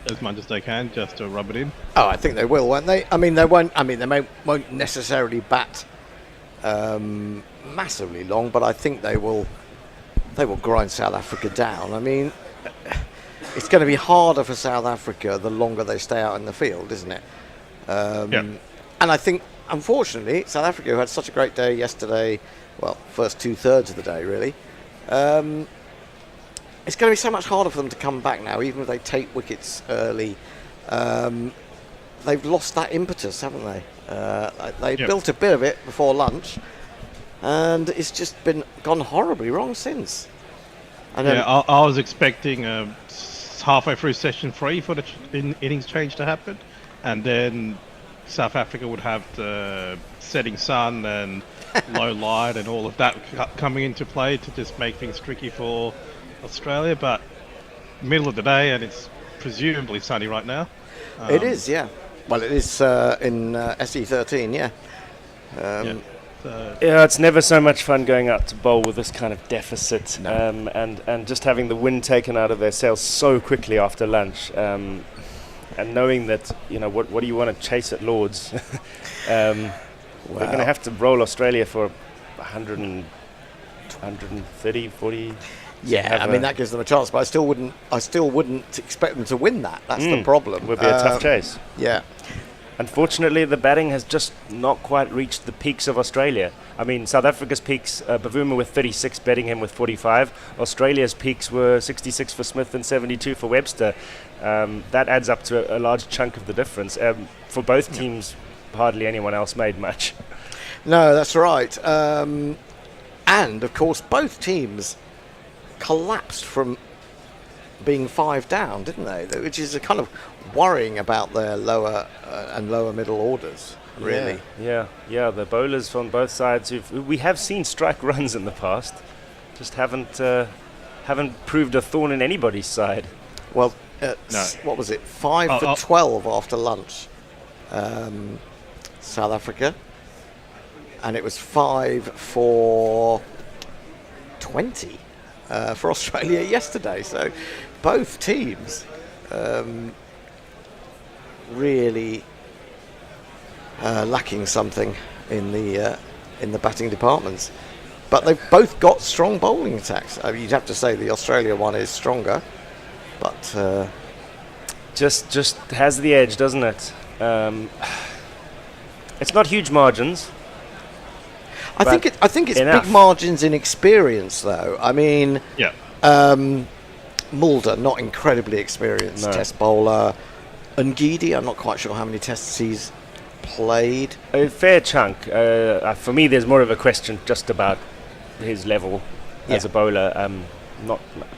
as much as they can just to rub it in. Oh, I think they will, won't they? I mean, they won't. I mean, they won't necessarily bat massively long, but I think they will grind South Africa down. I mean, it's going to be harder for South Africa the longer they stay out in the field, isn't it? And I think, unfortunately, South Africa, who had such a great day yesterday, well, first 2/3 of the day, really, it's going to be so much harder for them to come back now, even if they take wickets early. They've lost that impetus, haven't they? They built a bit of it before lunch, and it's just gone horribly wrong since. And I was expecting halfway through session 3 for the innings change to happen, and then South Africa would have the setting sun and low light and all of that coming into play to just make things tricky for Australia. But middle of the day, and it's presumably sunny right now. It is, yeah. Well, it is in SE13, yeah. Yeah, it's never so much fun going out to bowl with this kind of deficit, and just having the wind taken out of their sails so quickly after lunch, and knowing that, you know, what do you want to chase at Lords? We're going to have to roll Australia for 130, 40. Yeah, I mean, that gives them a chance, but I still wouldn't expect them to win that. That's the problem. It would be a tough chase. Yeah. Unfortunately, the batting has just not quite reached the peaks of Australia. I mean, South Africa's peaks, Bavuma with 36, betting him with 45. Australia's peaks were 66 for Smith and 72 for Webster. That adds up to a large chunk of the difference. For both teams, hardly anyone else made much. No, that's right. And, of course, both teams collapsed from being 5 down, didn't they? Which is a kind of worrying about their lower and lower middle orders, really. Yeah. The bowlers on both sides, we have seen strike runs in the past, just haven't proved a thorn in anybody's side. Well, what was it? 5 for 12 after lunch, South Africa, and it was 5 for 20 for Australia yesterday. So both teams really lacking something in the batting departments. but they've both got strong bowling attacks. I mean, you'd have to say the Australia one is stronger, but just has the edge, doesn't it? It's not huge margins. I think it's enough. big margins in experience, though. I mean, Mulder, not incredibly experienced test bowler. Ngidi, I'm not quite sure how many tests he's played. A fair chunk. For me, there's more of a question just about his level as a bowler.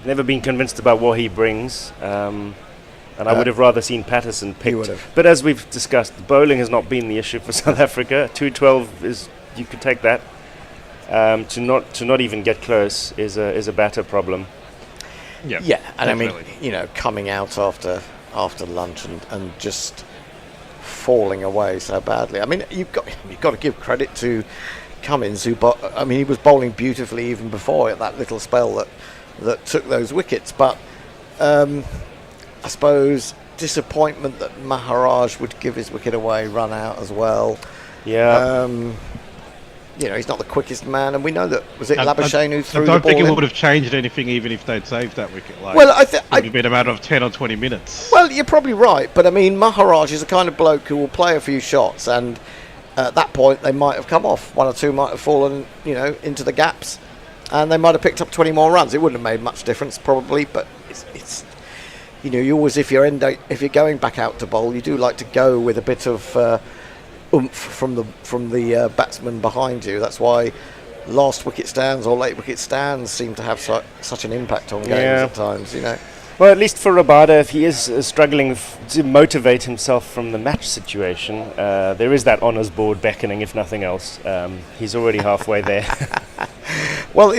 Never been convinced about what he brings. And I would have rather seen Patterson picked. But as we've discussed, bowling has not been the issue for South Africa. 212 is, you could take that. To not even get close is a batter problem. And definitely. I mean, coming out after lunch and just falling away so badly. I mean, you've got to give credit to Cummins, he was bowling beautifully even before that little spell that took those wickets. But I suppose disappointment that Maharaj would give his wicket away, run out as well. Yeah. He's not the quickest man, and we know that Labuschagne who threw the ball. I don't think it would have changed anything even if they'd saved that wicket. It would have been a matter of 10 or 20 minutes. Well, you're probably right, but I mean, Maharaj is the kind of bloke who will play a few shots, and at that point they might have come off. One or two might have fallen, into the gaps, and they might have picked up 20 more runs. It wouldn't have made much difference, probably, but it's you always, if you're going back out to bowl, you do like to go with a bit of oomph from the batsman behind you. That's why last wicket stands or late wicket stands seem to have such an impact on games at times. Well, at least for Rabada, if he is struggling to motivate himself from the match situation, there is that honours board beckoning, if nothing else. He's already halfway there. Well,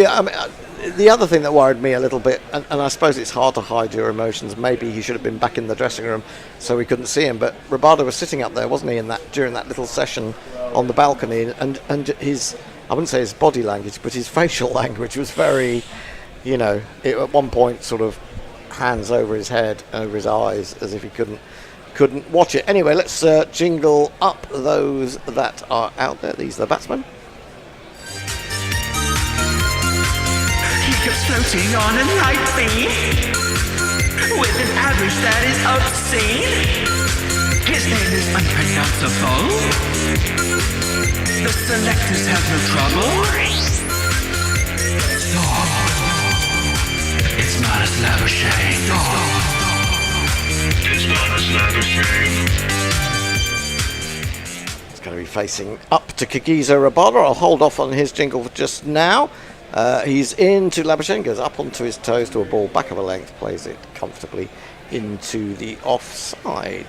the other thing that worried me a little bit, and I suppose it's hard to hide your emotions, maybe he should have been back in the dressing room so we couldn't see him, but Rabada was sitting up there, wasn't he, during that little session on the balcony, and his, I wouldn't say his body language, but his facial language was very, at one point sort of hands over his head, over his eyes, as if he couldn't watch it. Anyway, let's jingle up those that are out there. These are the batsmen. He keeps floating on a light beam with an average that is obscene. His name is unpronounceable. The selectors have no trouble. It's not a Labuschagne. It's not a Labuschagne. It's going to be facing up to Kagiso Rabada. I'll hold off on his jingle for just now. He's into Labuschagne, goes up onto his toes to a ball, back of a length, plays it comfortably into the offside.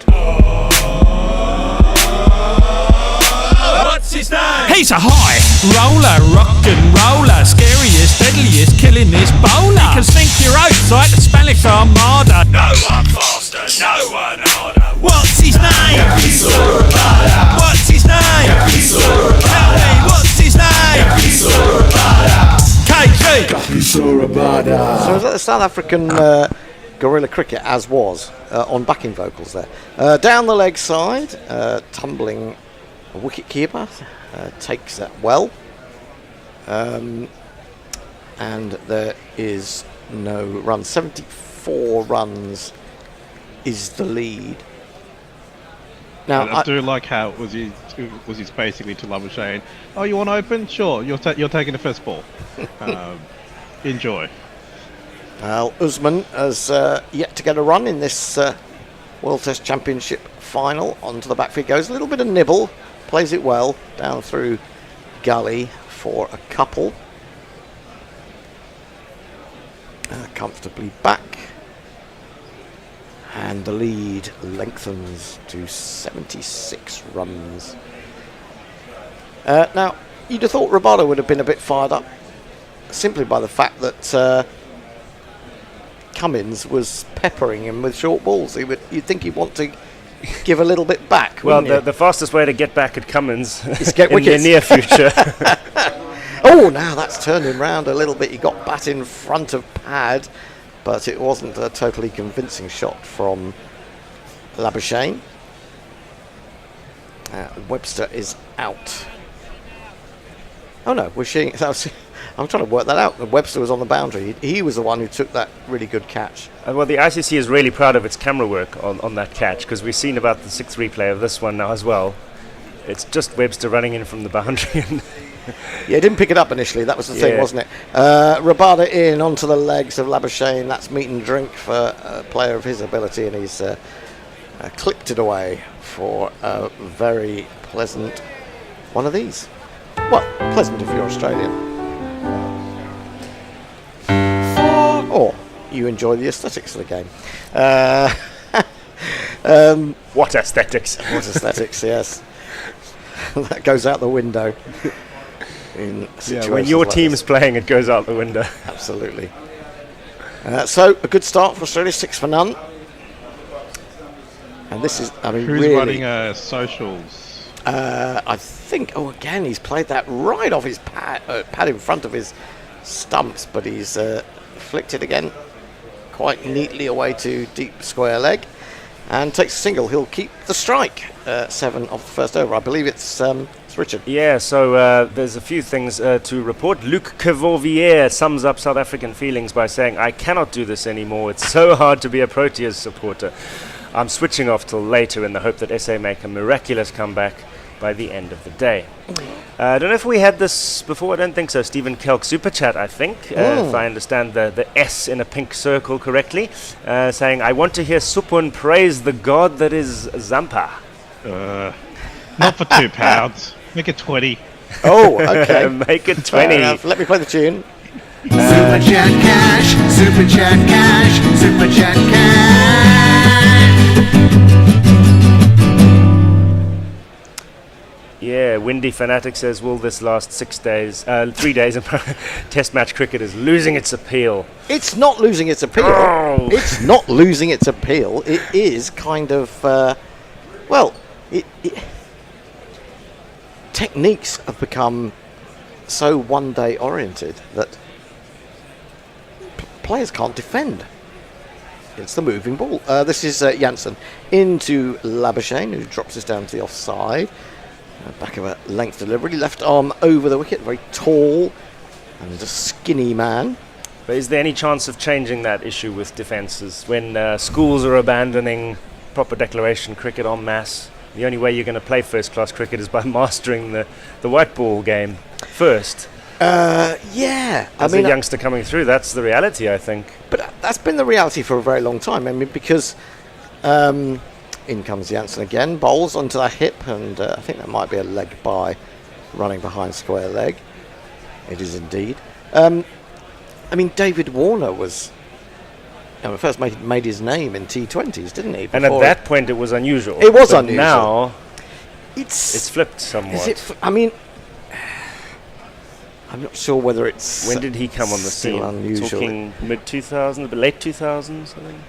What's his name? He's a high roller, rock and roller, scariest, deadliest, killing this bowler. He can sink your oats like the Spanish Armada. No one faster, no one harder. What's his name? What's his name? Tell me, what's his name? KG. So is that the South African guerrilla cricket, as was, on backing vocals there. Down the leg side, tumbling wicket keeper, takes that well. And there is no run. 74 runs is the lead. Now I do like how it was his basically to Labuschagne. Oh, you want to open? Sure, you're taking the first ball. Enjoy. Well, Usman has yet to get a run in this World Test Championship final. Onto the backfield goes, a little bit of nibble, plays it well down through gully for a couple. Comfortably back, and the lead lengthens to 76 runs. Now, you'd have thought Rabada would have been a bit fired up simply by the fact that Cummins was peppering him with short balls. You'd think he'd want to give a little bit back. Well, the fastest way to get back at Cummins is get in wickets. the near future. Oh, now that's turned him round a little bit. He got bat in front of pad, but it wasn't a totally convincing shot from Labuschagne. Webster is out. Oh no, we're seeing. I'm trying to work that out. Webster was on the boundary. He was the one who took that really good catch. Well, the ICC is really proud of its camera work on that catch, because we've seen about the 6th replay of this one now as well. It's just Webster running in from the boundary. Yeah, he didn't pick it up initially. That was the thing, wasn't it? Rabada in onto the legs of Labuschagne. That's meat and drink for a player of his ability, and he's clipped it away for a very pleasant one of these. Well, pleasant if you're Australian. Or you enjoy the aesthetics of the game. What aesthetics? What aesthetics, yes. That goes out the window. When your team's playing, it goes out the window. Absolutely. So, a good start for Australia, 6 for none. And this is, I mean, Who's really... running socials? I think, again, he's played that right off his pad in front of his stumps, but he's flicked it again quite neatly away to deep square leg and takes a single. He'll keep the strike, 7 of the first over. I believe it's Richard. Yeah, so there's a few things to report. Luc Kevorvier sums up South African feelings by saying, "I cannot do this anymore. It's so hard to be a Proteas supporter. I'm switching off till later in the hope that SA make a miraculous comeback by the end of the day." I don't know if we had this before. I don't think so. Stephen Kelk super chat, I think, if I understand the S in a pink circle correctly, saying, "I want to hear Supun praise the god that is Zampa." Not for £2. Make it 20. Oh, okay. Make it 20. Let me play the tune. Super chat cash, super chat cash, super chat cash. Yeah, Windy Fanatic says, will this last 3 days? Test match cricket is losing its appeal. It's not losing its appeal. Oh. It's not losing its appeal. It is kind of, techniques have become so one-day oriented that players can't defend. It's the moving ball. This is Janssen into Labuschagne, who drops this down to the offside. Back of a length delivery, left arm over the wicket, very tall and a skinny man. But is there any chance of changing that issue with defences when schools are abandoning proper declaration cricket en masse? The only way you're going to play first-class cricket is by mastering the white ball game first. Yeah. As a youngster coming through, that's the reality, I think. But that's been the reality for a very long time. I mean, because in comes Janssen again, bowls onto that hip, and I think that might be a leg by running behind square leg. It is indeed. I mean, David Warner was... first made his name in T20s, didn't he? And at that point, it was unusual. It was but unusual. Now, it's flipped somewhat. I mean, I'm not sure whether it's... When did he come on the scene? Unusual. Talking mid-2000s, but late 2000s, I think.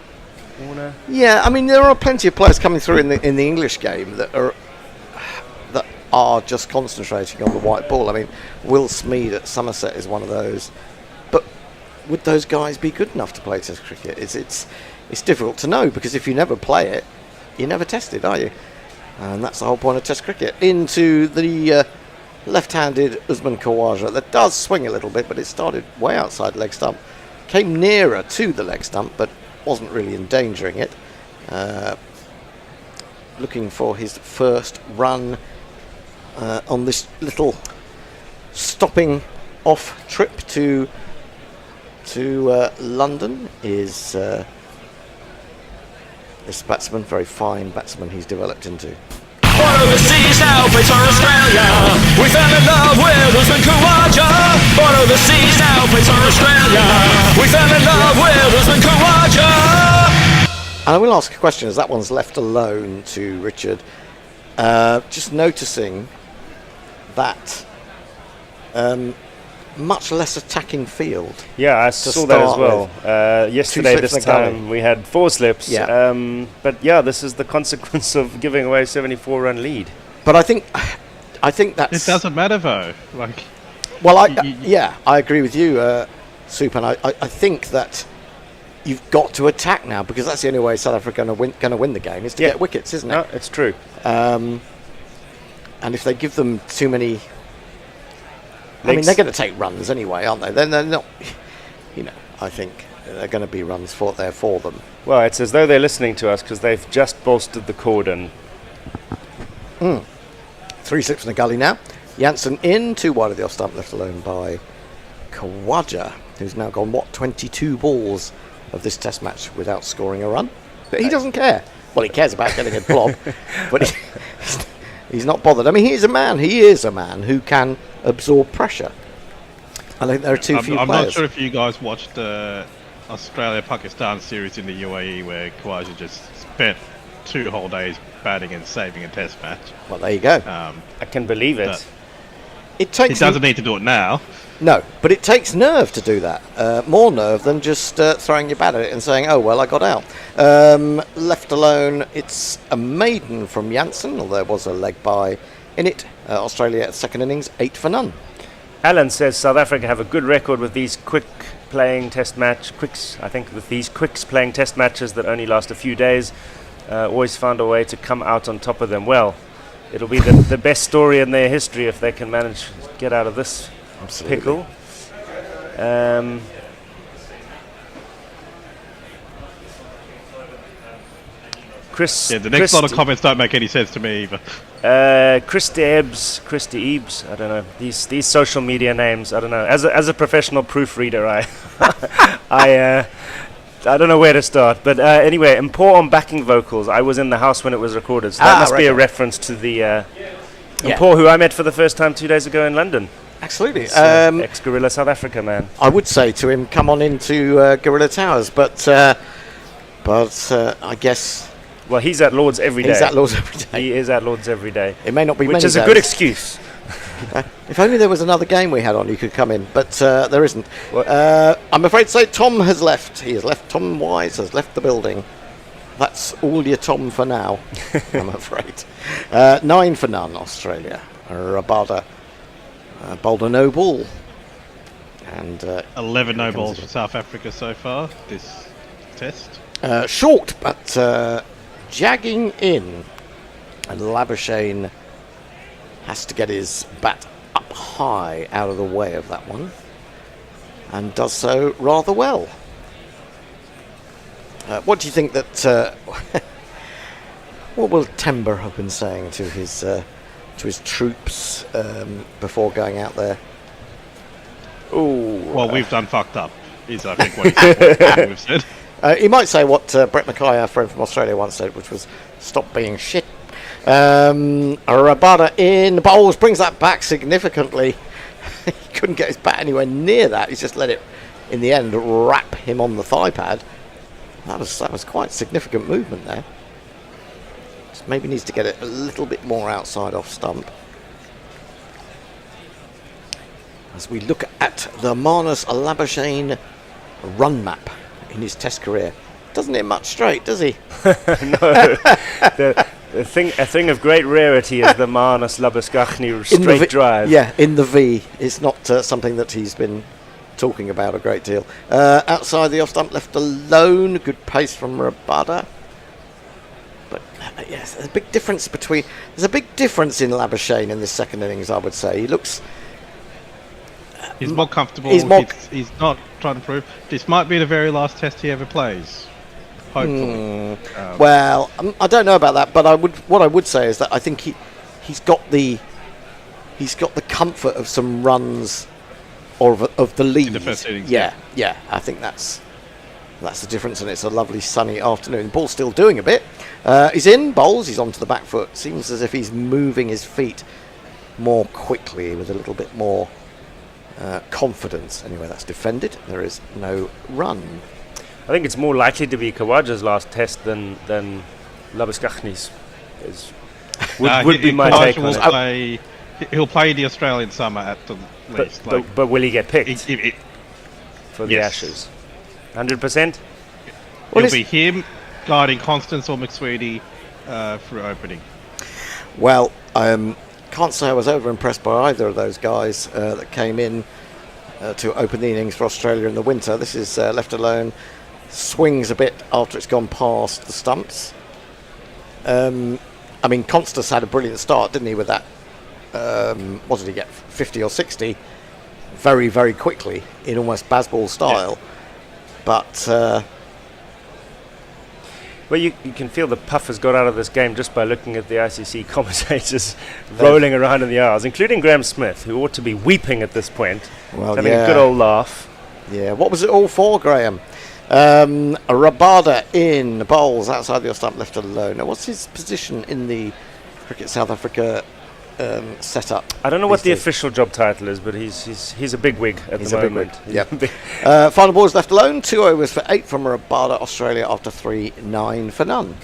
Warner. Yeah, I mean, there are plenty of players coming through in the English game that are just concentrating on the white ball. I mean, Will Smead at Somerset is one of those. But would those guys be good enough to play Test cricket? It's difficult to know, because if you never play it, you never test it, are you? And that's the whole point of Test cricket. Into the left-handed Usman Khawaja that does swing a little bit, but it started way outside leg stump. Came nearer to the leg stump, but wasn't really endangering it. Looking for his first run on this little stopping off trip to London is this batsman, very fine batsman he's developed into. One overseas now plays for Australia. We fell in love with Usman Khawaja. One overseas now plays for Australia. We fell in love with Usman Khawaja. And I will ask a question, as that one's left alone to Richard. Just noticing that much less attacking field. Yeah, I saw that as well. Yesterday, this time, we had 4 slips. Yeah. But yeah, this is the consequence of giving away a 74-run lead. But I think that's... It doesn't matter, though. Like, well, I agree with you, Supan. I think that you've got to attack now, because that's the only way South Africa are going to win the game, is to get wickets, isn't it? No, it's true. And if they give them too many I mean, they're going to take runs anyway, aren't they? They're not, I think they're going to be runs for them. Well, it's as though they're listening to us because they've just bolstered the cordon. 3-6 from the gully now. Janssen in, 2 wide of the off stump, left alone by Khawaja, who's now gone, 22 balls of this test match without scoring a run. But he doesn't care. Well, he cares about getting a blob, but he's not bothered. I mean, he is a man who can absorb pressure. I think there are too few I'm players. not sure if you guys watched the Australia-Pakistan series in the UAE where Khawaja just spent 2 whole days batting and saving a test match. Well, there you go. I can believe it. He doesn't need to do it now. No, but it takes nerve to do that. More nerve than just throwing your bat at it and saying, oh, well, I got out. Left alone, it's a maiden from Janssen, although there was a leg by in it. Australia at second innings, 8 for none. Alan says South Africa have a good record with these quicks playing test matches that only last a few days. Always found a way to come out on top of them. Well, it'll be the best story in their history if they can manage to get out of this pickle. The next lot of comments don't make any sense to me either. Christy Ebbs, I don't know, these social media names, I don't know. As a professional proofreader, I don't know where to start, but anyway, Impor on backing vocals. I was in the house when it was recorded, so that must be a reference to the Impor, who I met for the first time 2 days ago in London. Absolutely. Ex-Guerrilla South Africa man. I would say to him, come on into Guerrilla Towers, but I guess... Well, he's at Lord's every day. He's at Lord's every day. He is at Lord's every day. It may not be which many is a days. good excuse. If only there was another game we had on, you could come in, but there isn't. I'm afraid to say Tom has left. He has left. Tom Wise has left the building. That's all your Tom for now, I'm afraid. 9 for none, Australia. Rabada bowled a no ball. And 11 no balls for South Africa so far this test. Short, but jagging in. And Labuschagne has to get his bat up high out of the way of that one, and does so rather well. What do you think that? What will Tember have been saying to his troops before going out there? Well, we've done fucked up. Is I think what we've said. He might say what Brett Mackay, our friend from Australia, once said, which was "Stop being shit." Rabada in bowls, brings that back significantly. He couldn't get his bat anywhere near that. He's just let it, in the end, wrap him on the thigh pad. That was quite significant movement there. Just maybe needs to get it a little bit more outside off stump. As we look at the Marnus Labuschagne run map in his test career, doesn't hit much straight, does he? No. A thing of great rarity is the Marnus Labuschagne straight drive. Yeah, in the V. It's not something that he's been talking about a great deal. Outside the off stump, left alone. Good pace from Rabada. But yes, there's a big difference in Labuschagne in this second innings, I would say. He looks... He's more comfortable. He's not trying to prove. This might be the very last test he ever plays. Hopefully. Well, I don't know about that, but what I would say is that I think he's got the comfort of some runs of the lead. In the first innings. Yeah. I think that's the difference, and it's a lovely sunny afternoon. The ball's still doing a bit. He's in bowls. He's onto the back foot. Seems as if he's moving his feet more quickly with a little bit more confidence. Anyway, that's defended. There is no run. I think it's more likely to be Khawaja's last test than Labuschagne's. Would be my take on it. He'll play the Australian summer at the least. But will he get picked for the yes. Ashes? 100%? It'll be him guiding Constance or McSweety for opening. Well, can't say I was over impressed by either of those guys that came in to open the innings for Australia in the winter. This is left alone. Swings a bit after it's gone past the stumps. I mean, Constance had a brilliant start, didn't he, with that? What did he get? 50 or 60? very, very quickly in almost Bazball style. But well, you can feel the puff has got out of this game just by looking at the ICC commentators rolling around in the aisles, including Graham Smith, who ought to be weeping at this point, having a good old laugh. Yeah, what was it all for, Graham? Rabada in bowls outside your stump, left alone. Now, what's his position in the Cricket South Africa setup? I don't know what the official job title is, but he's a bigwig at the moment. Final ball is left alone. 2 overs for 8 from Rabada, Australia after 3, 9 for none.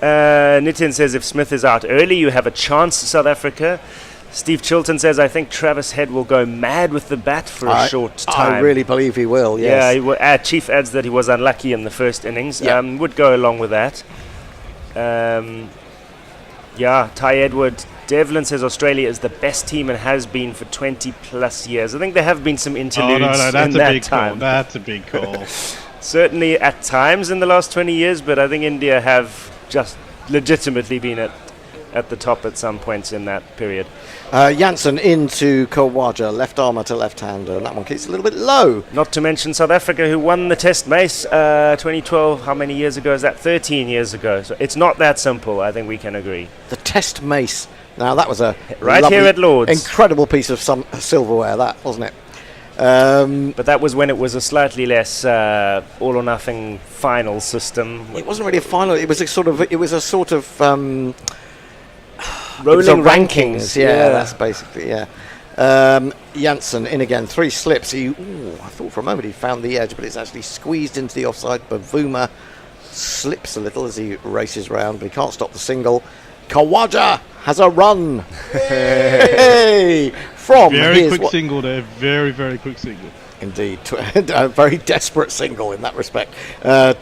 Nitin says if Smith is out early, you have a chance, South Africa. Steve Chilton says, I think Travis Head will go mad with the bat for a short time. I really believe he will, yes. Yeah, Chief adds that he was unlucky in the first innings. Would go along with that. Ty Edward Devlin says Australia is the best team and has been for 20 plus years. I think there have been some interludes in that time. That's a big call. Certainly at times in the last 20 years, but I think India have just legitimately been at the top at some points in that period. Janssen into Khawaja, left armour to left-hander, and that one keeps a little bit low. Not to mention South Africa, who won the Test Mace 2012. How many years ago is that? 13 years ago. So it's not that simple, I think we can agree. The Test Mace. Now, that was a right here at Lord's. Incredible piece of silverware, that, wasn't it? But that was when it was a slightly less all-or-nothing final system. It wasn't really a final. It was a sort of rolling rankings. Yeah, that's basically, Janssen in again, 3 slips. I thought for a moment he found the edge, but it's actually squeezed into the offside. Bavuma slips a little as he races round, but he can't stop the single. Khawaja has a run. Hey! From very quick single there, very, very quick single. Indeed, a very desperate single in that respect.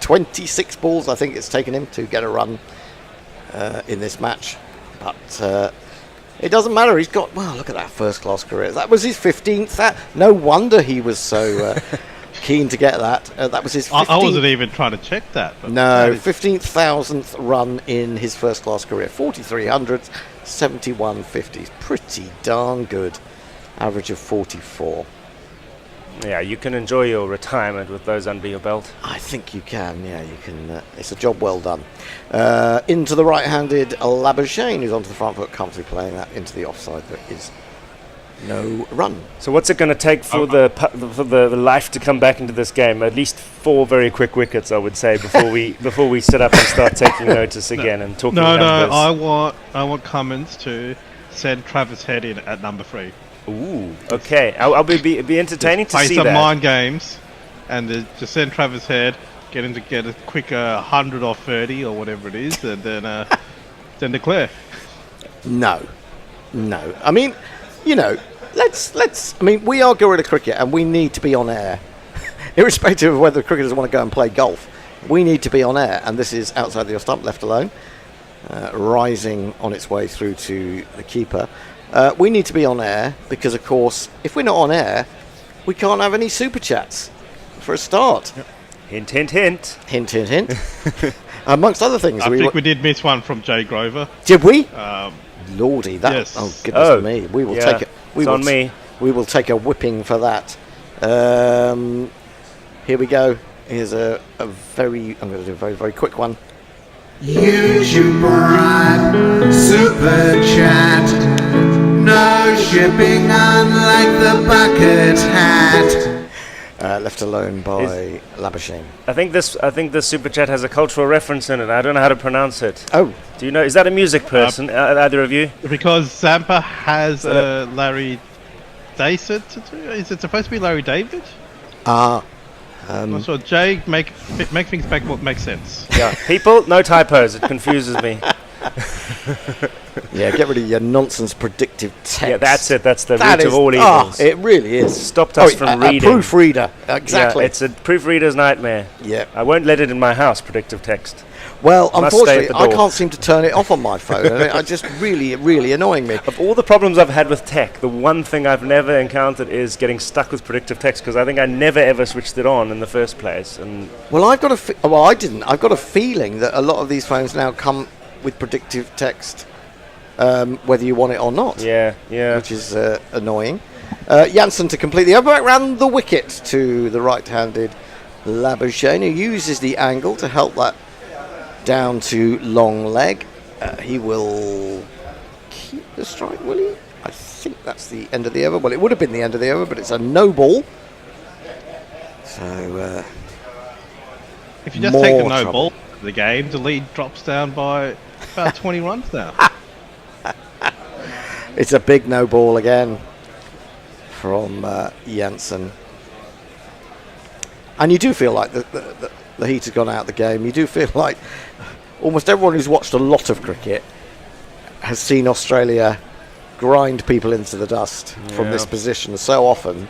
26 balls I think it's taken him to get a run in this match. But it doesn't matter. He's got, look at that first-class career. That was his 15th. No wonder he was so keen to get that. That was his 15th. I wasn't even trying to check that. No, 15,000th run in his first-class career. 4300s, 71 50s. Pretty darn good. Average of 44. Yeah, you can enjoy your retirement with those under your belt. I think you can, you can. It's a job well done. Into the right-handed Labuschagne, who's onto the front foot, comfortably playing that into the offside. There is no run. So what's it going to take for the life to come back into this game? At least 4 very quick wickets, I would say, before we sit up and start taking notice again and talking numbers. I want Cummins to send Travis Head in at number 3. Ooh, okay. I'll be entertaining to see that. Play some mind games, and just send Travis Head, get him to get a quick 100 or 30 or whatever it is, and then declare. No. I mean, let's. I mean, we are Guerrilla Cricket, and we need to be on air, irrespective of whether cricketers want to go and play golf. We need to be on air, and this is outside your stump, left alone, rising on its way through to the keeper. We need to be on air because, of course, if we're not on air, we can't have any super chats for a start. Yep. Hint, hint, hint. Hint, hint, hint. Amongst other things. I think we did miss one from Jay Grover. Did we? Lordy, that. Yes. Oh, goodness me. We will take it. Me. We will take a whipping for that. Here we go. Here's I'm going to do a very, very quick one. YouTube Prime Super Chat. No shipping, unlike the bucket hat. Left alone by Labuschagne. I think this super chat has a cultural reference in it. I don't know how to pronounce it. Oh, do you know? Is that a music person? Either of you? Because Zampa has Larry David. Is it supposed to be Larry David? So Jay, make things make sense. Yeah, people, no typos. It confuses me. Yeah, get rid of your nonsense predictive text. Yeah, that's it. That's the root of all evils. It really is. Stopped us from reading. A proofreader, exactly. Yeah, it's a proofreader's nightmare. Yeah. I won't let it in my house, predictive text. Well, unfortunately, I can't seem to turn it off on my phone. And it's just really, really annoying me. Of all the problems I've had with tech, the one thing I've never encountered is getting stuck with predictive text, because I think I never ever switched it on in the first place. And well, I didn't. I've got a feeling that a lot of these phones now come with predictive text, whether you want it or not. Yeah. Which is annoying. Janssen to complete the over back round the wicket to the right-handed Labuschagne, who uses the angle to help that down to long leg. He will keep the strike, will he? I think that's the end of the over. Well, it would have been the end of the over, but it's a no ball. So, if you just take the no ball of the game, the lead drops down by about 20 runs now. It's a big no ball again from Janssen. And you do feel like the heat has gone out of the game. You do feel like almost everyone who's watched a lot of cricket has seen Australia grind people into the dust from this position so often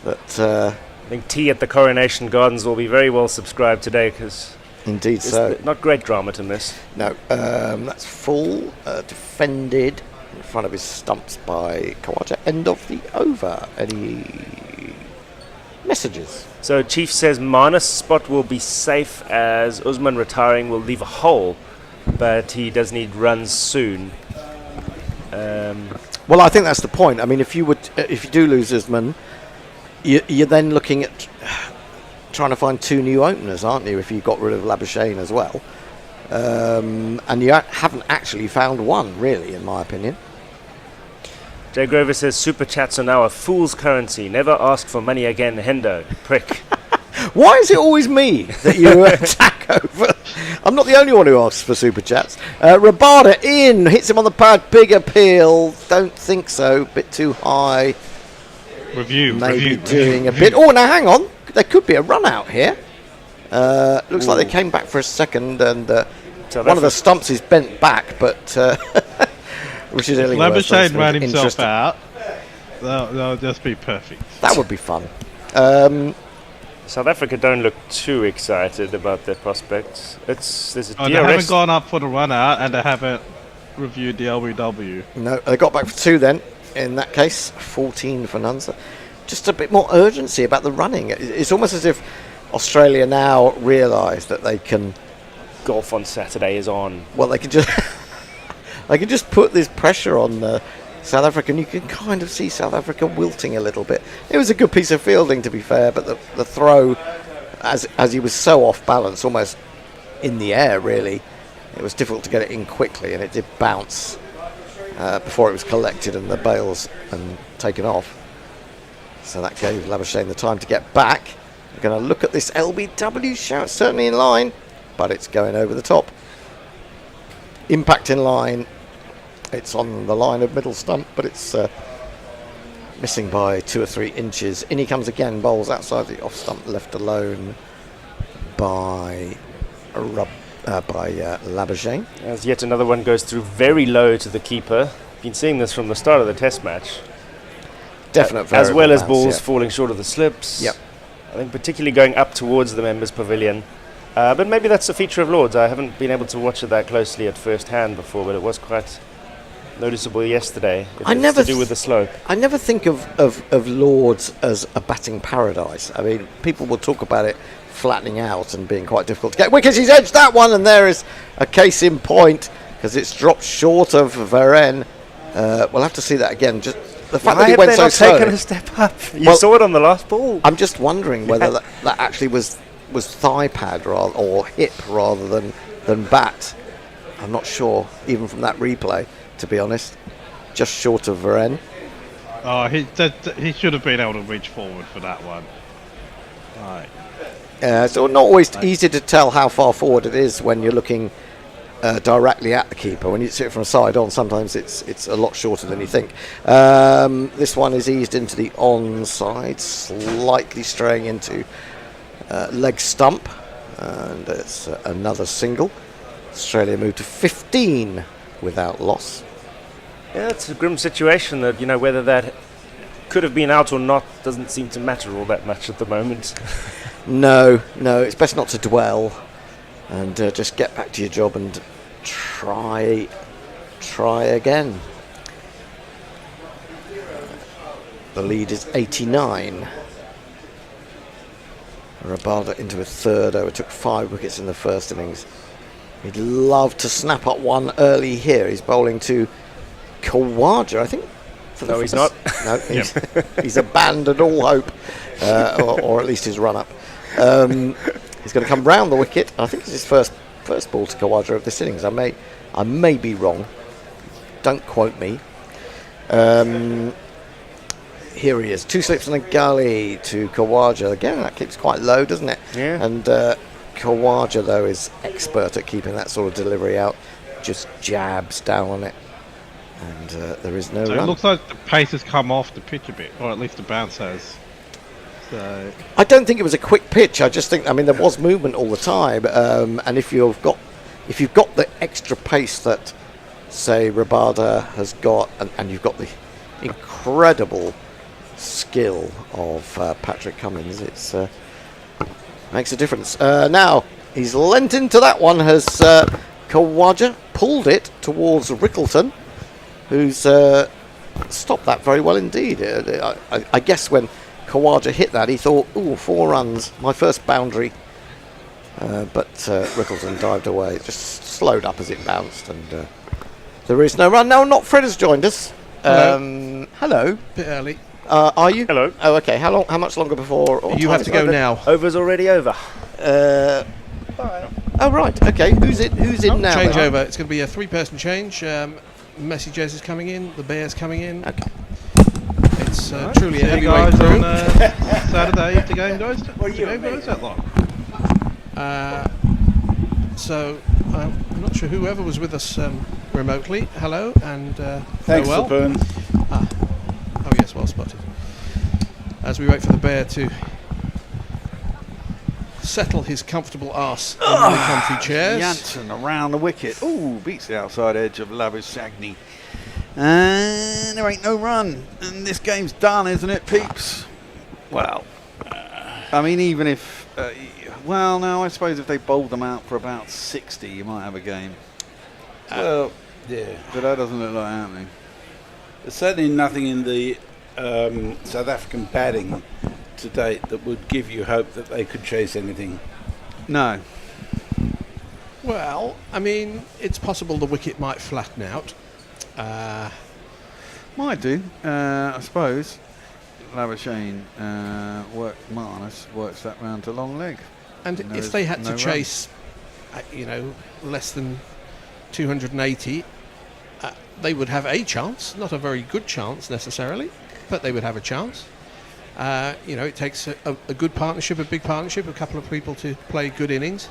that... I think tea at the Coronation Gardens will be very well subscribed today because... Indeed so. Not great drama to miss. No, that's full, defended in front of his stumps by Khawaja. End of the over. Any messages? So Chief says Marnus' spot will be safe as Usman retiring will leave a hole, but he does need runs soon. Well, I think that's the point. I mean, if you do lose Usman, you're then looking at trying to find two new openers, aren't you? If you got rid of Labuschagne as well, and you haven't actually found one, really, in my opinion. Jay Grover says super chats are now a fool's currency. Never ask for money again, Hendo. Prick. Why is it always me that you attack over? I'm not the only one who asks for super chats. Rabada in, hits him on the pad, big appeal. Don't think so, bit too high. Review. Doing a bit. Oh, now hang on. There could be a run out here. Looks like they came back for a second, and one of the stumps is bent back, but Richard Illingworth. Labuschagne ran himself out. That'll just be perfect. That would be fun. South Africa don't look too excited about their prospects. There's a they haven't gone up for the run out, and they haven't reviewed the LBW. No, they got back for two then. In that case, 14 for Nunza. Just a bit more urgency about the running. It's almost as if Australia now realise that they can... Golf on Saturday is on. Well, they can just put this pressure on South Africa, and you can kind of see South Africa wilting a little bit. It was a good piece of fielding, to be fair, but the throw, as he was so off balance, almost in the air, really, it was difficult to get it in quickly, and it did bounce before it was collected and the bails and taken off. So that gave Labuschagne the time to get back. We're going to look at this LBW shout, certainly in line, but it's going over the top. Impact in line. It's on the line of middle stump, but it's missing by 2 or 3 inches. In he comes again, bowls outside the off stump, left alone by Labuschagne. As yet another one goes through very low to the keeper. Been seeing this from the start of the test match. Definite as well as bounce, balls falling short of the slips. Yep. I think particularly going up towards the members' pavilion. But maybe that's a feature of Lord's. I haven't been able to watch it that closely at first hand before, but it was quite noticeable yesterday. It's to do with the slope. I never think of Lord's as a batting paradise. I mean, people will talk about it flattening out and being quite difficult to get wickets. He's edged that one, and there is a case in point because it's dropped short of Varenne. We'll have to see that again. Just the fact that he went so slow. Taken a step up. You saw it on the last ball. I'm just wondering whether that actually was thigh pad or hip rather than bat. I'm not sure, even from that replay, to be honest. Just short of Varenne. Oh, he should have been able to reach forward for that one. Right. So not always easy to tell how far forward it is when you're looking directly at the keeper. When you see it from side on, sometimes it's a lot shorter than you think. This one is eased into the onside, slightly straying into leg stump, and it's another single. Australia moved to 15 without loss. Yeah, it's a grim situation that, whether that could have been out or not doesn't seem to matter all that much at the moment. No, it's best not to dwell and just get back to your job and try again. The lead is 89. Rabada into a third over, took 5 wickets in the first innings. He'd love to snap up one early here. He's bowling to Khawaja, I think, hopefully. No, he's not. No, he's abandoned all hope, or at least his run-up. He's going to come round the wicket. I think it's his first ball to Khawaja of this innings. I may be wrong. Don't quote me. Here he is. 2 slips and a gully to Khawaja. Again, that keeps quite low, doesn't it? Yeah. And Khawaja, though, is expert at keeping that sort of delivery out. Just jabs down on it. And there is no So run. it looks like the pace has come off the pitch a bit, or at least the bounce has. So I don't think it was a quick pitch. I just think, there was movement all the time. And if you've got the extra pace that, say, Rabada has got, and you've got the incredible skill of Patrick Cummins, it's makes a difference. Now he's lent into that one. Has Khawaja pulled it towards Rickleton, who's stopped that very well indeed. I guess when Khawaja hit that, he thought, "Ooh, 4 runs, my first boundary." But Rickleton dived away. It just slowed up as it bounced, and there is no run. No, not Fred has joined us. Hello. Hello. Bit early. Are you? Hello. Oh, okay. How much longer before? You have to go now. Over's already over. Oh right. Okay. Who's in now? Change then? over. It's going to be a 3-person change. Messi Jez is coming in. The Bear's coming in. Okay. It's truly a see you heavyweight guys crew. on Saturday if the game goes. What are you game goes that long? So I'm not sure whoever was with us remotely. Hello and Thanks, farewell. Burn. Oh yes, well spotted. As we wait for the Bear to settle his comfortable arse in the comfy chairs. Janssen around the wicket. Ooh, beats the outside edge of Labuschagne. And there ain't no run. And this game's done, isn't it, peeps? Well, even if... no, I suppose if they bowled them out for about 60, you might have a game. Well, yeah. But that doesn't look like happening. There's certainly nothing in the South African batting to date that would give you hope that they could chase anything. No. Well, it's possible the wicket might flatten out. Might do, I suppose. Labuschagne Marnus works that round to long leg. And if they had to chase, less than 280, they would have a chance. Not a very good chance necessarily, but they would have a chance. It takes a good partnership, a big partnership, a couple of people to play good innings.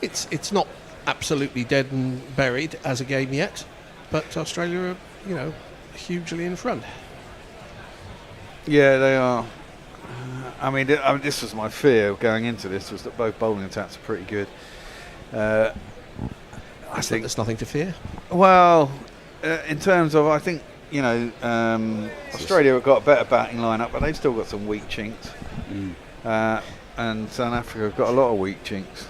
It's not absolutely dead and buried as a game yet, but Australia are, hugely in front. Yeah, they are. This was my fear going into this, was that both bowling attacks are pretty good. I think there's nothing to fear. Well, in terms of, I think, Australia have got a better batting lineup, but they've still got some weak chinks. And South Africa have got a lot of weak chinks.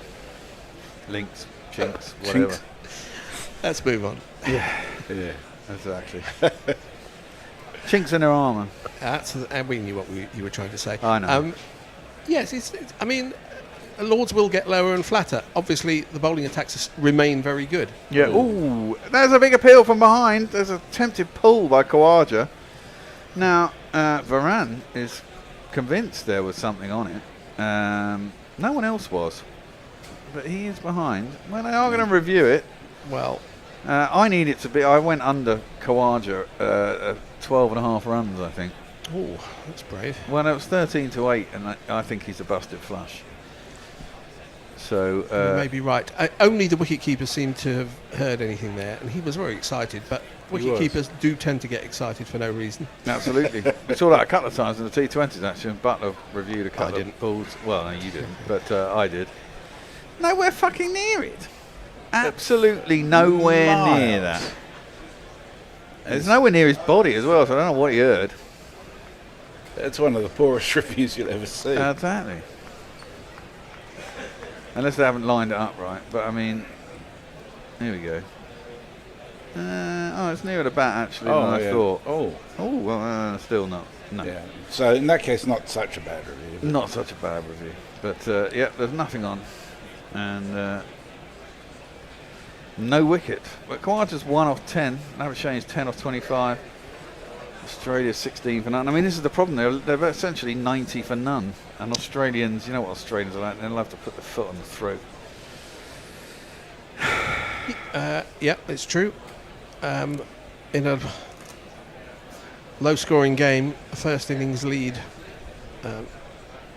Links, chinks, whatever. Chinks. Let's move on. Yeah, exactly. Chinks in their armour. And we knew what you were trying to say. I know. Yes, Lords will get lower and flatter. Obviously, the bowling attacks remain very good. Yeah. Ooh, there's a big appeal from behind. There's a tempted pull by Khawaja. Now, Varane is convinced there was something on it. No one else was. But he is behind. Well, they are going to review it. Well, I need it to be... I went under Khawaja 12 and a half runs, I think. Oh, that's brave. Well, it was 13 to 8, and I think he's a busted flush. So you may be right. Only the wicketkeeper seemed to have heard anything there, and he was very excited. But wicketkeepers do tend to get excited for no reason. Absolutely. We saw that a couple of times in the T20s, actually, and Butler reviewed a couple of balls. Well, no, you didn't, but I did. Nowhere fucking near it. Absolutely nowhere near that. It's nowhere near his body as well, so I don't know what he heard. That's one of the poorest reviews you'll ever see. Exactly. Unless they haven't lined it up right. But, here we go. It's nearer the bat, actually, than I thought. Well, still not. No. Yeah. So, in that case, not such a bad review. Not such a bad review. But, there's nothing on. And no wicket. But Khawaja's 1 off 10. Labuschagne is 10 off 25. Australia 16 for none. I mean, this is the problem. They're essentially 90 for none. And Australians, you know what Australians are like, they'll have to put the foot on the throat. Yeah, it's true. In a low-scoring game, a first innings lead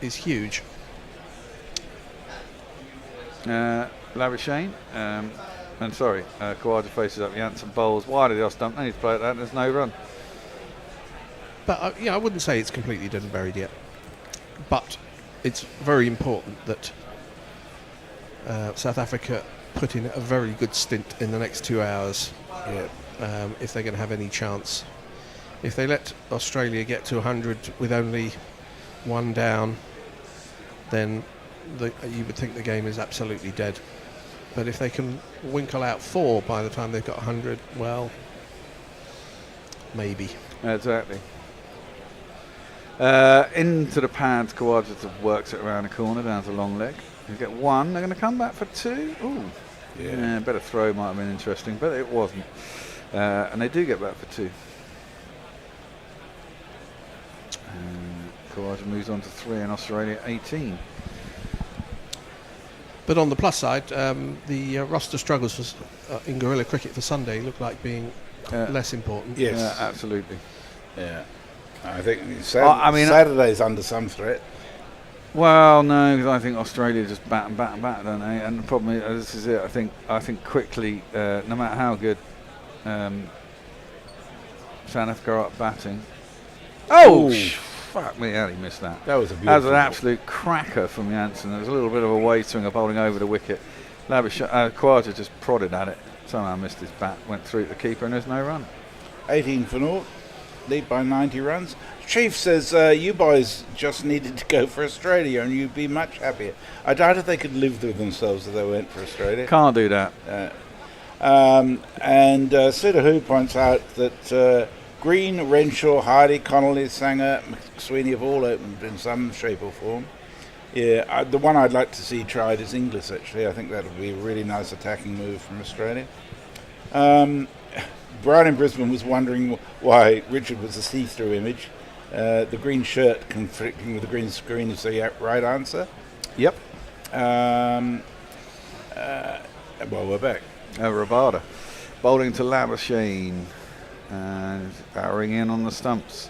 is huge. Labuschagne, and sorry, Khawaja faces up Jansen bowls wide of the off stump. No need to play at that. There's no run. But I wouldn't say it's completely dead and buried yet. But it's very important that South Africa put in a very good stint in the next 2 hours. If they're going to have any chance. If they let Australia get to 100 with only one down, then you would think the game is absolutely dead. But if they can winkle out 4 by the time they've got 100, well, maybe. Exactly. Into the pads, Khawaja works it around the corner, down to long leg. They get 1, they're going to come back for 2. Ooh. Yeah, better throw might have been interesting, but it wasn't. And they do get back for 2. Khawaja moves on to 3 and Australia 18. But on the plus side, the roster struggles in guerrilla cricket for Sunday look like being less important. Yes, absolutely. Yeah, I think Saturday's under some threat. Well, no, because I think Australia just bat and bat and bat, don't they? And the problem is, this is it. I think quickly, no matter how good South Africa are at batting. Oh, fuck me! How did he miss that? That was a beautiful. That was an absolute cracker from Jansen. There was a little bit of a way swinger bowling over the wicket. Khawaja just prodded at it. Somehow missed his bat, went through the keeper, and there's no run. 18 for naught. Lead by 90 runs. Chief says you boys just needed to go for Australia and you'd be much happier. I doubt if they could live with themselves if they went for Australia. Can't do that. And Sudahu points out that Green, Renshaw, Hardy, Connolly, Sanger, McSweeney have all opened in some shape or form. Yeah, the one I'd like to see tried is Inglis, actually. I think that would be a really nice attacking move from Australia. Brian in Brisbane was wondering why Richard was a see-through image. The green shirt conflicting with the green screen is the right answer. Yep. Well, we're back. Rabada bowling to Labuschagne and powering in on the stumps.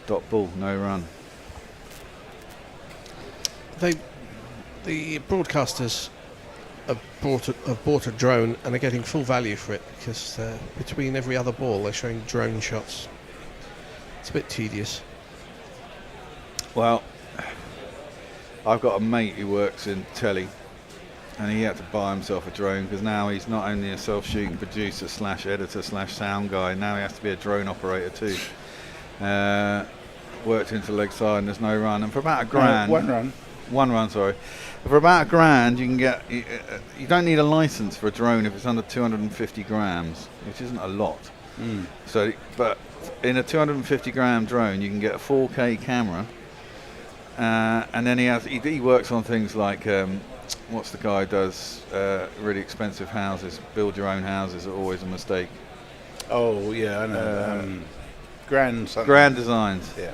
Dot ball, no run. The broadcasters have bought a drone and are getting full value for it because between every other ball they're showing drone shots. It's a bit tedious. Well, I've got a mate who works in telly and he had to buy himself a drone because now he's not only a self-shooting producer / editor / sound guy, now he has to be a drone operator too. Worked into leg side and there's no run, and for about £1,000 one run, sorry. For about £1,000 you can get, you don't need a license for a drone if it's under 250 grams, which isn't a lot. So, but in a 250 gram drone you can get a 4K camera, and then he works on things like what's the guy who does really expensive houses, build your own houses are always a mistake. Oh yeah, I know. Grand Designs. Yeah.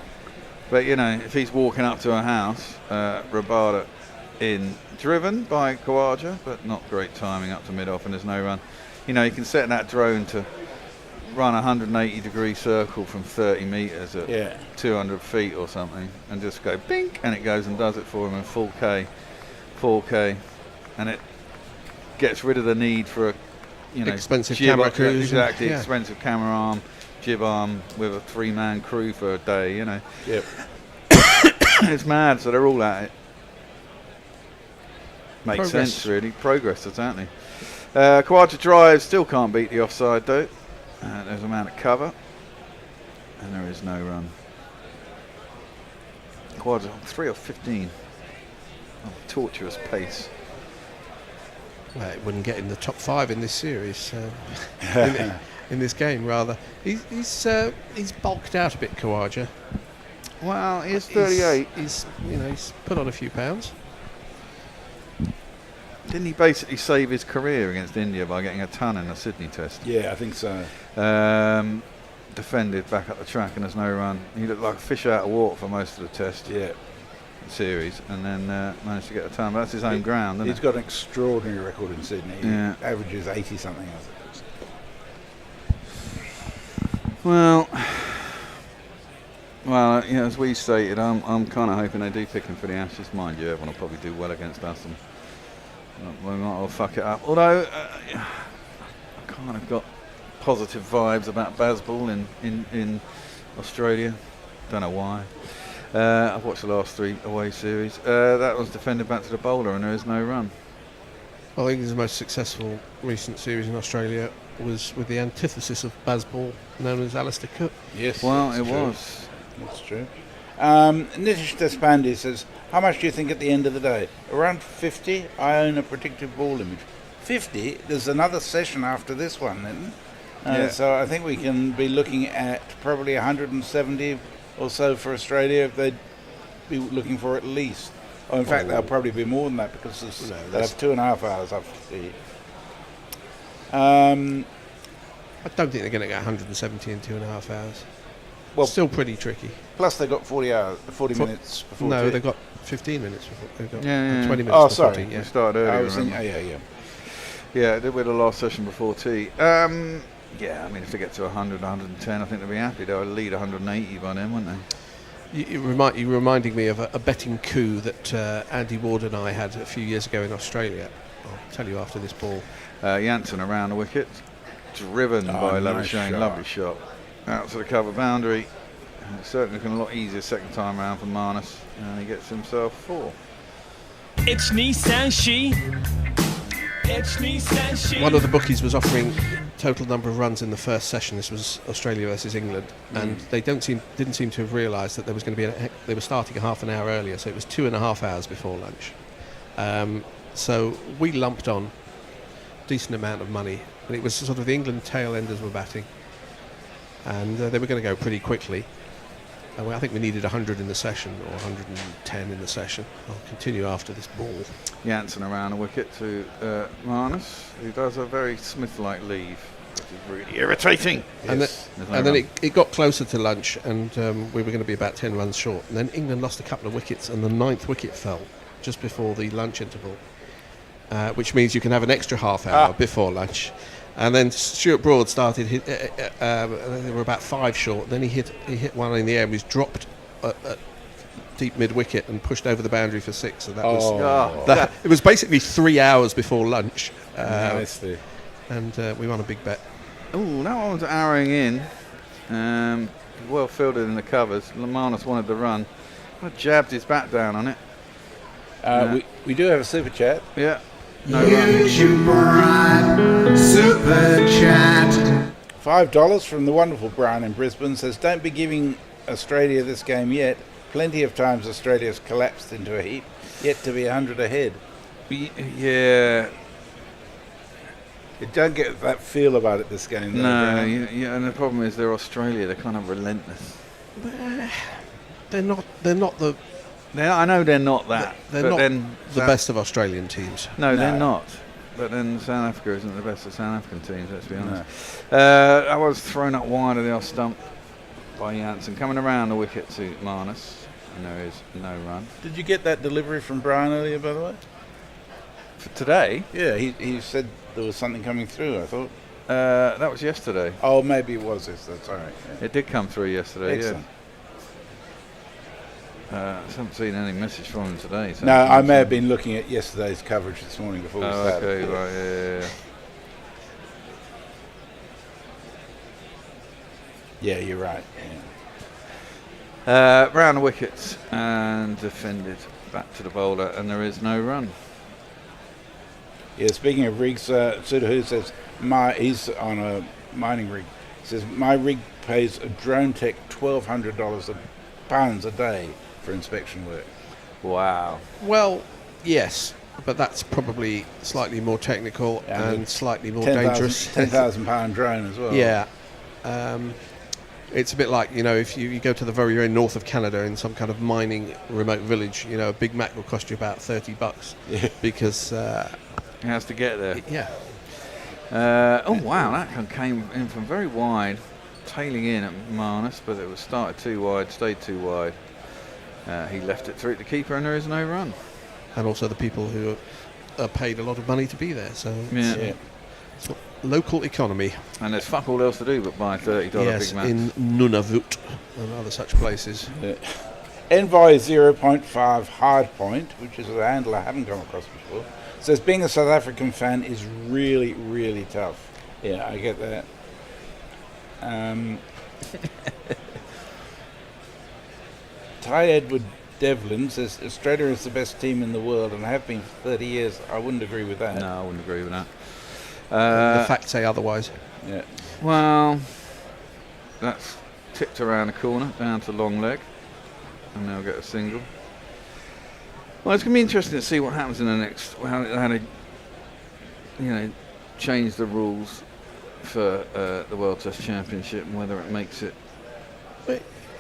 But you know, if he's walking up to a house, Rabada in, driven by Khawaja, but not great timing up to mid-off and there's no run. You know, you can set that drone to run a 180-degree circle from 30 metres at 200 feet or something and just go bink, and it goes and does it for him in 4K, and it gets rid of the need for a, you know, expensive camera crews. Exactly, expensive camera arm, jib arm with a 3-man crew for a day, you know. Yep. It's mad, so they're all at it. Makes sense, really. Progress, exactly. Khawaja drive, still can't beat the offside though. There's a man at cover, and there is no run. Khawaja on 3 of 15. Oh, tortuous pace. Well, it wouldn't get in the top 5 in this series. In this game, rather. He's bulked out a bit, Khawaja. Well, he's 38. He's put on a few pounds. Didn't he basically save his career against India by getting a ton in the Sydney Test? Yeah, I think so. defended back up the track and there's no run. He looked like a fish out of water for most of the test series, and then managed to get a ton. But that's his own ground, isn't He's got an extraordinary record in Sydney. He averages 80 something. I think. Well, as we stated, I'm kind of hoping they do pick him for the Ashes. Mind you, everyone will probably do well against us, and we might all fuck it up. Although, I kind of got positive vibes about Bazball in Australia. Don't know why. I've watched the last 3 away series. That was defended back to the bowler, and there is no run. I think his most successful recent series in Australia was with the antithesis of Bazball, known as Alistair Cook. Yes, well, it true. Was. That's true. Nitish Deshpande says, how much do you think at the end of the day? Around 50? I own a predictive ball image. 50? There's another session after this one, then. So I think we can be looking at probably 170 or so for Australia if they'd be looking for at least. Oh, in fact, there'll probably be more than that because they have 2.5 hours after the. I don't think they're going to get 170 in 2.5 hours. Well, still pretty tricky. Plus, they got 40 minutes before. No, they got 15 minutes before. They got 20 minutes. Oh, before sorry. tea, We started earlier. I was thinking, Yeah, they were the last session before tea. I mean, if they get to 100, 110, I think they'll be happy. They'll lead 180 by then, won't they? You're reminding me of a betting coup that Andy Ward and I had a few years ago in Australia. I'll tell you after this ball. Janssen around the wicket, driven by Labuschagne. Lovely shot. Out to the cover boundary. It's certainly looking a lot easier second time around for Marnus, and he gets himself 4. It's Nissan Shi. It's Nissan Shi. One of the bookies was offering total number of runs in the first session. This was Australia versus England, and they didn't seem to have realised that there was going to be they were starting a half an hour earlier, so it was 2.5 hours before lunch. So we lumped on a decent amount of money, and it was sort of the England tail enders were batting, and they were going to go pretty quickly. I think we needed 100 in the session, or 110 in the session. I'll continue after this ball. Janssen around the wicket to Marnus, who does a very Smith-like leave, which is really irritating. And then it got closer to lunch, and we were going to be about 10 runs short. And then England lost a couple of wickets, and the 9th wicket fell just before the lunch interval, which means you can have an extra half hour before lunch. And then Stuart Broad started. They were about 5 short. Then he hit one in the air. And was dropped at deep mid wicket and pushed over the boundary for 6. So that was it was basically 3 hours before lunch. Nicely. And we won a big bet. Oh, that one was arrowing in. Well fielded in the covers. Marnus wanted the run. I jabbed his bat down on it. We do have a super chat. Yeah. No YouTube Brian, super chat. $5 from the wonderful Brian in Brisbane says, don't be giving Australia this game yet. Plenty of times Australia's collapsed into a heap, yet to be 100 ahead. Yeah. You don't get that feel about it this game. Though, no, and the problem is they're Australia. They're kind of relentless. They're not the. I know they're not that. They're not the best of Australian teams. No, they're not. But then South Africa isn't the best of South African teams, let's be honest. I was thrown up wide of the off stump by Janssen. Coming around the wicket to Marnus, and there is no run. Did you get that delivery from Brian earlier, by the way? For today? Yeah, he said there was something coming through, I thought. That was yesterday. Oh, maybe it was this. That's all right. Yeah. It did come through yesterday, Excellent. I haven't seen any message from him today. So no, I may have been looking at yesterday's coverage this morning before we started. Okay, right, yeah, you're right. Yeah. Round the wickets and defended back to the bowler, and there is no run. Yeah, speaking of rigs, Sudahu says he's on a mining rig. He says my rig pays a drone tech £1,200 pounds a day for inspection work. Wow. Well, yes, but that's probably slightly more technical and slightly more dangerous. £10,000 drone as well. Yeah. It's a bit like, if you go to the very, very north of Canada in some kind of mining remote village, a Big Mac will cost you about $30 because... he has to get there. Yeah. Oh, wow, that came in from very wide. tailing in at Marnus, but it was started too wide, stayed too wide. He left it through to the keeper, and there is no run. And also the people who are paid a lot of money to be there. So Yeah. it's local economy. And there's fuck all else to do but buy $30 Yes, Big Macs. in Nunavut and other such places. Envoy 0.5 Hard Point, which is a handle I haven't come across before, says being a South African fan is really, really tough. Yeah, I get that. Ty Edward Devlin says Australia is the best team in the world and have been for 30 years. I wouldn't agree with that. No, I wouldn't agree with that. The facts say otherwise. Yeah. Well, that's tipped around the corner, down to long leg, and they'll get a single. Well, it's going to be interesting to see what happens in the next, how they, change the rules for the World Test Championship and whether it makes it.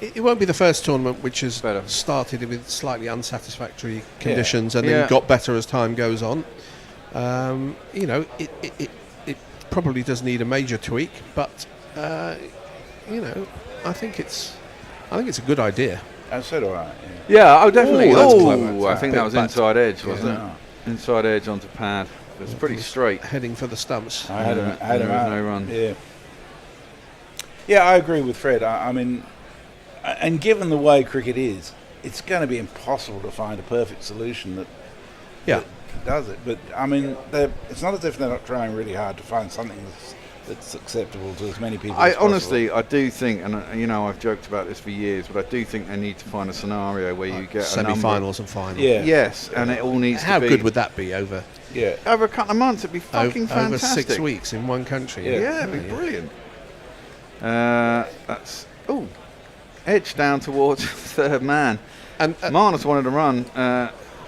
It won't be the first tournament which has started with slightly unsatisfactory conditions and then Yeah. got better as time goes on. It probably does need a major tweak, but I think it's a good idea. So do I. Yeah, oh, definitely. That's Oh, clever. I think that was Bit inside edge, back. wasn't it? Inside edge onto pad. It's pretty straight. Heading for the stumps. I had him there was out. no run. Yeah. Yeah, I agree with Fred. I mean, and given the way cricket is, it's going to be impossible to find a perfect solution that does it. But I mean, it's not as if they're not trying really hard to find something that's acceptable to as many people as possible. I do think, and I've joked about this for years, but I do think they need to find a scenario where you get semi-finals and finals. Yeah. Yes, and it all needs How to be. good would that be over? Yeah. Over a couple of months, it'd be fucking fantastic. Over 6 weeks in one country. Yeah, it'd be brilliant. That's edge down towards third man, and Marnus wanted to run.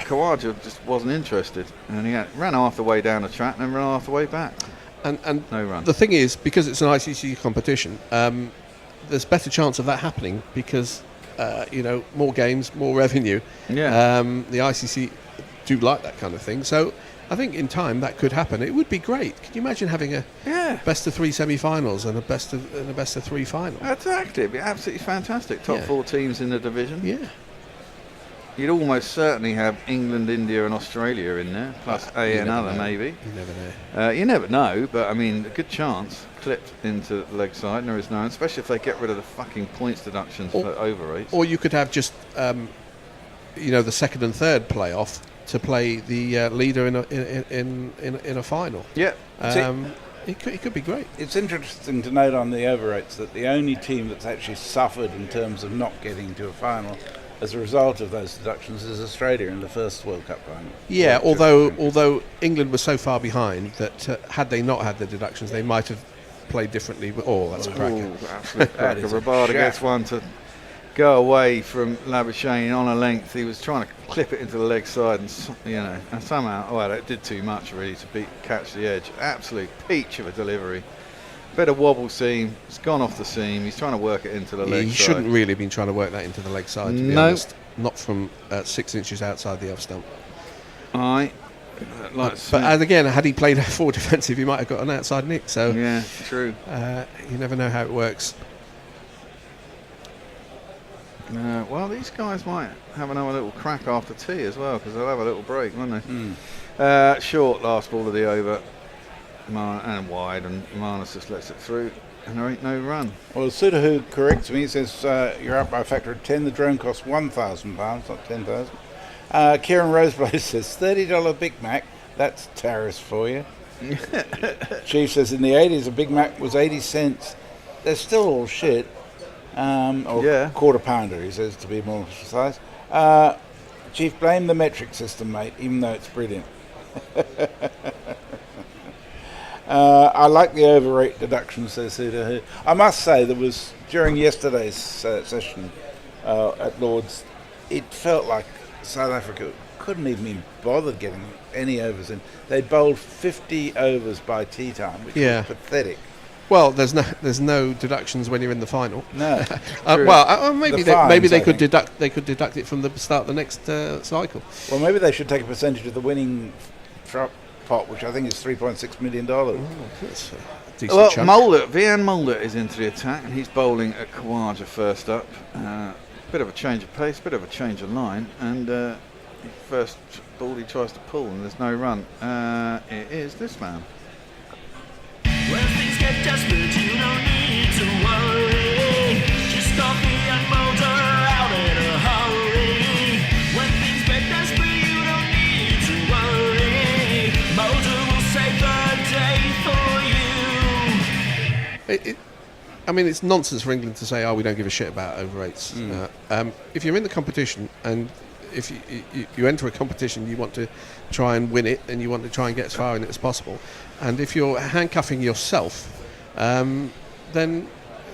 Khawaja just wasn't interested, and he ran half the way down the track and then ran half the way back. And no run. The thing is, because it's an ICC competition, there's better chance of that happening because more games, more revenue. Yeah. The ICC do like that kind of thing, so I think in time that could happen. It would be great. Can you imagine having a best of 3 semi-finals and a best of 3 final? Exactly, it'd be absolutely fantastic. Top 4 teams in the division. Yeah. You'd almost certainly have England, India, and Australia in there, plus another maybe. You never know. You never know, but I mean, a good chance clipped into the leg side. And there is no, especially if they get rid of the fucking points deductions for over rates. Or you could have just, the second and third playoff to play the leader in a final. Yeah. It could be great. It's interesting to note on the over rates that the only team that's actually suffered in terms of not getting to a final as a result of those deductions is Australia in the first World Cup final. Yeah, although England was so far behind that had they not had the deductions, they might have played differently. But that's a cracker. Absolute cracker. Rabada gets one to go away from Labuschagne on a length. He was trying to clip it into the leg side, and somehow, it did too much really to catch the edge. Absolute peach of a delivery. Bit of wobble seam. It's gone off the seam. He's trying to work it into the leg side. He shouldn't really have been trying to work that into the leg side, to be honest. Not from 6 inches outside the off stump. Aye. But again, had he played forward defensive, he might have got an outside nick. So yeah, true. You never know how it works. Well, these guys might have another little crack after tea as well, because they'll have a little break, won't they? Short last ball of the over. And wide, and Marnus just lets it through, and there ain't no run. Well, Sudahu corrects me. He says you're up by a factor of 10. The drone costs £1,000, not 10,000. Kieran Roseblaze says $30 Big Mac. That's terrorist for you. Chief says in the 80s a Big Mac was 80 cents. They're still all shit. Quarter pounder, he says, to be more precise. Chief, blame the metric system, mate, even though it's brilliant. I like the overrate deduction, says Suda. I must say, there was, during yesterday's session at Lord's, it felt like South Africa couldn't even be bothered getting any overs in. They bowled 50 overs by tea time, which was pathetic. Well, there's no deductions when you're in the final. No. Maybe they could deduct it from the start of the next cycle. Well, maybe they should take a percentage of the winning pot, which I think is $3.6 million. Oh, that's decent Well, chunk. Vian Mulder is into the attack, and he's bowling at Khawaja first up. Bit of a change of pace, bit of a change of line, and first ball he tries to pull, and there's no run. It is this man. When things get desperate, you don't need to worry. Just coffee and motor out in a hurry. When things get desperate, you don't need to worry. Motor will save the day for you. I mean, it's nonsense for England to say, "Oh, we don't give a shit about over eights." If you're in the competition and if you enter a competition, you want to try and win it, and you want to try and get as far in it as possible. And if you're handcuffing yourself, then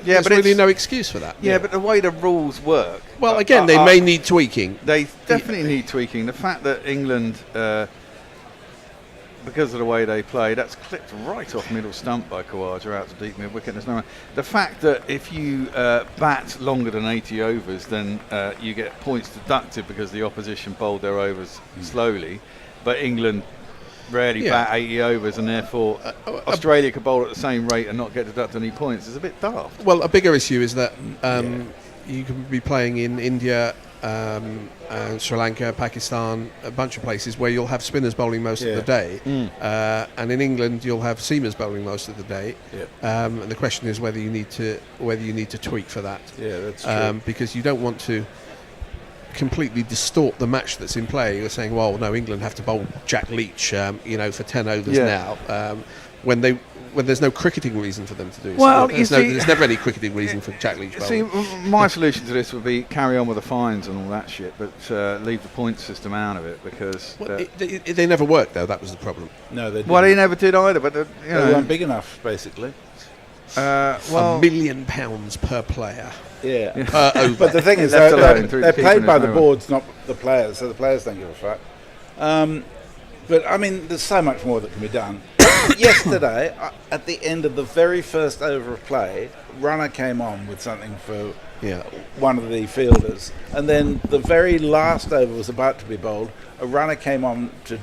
there's really no excuse for that. Yeah, but the way the rules work... Well, again, they may need tweaking. They definitely need tweaking. The fact that England, because of the way they play, that's clipped right off middle stump by Khawaja out to deep mid-wicket. There's no... The fact that if you bat longer than 80 overs, then you get points deducted because the opposition bowled their overs slowly, but England... rarely bat 80 overs, and therefore Australia could bowl at the same rate and not get deducted any points. It's a bit daft. Well, a bigger issue is that you can be playing in India, and Sri Lanka, Pakistan, a bunch of places where you'll have spinners bowling most of the day, and in England you'll have seamers bowling most of the day. And the question is whether you need to tweak for that. Yeah, that's true. Because you don't want to completely distort the match that's in play. You're saying, well, no, England have to bowl Jack Leach, for 10 overs now, when there's no cricketing reason for them to do so. Well, there's never any cricketing reason for Jack Leach bowling. See, my solution to this would be carry on with the fines and all that shit, but leave the point system out of it, because... they never worked, though. That was the problem. No, they didn't. Well, they never did either, but... they weren't big enough, basically. £1 million per player. Yeah. Over. But the thing is, they're paid by the boards, not the players, so the players don't give a fuck. But, I mean, there's so much more that can be done. Yesterday, at the end of the very first over of play, runner came on with something for one of the fielders, and then the very last over was about to be bowled, a runner came on to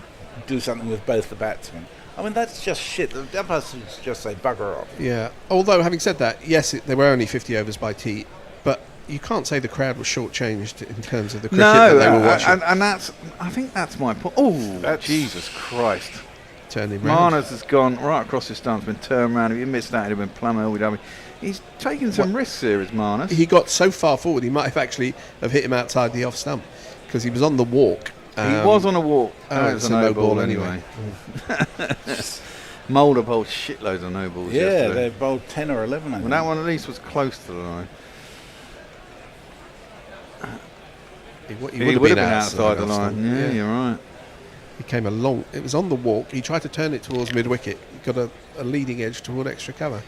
do something with both the batsmen. I mean, that's just shit. The umpires should just say bugger off. Yeah. Although, having said that, yes, there were only 50 overs by tea, but you can't say the crowd was shortchanged in terms of the cricket that they were watching. And I think that's my point. Oh, Jesus Christ. Turning round. Marnus has gone right across his stumps, been turned round. If you missed that, he'd have been plumb LBW. He's taking some risks here, is Marnus. He got so far forward, he might have actually have hit him outside the off stump, because he was on the walk. He was on a walk. It's a no ball anyway. Mulder bowled shitloads of no balls. Yeah, they bowled 10 or 11. Well, that one at least was close to the line. He would have been outside the line. Yeah, you're right. He came along. It was on the walk. He tried to turn it towards mid wicket. He got a leading edge toward extra cover.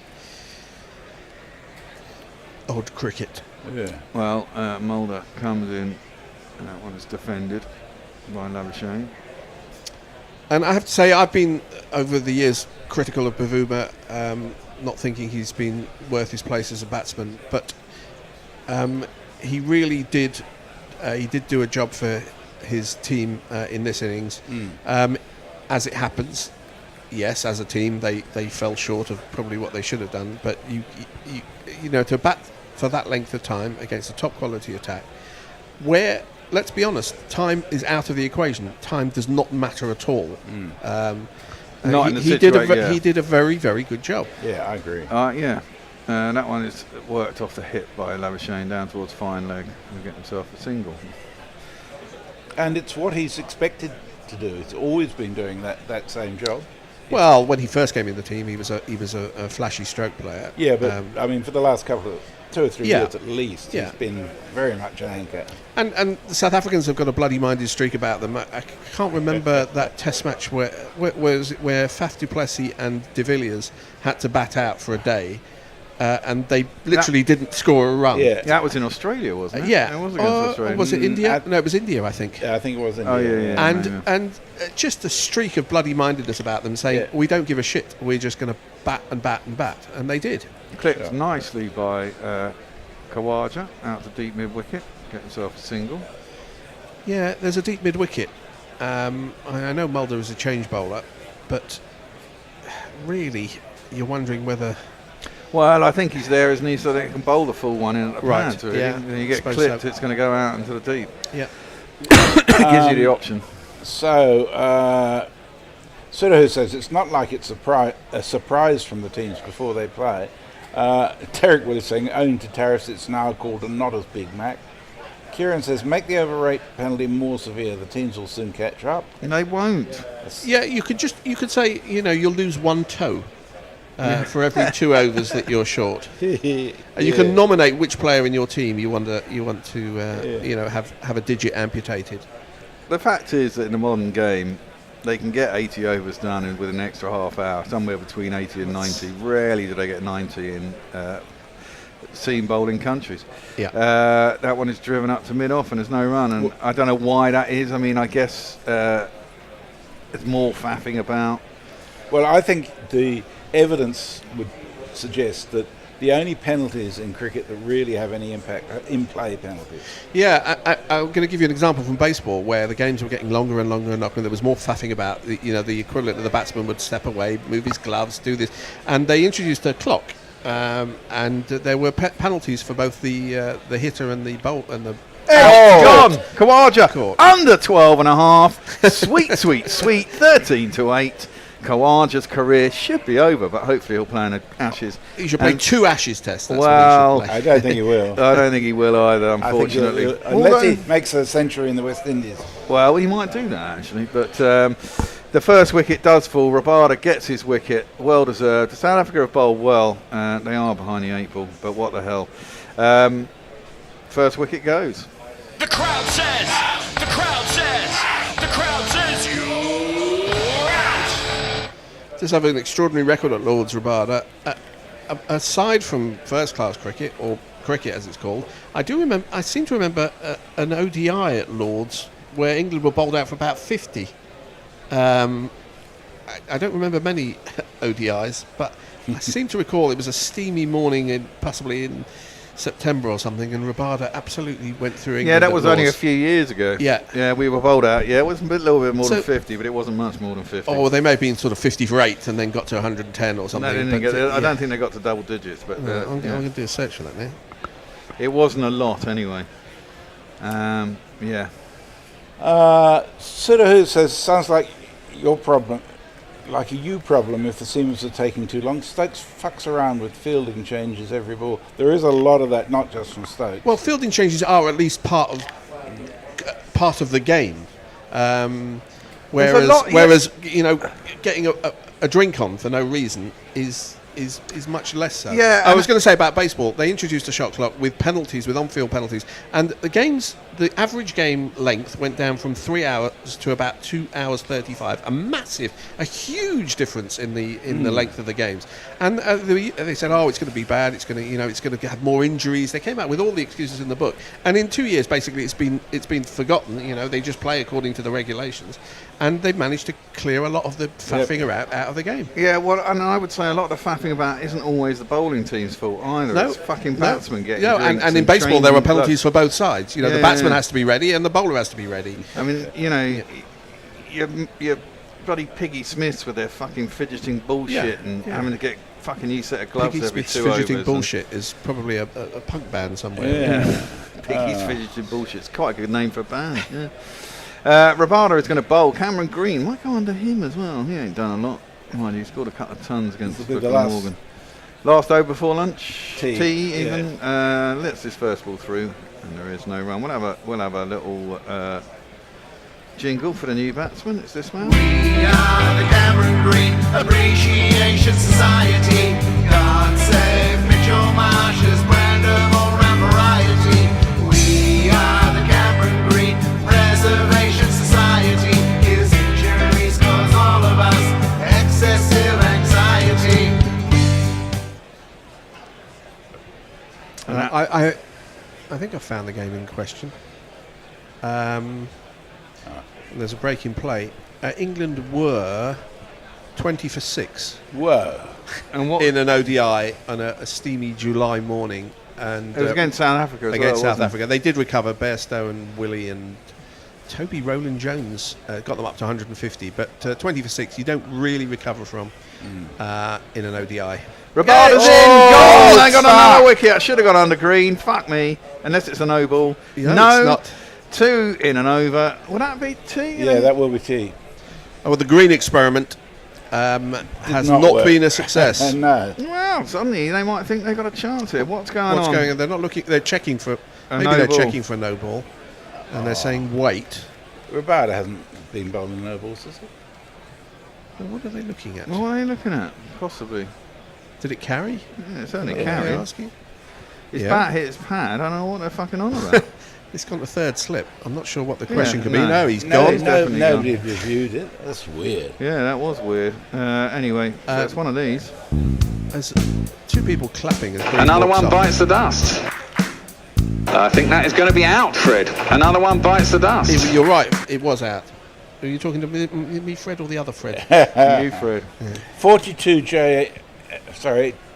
Odd cricket. Yeah. Well, Mulder comes in. That one is defended by Labuschagne. And I have to say, I've been, over the years, critical of Bavuma, not thinking he's been worth his place as a batsman, but he really did do a job for his team in this innings. As it happens, yes, as a team, they fell short of probably what they should have done, but you know, to bat for that length of time against a top quality attack, where, let's be honest, time is out of the equation. Time does not matter at all. Not in the he did a very, very good job. Yeah, I agree. That one is worked off the hip by Labuschagne down towards fine leg and get himself a single. And it's what he's expected to do. He's always been doing that same job. Well, when he first came in the team, he was a flashy stroke player. Yeah, but I mean, for the last couple of 2 or 3 years at least, he's been very much an anchor. And the South Africans have got a bloody minded streak about them. I can't remember that Test match where Faf du Plessis and de Villiers had to bat out for a day. And they literally didn't score a run. Yeah, that was in Australia, wasn't it? Yeah. It was against Australia. Was it India? No, it was India, I think. Yeah, I think it was India. Oh, yeah. And just a streak of bloody mindedness about them, saying, we don't give a shit, we're just going to bat and bat and bat. And they did. Clipped nicely by Khawaja out to deep mid-wicket. Get himself a single. Yeah, there's a deep mid-wicket. I know Mulder is a change bowler, but really... you're wondering whether. Well, I think he's there, isn't he, so that he can bowl the full one in at the Right, pad. Really. yeah, And you get suppose clipped, so. it's going to go out into the deep. Yeah. It gives you the option. So, Sudahu says it's not like it's a surprise from the teams before they play. Derek Willis saying, owing to tariffs, it's now called a not as Big Mac. Kieran says, make the overrate penalty more severe. The teams will soon catch up. They won't. Yeah, you could say, you'll lose one toe for every 2 overs that you're short. And you can nominate which player in your team you want to have a digit amputated. The fact is that in the modern game, they can get 80 overs done with an extra half hour, somewhere between 80 and 90. Rarely do they get 90 in seam bowling countries. Yeah. That one is driven up to mid-off and there's no run, and I don't know why that is. I mean, I guess it's more faffing about. Well, I think the evidence would suggest that the only penalties in cricket that really have any impact are in-play penalties. Yeah, I'm going to give you an example from baseball where the games were getting longer and longer and longer, and there was more faffing about. The equivalent of the batsman would step away, move his gloves, do this, and they introduced a clock, and there were penalties for both the hitter and the bowl and the. Gone! Khawaja under 12 and a half. Sweet, 13 to 8. Khawaja's career should be over, but hopefully he'll play in Ashes. He should play 2 Ashes tests. That's well, what he should play. I don't think he will. I don't think he will either, unfortunately. Unless he makes a century in the West Indies. Well, he might do that, actually. But the first wicket does fall. Rabada gets his wicket. Well deserved. South Africa have bowled well. They are behind the 8 ball, but what the hell. First wicket goes. The crowd says, the crowd says, the crowd says you're out. Just have an extraordinary record at Lord's, Rabada. Aside from first-class cricket, or cricket as it's called, I seem to remember an ODI at Lord's where England were bowled out for about 50. I don't remember many ODIs, but I seem to recall it was a steamy morning, possibly in September or something, and Rabada absolutely went through England. Yeah, that was only a few years ago. Yeah, we were bowled out. Yeah, it was a little bit more than 50, but it wasn't much more than 50. Oh, well, they may have been sort of 50 for 8 and then got to 110 or something. I don't think they got to double digits, but I'm going to do a search for that now. It wasn't a lot anyway. Yeah. Sudahu says, sounds like your problem, like a you problem if the seamers are taking too long. Stokes fucks around with fielding changes every ball. There is a lot of that, not just from Stokes. Well, fielding changes are at least part of the game. Whereas getting a drink on for no reason is much less so. Yeah, I was going to say about baseball, they introduced a shot clock with penalties, with on-field penalties, and the average game length went down from 3 hours to about 2 hours 35. A huge difference in the length of the games. And they said, it's going to be bad. It's going to have more injuries. They came out with all the excuses in the book, and in 2 years, basically, it's been forgotten. They just play according to the regulations, and they've managed to clear a lot of the faffing out of the game. Yeah, well, and I would say a lot of the faffing about isn't always the bowling team's fault either. No, it's fucking batsmen getting drinks. And in baseball there were penalties for both sides. The batsman has to be ready and the bowler has to be ready. I mean, your bloody Piggy Smiths with their fucking fidgeting bullshit and having to get fucking new set of gloves Piggy every Smith's 2 fidgeting overs. bullshit is probably a punk band somewhere. Yeah. Piggy's fidgeting bullshit. It's quite a good name for a band. Yeah. Rabada is going to bowl. Cameron Green might go under him as well. He ain't done a lot. Mind you, he scored a couple of tons against Morgan. Last over before lunch. Tea even. Let's this first ball through, and there is no run. We'll have a little jingle for the new batsman. It's this one. We are the Cameron Green Appreciation Society. God save Mitchell Marsh's brand of all-round variety. We are the Cameron Green Preservation Society. His injuries cause all of us excessive anxiety. I think I found the game in question. There's a break in play. England were 20 for 6. Whoa! And what in an ODI on a steamy July morning, and it was against South Africa. Against South Africa, they did recover Bairstow and Willie and Toby Rowland Jones got them up to 150, but 20 for 6 you don't really recover from in an ODI. Rabada's in! Goal! I got another wicket. I should have gone under green. Fuck me. Unless it's a no ball. Yeah, no. it's not. 2 in and over. Would that be T? Yeah, that will be T. Oh, well, the green experiment has not been a success. No. Well, suddenly they might think they've got a chance here. What's going on? Going on? They're not looking. They're checking for. A Maybe no they're ball. checking for a no ball, and they're saying wait. Rabada hasn't been bowling no balls, has he? Well, what are they looking at? What are they looking at? Possibly. Did it carry? Yeah, it's only They're carry. asking. His bat hit his pad. I don't know what they're fucking on about. It's gone to third slip. I'm not sure what the question could be. no. No, he's gone. Nobody reviewed it. That's weird. Yeah, that was weird. Anyway, so it's one of these. There's 2 people clapping. As Another one bites the dust. I think that is going to be out, Fred. Another one bites the dust. You're right. It was out. Are you talking to me, Fred, or the other Fred? You, Fred. 42 TJA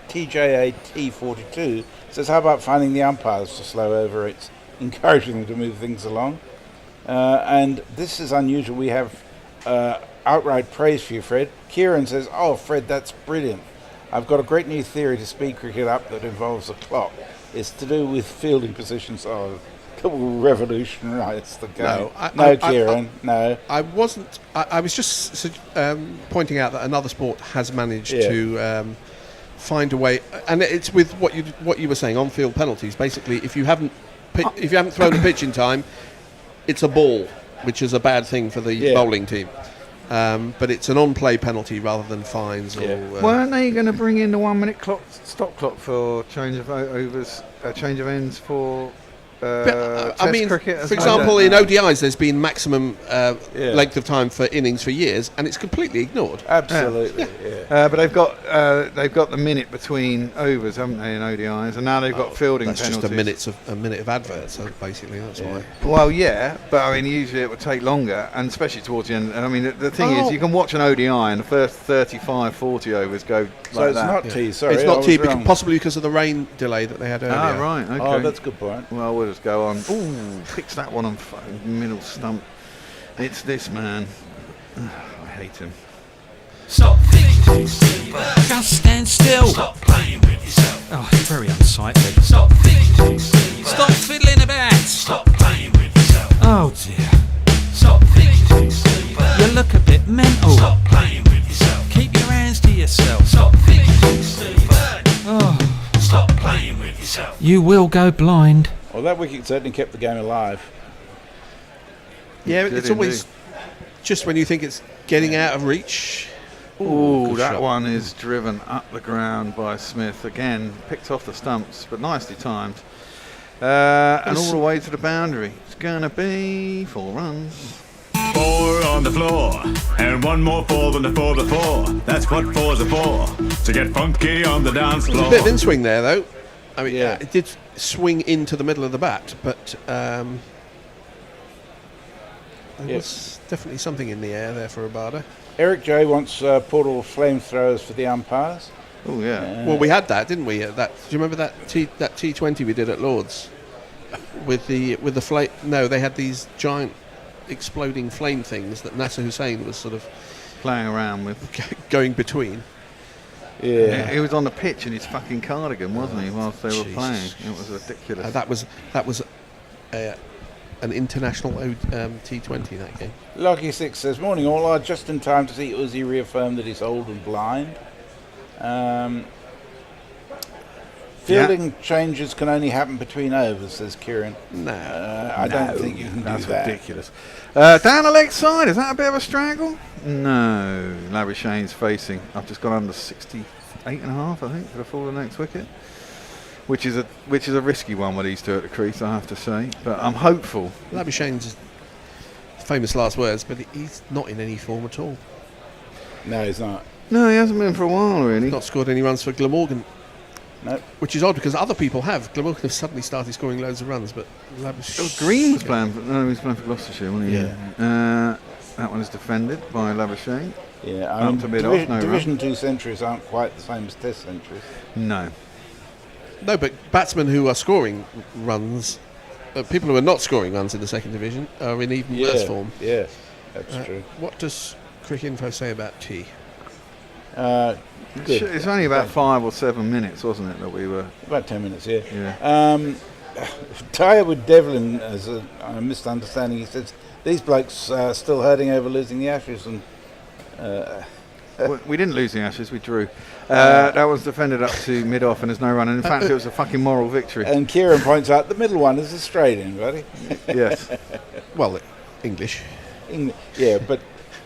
T42 says, how about finding the umpires to slow over it, encouraging them to move things along? And this is unusual. We have outright praise for you, Fred. Kieran says, oh, Fred, that's brilliant. I've got a great new theory to speed cricket up that involves a clock. It's to do with fielding positions. Oh, that will revolutionise the game. No, Kieran, no. I wasn't. I was just pointing out that another sport has managed to find a way, and it's with what you were saying, on-field penalties. Basically, if you haven't thrown a pitch in time, it's a ball, which is a bad thing for the bowling team. But it's an on-play penalty rather than fines. Weren't they going to bring in the 1 minute stop clock for change of overs, change of ends for Test cricket? For example, in ODIs, there's been maximum length of time for innings for years, and it's completely ignored. Absolutely. But they've got the minute between overs, haven't they, in ODIs, and now they've got fielding penalties. That's just a minute of adverts, so basically that's why. Well, yeah, but I mean, usually it would take longer, and especially towards the end. And I mean, the thing is, you can watch an ODI and the first 35, 40 overs go like that. So it's not T, sorry. It's not T, possibly because of the rain delay that they had earlier. Ah, right, okay. Oh, that's a good point. Well, we'll just go on. Ooh, picks that one on fucking middle stump. It's this man. I hate him. Stop thinking, just stand still. Stop playing with yourself. Oh, it's very unsightly. Stop thinking, stop fiddling about. Stop playing with yourself. Oh dear. Stop thinking, you look a bit mental. Stop playing with yourself. Keep your hands to yourself. Stop thinking, oh, stop playing with yourself. You will go blind. Well, that wicket certainly kept the game alive. Yeah, it's always just when you think it's getting out of reach. Ooh, that one is driven up the ground by Smith. Again, picked off the stumps, but nicely timed. And all the way to the boundary. It's going to be 4 runs. 4 on the floor, and 1 more 4 than the 4 before. That's what 4s are for, to get funky on the dance floor. There's a bit of in-swing there, though. I mean, it did swing into the middle of the bat, but there was definitely something in the air there for Rabada. Eric J wants portable flamethrowers for the umpires. Oh yeah. Well, we had that, didn't we? Do you remember that T20 we did at Lord's with the flame? No, they had these giant exploding flame things that Nasser Hussain was sort of playing around with, going between. Yeah, he was on the pitch in his fucking cardigan, wasn't he, whilst they were playing? It was ridiculous. That was an international T20 that game. Lucky 6 says, morning all, are just in time to see Uzi reaffirm that he's old and blind. Fielding changes can only happen between overs, says Kieran. No, I don't think you can do that. That's ridiculous. Down the leg side, is that a bit of a strangle? No, Larry Shane's facing. I've just gone under 68.5, I think, for the fall of the next wicket, which is a risky one with these two at the crease, I have to say. But I'm hopeful. Larry Shane's famous last words, but he's not in any form at all. No, he's not. No, he hasn't been for a while, really. He's not scored any runs for Glamorgan. No. Which is odd because other people have. Glamorgan have suddenly started scoring loads of runs, but Green was playing for, he was playing for Gloucestershire, wasn't he? Yeah. That one is defended by Labuschagne. Yeah, I mean, Division 2 centuries aren't quite the same as Test centuries. No, but batsmen who are scoring runs people who are not scoring runs in the second division are in even worse form. Yeah, that's true. What does Cricinfo say about tea? It's only about 5 or 7 minutes, wasn't it, that we were... About 10 minutes, yeah. Tyre with Devlin, as a misunderstanding, he says, these blokes are still hurting over losing the Ashes, and... we didn't lose the Ashes, we drew. That was defended up to mid-off and there's no run, and in fact it was a fucking moral victory. And Kieran points out the middle one is Australian, buddy. Yes. Well, English. Yeah, but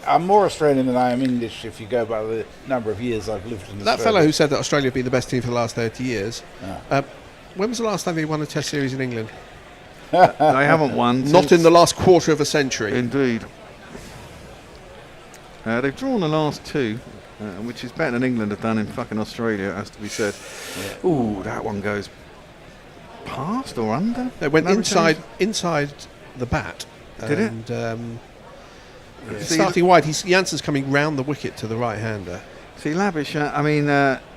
I'm more Australian than I am English if you go by the number of years I've lived in Australia. That fellow who said that Australia had been the best team for the last 30 years, when was the last time they won a Test series in England? They haven't won. Not in the last quarter of a century. Indeed. They've drawn the last 2, which is better than England have done in fucking Australia, it has to be said. Yeah. Ooh, that one goes past or under? They went inside the bat. Did it? Starting wide, Jansen's coming round the wicket to the right-hander. See, Lavish, I mean,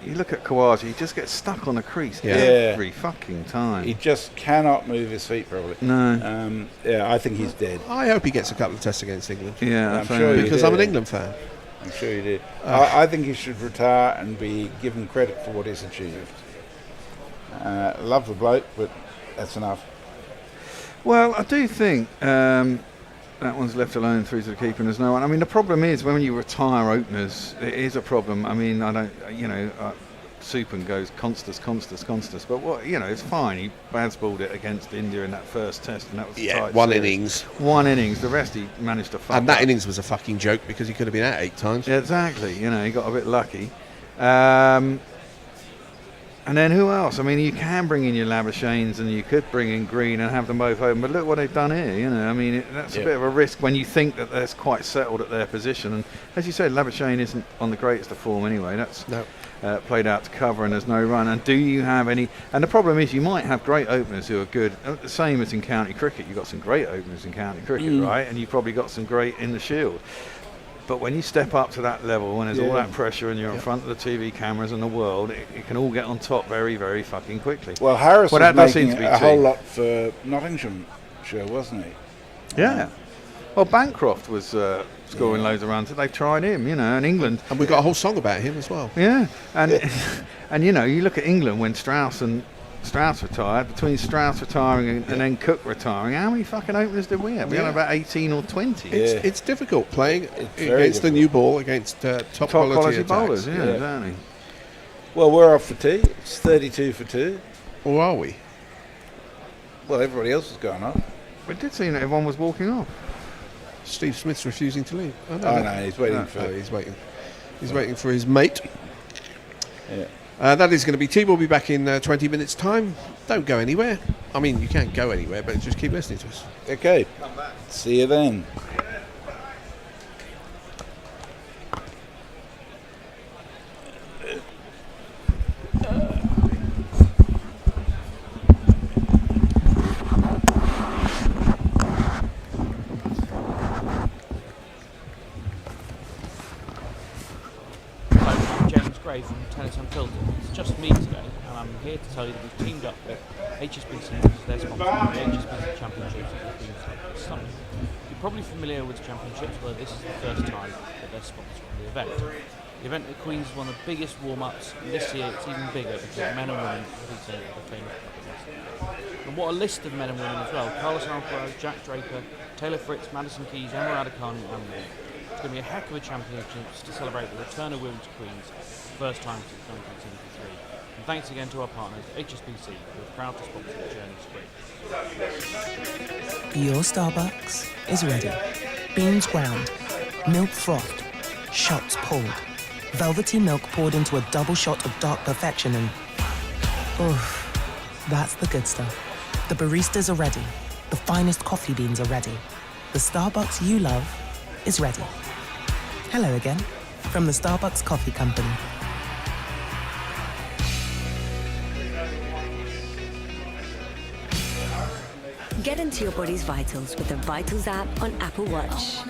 you look at Kawaji, he just gets stuck on the crease every fucking time. He just cannot move his feet properly. No. I think he's dead. I hope he gets a couple of tests against England. Yeah, I'm sure because I'm an England fan. I'm sure you did. I think he should retire and be given credit for what he's achieved. Love the bloke, but that's enough. Well, I do think that one's left alone through to the keeper and there's no one. I mean, the problem is when you retire openers, it is a problem. I mean, Supan goes Constas, but what, it's fine. He balled it against India in that first test, and that was one innings. One innings. The rest he managed to fuck And that up. innings was a fucking joke because he could have been out 8 times. Yeah, exactly. He got a bit lucky. And then who else? I mean, you can bring in your Labuschagnes and you could bring in Green and have them both open, but look what they've done here. I mean, that's a bit of a risk when you think that they're quite settled at their position. And as you said, Labuschagne isn't on the greatest of form anyway. That's played out to cover and there's no run. And do you have any? And the problem is you might have great openers who are good. The same as in county cricket. You've got some great openers in county cricket, right? And you've probably got some great in the Shield. But when you step up to that level, when there's all that pressure and you're in front of the TV cameras and the world, it can all get on top very, very fucking quickly. Well, Harris was making a whole lot for Nottinghamshire, wasn't he? Yeah. Well, Bancroft was scoring loads of runs. They've tried him, and England. And we've got a whole song about him as well. Yeah. And, and you look at England when Strauss retired, between Strauss retiring and then Cook retiring, how many fucking openers did we have? We had about 18 or 20. It's difficult playing against the new ball, against top quality bowlers. Yeah, exactly. Well, we're off for tea. It's 32 for 2. Or are we? Well, everybody else has gone off. It did seem that everyone was walking off. Steve Smith's refusing to leave. Oh, no, he's waiting for... he's waiting. He's waiting for his mate. Yeah. That is going to be tea. We'll be back in 20 minutes' time. Don't go anywhere. I mean, you can't go anywhere, but just keep listening to us. Okay. See you then. From Tennis Unfiltered. It's just me today, and I'm here to tell you that we've teamed up with HSBC as their sponsor of the HSBC Championships that have been this summer. You're probably familiar with the championships, where this is the first time that they're sponsoring the event. The event at Queen's is one of the biggest warm-ups, and this year it's even bigger because men and women competing at the famous competitions. And what a list of men and women as well. Carlos Alcaraz, Jack Draper, Taylor Fritz, Madison Keys, Emma Raducanu, and more. It's going to be a heck of a championships to celebrate the return of women's Queens, first time since 1973. And thanks again to our partners, HSBC, who are proud to sponsor the Journey Spring. Your Starbucks is ready. Beans ground, milk frothed, shots pulled, velvety milk poured into a double shot of dark perfection, and that's the good stuff. The baristas are ready. The finest coffee beans are ready. The Starbucks you love is ready. Hello again, from the Starbucks Coffee Company. Get into your body's vitals with the Vitals app on Apple Watch.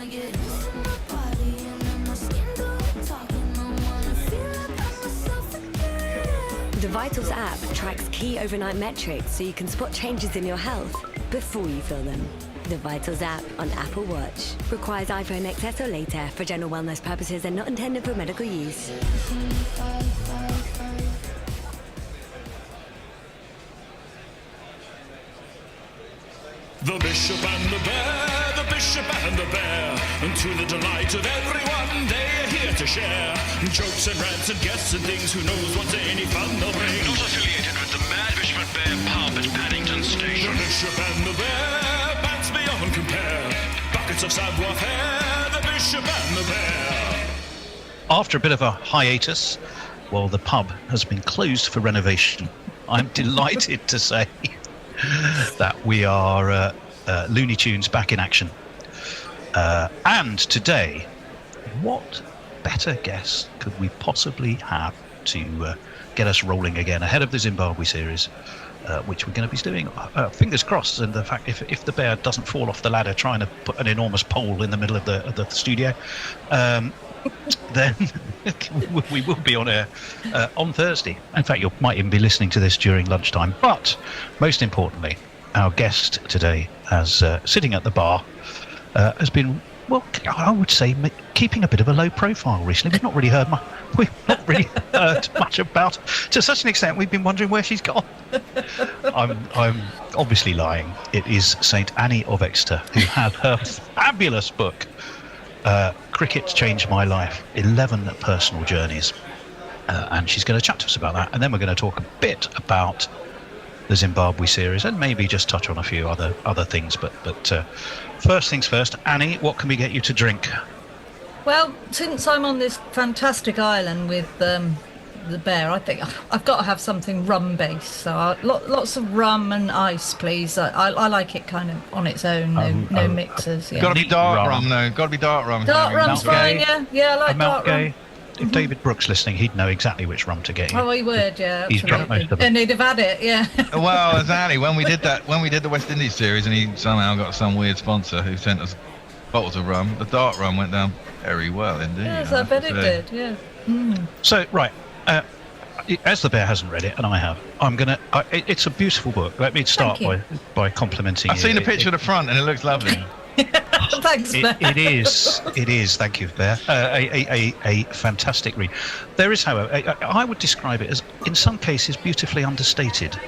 The Vitals app tracks key overnight metrics so you can spot changes in your health before you fill them. The Vitals app on Apple Watch. Requires iPhone XS or later for general wellness purposes and not intended for medical use. The Bishop and the Bear, the Bishop and the Bear, and to the delight of everyone, they're here to share jokes and rants and guests and things. Who knows what's any fun they'll bring? Not affiliated with the Mad Bishop and Bear pub at Paddington Station. The Bishop and the Bear, bats beyond compare. Buckets of savoir-faire, the Bishop and the Bear. After a bit of a hiatus, well, the pub has been closed for renovation. I'm delighted to say that we are Looney Tunes back in action. And today, what better guest could we possibly have to get us rolling again ahead of the Zimbabwe series, which we're going to be doing, fingers crossed, and the fact if the bear doesn't fall off the ladder trying to put an enormous pole in the middle of the studio, then we will be on air on Thursday. In fact, you might even be listening to this during lunchtime. But most importantly, our guest today, as sitting at the bar, has been, well, I would say, keeping a bit of a low profile recently. We've not really heard much about her. To such an extent, we've been wondering where she's gone. I'm obviously lying. It is St. Annie of Exeter, who had her fabulous book, Cricket Changed My Life, 11 Personal Journeys. And she's going to chat to us about that. And then we're going to talk a bit about the Zimbabwe series and maybe just touch on a few other things. But first things first, Annie, what can we get you to drink? Well, since I'm on this fantastic island with the bear, I think I've got to have something rum-based. So lots of rum and ice, please. I like it kind of on its own, no mixers. Yeah. Got to be dark rum, though. Got to be dark rum. Dark rum's fine, yeah. I like dark rum. If David Brooks listening, he'd know exactly which rum to get you. Oh, he would, yeah. He's drunk most of it. And he'd have had it, yeah. Well, exactly. When we did the West Indies series, and he somehow got some weird sponsor who sent us bottles of rum, the dark rum went down very well indeed. Yes, I bet it did, yeah. Mm. So, right, as the bear hasn't read it, and I have, I'm going to... it's a beautiful book. Let me start by complimenting you. I've seen a picture of the front, and it looks lovely. Thanks, Bear. It is. Thank you, Bear. A fantastic read. There is, however, I would describe it as, in some cases, beautifully understated.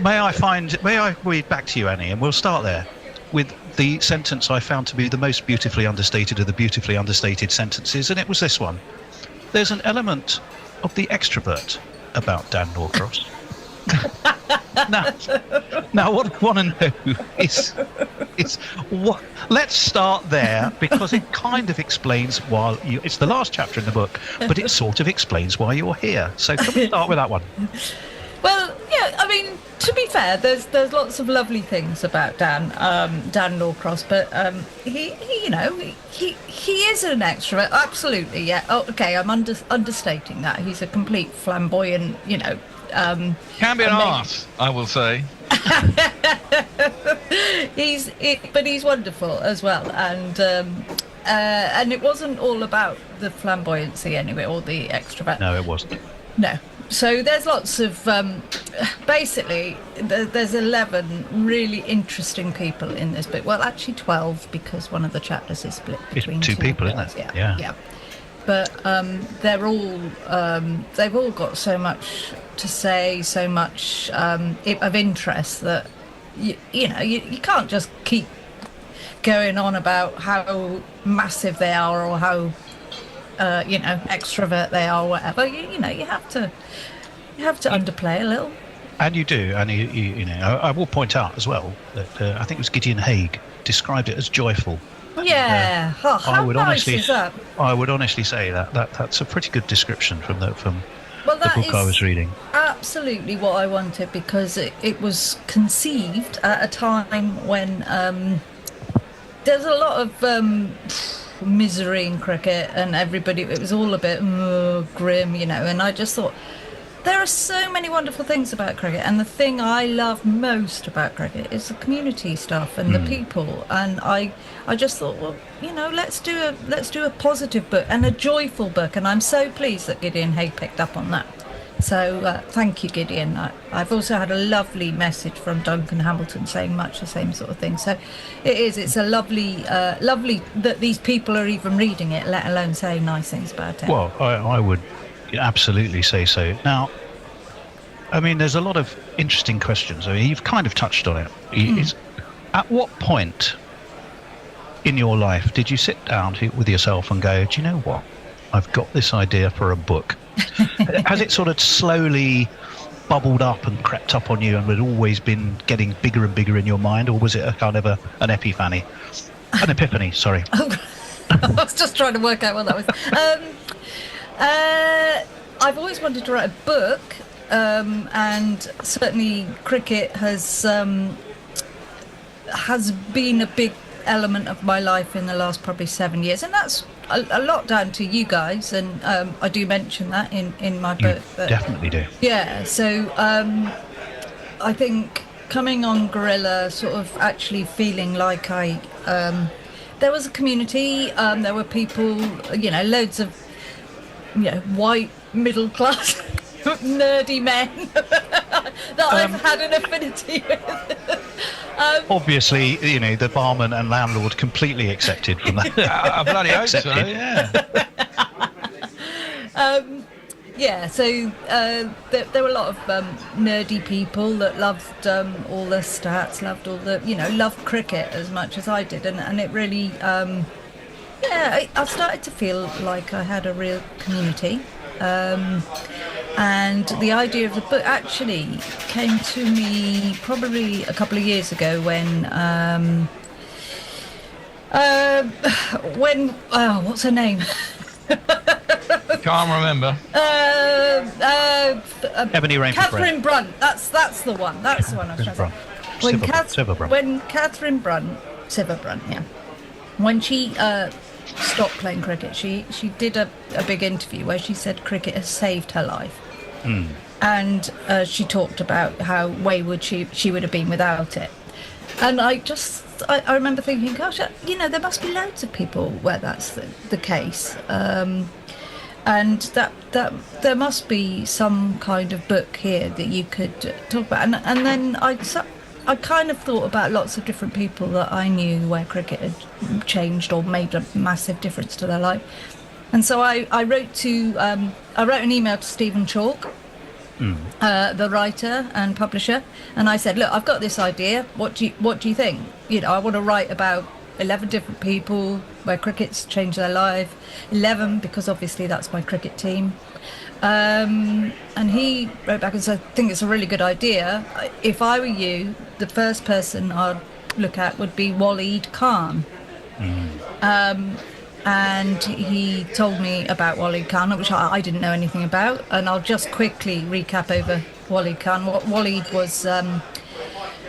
May I read back to you, Annie, and we'll start there with the sentence I found to be the most beautifully understated of the beautifully understated sentences, and it was this one. There's an element of the extrovert about Dan Norcross. Now, what I want to know is what? Let's start there, because it kind of explains why it's the last chapter in the book, but it sort of explains why you're here. So can we start with that one? Well, yeah. I mean, to be fair, there's lots of lovely things about Dan Norcross, but he is an extrovert, absolutely. Yeah. Oh, okay. I'm understating that. He's a complete flamboyant, can be an arse, I will say. But he's wonderful as well, and it wasn't all about the flamboyancy anyway, or the extrovert. No, it wasn't. No. So there's lots of basically there's 11 really interesting people in this book. Well, actually 12, because one of the chapters is split between two people, isn't it? Yeah. But they're all they've all got so much to say, so much of interest that you can't just keep going on about how massive they are or how extrovert they are, or whatever. You have to underplay a little. And you do, and I will point out as well that I think it was Gideon Haigh described it as joyful. Yeah, how nice is that? I would honestly say that's a pretty good description from the book I was reading. Absolutely what I wanted, because it was conceived at a time when there's a lot of misery in cricket, and it was all a bit grim, and I just thought there are so many wonderful things about cricket, and the thing I love most about cricket is the community stuff and the people, and I just thought, well, let's do a positive book and a joyful book, and I'm so pleased that Gideon Haigh picked up on that, So thank you, Gideon. I've also had a lovely message from Duncan Hamilton saying much the same sort of thing. So it's a lovely that these people are even reading it, let alone saying nice things about it. Well, I would absolutely say so. Now, I mean, there's a lot of interesting questions. I mean, you've kind of touched on it. At what point in your life did you sit down with yourself and go, do you know what? I've got this idea for a book. Has it sort of slowly bubbled up and crept up on you and had always been getting bigger and bigger in your mind, or was it a kind of an epiphany? An epiphany, sorry. I was just trying to work out what that was. I've always wanted to write a book, and certainly cricket has been a big element of my life in the last probably 7 years, and that's a lot down to you guys, and I do mention that in my book. But definitely do. Yeah, so I think coming on Gorilla, sort of actually feeling like there was a community, there were people, loads of, white middle class nerdy men that I've had an affinity with. Obviously, the barman and landlord completely accepted from that. I bloody hope so, yeah. So there were a lot of nerdy people that loved all the stats, loved all the, loved cricket as much as I did, and it really, I started to feel like I had a real community. And the idea of the book actually came to me probably a couple of years ago when what's her name? Can't remember. Ebony Rainford Catherine Brunt. That's the one. That's the one I was trying to say. When Catherine Brunt, Siva Brunt, yeah. When she stopped playing cricket, she did a big interview where she said cricket has saved her life. And she talked about how wayward she would have been without it. And I remember thinking, gosh, there must be loads of people where that's the case. And that there must be some kind of book here that you could talk about. And then I kind of thought about lots of different people that I knew where cricket had changed or made a massive difference to their life. And so I wrote an email to Stephen Chalk, the writer and publisher, and I said, look, I've got this idea. What do you think? I want to write about 11 different people where cricket's changed their life. 11 because obviously that's my cricket team. And he wrote back and said, I think it's a really good idea. If I were you, the first person I'd look at would be Waleed Khan. And he told me about Waleed Khan, which I didn't know anything about. And I'll just quickly recap over Waleed Khan. Waleed was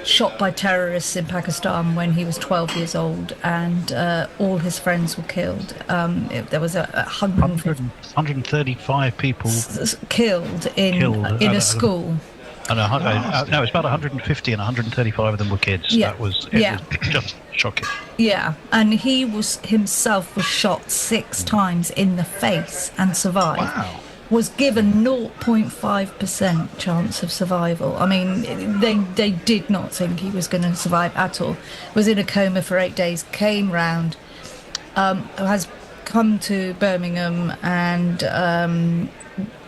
shot by terrorists in Pakistan when he was 12 years old, and all his friends were killed. There was 135 people killed in a school. No, it's about 150, and 135 of them were kids. Yeah. It was just shocking. Yeah, and he himself was shot 6 times in the face and survived. Wow. Was given 0.5% chance of survival. I mean, they did not think he was going to survive at all. Was in a coma for 8 days, came round, has come to Birmingham and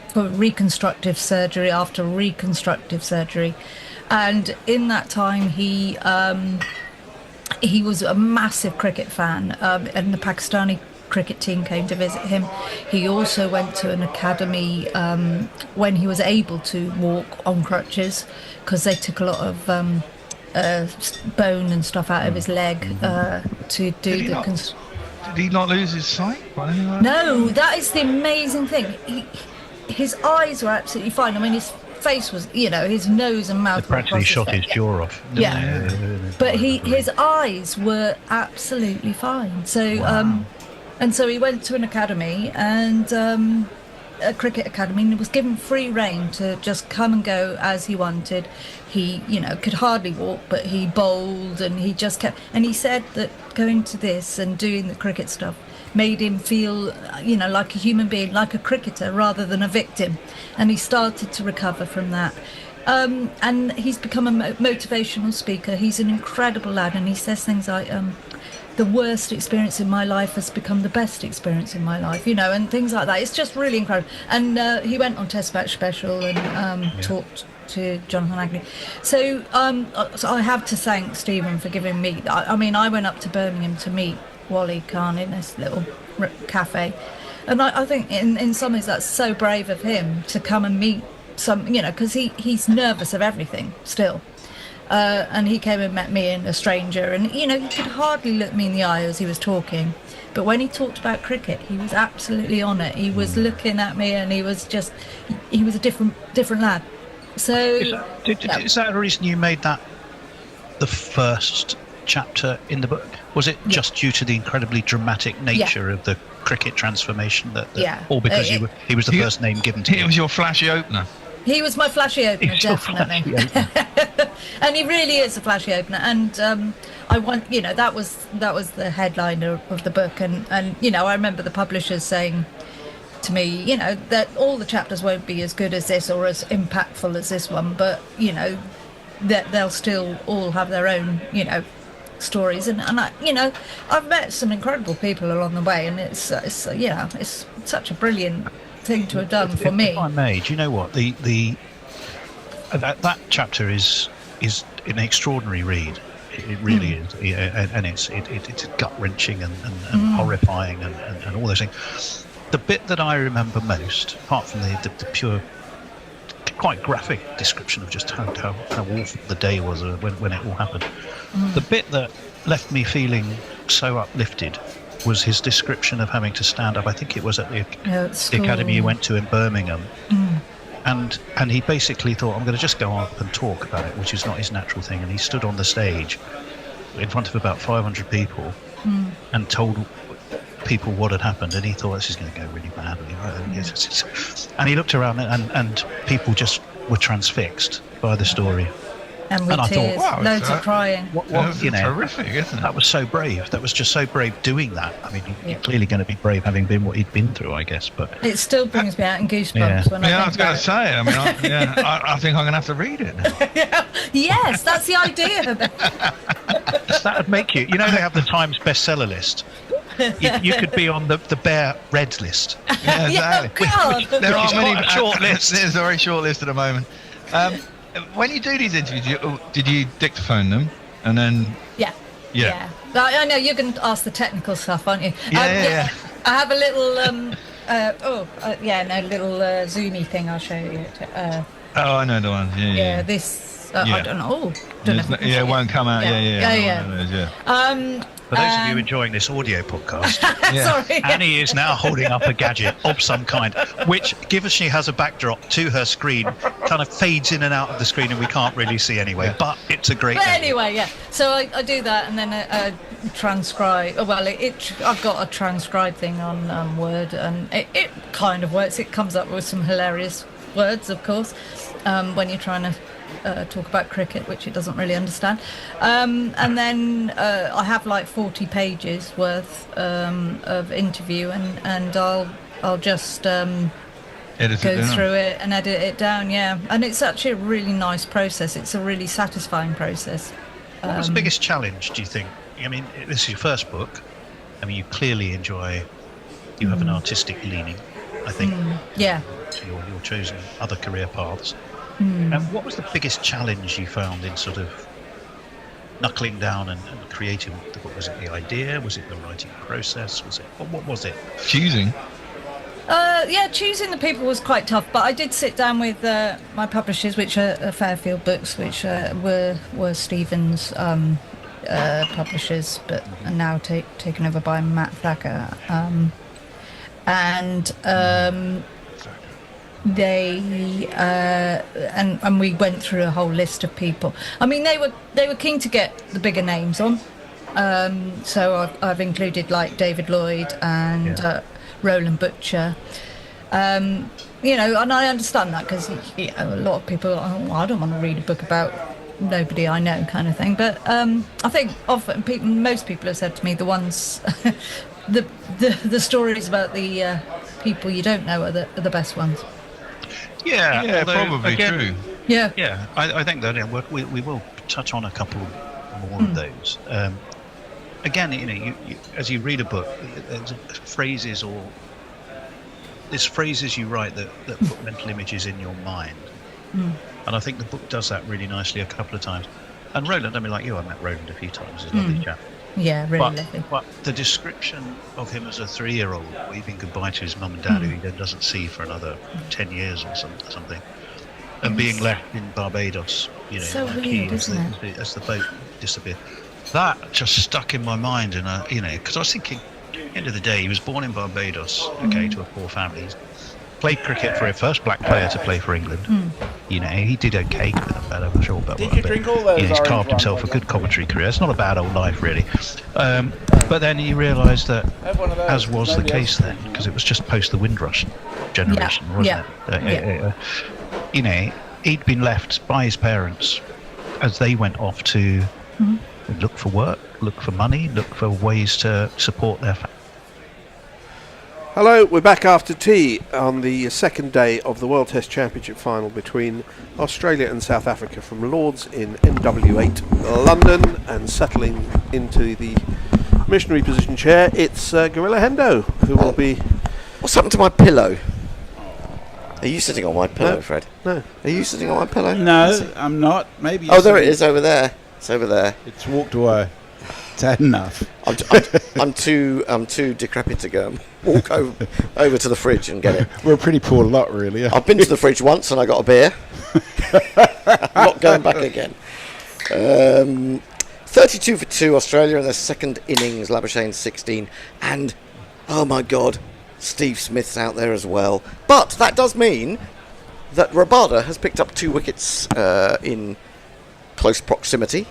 for reconstructive surgery after reconstructive surgery. And in that time, he was a massive cricket fan, and the Pakistani cricket team came to visit him. He also went to an academy when he was able to walk on crutches, because they took a lot of bone and stuff out of his leg to do the... Did he not lose his sight? No, that is the amazing thing. His eyes were absolutely fine. I mean, his face was, his nose and mouth They practically shot his jaw off. Yeah. But his eyes were absolutely fine. So, and so he went to an academy, and a cricket academy, and was given free rein to just come and go as he wanted. He, could hardly walk, but he bowled, and he just kept... And he said that going to this and doing the cricket stuff made him feel, like a human being, like a cricketer rather than a victim. And he started to recover from that. And he's become a motivational speaker. He's an incredible lad, and he says things like, the worst experience in my life has become the best experience in my life, and things like that. It's just really incredible. And he went on Test Match Special and talked to Jonathan Agnew. So I have to thank Stephen for giving me... I went up to Birmingham to meet Wally Khan in this little cafe. And I think in some ways that's so brave of him to come and meet because he's nervous of everything still. And he came and met me and a stranger, and he could hardly look me in the eye as he was talking, but when he talked about cricket, he was absolutely on it. He was looking at me, and he was a different lad. So is that a reason you made that the first chapter in the book? Was it just due to the incredibly dramatic nature of the cricket transformation or because he was the first name given to you? It was your flashy opener. He was my flashy opener, definitely. And he really is a flashy opener. And I want, that was the headliner of the book. And I remember the publishers saying to me, that all the chapters won't be as good as this or as impactful as this one, but that they'll still all have their own, stories. And I, I've met some incredible people along the way, and it's such a brilliant thing to have done for me. If I may, do you know what that chapter is an extraordinary read. It really is, and it's gut wrenching and horrifying and all those things. The bit that I remember most, apart from the pure, quite graphic description of just how awful the day was when it all happened, the bit that left me feeling so uplifted was his description of having to stand up. I think it was at the academy he went to in Birmingham. And he basically thought, I'm going to just go up and talk about it, which is not his natural thing. And he stood on the stage in front of about 500 people and told people what had happened. And he thought, this is going to go really badly. And he looked around and people just were transfixed by the story. And with tears, I thought, wow, loads of crying. That's terrific, isn't it? That was so brave. That was just so brave doing that. I mean, you're clearly going to be brave having been what he'd been through, I guess. But it still brings me out in goosebumps when I was going to say. I mean, I think I'm going to have to read it. Yes, that's the idea. That would make you. They have the Times bestseller list. You could be on the Bear Red list. Yeah, exactly. There are many short lists. There's a very short list at the moment. When you do these interviews, did you dictaphone them and then? Yeah. I know you're going to ask the technical stuff, aren't you? Yeah. I have a little little zoomy thing. I'll show you. I know the one. Yeah. This I don't know. It won't come out. For those of you enjoying this audio podcast, Sorry. Annie is now holding up a gadget of some kind, which, given she has a backdrop to her screen, kind of fades in and out of the screen, and we can't really see anyway. But it's a great. But anyway, so I do that, and then transcribe. I've got a transcribe thing on Word, and it kind of works. It comes up with some hilarious words, of course, when you're trying to talk about cricket, which it doesn't really understand, and then I have like 40 pages worth of interview, and I'll just go through it and edit it down. And it's actually a really nice process. It's a really satisfying process. What was the biggest challenge, do you think? I mean, this is your first book. I mean, you clearly enjoy. You have an artistic leaning, I think. So you're choosing other career paths. And what was the biggest challenge you found in sort of knuckling down and creating the book? Was it the idea? Was it the writing process? What was it? Choosing? Choosing the people was quite tough, but I did sit down with my publishers, which are Fairfield Books, which were Stephen's publishers, but are now taken over by Matt Thacker. They and we went through a whole list of people. I mean, they were keen to get the bigger names on, so I've included like David Lloyd and Roland Butcher, and I understand that because a lot of people I don't want to read a book about nobody I know kind of thing, but I think often most people have said to me the ones the stories about the people you don't know are the best ones. Yeah, although, probably again, true. Yeah. Yeah, I think that we will touch on a couple more of those. Again, you as you read a book, there's phrases you write that put mental images in your mind. And I think the book does that really nicely a couple of times. And Roland, I mean, like you, I met Roland a few times. He's a lovely chap. Yeah, really lovely. But the description of him as a 3-year-old waving goodbye to his mum and dad, who he then doesn't see for another 10 years or something, and being left in Barbados, so on a weird, key isn't it? as the boat disappeared. That just stuck in my mind, and because I was thinking, at the end of the day, he was born in Barbados, to a poor family. He's played cricket for a first black player to play for England. He did okay with a bad over short, but Did you drink all those he's orange carved himself a good commentary career. It's not a bad old life, really. But then he realised that, as was the case then, because it was just post the Windrush generation, wasn't it? He'd been left by his parents as they went off to look for work, look for money, look for ways to support their family. Hello, we're back after tea on the second day of the World Test Championship final between Australia and South Africa from Lords in NW8 London, and settling into the missionary position chair, it's Gorilla Hendo, who will be... What's happened to my pillow? Are you sitting on my pillow, No. Fred? No. Are you sitting on my pillow? No, I'm not. Maybe. Oh, there it is, over there. It's over there. It's walked away. It's had enough. I'm too decrepit to go and walk over to the fridge and get it. We're a pretty poor lot, really. I've been to the fridge once and I got a beer. I'm not going back again. 32 for 2 Australia in their second innings. Labuschagne 16, and oh my God, Steve Smith's out there as well. But that does mean that Rabada has picked up 2 wickets in close proximity,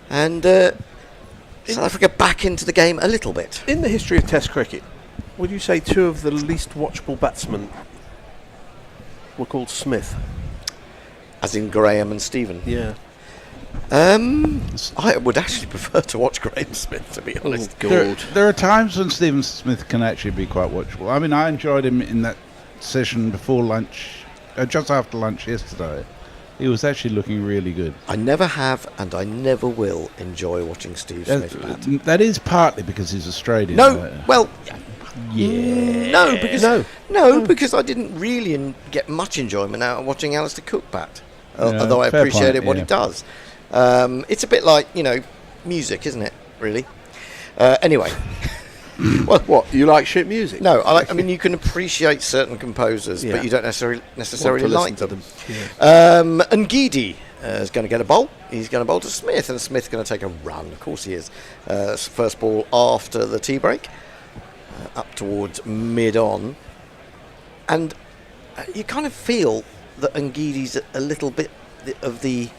and South Africa back into the game a little bit. In the history of Test cricket, would you say 2 of the least watchable batsmen were called Smith? As in Graham and Stephen? Yeah. I would actually prefer to watch Graham Smith, to be honest. There are times when Stephen Smith can actually be quite watchable. I mean, I enjoyed him in that session before lunch, just after lunch yesterday. He was actually looking really good. I never have, and I never will enjoy watching Steve Smith bat. That is partly because he's Australian. No, well, yeah. No, because I didn't really get much enjoyment out of watching Alistair Cook bat. Although I fair appreciated point, what he does. It's a bit like, music, isn't it, really? Anyway. Well, what, you like shit music? No, I mean, you can appreciate certain composers, but you don't necessarily like them. Yeah. Ngidi is going to get a bowl. He's going to bowl to Smith, and Smith's going to take a run. Of course he is. First ball after the tea break, up towards mid-on. And you kind of feel that Ngidi's a little bit of the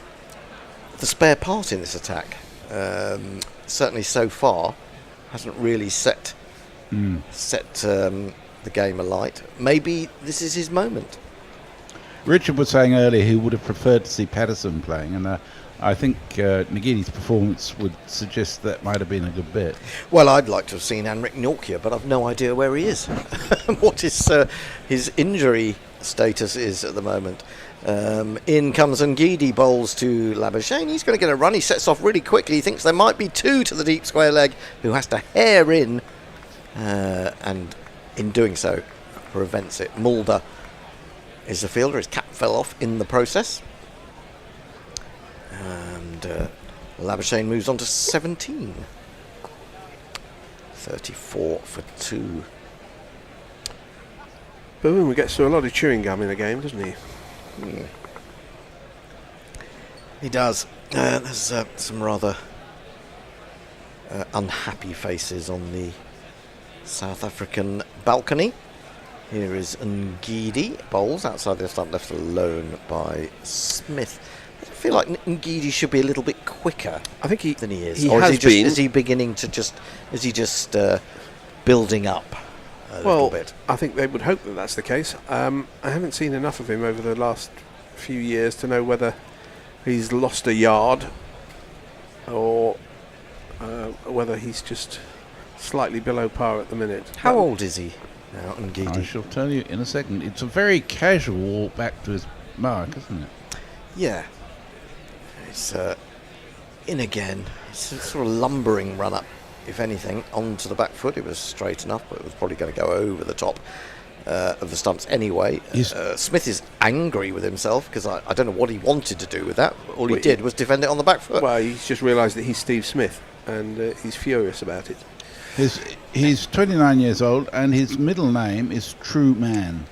spare part in this attack. Certainly so far, hasn't really set the game alight. Maybe this is his moment. Richard was saying earlier he would have preferred to see Patterson playing, and I think Ngidi's performance would suggest that might have been a good bit. Well, I'd like to have seen Anric Nortje, but I've no idea where he is. What his injury status is at the moment. In comes Ngidi, bowls to Labuschagne. He's going to get a run. He sets off really quickly. He thinks there might be 2 to the deep square leg, who has to hair in, and in doing so prevents it. Mulder is the fielder. His cap fell off in the process, and Labuschagne moves on to 17. 34 for 2. Boom, gets to a lot of chewing gum in the game, doesn't he? He does. There's some rather unhappy faces on the South African balcony. Here is Ngidi, bowls outside the stump, left alone by Smith. I feel like Ngidi should be a little bit quicker. I think than he is. He or has been. Is he beginning to just? Is he just building up a little bit? I think they would hope that that's the case. I haven't seen enough of him over the last few years to know whether he's lost a yard or whether he's just slightly below par at the minute. How old is he now, Ngidi? I shall tell you in a second. It's a very casual walk back to his mark, isn't it? Yeah. It's in again. It's a sort of lumbering run up, if anything, onto the back foot. It was straight enough, but it was probably going to go over the top of the stumps anyway. Smith is angry with himself because I don't know what he wanted to do with that. All he did was defend it on the back foot. Well, he's just realised that he's Steve Smith, and he's furious about it. He's 29 years old, and his middle name is True Man.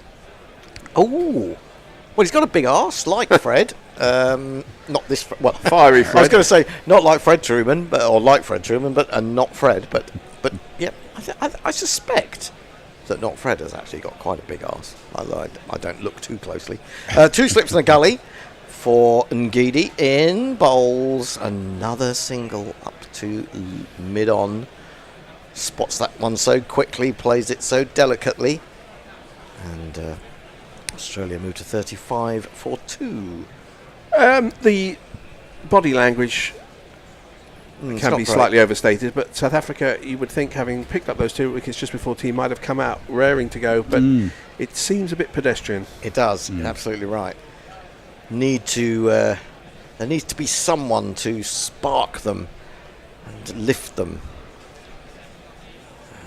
Oh, well, he's got a big arse like Fred. Not this. Well, Fiery Fred. I was going to say not like Fred Truman, or like Fred Truman, and not Fred. But yeah, I suspect that not Fred has actually got quite a big arse. Although I don't look too closely. 2 slips in the gully for Ngidi in bowls. Another single up to mid-on. Spots that one so quickly, plays it so delicately, and Australia moved to 35 for 2. The body language can be slightly overstated, but South Africa, you would think, having picked up those 2 wickets just before tea, might have come out raring to go, but it seems a bit pedestrian. It does. You're absolutely right. There needs to be someone to spark them and lift them.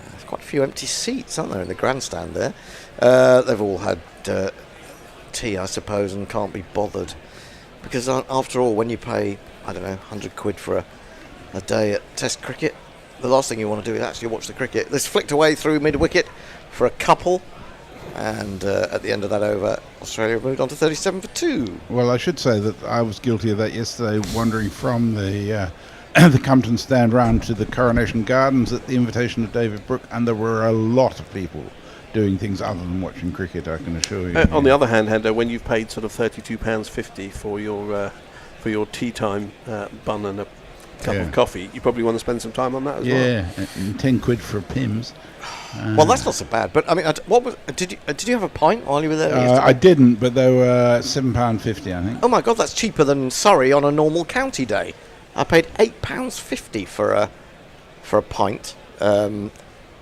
There's quite a few empty seats, aren't there, in the grandstand there? They've all had tea, I suppose, and can't be bothered. Because after all, when you pay, I don't know, 100 quid for a day at Test cricket, the last thing you want to do is actually watch the cricket. This flicked away through mid-wicket for a couple, and at the end of that over, Australia moved on to 37 for 2. Well, I should say that I was guilty of that yesterday, wandering from the the Compton stand round to the Coronation Gardens at the invitation of David Brooke, and there were a lot of people doing things other than watching cricket, I can assure you. On the other hand, Hendo, when you've paid sort of £32.50 for your tea time bun and a cup of coffee, you probably want to spend some time on that as well. Yeah, and 10 quid for Pimm's. Well, that's not so bad. But I mean, did you have a pint while you were there? I didn't, but they were £7.50, I think. Oh my God, that's cheaper than Surrey on a normal county day. I paid £8.50 for a pint.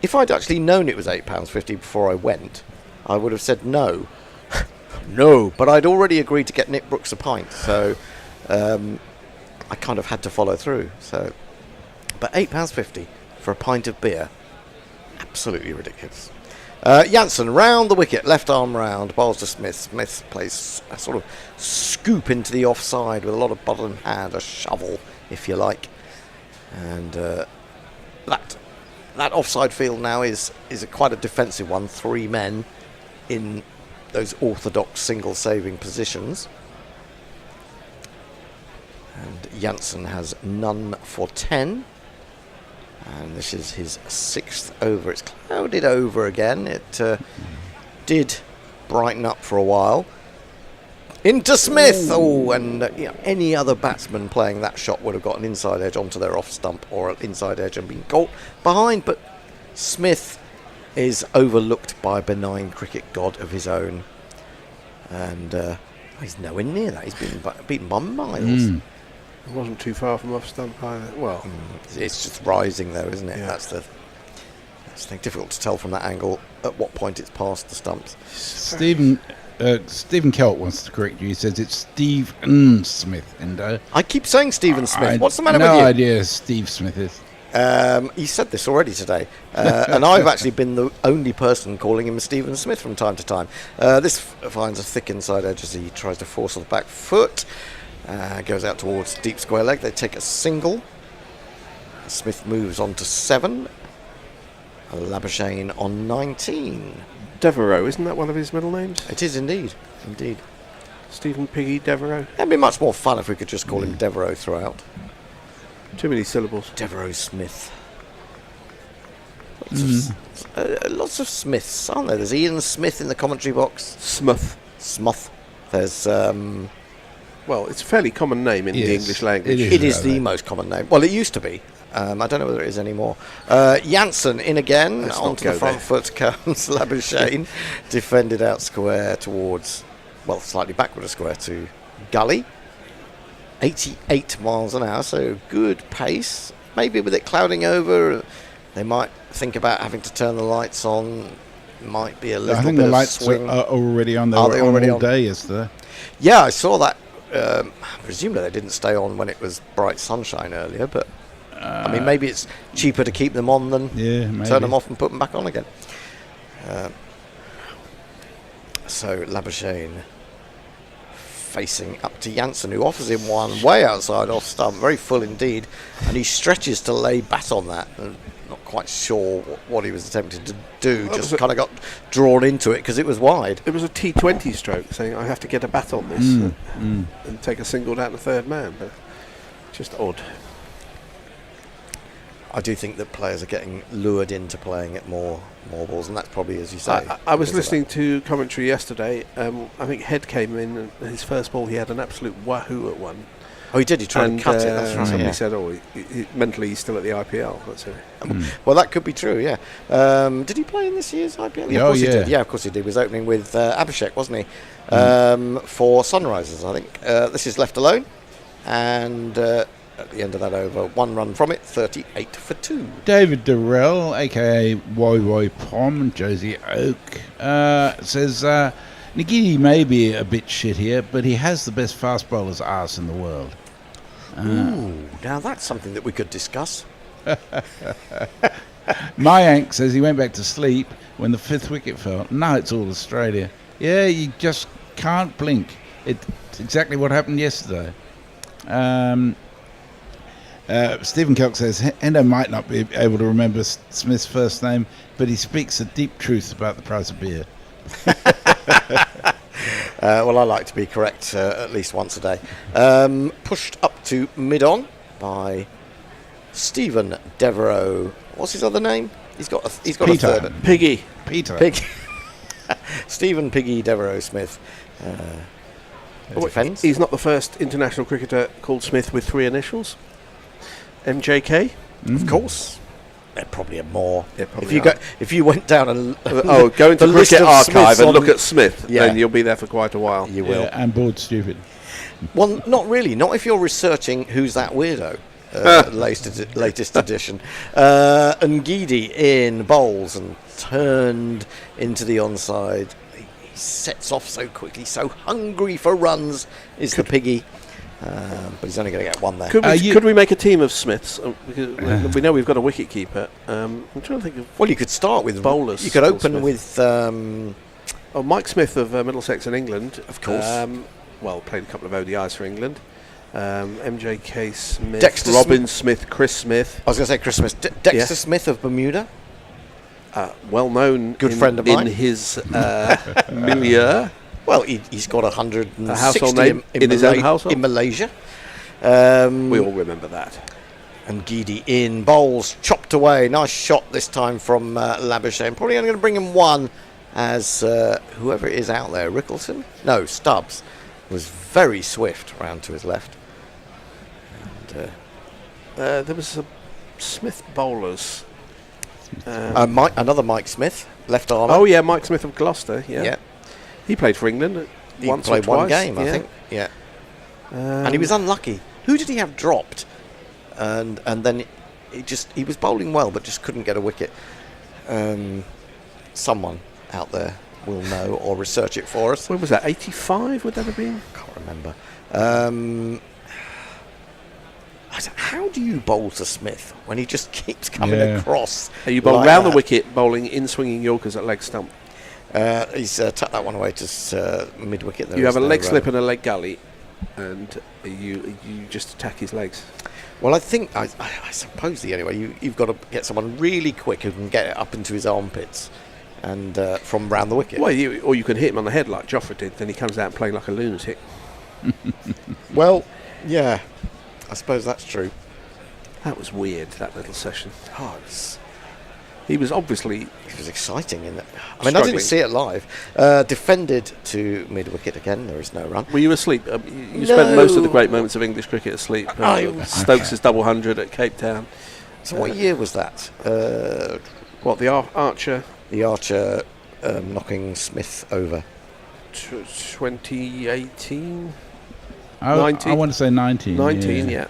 If I'd actually known it was £8.50 before I went, I would have said no. No, but I'd already agreed to get Nick Brooks a pint, so I kind of had to follow through. So, but £8.50 for a pint of beer, absolutely ridiculous. Janssen round the wicket, left arm round, bowls to Smith. Smith plays a sort of scoop into the offside with a lot of bottle in hand, a shovel, if you like, and that offside field now is quite a defensive one. 3 men in those orthodox single saving positions. And Janssen has none for 10. And this is his 6th over. It's clouded over again. It did brighten up for a while. Into Smith! Oh, and any other batsman playing that shot would have got an inside edge onto their off stump or an inside edge and been caught behind. But Smith is overlooked by a benign cricket god of his own. And he's nowhere near that. He's been beaten by miles. It wasn't too far from off stump either. Well, it's just rising though, isn't it? Yeah. That's the thing. Difficult to tell from that angle at what point it's past the stumps. Stephen Kelt wants to correct you. He says it's Steve Smith. And I keep saying Stephen Smith. What's the matter with you? No idea who Steve Smith is. He said this already today, and I've actually been the only person calling him Stephen Smith from time to time. This finds a thick inside edge as he tries to force on the back foot. Goes out towards deep square leg. They take a single. Smith moves on to 7. Labuschagne on 19. Devereux, isn't that one of his middle names? It is indeed. Stephen Piggy Devereux. That'd be much more fun if we could just call him Devereux throughout. Too many syllables. Devereux Smith. Lots of Smiths, aren't there? There's Ian Smith in the commentary box. Smuth. There's well, it's a fairly common name in the English language. It is the most common name. Well, it used to be. I don't know whether it is anymore. Janssen in again. Onto the front foot comes Labuschagne. Defended out square towards, well, slightly backward of square to gully. 88 miles an hour, so good pace. Maybe with it clouding over, They might think about having to turn the lights on. Might be a little bit I think the lights swing. are already on. They Are were they on already all on? day yesterday. Yeah, I saw that. Presumably they didn't stay on when it was bright sunshine earlier, but I mean, maybe it's cheaper to keep them on than turn them off and put them back on again. So Labuschagne facing up to Janssen, who offers him one way outside off stump, very full indeed, and he stretches to lay bat on that. And not quite sure what he was attempting to do, just kind of got drawn into it because it was wide. It was a T20 stroke, saying I have to get a bat on this and take a single down to third man, but just odd. I do think that players are getting lured into playing at more balls, and that's probably, as you say. I was listening to commentary yesterday. I think Head came in, and his first ball he had an absolute wahoo at one. Oh, he did. He tried to cut it. That's right. Somebody said, "Oh, mentally he's still at the IPL." That's it. Well, that could be true. Yeah. Did he play in this year's IPL? Yeah, of course he did. Yeah, of course he did. He was opening with Abhishek, wasn't he? For Sunrisers, I think. This is left alone, and at the end of that over, 1 run from it, 38 for 2. David Durrell, a.k.a. Woy Pom, Josie Oak, says, Nagini may be a bit shit here, but he has the best fast bowler's arse in the world. Ooh, now that's something that we could discuss. Mayank says he went back to sleep when the 5th wicket fell. No, it's all Australia. Yeah, you just can't blink. It's exactly what happened yesterday. Stephen Kelk says Hendo might not be able to remember Smith's first name, but he speaks a deep truth about the price of beer. Well, I like to be correct at least once a day. Pushed up to mid-on by Stephen Devereux. What's his other name? He's got a third. Piggy. Peter. Piggy. Stephen Piggy Devereux Smith. Defence. He's not the first international cricketer called Smith with 3 initials. MJK, of course. There probably are more. Probably if you went down and go into the Cricket Archive and look at Smith, then you'll be there for quite a while. You will. And bored stupid. Well, not really. Not if you're researching Who's That Weirdo. Latest edition. Ngidi in bowls and turned into the onside. He sets off so quickly, so hungry for runs is the Piggy. But he's only going to get one there. Could we make a team of Smiths? Because we know we've got a wicket keeper. I'm trying to think of. Well, you could start with bowlers. You could open with. Mike Smith of Middlesex in England, of course. Played a couple of ODIs for England. MJK Smith, Dexter Robin Smith, Chris Smith. I was going to say Chris Smith. Dexter Smith of Bermuda. Well known, good friend of mine in his milieu. Well, he's got 160 a household name in his own household in Malaysia. We all remember that. And Ngidi in bowls, chopped away. Nice shot this time from Labuschagne. Probably only going to bring him one, as whoever it is out there, Rickelson? No, Stubbs was very swift round to his left. And, there was some Smith bowlers. Another Mike Smith, left arm. Oh yeah, Mike Smith of Gloucester. Yeah. He played for England once played or twice. One game, I think. Yeah. And he was unlucky. Who did he have dropped? And then he was bowling well, but just couldn't get a wicket. Someone out there will know or research it for us. When was that? 85? Would that have been? Can't remember. How do you bowl to Smith when he just keeps coming across? You bowl round the wicket, bowling in swinging Yorkers at leg stump. He's tucked that one away to mid-wicket. You have a leg slip and a leg gully, and you just attack his legs. Well, I think, I suppose the only way, you've got to get someone really quick who can get it up into his armpits and from round the wicket. Well, or you can hit him on the head like Joffre did, then he comes out playing like a lunatic. Well, yeah, I suppose that's true. That was weird, that little session. Oh, he was obviously... It was exciting, isn't it? I mean, I didn't see it live. Defended to mid-wicket again. There is no run. Were you asleep? You spent most of the great moments of English cricket asleep. Stokes' double 100 at Cape Town. So what year was that? The Archer? The Archer knocking Smith over. 2018? 19? I want to say 19. 19, yeah.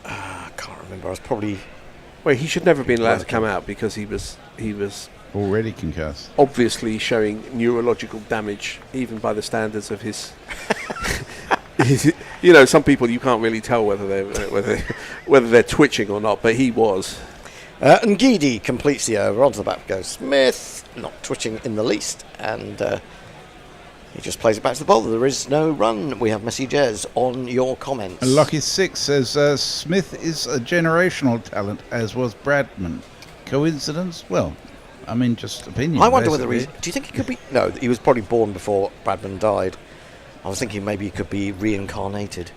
I can't remember. I was probably Well, he should never have been allowed to come out because he was already concussed. Obviously showing neurological damage, even by the standards of his. Some people you can't really tell whether they're twitching or not, but he was. And Ngidi completes the over. Onto the back goes Smith, not twitching in the least, and he just plays it back to the bowler. There is no run. We have messages on your comments. Lucky Six says Smith is a generational talent, as was Bradman. Coincidence? Well, I mean, just opinion. I wonder whether basically. do you think he could be? No, he was probably born before Bradman died. I was thinking maybe he could be reincarnated.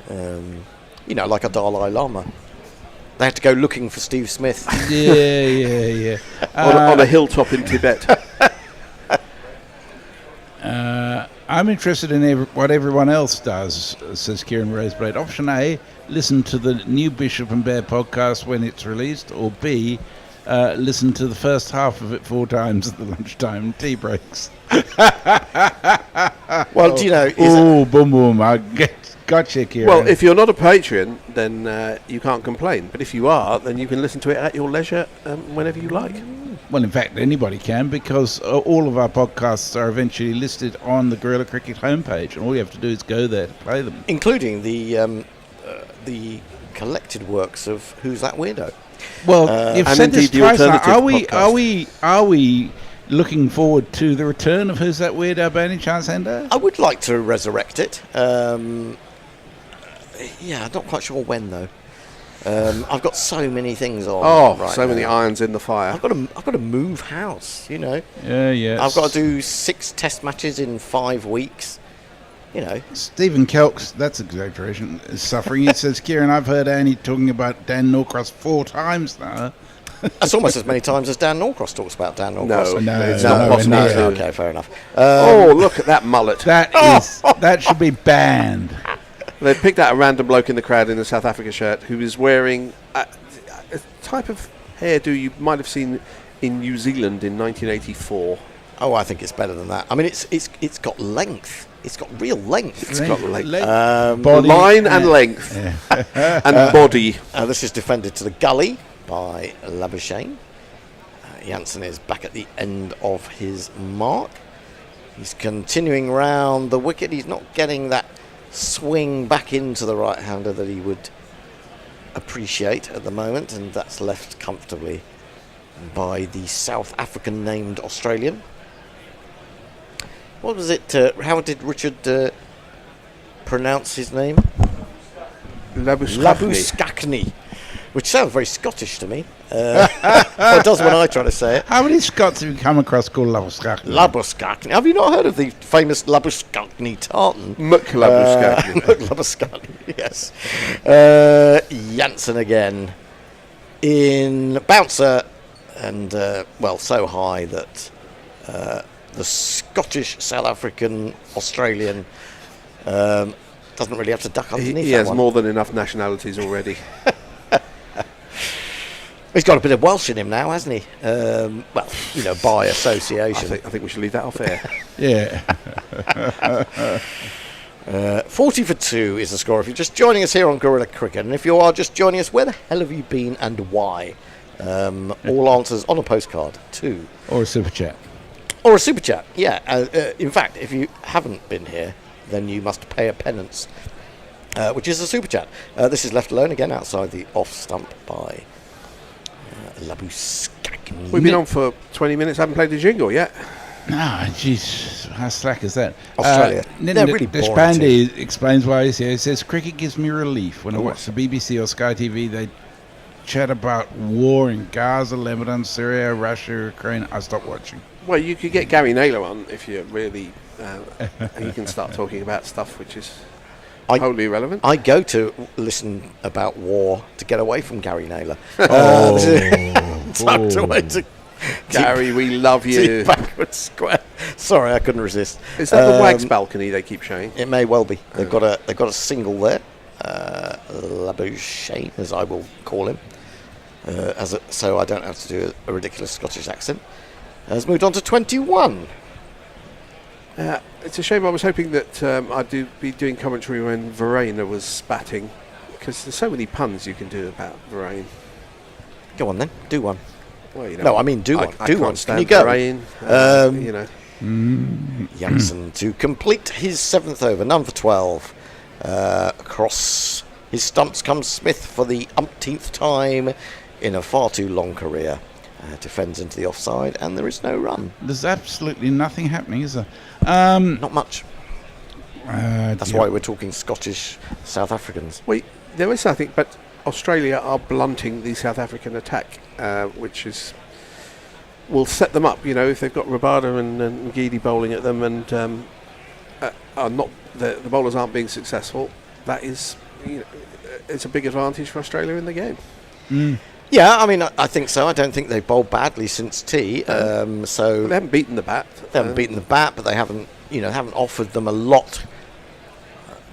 Like a Dalai Lama. They had to go looking for Steve Smith. Yeah. on a hilltop in Tibet. I'm interested in what everyone else does, says Kieran Roseblade. Option A, listen to the new Bishop and Bear podcast when it's released, or B, listen to the first half of it 4 times at the lunchtime tea breaks. Well, do you know... boom, I gotcha, Kieran. Well, if you're not a patron, then you can't complain. But if you are, then you can listen to it at your leisure whenever you like. Well, in fact, anybody can, because all of our podcasts are eventually listed on the Guerrilla Cricket homepage, and all you have to do is go there to play them. Including the collected works of Who's That Weirdo? Well, you've said this twice now. Are we looking forward to the return of Who's That Weirdo by any chance, Ender? I would like to resurrect it. I'm not quite sure when, though. I've got so many things on. Many irons in the fire. I've got to move house. Yeah. I've got to do 6 test matches in 5 weeks. Stephen Kelks, that's exaggeration, is suffering. He says, Kieran, I've heard Annie talking about Dan Norcross 4 times now. That's almost as many times as Dan Norcross talks about Dan Norcross. No, it's not possible. Okay, fair enough. Look at that mullet. That should be banned. They picked out a random bloke in the crowd in a South Africa shirt who is wearing a type of hairdo you might have seen in New Zealand in 1984. Oh, I think it's better than that. I mean, it's got length. It's got real length. It's got length. Body, line and length. And body. This is defended to the gully by Labuschagne. Janssen is back at the end of his mark. He's continuing round the wicket. He's not getting that swing back into the right-hander that he would appreciate at the moment, and that's left comfortably by the South African named Australian. What was it? How did Richard pronounce his name? Labuschagne, which sounds very Scottish to me. Well, it does when I try to say it. How many Scots have you come across called Labuschagne? Labuschagne. Have you not heard of the famous Labuschagne tartan? Labuschagne, yes. Janssen again in bouncer, and so high that the Scottish, South African, Australian doesn't really have to duck underneath. He has more than enough nationalities already. He's got a bit of Welsh in him now, hasn't he? By association. I think we should leave that off air. Yeah. 40 for 2 is the score. If you're just joining us here on Guerrilla Cricket, and if you are just joining us, where the hell have you been and why? All answers on a postcard too. Or a super chat. Or a super chat, yeah. In fact, if you haven't been here, then you must pay a penance, which is a super chat. This is left alone again outside the off stump by Labuschagne. We've been on for 20 minutes, haven't played the jingle yet. No, jeez, how slack is that? Australia. They're really boring. Deshpande explains why he's here. He says, cricket gives me relief. When I watch the BBC or Sky TV, they chat about war in Gaza, Lebanon, Syria, Russia, Ukraine. I stopped watching. Well, you could get Gary Naylor on if you're really... and you can start talking about stuff which is wholly irrelevant. I go to listen about war to get away from Gary Naylor. Tucked away to... Gary, we love you. Backward square. Sorry, I couldn't resist. Is that the Wags balcony they keep showing? It may well be. They've got a single there, Labuschagne, as I will call him, so I don't have to do a ridiculous Scottish accent. Has moved on to 21. It's a shame. I was hoping that I'd be doing commentary when Verreynne was batting, because there's so many puns you can do about Verreynne. Go on then, do one. Well, you know, no, I mean do one. I Do can't one. stand Can you go? the rain. You know. Janssen to complete his 7th over, none for 12. Across his stumps comes Smith for the umpteenth time in a far too long career. Defends into the offside, and there is no run. There's absolutely nothing happening, is there? Not much. That's why we're talking Scottish South Africans. Wait, there is, I think, but Australia are blunting the South African attack, which will set them up. You know, if they've got Rabada and Ngidi bowling at them, and are not the bowlers aren't being successful, that is, it's a big advantage for Australia in the game. Yeah, I mean, I think so. I don't think they've bowled badly since tea. So they haven't beaten the bat. They haven't beaten the bat, but they haven't offered them a lot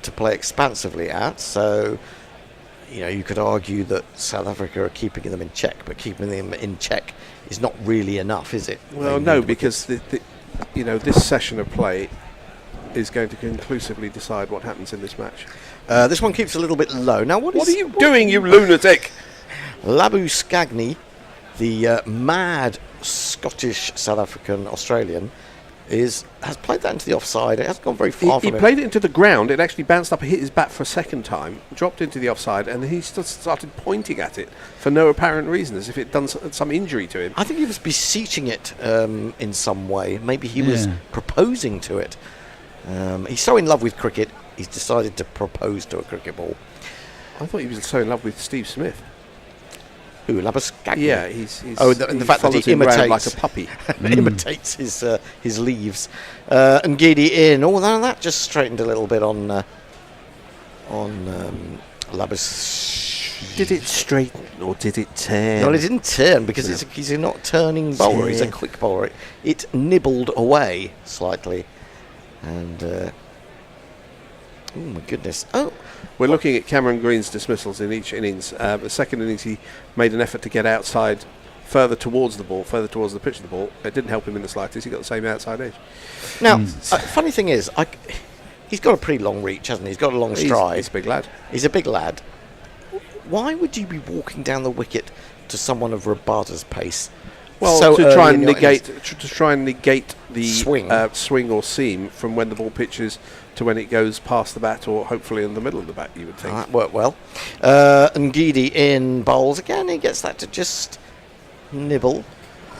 to play expansively at. So, you could argue that South Africa are keeping them in check, but keeping them in check is not really enough, is it? Well, no, because this session of play is going to conclusively decide what happens in this match. This one keeps a little bit low. Now, what are you doing, you lunatic? Labuschagne, the mad Scottish South African Australian, has played that into the offside. It hasn't gone very far from him. He played it into the ground. It actually bounced up and hit his bat for a second time, dropped into the offside, and he just started pointing at it for no apparent reason, as if it done some injury to him. I think he was beseeching it in some way. Maybe he was proposing to it. He's so in love with cricket, he's decided to propose to a cricket ball. I thought he was so in love with Steve Smith. Who, Labuschagne? Yeah, he's the fact that he imitates like a puppy. Imitates his leaves. And Ngidi in. Oh, now that just straightened a little bit on Labus. Did it straighten or did it turn? Well, it didn't turn because he's a not turning bowler. He's a quick bowler. It nibbled away slightly. And oh my goodness! We're looking at Cameron Green's dismissals in each innings. The second innings, he made an effort to get outside, further towards the ball, further towards the pitch of the ball. It didn't help him in the slightest. He got the same outside edge. Now, funny thing is, he's got a pretty long reach, hasn't he? He's got a long stride. He's a big lad. He's a big lad. Why would you be walking down the wicket to someone of Rabada's pace? Well, to try and negate the swing or seam from when the ball pitches to when it goes past the bat, or hopefully in the middle of the bat, you would think. That worked well. Ngidi in bowls again. He gets that to just nibble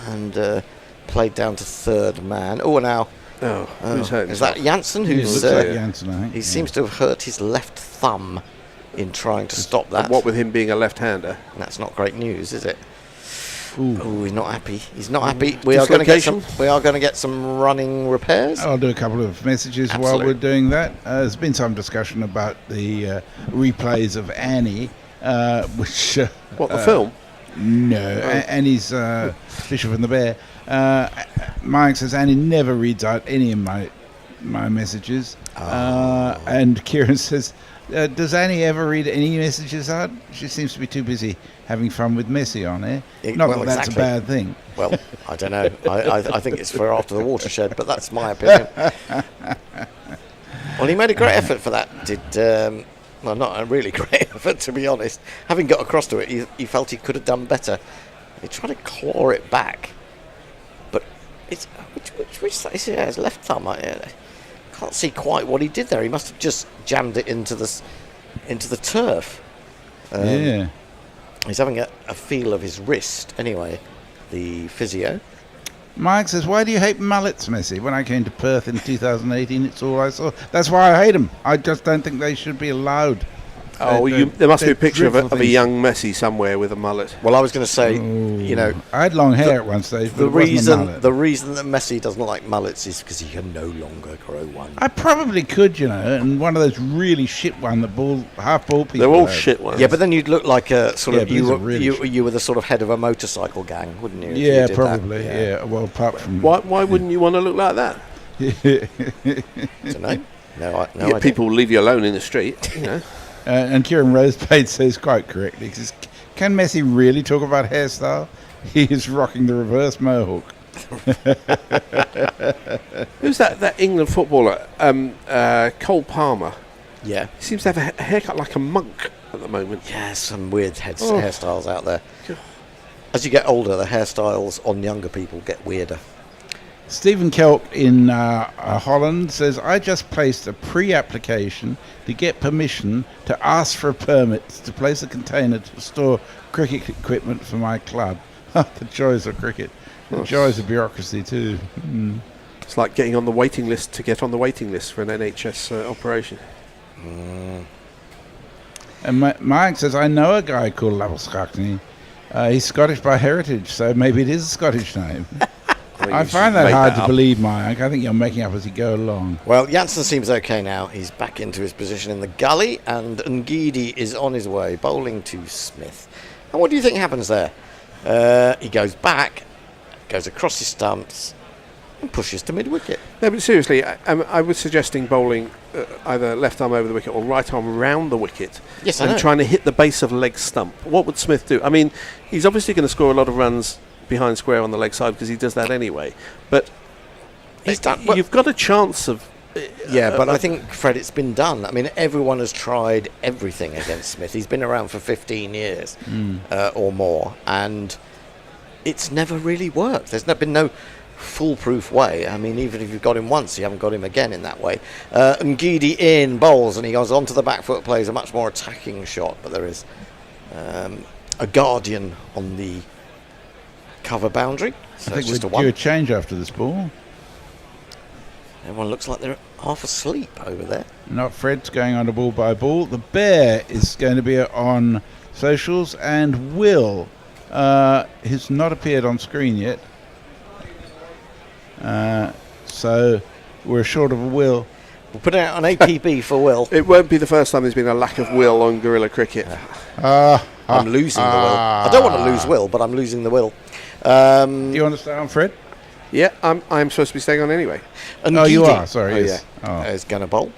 and played down to third man. Who's hurt? Is that Janssen? Who's Janssen, I think. He seems to have hurt his left thumb in trying to stop that. And what with him being a left-hander? That's not great news, is it? Ooh, he's not happy. He's not happy. We are going to get some running repairs. I'll do a couple of messages while we're doing that. There's been some discussion about the replays of Annie, which the film? No, Annie's Bishop and the Bear. Mike says Annie never reads out any of my messages, and Kieran says, does Annie ever read any messages out? She seems to be too busy having fun with Messi on there. That's a bad thing. Well, I don't know. I think it's for after the watershed, but that's my opinion. Well, he made a great effort for that. Not a really great effort, to be honest. Having got across to it, he felt he could have done better. He tried to claw it back, but it's which side is his left thumb? I can't see quite what he did there. He must have just jammed it into the turf. He's having a feel of his wrist anyway, the physio. Mike says, why do you hate mullets, Messi? When I came to Perth in 2018, it's all I saw. That's why I hate them. I just don't think they should be allowed. There must be a picture of a young Messi somewhere with a mullet. Well, I was going to say, I had long hair at one stage. The reason that Messi doesn't like mullets is because he can no longer grow one. I probably could, and one of those really shit one that half ball people. They're all shit ones. Yeah, but then you'd look like a sort of you were the sort of head of a motorcycle gang, wouldn't you? Yeah, probably. Yeah. Well, apart from why wouldn't you want to look like that? I don't know. No, people will leave you alone in the street. And Kieran Rosepade says quite correctly, says, can Messi really talk about hairstyle? He is rocking the reverse mohawk. Who's that England footballer? Cole Palmer. Yeah. He seems to have a haircut like a monk at the moment. Yeah, some weird hairstyles out there. As you get older, the hairstyles on younger people get weirder. Stephen Kelp in Holland says, I just placed a pre-application to get permission to ask for a permit to place a container to store cricket equipment for my club. The joys of cricket. The joys of bureaucracy too. It's like getting on the waiting list to get on the waiting list for an NHS operation. And Mike says, I know a guy called Labuschagne. He's Scottish by heritage, so maybe it is a Scottish name. I find that hard to believe, Mike. I think you're making up as you go along. Well, Janssen seems okay now. He's back into his position in the gully, and Ngidi is on his way, bowling to Smith. And what do you think happens there? He goes back, goes across his stumps, and pushes to mid-wicket. No, but seriously, I was suggesting bowling either left arm over the wicket or right arm round the wicket. Yes, I and know. trying to hit the base of leg stump. What would Smith do? I mean, he's obviously going to score a lot of runs behind square on the leg side because he does that anyway. But you've got a chance of... Yeah, but I think, Fred, it's been done. I mean, everyone has tried everything against Smith. He's been around for 15 years or more, and it's never really worked. There's been no foolproof way. I mean, even if you've got him once, you haven't got him again in that way. Ngidi in, bowls, and he goes onto the back foot, plays a much more attacking shot, but there is a guardian on the cover boundary. So I think it's just we'll do a change after this ball. Everyone looks like they're half asleep over there. Not Fred's going on a ball by ball. The Bear is going to be on socials, and Will has not appeared on screen yet. So we're short of a Will. We'll put it out on APB for Will. It won't be the first time there's been a lack of will on Guerrilla Cricket. I'm losing the will. I don't want to lose Will, but I'm losing the will. Do you want to stay on, Fred? Yeah, I'm supposed to be staying on anyway. And you Ngidi, are, sorry. Yes. is going to bowl.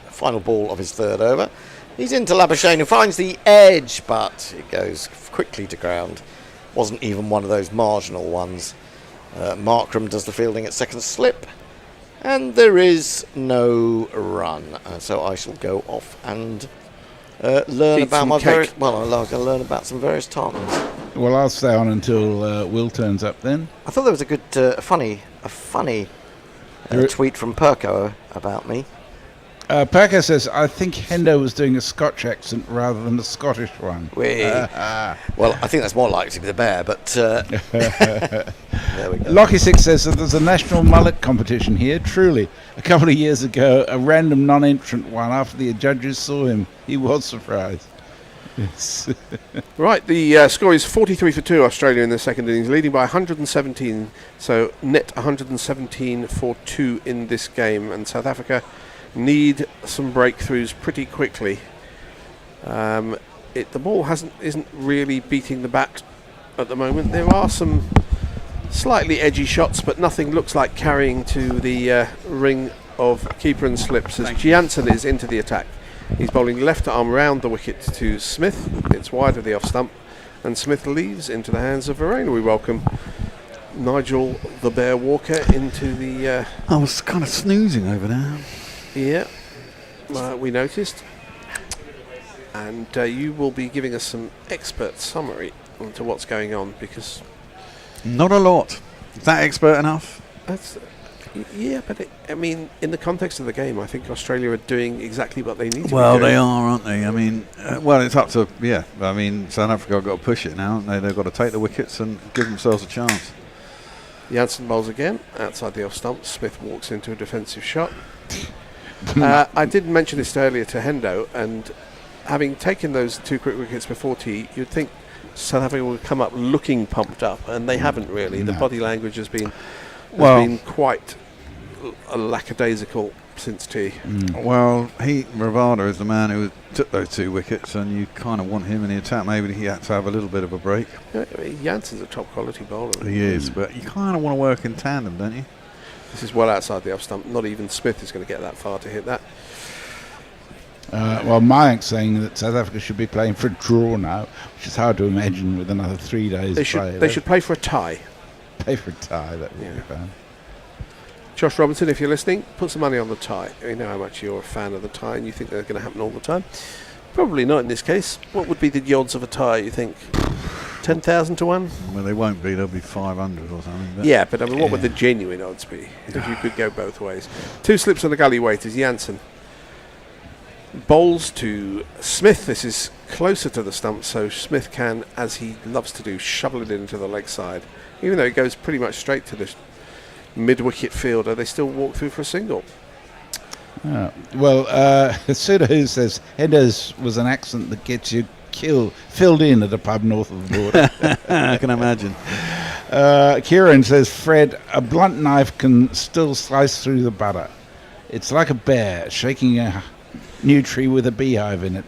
Final ball of his third over. He's into Labuschagne, who finds the edge, but it goes quickly to ground. Wasn't even one of those marginal ones. Markram does the fielding at second slip, and there is no run. So I shall go off and learn Eat about some my cake. various. Well, I'm going to learn about some various tartans. Well, I'll stay on until Will turns up then. I thought there was a good, funny tweet from Perko about me. Packer says, I think Hendo was doing a Scotch accent rather than a Scottish one. Well, I think that's more likely to be the Bear, but there we go. Lockie6 says that there's a national mullet competition here. Truly, a couple of years ago, a random non-entrant won after the judges saw him. He was surprised. Yes. Right, the score is 43 for 2, Australia in the second innings, leading by 117. So net 117 for 2 in this game, and South Africa need some breakthroughs pretty quickly. The ball isn't really beating the bat at the moment. There are some slightly edgy shots, but nothing looks like carrying to the ring of keeper and slips as Janssen is into the attack. He's bowling left arm round the wicket to Smith. It's wide of the off stump, and Smith leaves into the hands of Varane. We welcome Nigel the Bear Walker into the... I was kind of snoozing over there. Yeah, we noticed. And you will be giving us some expert summary onto what's going on, because... Not a lot. Is that expert enough? Yeah, but I mean, in the context of the game, I think Australia are doing exactly what they need to Well, be doing. they are, aren't they? I mean, it's up to, I mean, South Africa have got to push it now, haven't they? They've got to take the wickets and give themselves a chance. Janssen bowls again, outside the off stump. Smith walks into a defensive shot. I did mention this earlier to Hendo, and having taken those 2 quick wickets before tea, you'd think South Africa would come up looking pumped up, and they haven't really. The body language has been quite lackadaisical since tea. Well, Ravada is the man who took those 2 wickets, and you kind of want him in the attack. Maybe he had to have a little bit of a break. Janssen's a top quality bowler. He is, but you kind of want to work in tandem, don't you? This is well outside the off stump. Not even Smith is going to get that far to hit that. Well, Mayank's saying that South Africa should be playing for a draw now, which is hard to imagine with another 3 days. They should play for a tie. Play for a tie, that would be fun. Josh Robinson, if you're listening, put some money on the tie. We know how much you're a fan of the tie, and you think they're going to happen all the time. Probably not in this case. What would be the odds of a tie, you think? 10,000 to 1? Well, they won't be. They'll be 500 or something. Yeah, but I mean, what would the genuine odds be if you could go both ways? 2 slips on the gully waiters. Janssen bowls to Smith. This is closer to the stump, so Smith can, as he loves to do, shovel it into the leg side. Even though it goes pretty much straight to the mid-wicket fielder, they still walk through for a single. Sudahu says Headers was an accent that gets you filled in at a pub north of the border. I can imagine. Kieran says, Fred, a blunt knife can still slice through the butter. It's like a bear shaking a new tree with a beehive in it.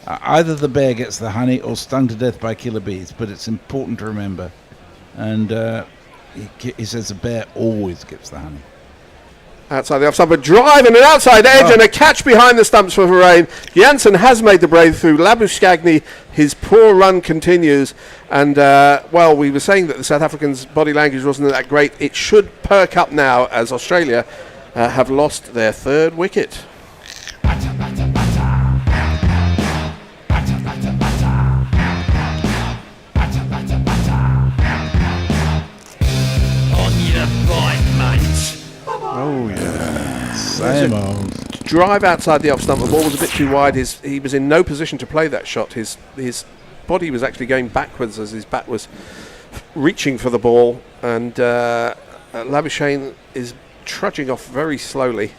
Either the bear gets the honey or stung to death by killer bees, but it's important to remember. And he says the bear always gets the honey. Outside the off stump, a drive and an outside edge and a catch behind the stumps for Varane. Janssen has made the breakthrough. Labuschagne, his poor run continues. And, we were saying that the South Africans' body language wasn't that great. It should perk up now as Australia have lost their 3rd wicket. Oh, yeah. Same old. Drive outside the off stump. The ball was a bit too wide. He was in no position to play that shot. His body was actually going backwards as his bat was reaching for the ball. And Labuschagne is trudging off very slowly.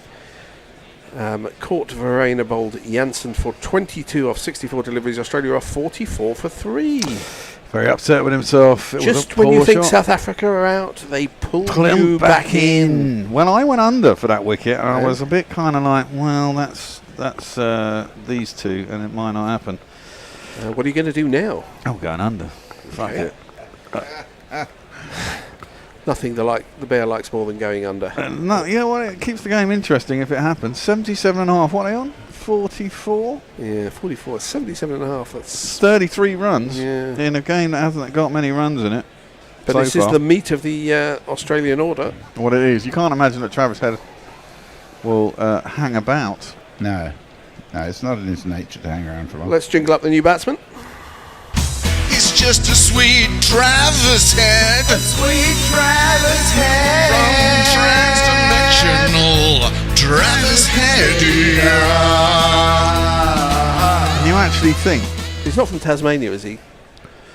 Caught Varane bowled Janssen for 22 off 64 deliveries. Australia off 44 for 3. Very upset with himself. Just when you think South Africa are out, they pull you back in. When I went under for that wicket, I was a bit kind of like, well, that's these two, and it might not happen. What are you going to do now? I'm going under. Fuck it. Nothing the bear likes more than going under. It keeps the game interesting if it happens. 77.5. What are they on? 44? Yeah, 44. 77.5. That's 33 runs in a game that hasn't got many runs in it. But this is the meat of the Australian order. What it is. You can't imagine that Travis Head will hang about. No, it's not in his nature to hang around for long. Let's jingle up the new batsman. It's just a sweet Travis Head. A sweet Travis Head. From transdimensional Travis Head. Can you actually think? He's not from Tasmania, is he?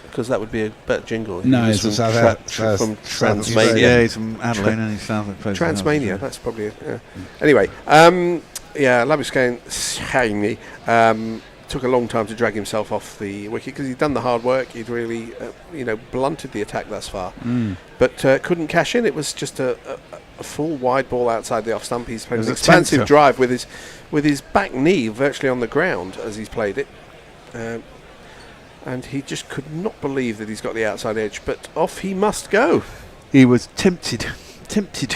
Because that would be a better jingle. No, he's from from Transmania. Yeah, he's from Adelaide and he's South Africa. Transmania, that's probably it. Yeah. Anyway, Labuschagne took a long time to drag himself off the wicket because he'd done the hard work. He'd really, blunted the attack thus far, but couldn't cash in. It was just a full wide ball outside the off stump. He's played an expansive drive with his back knee virtually on the ground as he's played it, and he just could not believe that he's got the outside edge. But off he must go. He was tempted. Tempted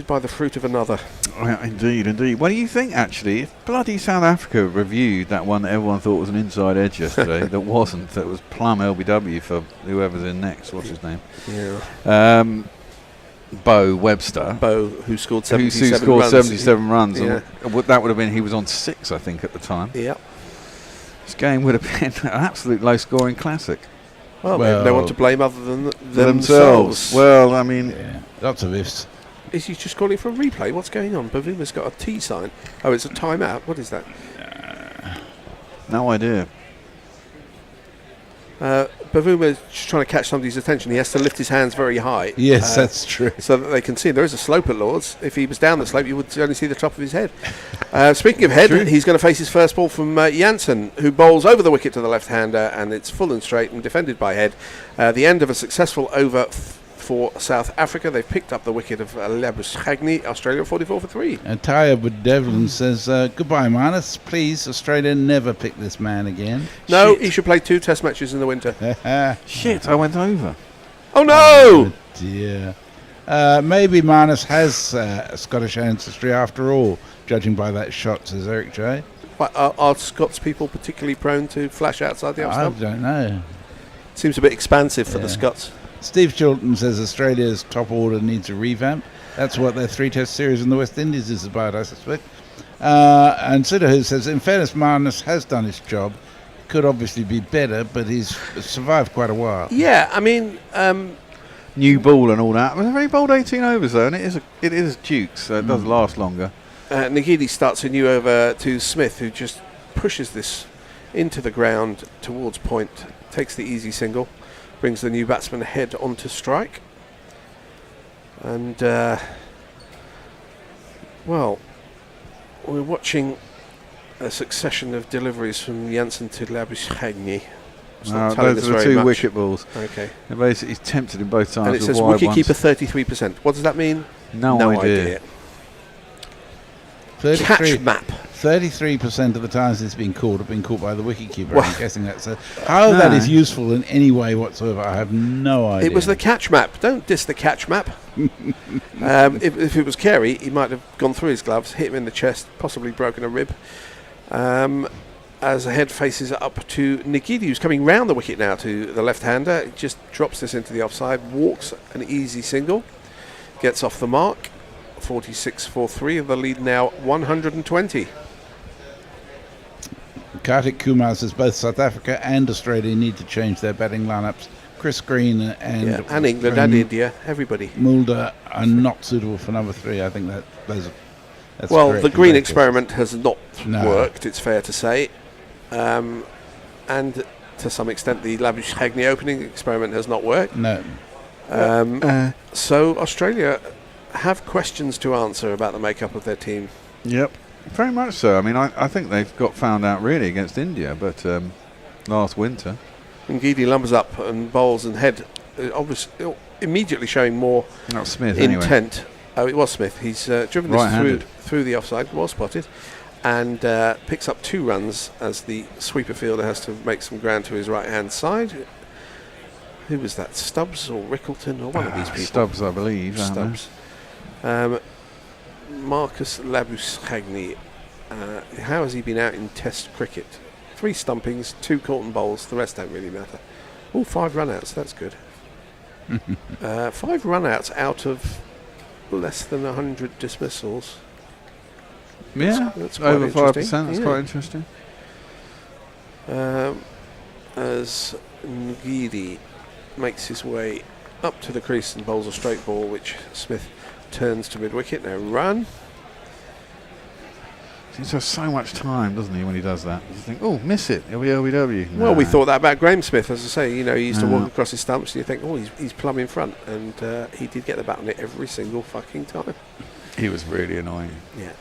by the fruit of another. Indeed. What do you think, actually? If bloody South Africa reviewed that one that everyone thought was an inside edge yesterday, that wasn't, that was plumb LBW for whoever's in next. What's his name? Yeah. Bo Webster. Who scored 77 who scored runs. 77 runs. Yeah. And that would have been, he was on 6, I think, at the time. Yeah. This game would have been an absolute low-scoring classic. Well, they have no one to blame other than themselves. Well, I mean... Yeah, lots of ifs. Is he just calling for a replay? What's going on? Bavuma's got a T sign. Oh, it's a timeout. What is that? No idea. Bavuma's just trying to catch somebody's attention. He has to lift his hands very high. Yes, that's true. So that they can see. There is a slope at Lord's. If he was down the slope, you would only see the top of his head. Speaking of head, he's going to face his first ball from Janssen, who bowls over the wicket to the left-hander, and it's full and straight and defended by Head. The end of a successful over for South Africa. They've picked up the wicket of Labuschagne. Australia 44 for 3. And Tyre with Devlin says, goodbye, Marnus. Please, Australia never pick this man again. No, he should play 2 test matches in the winter. Shit, I went over. Oh, no! Oh, dear. Maybe Marnus has Scottish ancestry after all, judging by that shot, says Eric J. Are Scots people particularly prone to flash outside the off stump? I don't know. Seems a bit expansive for the Scots. Steve Chilton says Australia's top order needs a revamp. That's what their 3-test series in the West Indies is about, I suspect. And Sudahu says, in fairness, Marnus has done his job. could obviously be better, but he's survived quite a while. Yeah, I mean, new ball and all that. Well, he bowled 18 overs though, and it is Dukes, so it does last longer. Nagidi starts a new over to Smith, who just pushes this into the ground towards point, takes the easy single, brings the new batsman head onto strike. And, well, we're watching a succession of deliveries from Jansen to Labuschagne. No, those are the two wicket balls. Okay. They're basically tempted in both times. And it says wicketkeeper 33%. What does that mean? No idea. Catch map. 33% of the times it's been caught have been caught by the wicketkeeper. I'm guessing that's how that is useful in any way whatsoever. I have no idea. It was the catch map. Don't diss the catch map. If it was Carey, he might have gone through his gloves, hit him in the chest, possibly broken a rib. As the head faces up to Nagidi, who's coming round the wicket now to the left-hander. He just drops this into the offside, walks an easy single, gets off the mark. 46-for-3, the lead now 120. Kartik Kumar says both South Africa and Australia need to change their batting lineups. Chris Green and England and India, everybody. Mulder are not suitable for number 3. I think that's well, correct. the Green experiment has not worked, it's fair to say. And to some extent the Labuschagne opening experiment has not worked. No. So Australia have questions to answer about the makeup of their team. Yep, very much so. I mean, I think they've got found out really against India, but last winter. Ngidi lumbers up and bowls and head, obviously immediately showing more Smith, intent. Anyway. Oh, it was Smith. He's driven this through the offside, well spotted, and picks up 2 runs as the sweeper fielder has to make some ground to his right-hand side. Who was that, Stubbs or Rickleton or one of these people? Stubbs, I believe. Stubbs. Marcus Labuschagne, how has he been out in Test cricket? 3 stumpings, 2 caught and bowls, the rest don't really matter. 5 run-outs, that's good. 5 run-outs out of less than 100 dismissals. Yeah, that's over 5%, that's yeah. quite interesting. As Ngidi makes his way up to the crease and bowls a straight ball, which Smith turns to mid-wicket. Now run. Seems to have so much time, doesn't he, when he does that? You think, oh, miss it, it'll be LBW. Well, we thought that about Graham Smith, as I say. You know, he used to walk across his stumps and you think, oh, he's plumb in front. And he did get the bat on it every single fucking time. He was really annoying. Yeah.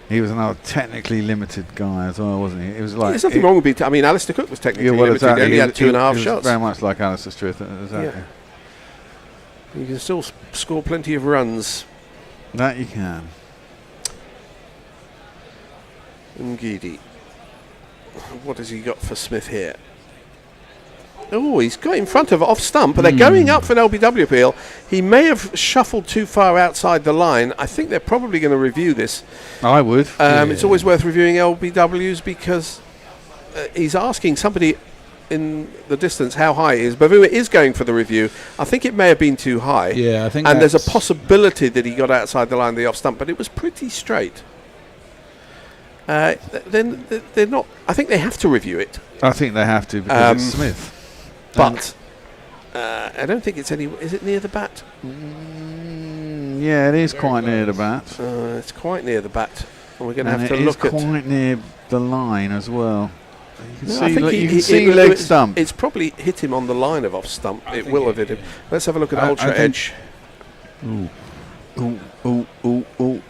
He was another technically limited guy as well, wasn't he? It was like there's nothing wrong with it. I mean, Alistair Cook was technically limited. Exactly. He only had 2.5 he shots. Very much like Alistair Struth. Exactly. Yeah. You can still score plenty of runs. That you can. Ngidi. What has he got for Smith here? Oh, he's got in front of off stump, but they're going up for an LBW appeal. He may have shuffled too far outside the line. I think they're probably going to review this. I would. It's always worth reviewing LBWs because he's asking somebody in the distance how high it is. Bavuma is going for the review. I think it may have been too high. Yeah, I think. And there's a possibility that he got outside the line of the off stump, but it was pretty straight. Then they're not. I think they have to review it. I think they have to because it's Smith. But I don't think it's any. Is it near the bat? Yeah, it is quite near the bat. It's quite near the bat, and we're going to have to look at. It's quite near the line as well. You can I think you can see leg stump. It's probably hit him on the line of off stump. It will have hit him. Let's have a look at ultra edge. Ooh!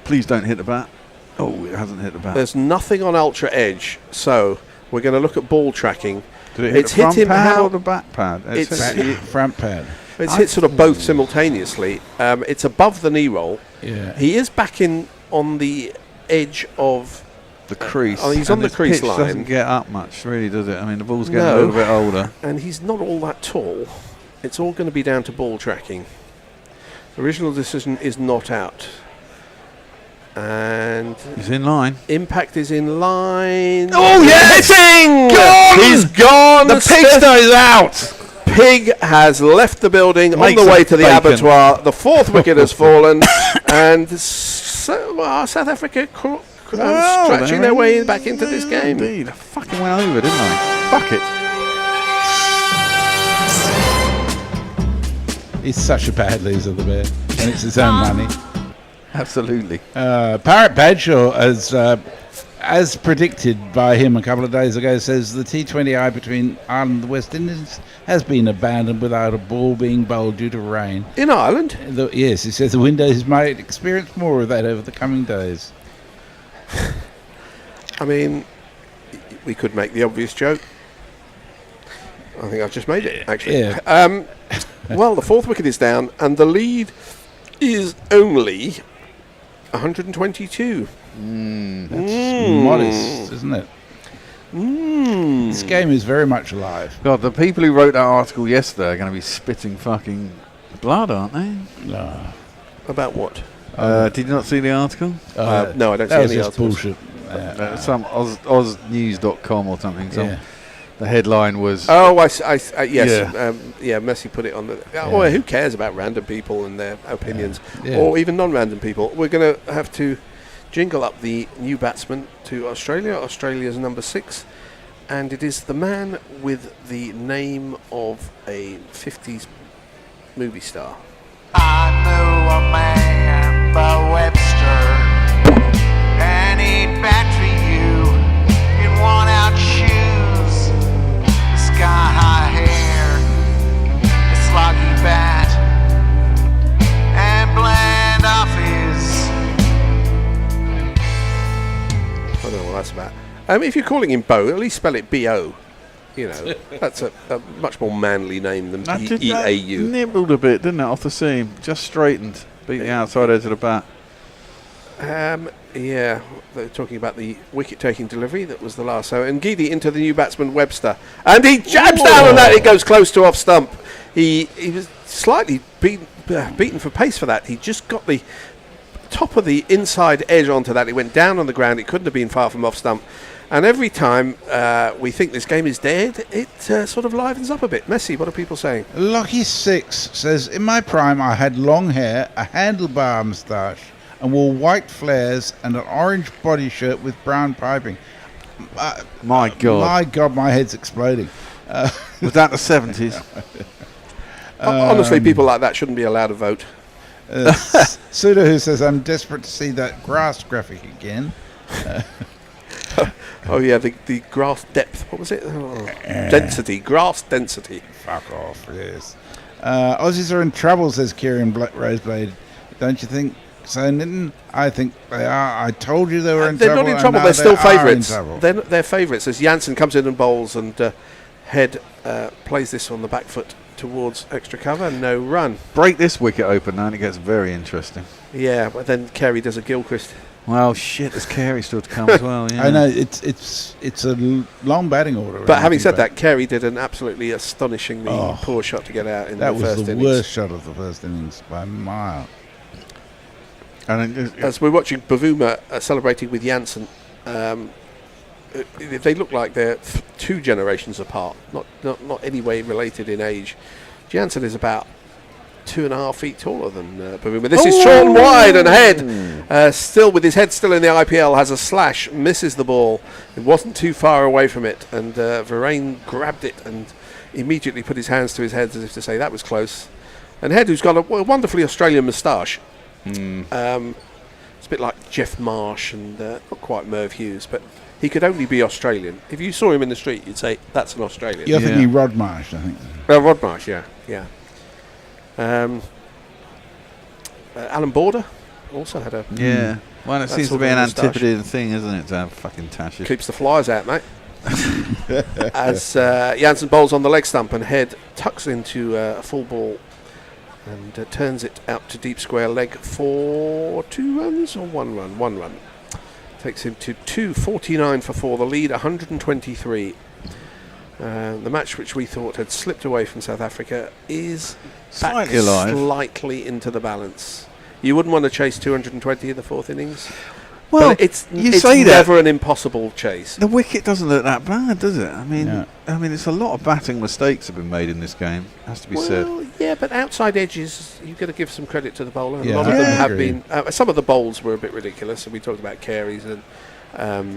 Please don't hit the bat. Oh, it hasn't hit the bat. There's nothing on ultra edge, so we're going to look at ball tracking. Did it hit the front pad or the back pad? It's front pad. It's hit sort of both simultaneously. It's above the knee roll. Yeah. He is back in on the edge of the crease. He's on the crease line. Doesn't get up much, really, does it? I mean, the ball's getting a little bit older. And he's not all that tall. It's all going to be down to ball tracking. The original decision is not out. And he's in line. Impact is in line. Oh yes! Gone! He's gone. The pigstay is out. Pig has left the building on the way to the abattoir. The 4th wicket has fallen, and South Africa stretching their way back into this game. Indeed, I fucking went over, didn't I? Fuck it. He's such a bad loser, the Bear, and it's his own money. Absolutely. Parrot Badshaw, as predicted by him a couple of days ago, says the T20I between Ireland and the West Indies has been abandoned without a ball being bowled due to rain. In Ireland? Yes, he says the Windows might experience more of that over the coming days. I mean, we could make the obvious joke. I think I've just made it, actually. Yeah. Well, the fourth wicket is down, and the lead is only 122. That's modest, isn't it? This game is very much alive. God, the people who wrote that article yesterday are going to be spitting fucking blood, aren't they? No. About what? Did you not see the article? No, I don't see any articles. Bullshit. Some OzNews.com or something. The headline was... Oh, yes. Messi put it on the... Well, who cares about random people and their opinions? Yeah. Or even non-random people? We're going to have to jingle up the new batsman to Australia. Australia's number 6. And it is the man with the name of a 50s movie star. I knew a man by Webster, and he'd battery you in worn-out shoes, the sky-high hair, the sloggy bat, and bland off his... I don't know what that's about. If you're calling him Bo, at least spell it B-O. You know, that's a much more manly name than E-A-U. Nibbled a bit, didn't it, off the seam? Just straightened, beat the outside edge of the bat. Yeah, they're talking about the wicket-taking delivery. That was the last. So, and Geedy into the new batsman Webster, and he jabs down on that. It goes close to off stump. He was slightly beaten for pace for that. He just got the top of the inside edge onto that. It went down on the ground. It couldn't have been far from off stump. And every time we think this game is dead, it sort of livens up a bit. Messi, what are people saying? Lucky6 says, in my prime, I had long hair, a handlebar moustache, and wore white flares and an orange body shirt with brown piping. My God. My God, my head's exploding. Was that the 70s? Honestly, people like that shouldn't be allowed to vote. Suda, who says, I'm desperate to see that grass graphic again. Oh yeah, the grass depth. What was it? Density. Grass density. Fuck off. Yes. Aussies are in trouble, says Kieran Roseblade. Don't you think so, Nitin? I think they are. I told you they were in trouble. They're not in trouble. They're still favourites. They're favourites. As Jansen comes in and bowls, and Head plays this on the back foot towards extra cover. No run. Break this wicket open now, and it gets very interesting. Yeah, but then Carey does a Gilchrist. Well, shit, there's Carey still to come as well. Yeah. I know, it's a long batting order. But having said that, Carey did an absolutely astonishingly poor shot to get out in the first innings. That was the worst shot of the first innings by a mile. And as we're watching Bavuma celebrating with Jansen, they look like they're 2 generations apart, not any way related in age. Jansen is about 2.5 feet taller than Bavuma. This is short and wide, and Head, still with his head still in the IPL, has a slash, misses the ball. It wasn't too far away from it, and Varane grabbed it and immediately put his hands to his head as if to say that was close. And Head, who's got a wonderfully Australian moustache, it's a bit like Jeff Marsh and not quite Merv Hughes, but he could only be Australian. If you saw him in the street, you'd say that's an Australian. You're thinking Rod Marsh, I think. Rod Marsh, yeah. Alan Border also had a... Yeah. Well, it seems to be an antipodean thing, isn't it, to have fucking tashes. Keeps the flies out, mate. As Jansen bowls on the leg stump, and Head tucks into a full ball and turns it out to deep square leg for 2 runs or 1 run? 1 run. Takes him to 249 for 4. The lead 123. The match which we thought had slipped away from South Africa is slightly alive, slightly into the balance. You wouldn't want to chase 220 in the 4th innings. Well, but it's say that. never an impossible chase. The wicket doesn't look that bad, does it? I mean, No. it's a lot of batting mistakes have been made in this game. Has to be said. Well, yeah, but outside edges, you've got to give some credit to the bowler. And Yeah, a lot of I them have agree. been. Some of the bowls were a bit ridiculous, and we talked about Carey's and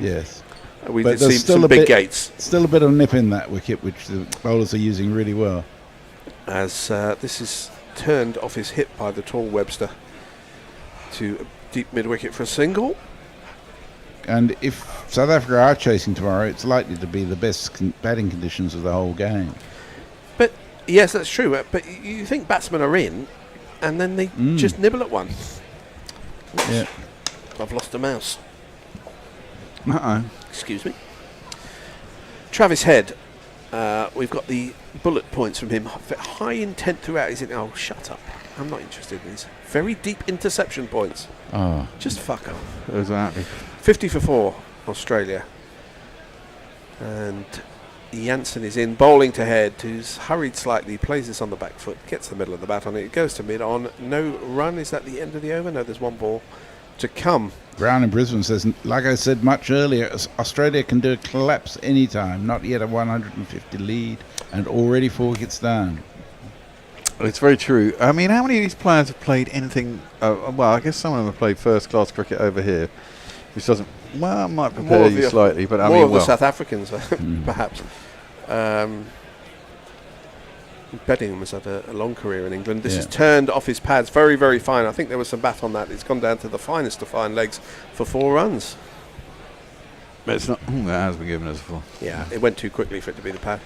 Yes. we But did there's see still some a big bit- gates. Still a bit of nip in that wicket, which the bowlers are using really well. As this is turned off his hip by the tall Webster to deep mid wicket for a single. And if South Africa are chasing tomorrow, it's likely to be the best batting conditions of the whole game. But yes, that's true. But you think batsmen are in, and then they just nibble at one. Oops. Yeah. I've lost a mouse. Uh-oh. Excuse me. Travis Head. We've got the bullet points from him. High intent throughout. He's in. Oh, shut up. I'm not interested in these. Very deep interception points. Oh. Just fuck off. Exactly. 50 for 4, Australia. And Janssen is in, bowling to Head, who's hurried slightly, plays this on the back foot, gets the middle of the bat on it. It goes to mid on. No run. Is that the end of the over? No, there's one ball to come. Brown in Brisbane says, like I said much earlier, Australia can do a collapse anytime. Not yet a 150 lead, and already 4 wickets down. It's very true. I mean, how many of these players have played anything? Well, I guess some of them have played first-class cricket over here, which doesn't. Well, I might prepare you slightly, but I more mean, of the South Africans, perhaps. Beddingham has had a long career in England. This is turned off his pads. Very, very fine. I think there was some bat on that. It's gone down to the finest of fine legs for 4 runs. But it's not. That has been given us before. Yeah, it went too quickly for it to be the pad.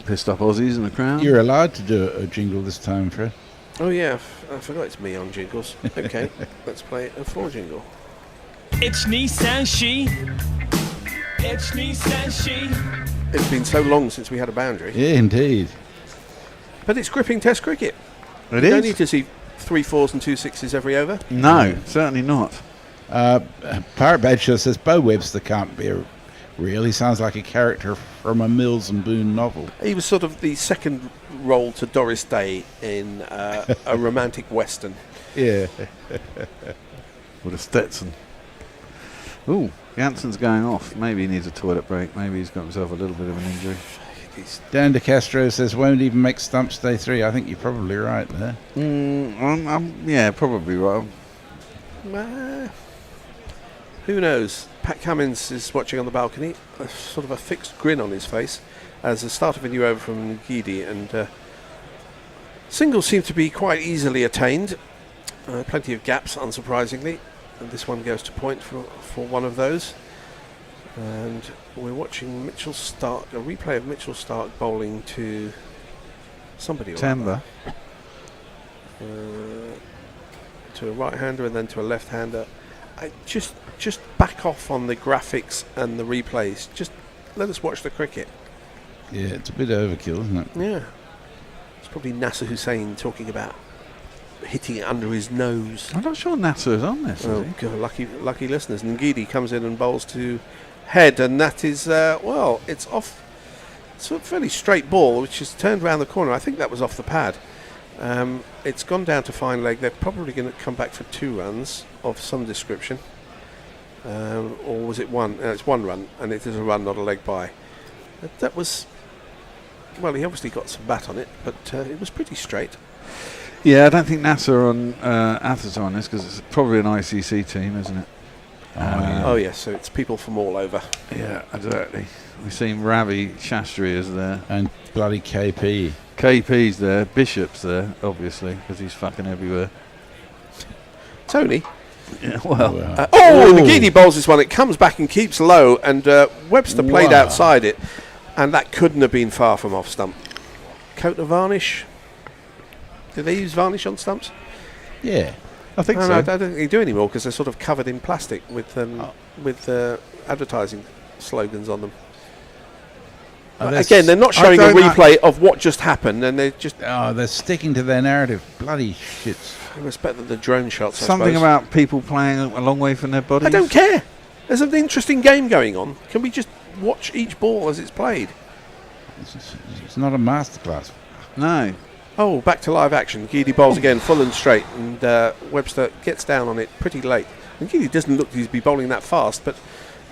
Pissed up Aussies in the crowd. You're allowed to do a jingle this time, Fred. Oh yeah, I forgot it's me on jingles. Okay, let's play a 4 jingle. It's Nissan She. It's Nissan She. It's been so long since we had a boundary. Yeah, indeed. But it's gripping Test cricket. It You don't is. need to see 3 4s and 2 6s every over. No, certainly not. Pirate Badger says Bo Webster can't be real. He sounds like a character from a Mills and Boon novel. He was sort of the second role to Doris Day in a romantic western. Yeah. With a Stetson. Ooh, Janssen's going off. Maybe he needs a toilet break. Maybe he's got himself a little bit of an injury. Dan De Castro says won't even make stumps day 3. I think you're probably right there. Yeah, probably right. Who knows? Pat Cummins is watching on the balcony, sort of a fixed grin on his face, as the start of a new over from Ngidi, and singles seem to be quite easily attained. Plenty of gaps, unsurprisingly, and this one goes to point for one of those. And we're watching Mitchell Stark, a replay of Mitchell Stark bowling to somebody. Timber. To a right-hander and then to a left-hander. I just back off on the graphics and the replays. Just let us watch the cricket. Yeah, it's a bit overkill, isn't it? Yeah. It's probably Nasser Hussain talking about hitting it under his nose. I'm not sure Nasser is on this. Oh, God, lucky listeners. Ngidi comes in and bowls to Head, and that is, it's off. It's a fairly straight ball, which is turned around the corner. I think that was off the pad. It's gone down to fine leg. They're probably going to come back for 2 runs of some description. Or was it 1? It's 1 run, and it is a run, not a leg by. That was... Well, he obviously got some bat on it, but it was pretty straight. Yeah, I don't think Nasser on Athers on this, because it's probably an ICC team, isn't it? Oh, yes, so it's people from all over. Yeah, exactly. We've seen Ravi Shastri is there. And bloody KP. KP's there. Bishop's there, obviously, because he's fucking everywhere. Tony? Yeah, well. Ngidi bowls this one. It comes back and keeps low, and Webster played outside it, and that couldn't have been far from off stump. Coat of varnish. Do they use varnish on stumps? Yeah. I think so. No, I don't think they do anymore because they're sort of covered in plastic with advertising slogans on them. Again, they're not showing a replay of what just happened, and they're just... Oh, they're sticking to their narrative. Bloody shits. I respect the drone shots, Something about people playing a long way from their bodies. I don't care. There's an interesting game going on. Can we just watch each ball as it's played? It's not a masterclass. No. Oh, back to live action. Geedy bowls again, full and straight, and Webster gets down on it pretty late. And Geedy doesn't look to be bowling that fast, but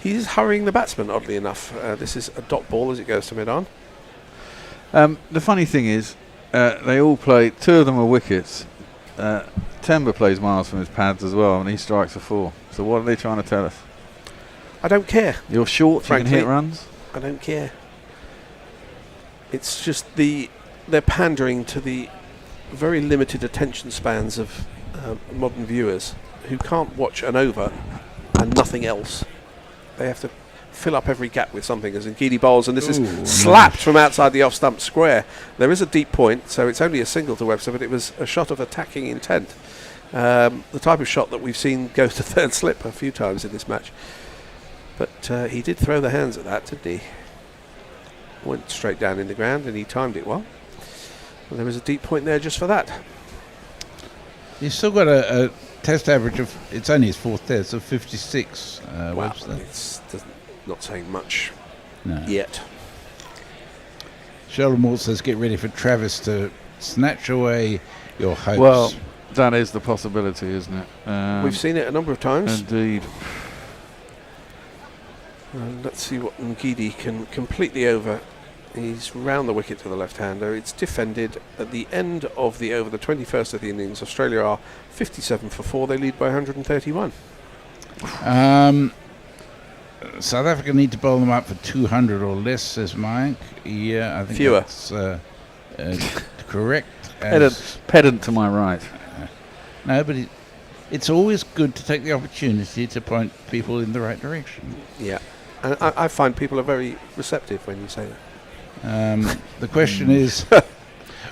he's hurrying the batsman, oddly enough. This is a dot ball as it goes to mid-on. The funny thing is, they all play, 2 of them are wickets. Temba plays miles from his pads as well, and he strikes a 4. So what are they trying to tell us? I don't care. You're short, frankly, you can hit runs? I don't care. It's just they're pandering to the very limited attention spans of modern viewers who can't watch an over and nothing else. They have to fill up every gap with something, as in Geedy bowls, and this is slapped from outside the off-stump square. There is a deep point, so it's only a single to Webster, but it was a shot of attacking intent. The type of shot that we've seen go to third slip a few times in this match. But he did throw the hands at that, didn't he? Went straight down in the ground, and he timed it well. And there was a deep point there just for that. He's still got a test average of, it's only his 4th test, of 56. Webster. It's not saying much No. yet. Sheldon Moore says, get ready for Travis to snatch away your hopes. Well, that is the possibility, isn't it? We've seen it a number of times. Indeed. Let's see what Ngidi can completely over. He's round the wicket to the left-hander. It's defended at the end of the over, the 21st of the innings. Australia are 57 for 4. They lead by 131. South Africa need to bowl them up for 200 or less, says Mike. Yeah, I think Fewer. That's correct. Pedant to my right. No, but it's always good to take the opportunity to point people in the right direction. Yeah, and I find people are very receptive when you say that. The question is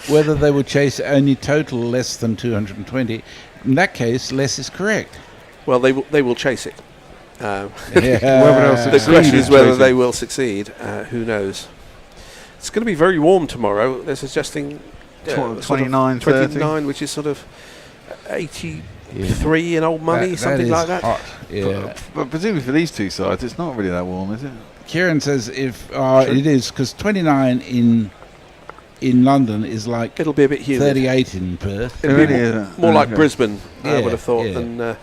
whether they will chase only total less than 220. In that case, less is correct. Well, they will chase it. The succeed question is whether chasing. they will succeed. Who knows? It's going to be very warm tomorrow. They're suggesting 29, 30. 29, which is sort of 83 in old money, something like that. Hot. Yeah. But presumably for these two sides, it's not really that warm, is it? Kieran says if it is, because 29 in London is like it'll be a bit humid. 38 in Perth. It'll be more like Brisbane, I would have thought. Yeah. Than,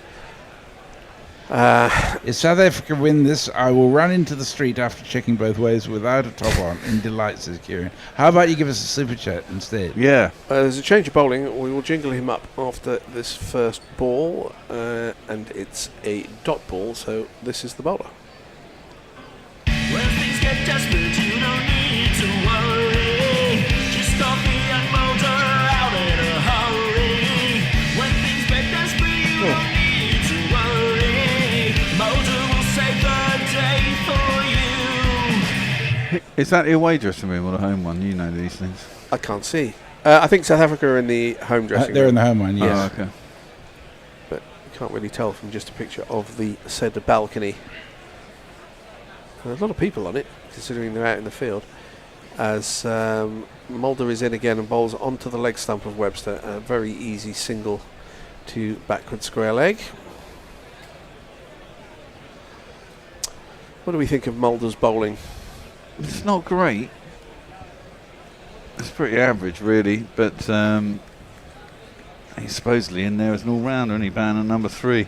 if South Africa win this, I will run into the street after checking both ways without a top on. In delight, says Kieran. How about you give us a super chat instead? Yeah. There's a change of bowling. We will jingle him up after this first ball, and it's a dot ball. So this is the bowler. When things get desperate, you don't need to worry. Just coffee and motor out in a hurry. When things get desperate, you don't need to worry. Motor will save the day for you. Is that the away dressing room or the home one? You know these things. I can't see. I think South Africa are in the home dressing room. They're in the home one, yes. Oh, okay. But you can't really tell from just a picture of the said balcony. There's a lot of people on it, considering they're out in the field. As Mulder is in again and bowls onto the leg stump of Webster. A very easy single to backward square leg. What do we think of Mulder's bowling? It's not great. It's pretty average, really. But he's supposedly in there as an all-rounder, and he banned on number 3.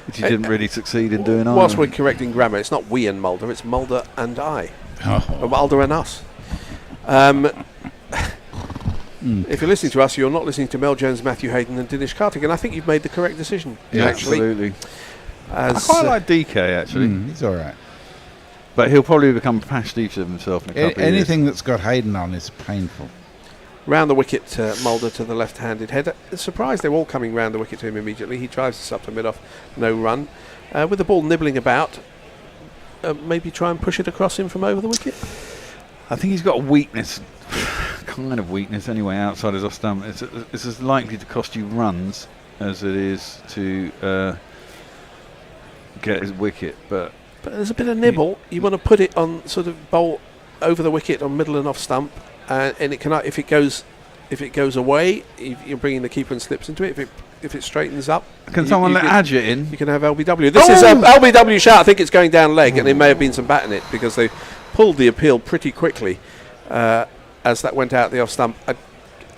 Which he didn't really succeed in doing either. Whilst we're correcting grammar, it's not we and Mulder, it's Mulder and I. Or Mulder and us. If you're listening to us, you're not listening to Mel Jones, Matthew Hayden and Dinesh Karthik, and I think you've made the correct decision. Yeah, actually. absolutely. I quite like DK, actually. He's all right. But he'll probably become pastiche of himself in a couple of years. Anything that's got Hayden on is painful. Round the wicket, Mulder to the left-handed header. Surprised they're all coming round the wicket to him immediately. He drives this up to mid-off, no run. With the ball nibbling about, maybe try and push it across him from over the wicket? I think he's got a weakness, kind of weakness anyway, outside his off-stump. It's as likely to cost you runs as it is to get his wicket. But there's a bit of nibble. You want to put it on sort of bowl over the wicket on middle and off-stump. And it can, if it goes away, you're bringing the keeper and slips into it. If it straightens up, can someone let Adja in? You can have LBW. This is LBW shout. I think it's going down leg, and there may have been some bat in it because they pulled the appeal pretty quickly as that went out the off stump.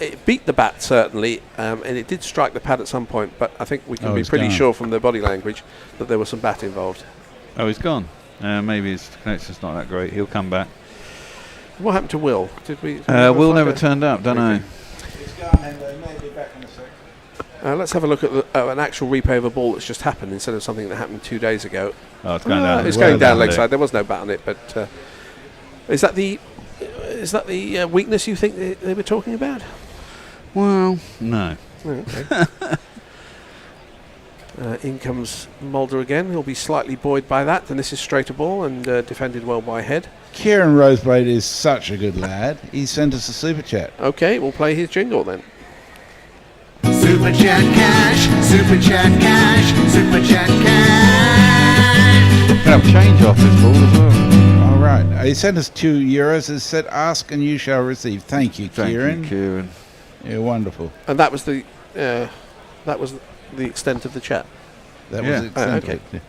it beat the bat certainly, and it did strike the pad at some point. But I think we can be it's pretty gone. sure from the body language that there was some bat involved. Oh, he's gone. Maybe his connection's not that great. He'll come back. What happened to Will? Did we? Will never turned up. Don't know. Let's have a look at an actual replay of a ball that's just happened instead of something that happened 2 days ago. Oh, it's going down. It's going down leg side. There was no bat on it, but is that the weakness you think they were talking about? Well, no. Okay. In comes Mulder again. He'll be slightly buoyed by that, and this is straight a ball and defended well by Head. Kieran Roseblade is such a good lad. He sent us a super chat. Okay, we'll play his jingle then. Super chat cash, super chat cash, super chat cash. Can have change off this ball as well. All right. He sent us €2. He said, "Ask and you shall receive." Thank you, Kieran. Thank you, Kieran. You're wonderful. And that was the extent of the chat. That was the extent. Okay. Of it.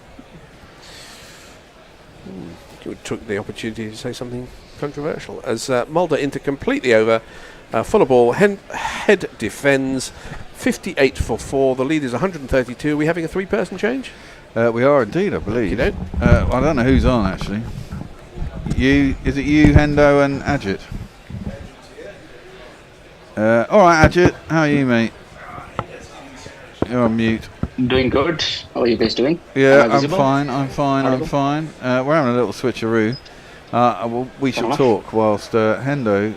You took the opportunity to say something controversial as Mulder into completely over. Full of ball. Head defends 58 for 4. The lead is 132. Are we having a 3-person change? We are indeed, I believe. You don't? I don't know who's on actually. Is it you, Hendo, and Ajit? All right, Ajit. How are you, mate? You're on mute. Doing good. How are you guys doing? Yeah, I'm fine. I'm fine. We're having a little switcheroo. We should talk whilst Hendo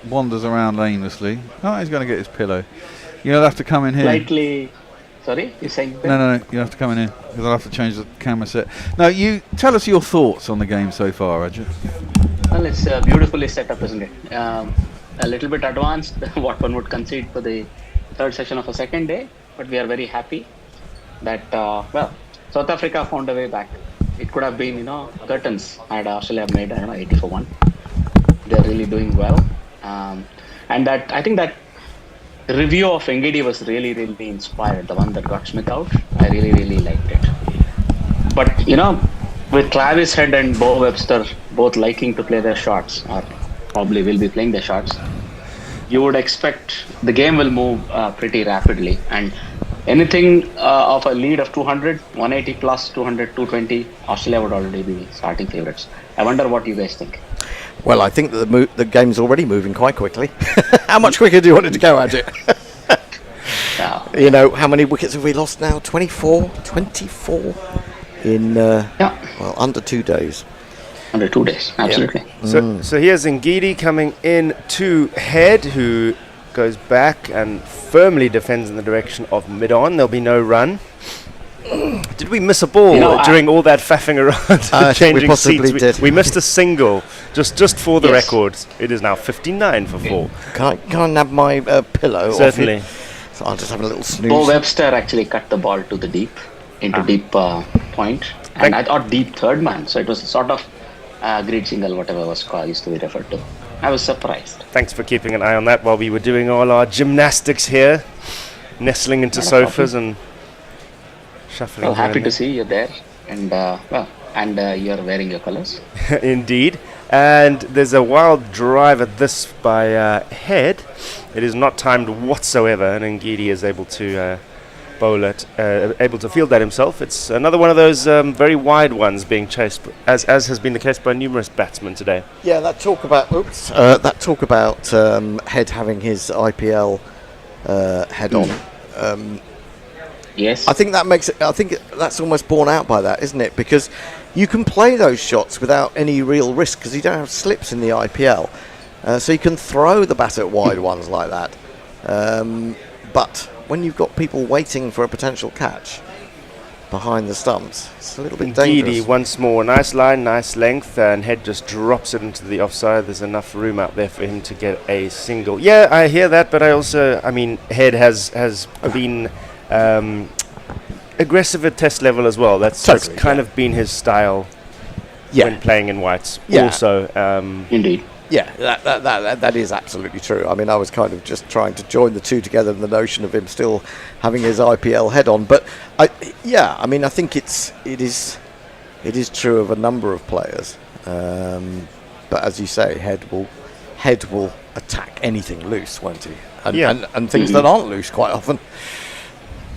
wanders around aimlessly. Oh, he's going to get his pillow. You'll have to come in here. Slightly. Sorry, you're saying that? No. You have to come in here because I'll have to change the camera set. No, you tell us your thoughts on the game so far, Ajit. Well, it's beautifully set up, isn't it? A little bit advanced, what one would concede for the third session of a second day, but we are very happy that South Africa found a way back. It could have been, curtains had Australia made 80 for 1. They're really doing well. And that I think that the review of Ngidi was really, really inspired. The one that got Smith out, I really, really liked it. But with Travis Head and Bo Webster both liking to play their shots, or probably will be playing their shots, you would expect the game will move pretty rapidly. And anything of a lead of 200, 180 plus 200, 220, Australia would already be starting favourites. I wonder what you guys think. Well, I think that the game's already moving quite quickly. How much quicker do you want it to go at it? How many wickets have we lost now? 24 in under 2 days. Under 2 days, absolutely. Yeah. So here's Ngidi coming in to Head, who goes back and firmly defends in the direction of mid-on. There'll be no run. Did we miss a ball during all that faffing around changing we possibly seats? Did. We missed a single. Just for the record, it is now 59 for 4. Can I nab my pillow? Certainly. So I'll just have a little snooze. Bo Webster actually cut the ball to the deep point, and I thought deep third man. So it was a sort of grid single, whatever was used to be referred to. I was surprised. Thanks for keeping an eye on that while we were doing all our gymnastics here, nestling into sofas and shuffling. Well, happy to see you there, and you're wearing your colours. Indeed. And there's a wild drive at this by Head. It is not timed whatsoever, and Ngidi is able to bowl it, able to field that himself. It's another one of those very wide ones being chased, as has been the case by numerous batsmen today. Yeah, that talk about Head having his IPL head on. Yes, I think that makes it. I think that's almost borne out by that, isn't it? Because you can play those shots without any real risk because you don't have slips in the IPL, so you can throw the bat at wide ones like that. But when you've got people waiting for a potential catch behind the stumps, it's a little bit dangerous. Ngidi once more, nice line, nice length, and Head just drops it into the offside. There's enough room out there for him to get a single. Yeah, I hear that, but Head has been aggressive at test level as well. That's kind of been his style when playing in whites. Yeah. Also, indeed. Yeah, that is absolutely true. I mean, I was kind of just trying to join the two together in the notion of him still having his IPL head on. But I think it is true of a number of players. But as you say, Head will Head will attack anything loose, won't he? And, Yeah. and things that aren't loose quite often.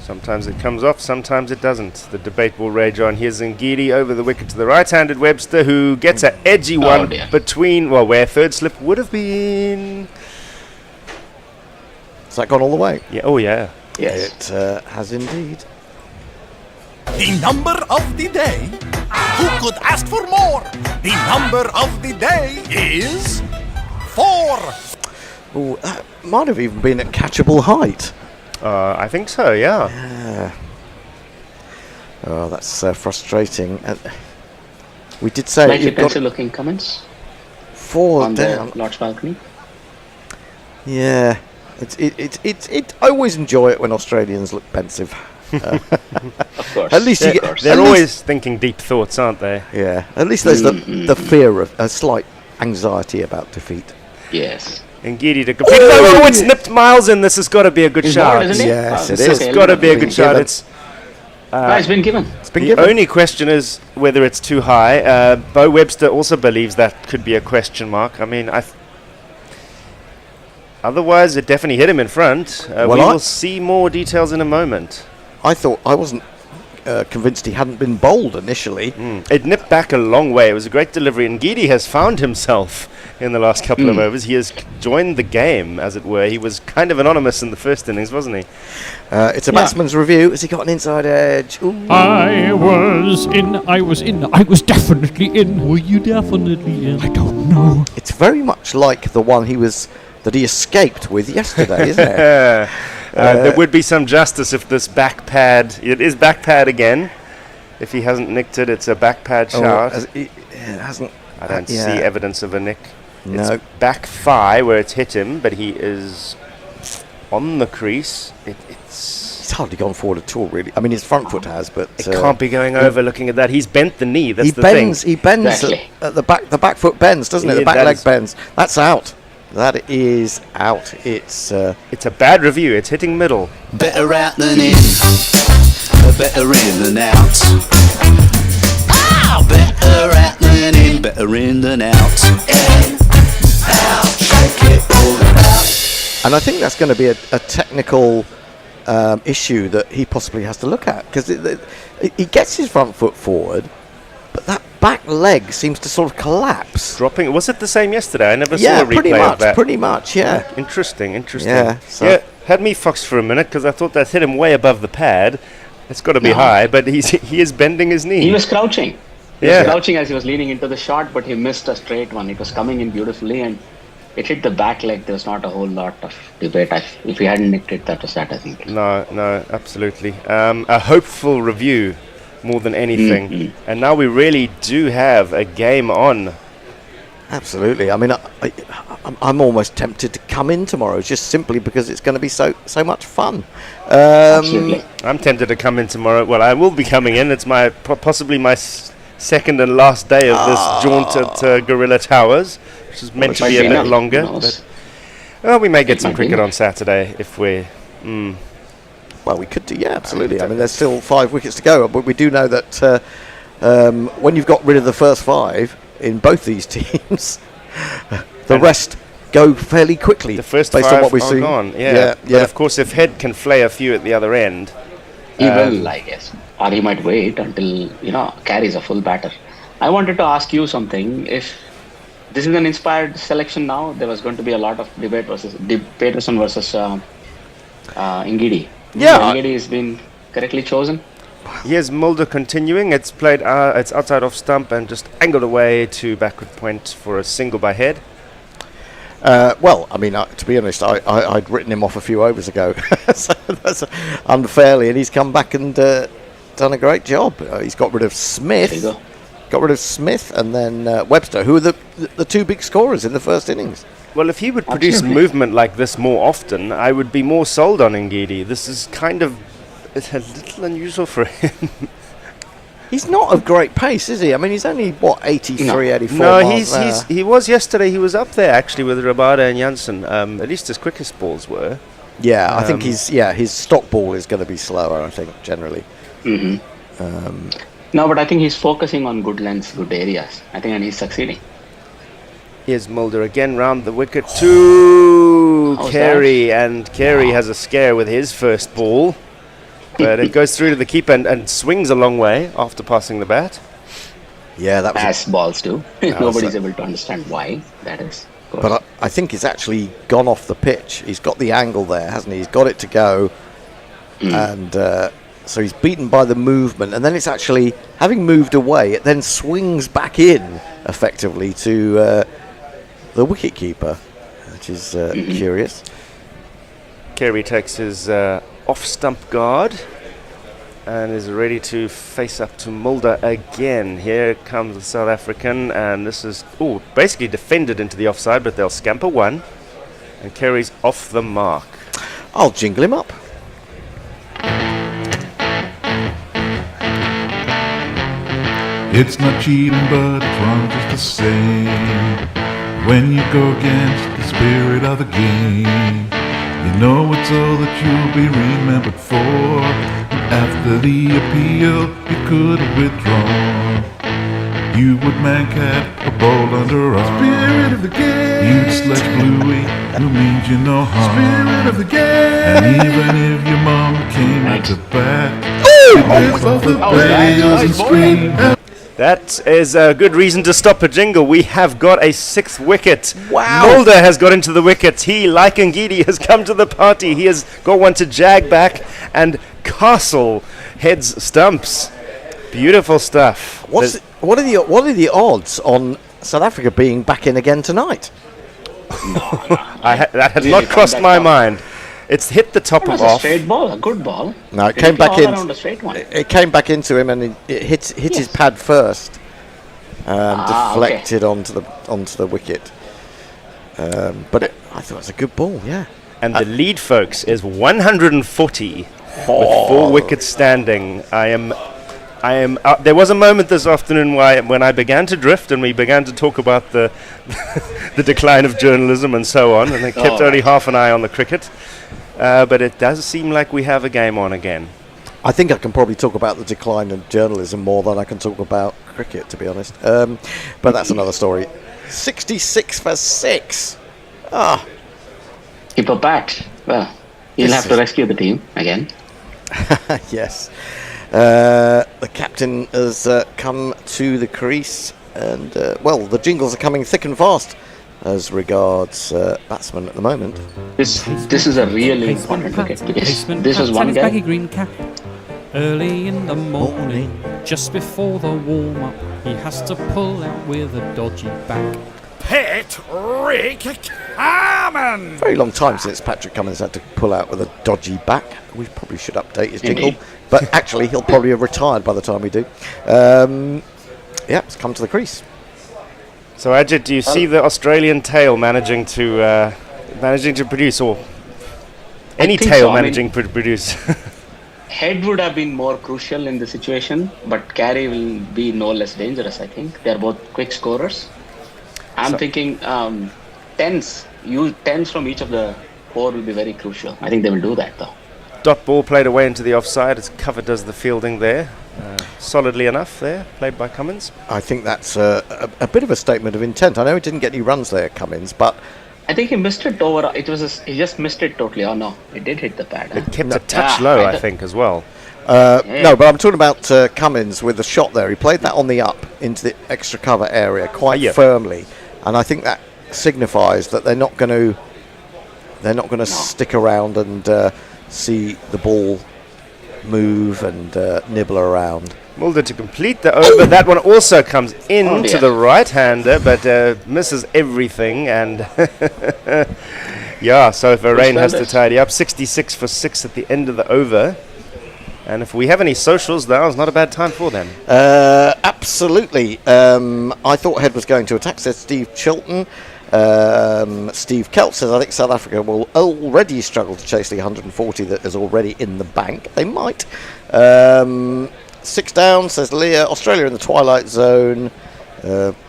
Sometimes it comes off, sometimes it doesn't. The debate will rage on. Here's Ngidi over the wicket to the right-handed Webster, who gets an edgy one between, well, where third slip would have been. Has that gone all the way? Yeah. Oh, yeah. Yes. It has indeed. The number of the day. Who could ask for more? The number of the day is 4. Oh, that might have even been at catchable height. I think so, yeah. Oh, that's frustrating. We did say Slightly you've got pencil-looking comments 4 on down. the Lord's balcony. Yeah, I always enjoy it when Australians look pensive. Of course. At least they're always thinking deep thoughts, aren't they? Yeah, at least there's the fear of a slight anxiety about defeat. Yes. Ngidi to complete. No, it's nipped miles in. This has got to be a good shot. Yes, it This is. has got to be a good shot. It's it's been given. the only question is whether it's too high. Bo Webster also believes that could be a question mark. I mean, otherwise it definitely hit him in front. We will see more details in a moment. I wasn't convinced he hadn't been bowled initially. It nipped back a long way. It was a great delivery. And Ngidi has found himself in the last couple of overs. He has joined the game, as it were. He was kind of anonymous in the first innings, wasn't he? It's a batsman's review. Has he got an inside edge? Ooh. I was definitely in. Were you definitely in? I don't know. It's very much like the one that he escaped with yesterday, isn't it? There would be some justice if this back pad. It is back pad again. If he hasn't nicked it, it's a back pad shot. It hasn't. I don't see evidence of a nick. No. It's back thigh where it's hit him, but he is on the crease. He's hardly gone forward at all, really. I mean, his front foot has, but it can't be going over. Looking at that, he's bent the knee. That's he the bends. thing. He bends Exactly. at the back. The back foot bends, doesn't it? Yeah, The back that leg is- bends. That's out. That is out. It's a bad review. It's hitting middle. Better out than in. Better in than out. Better out than in. Better in than out. In, out, shake it all about. And I think that's going to be a technical issue that he possibly has to look at, because he gets his front foot forward, but that back leg seems to sort of collapse. Dropping. Was it the same yesterday? I never saw a replay of that. Pretty much, yeah. Interesting. Yeah, so- Had me foxed for a minute because I thought that hit him way above the pad. It's got to be high, but he is bending his knee. He was crouching. He Yeah. was crouching as he was leaning into the shot, but he missed a straight one. It was coming in beautifully, and it hit the back leg. There was not a whole lot of debate. If he hadn't nicked it, that was that, I think. No, absolutely. A hopeful review more than anything. And now we really do have a game on. Absolutely. I mean, I'm almost tempted to come in tomorrow, just simply because it's going to be so much fun. Absolutely. I'm tempted to come in tomorrow. Well, I will be coming in. It's possibly my second and last day of this jaunt at Gorilla Towers, which is meant to be a bit longer. But we may get some cricket on Saturday if we. Well, we could do, yeah, absolutely. I mean, there's still 5 wickets to go, but we do know that when you've got rid of the first 5 in both these teams, the rest go fairly quickly. The first based 5 on what we've are seen. gone. Yeah. But of course, if Head can flay a few at the other end, He will, I guess. Or he might wait until, carries a full batter. I wanted to ask you something. If this is an inspired selection now, there was going to be a lot of debate Peterson versus Ngidi. Yeah. Ngidi has been correctly chosen. Here's Mulder continuing. It's played. It's outside off stump and just angled away to backward point for a single by Head. Well, I mean, to be honest, I'd written him off a few overs ago, so that's unfairly, and he's come back and done a great job. He's got rid of Smith. There you go. Got rid of Smith and then Webster, who are the 2 big scorers in the first innings. Well, if he would produce movement like this more often, I would be more sold on Ngidi. This is kind of a little unusual for him. He's not of great pace, is he? I mean, he's only, 83, 84 No, miles he was yesterday. He was up there, actually, with Rabada and Janssen. At least his quickest balls were. Yeah, I think his stock ball is going to be slower, I think, generally. No, but I think he's focusing on good lengths, good areas. I think, and he's succeeding. Here's Mulder again round the wicket to How's Carey, and Carey has a scare with his first ball, but it goes through to the keeper and swings a long way after passing the bat. Yeah, that was As balls do. Nobody's able to understand why that is. But I think he's actually gone off the pitch. He's got the angle there, hasn't he? He's got it to go, and so he's beaten by the movement, and then it's actually, having moved away, it then swings back in effectively to the wicket-keeper, which is curious. Carey takes his off-stump guard and is ready to face up to Mulder again. Here comes the South African, and this is basically defended into the offside, but they'll scamper one, and Carey's off the mark. I'll jingle him up. It's not cheating, but it's wrong just the same. When you go against the spirit of the game, you know it's all that you'll be remembered for. And after the appeal, you could have withdrawn. You would man-cat a ball under arm. Spirit of the game. You'd sledge Bluey, who means you no harm. Spirit of the game. And even if your mom came at the bat, you'd lift off the bales and scream. That is a good reason to stop a jingle. We have got a 6th wicket. Wow. Mulder has got into the wickets. He, like Ngidi, has come to the party. He has got one to jag back, and Castle heads stumps. Beautiful stuff. What are the odds on South Africa being back in again tonight? That had not crossed my mind. It's hit the top of off. A straight ball, a good ball. No, it came back in. It came back into him, and it hit his pad first, deflected onto the wicket. But I thought it was a good ball. Yeah. And the lead, folks, is 140 with 4 wickets standing. I am. There was a moment this afternoon when I began to drift, and we began to talk about the the decline of journalism and so on, and I kept only half an eye on the cricket. But it does seem like we have a game on again. I think I can probably talk about the decline of journalism more than I can talk about cricket, to be honest. But that's another story. 66 for 6. Keep a bat. Well, you'll have to rescue the team again. Yes. The captain has come to the crease, and the jingles are coming thick and fast as regards batsmen at the moment. This is a really important wicket, because this is one guy. Baggy green cap. Early in the morning, just before the warm-up, he has to pull out with a dodgy back. Patrick Cummins! Very long time since Patrick Cummins had to pull out with a dodgy back. We probably should update his jingle, but actually he'll probably have retired by the time we do. It's come to the crease. So Ajit, do you see the Australian tail managing to produce, or any tail managing to produce? Head would have been more crucial in the situation, but Carey will be no less dangerous, I think. They're both quick scorers. I'm thinking tens from each of the 4 will be very crucial. I think they will do that, though. Dot ball played away into the offside as Cover does the fielding there. Solidly enough there, played by Cummins. I think that's a bit of a statement of intent. I know he didn't get any runs there, Cummins, but I think he missed it over. He just missed it totally. Oh no, it did hit the pad. It kept a touch low, I think, as well. No, but I'm talking about Cummins with the shot there. He played that on the up into the extra cover area quite firmly, and I think that signifies that they're not going to stick around and see the ball move and nibble around. Mulder to complete the over. That one also comes into the right-hander, but misses everything. And so Varane has to tidy up. 66 for 6 at the end of the over. And if we have any socials, now is not a bad time for them. Absolutely. I thought Head was going to attack, said Steve Chilton. Steve Kelp says, I think South Africa will already struggle to chase the 140 that is already in the bank. They might. 6 down, says Leah. Australia in the twilight zone.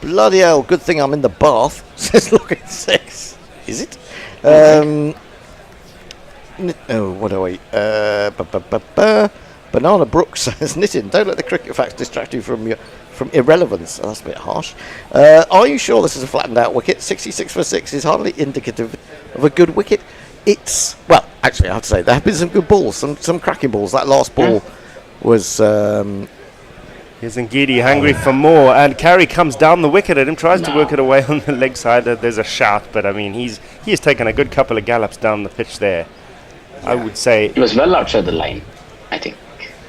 Bloody hell, good thing I'm in the bath, says Look at 6. Is it? What are we? Banana Brooks says, Nitin, don't let the cricket facts distract you from your from irrelevance. Oh, that's a bit harsh. Are you sure this is a flattened out wicket? 66 for 6 is hardly indicative of a good wicket. It's, well, actually, I have to say, there have been some good balls, some cracking balls. That last ball was... Here's Ngidi hungry for more, and Carey comes down the wicket at him, tries to work it away on the leg side. There's a shout, but I mean, he's taken a good couple of gallops down the pitch there. I would say... It was well outside the line, I think.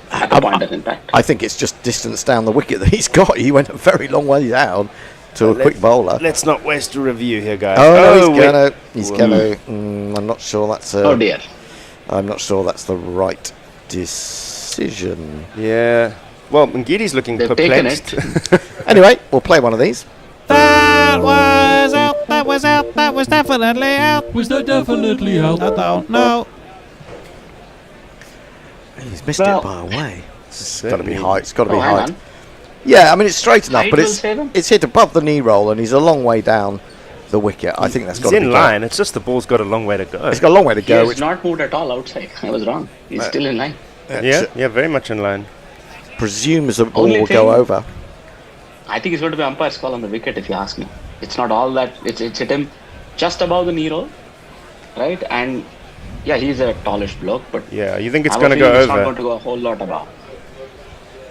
At the point of impact. I think it's just distance down the wicket that he's got. He went a very long way down to a quick bowler. Let's not waste a review here, guys. Oh, no, he's gonna. I'm not sure that's a... Oh, dear. I'm not sure that's the right decision. Yeah. Well, Ngidi's looking perplexed. Anyway, we'll play one of these. That was out, that was out, that was definitely out. Was that definitely out? I don't know. He's missed it by a way. It's got to be high. It's got to be hang high. on. Yeah, I mean, it's straight enough, Height but will save him? it's hit above the knee roll, and he's a long way down the wicket. I think that's got to He's be in line. It's just the ball's got a long way to go. It's got a long way to go. He's not moved at all outside. I was wrong. He's still in line. Yeah, very much in line. Presumes the ball Only will go thing- over. I think it's going to be umpire's call on the wicket, if you ask me. It's not all that. It's hit him just above the knee roll, right? And yeah, he's a tallish bloke, but yeah, you think it's I have going a to go feeling it's over? not going to go a whole lot above.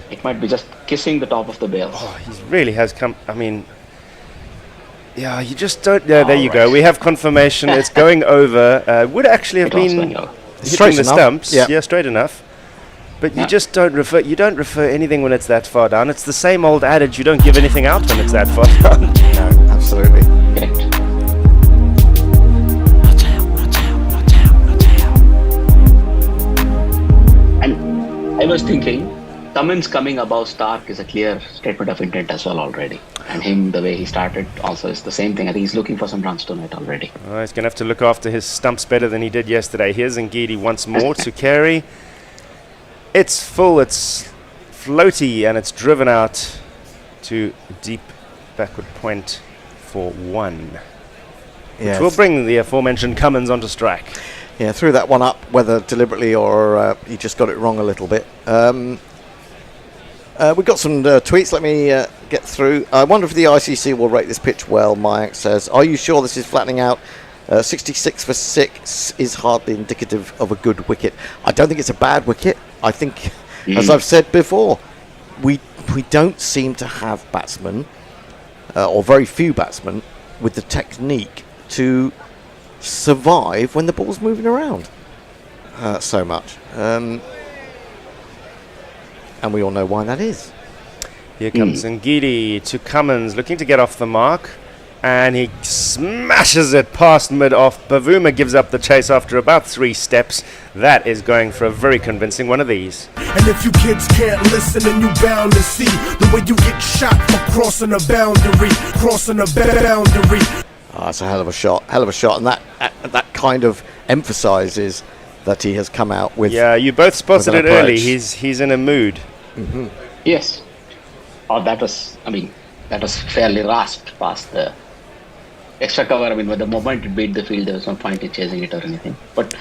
It might be just kissing the top of the bails. Oh, he really has come. I mean, yeah, you just don't. Yeah, there you go. We have confirmation. It's going over. Would actually have been Straight hitting the enough. stumps. Yeah. Yeah, straight enough. But you just don't refer. You don't refer anything when it's that far down. It's the same old adage: you don't give anything out when it's that far down. No, absolutely. And I was thinking, Cummins coming above Stark is a clear statement of intent as well already. And him, the way he started, also is the same thing. I think he's looking for some runs tonight already. Oh, he's going to have to look after his stumps better than he did yesterday. Here's Ngidi once more to carry. It's full, it's floaty, and it's driven out to deep backward point for one. Yeah, Which will bring the aforementioned Cummins onto strike. Yeah, threw that one up, whether deliberately or he just got it wrong a little bit. We've got some tweets. Let me get through. I wonder if the ICC will rate this pitch well. Mayank says, are you sure this is flattening out? 66 for 6 is hardly indicative of a good wicket. I don't think it's a bad wicket. I think, as I've said before, we don't seem to have batsmen, or very few batsmen, with the technique to survive when the ball's moving around so much. And we all know why that is. Here comes Ngidi to Cummins, looking to get off the mark. And he smashes it past mid-off. Bavuma gives up the chase after about 3 steps. That is going for a very convincing one of these. And if you kids can't listen, then you bound to see the way you get shot for crossing a boundary, That's a hell of a shot, and that kind of emphasises that he has come out with. Yeah, you both spotted with it an early. approach. He's in a mood. Yes. Oh, that was fairly rasped past the extra cover. I mean, when the moment it beat the field, there was no point in chasing it or anything. But,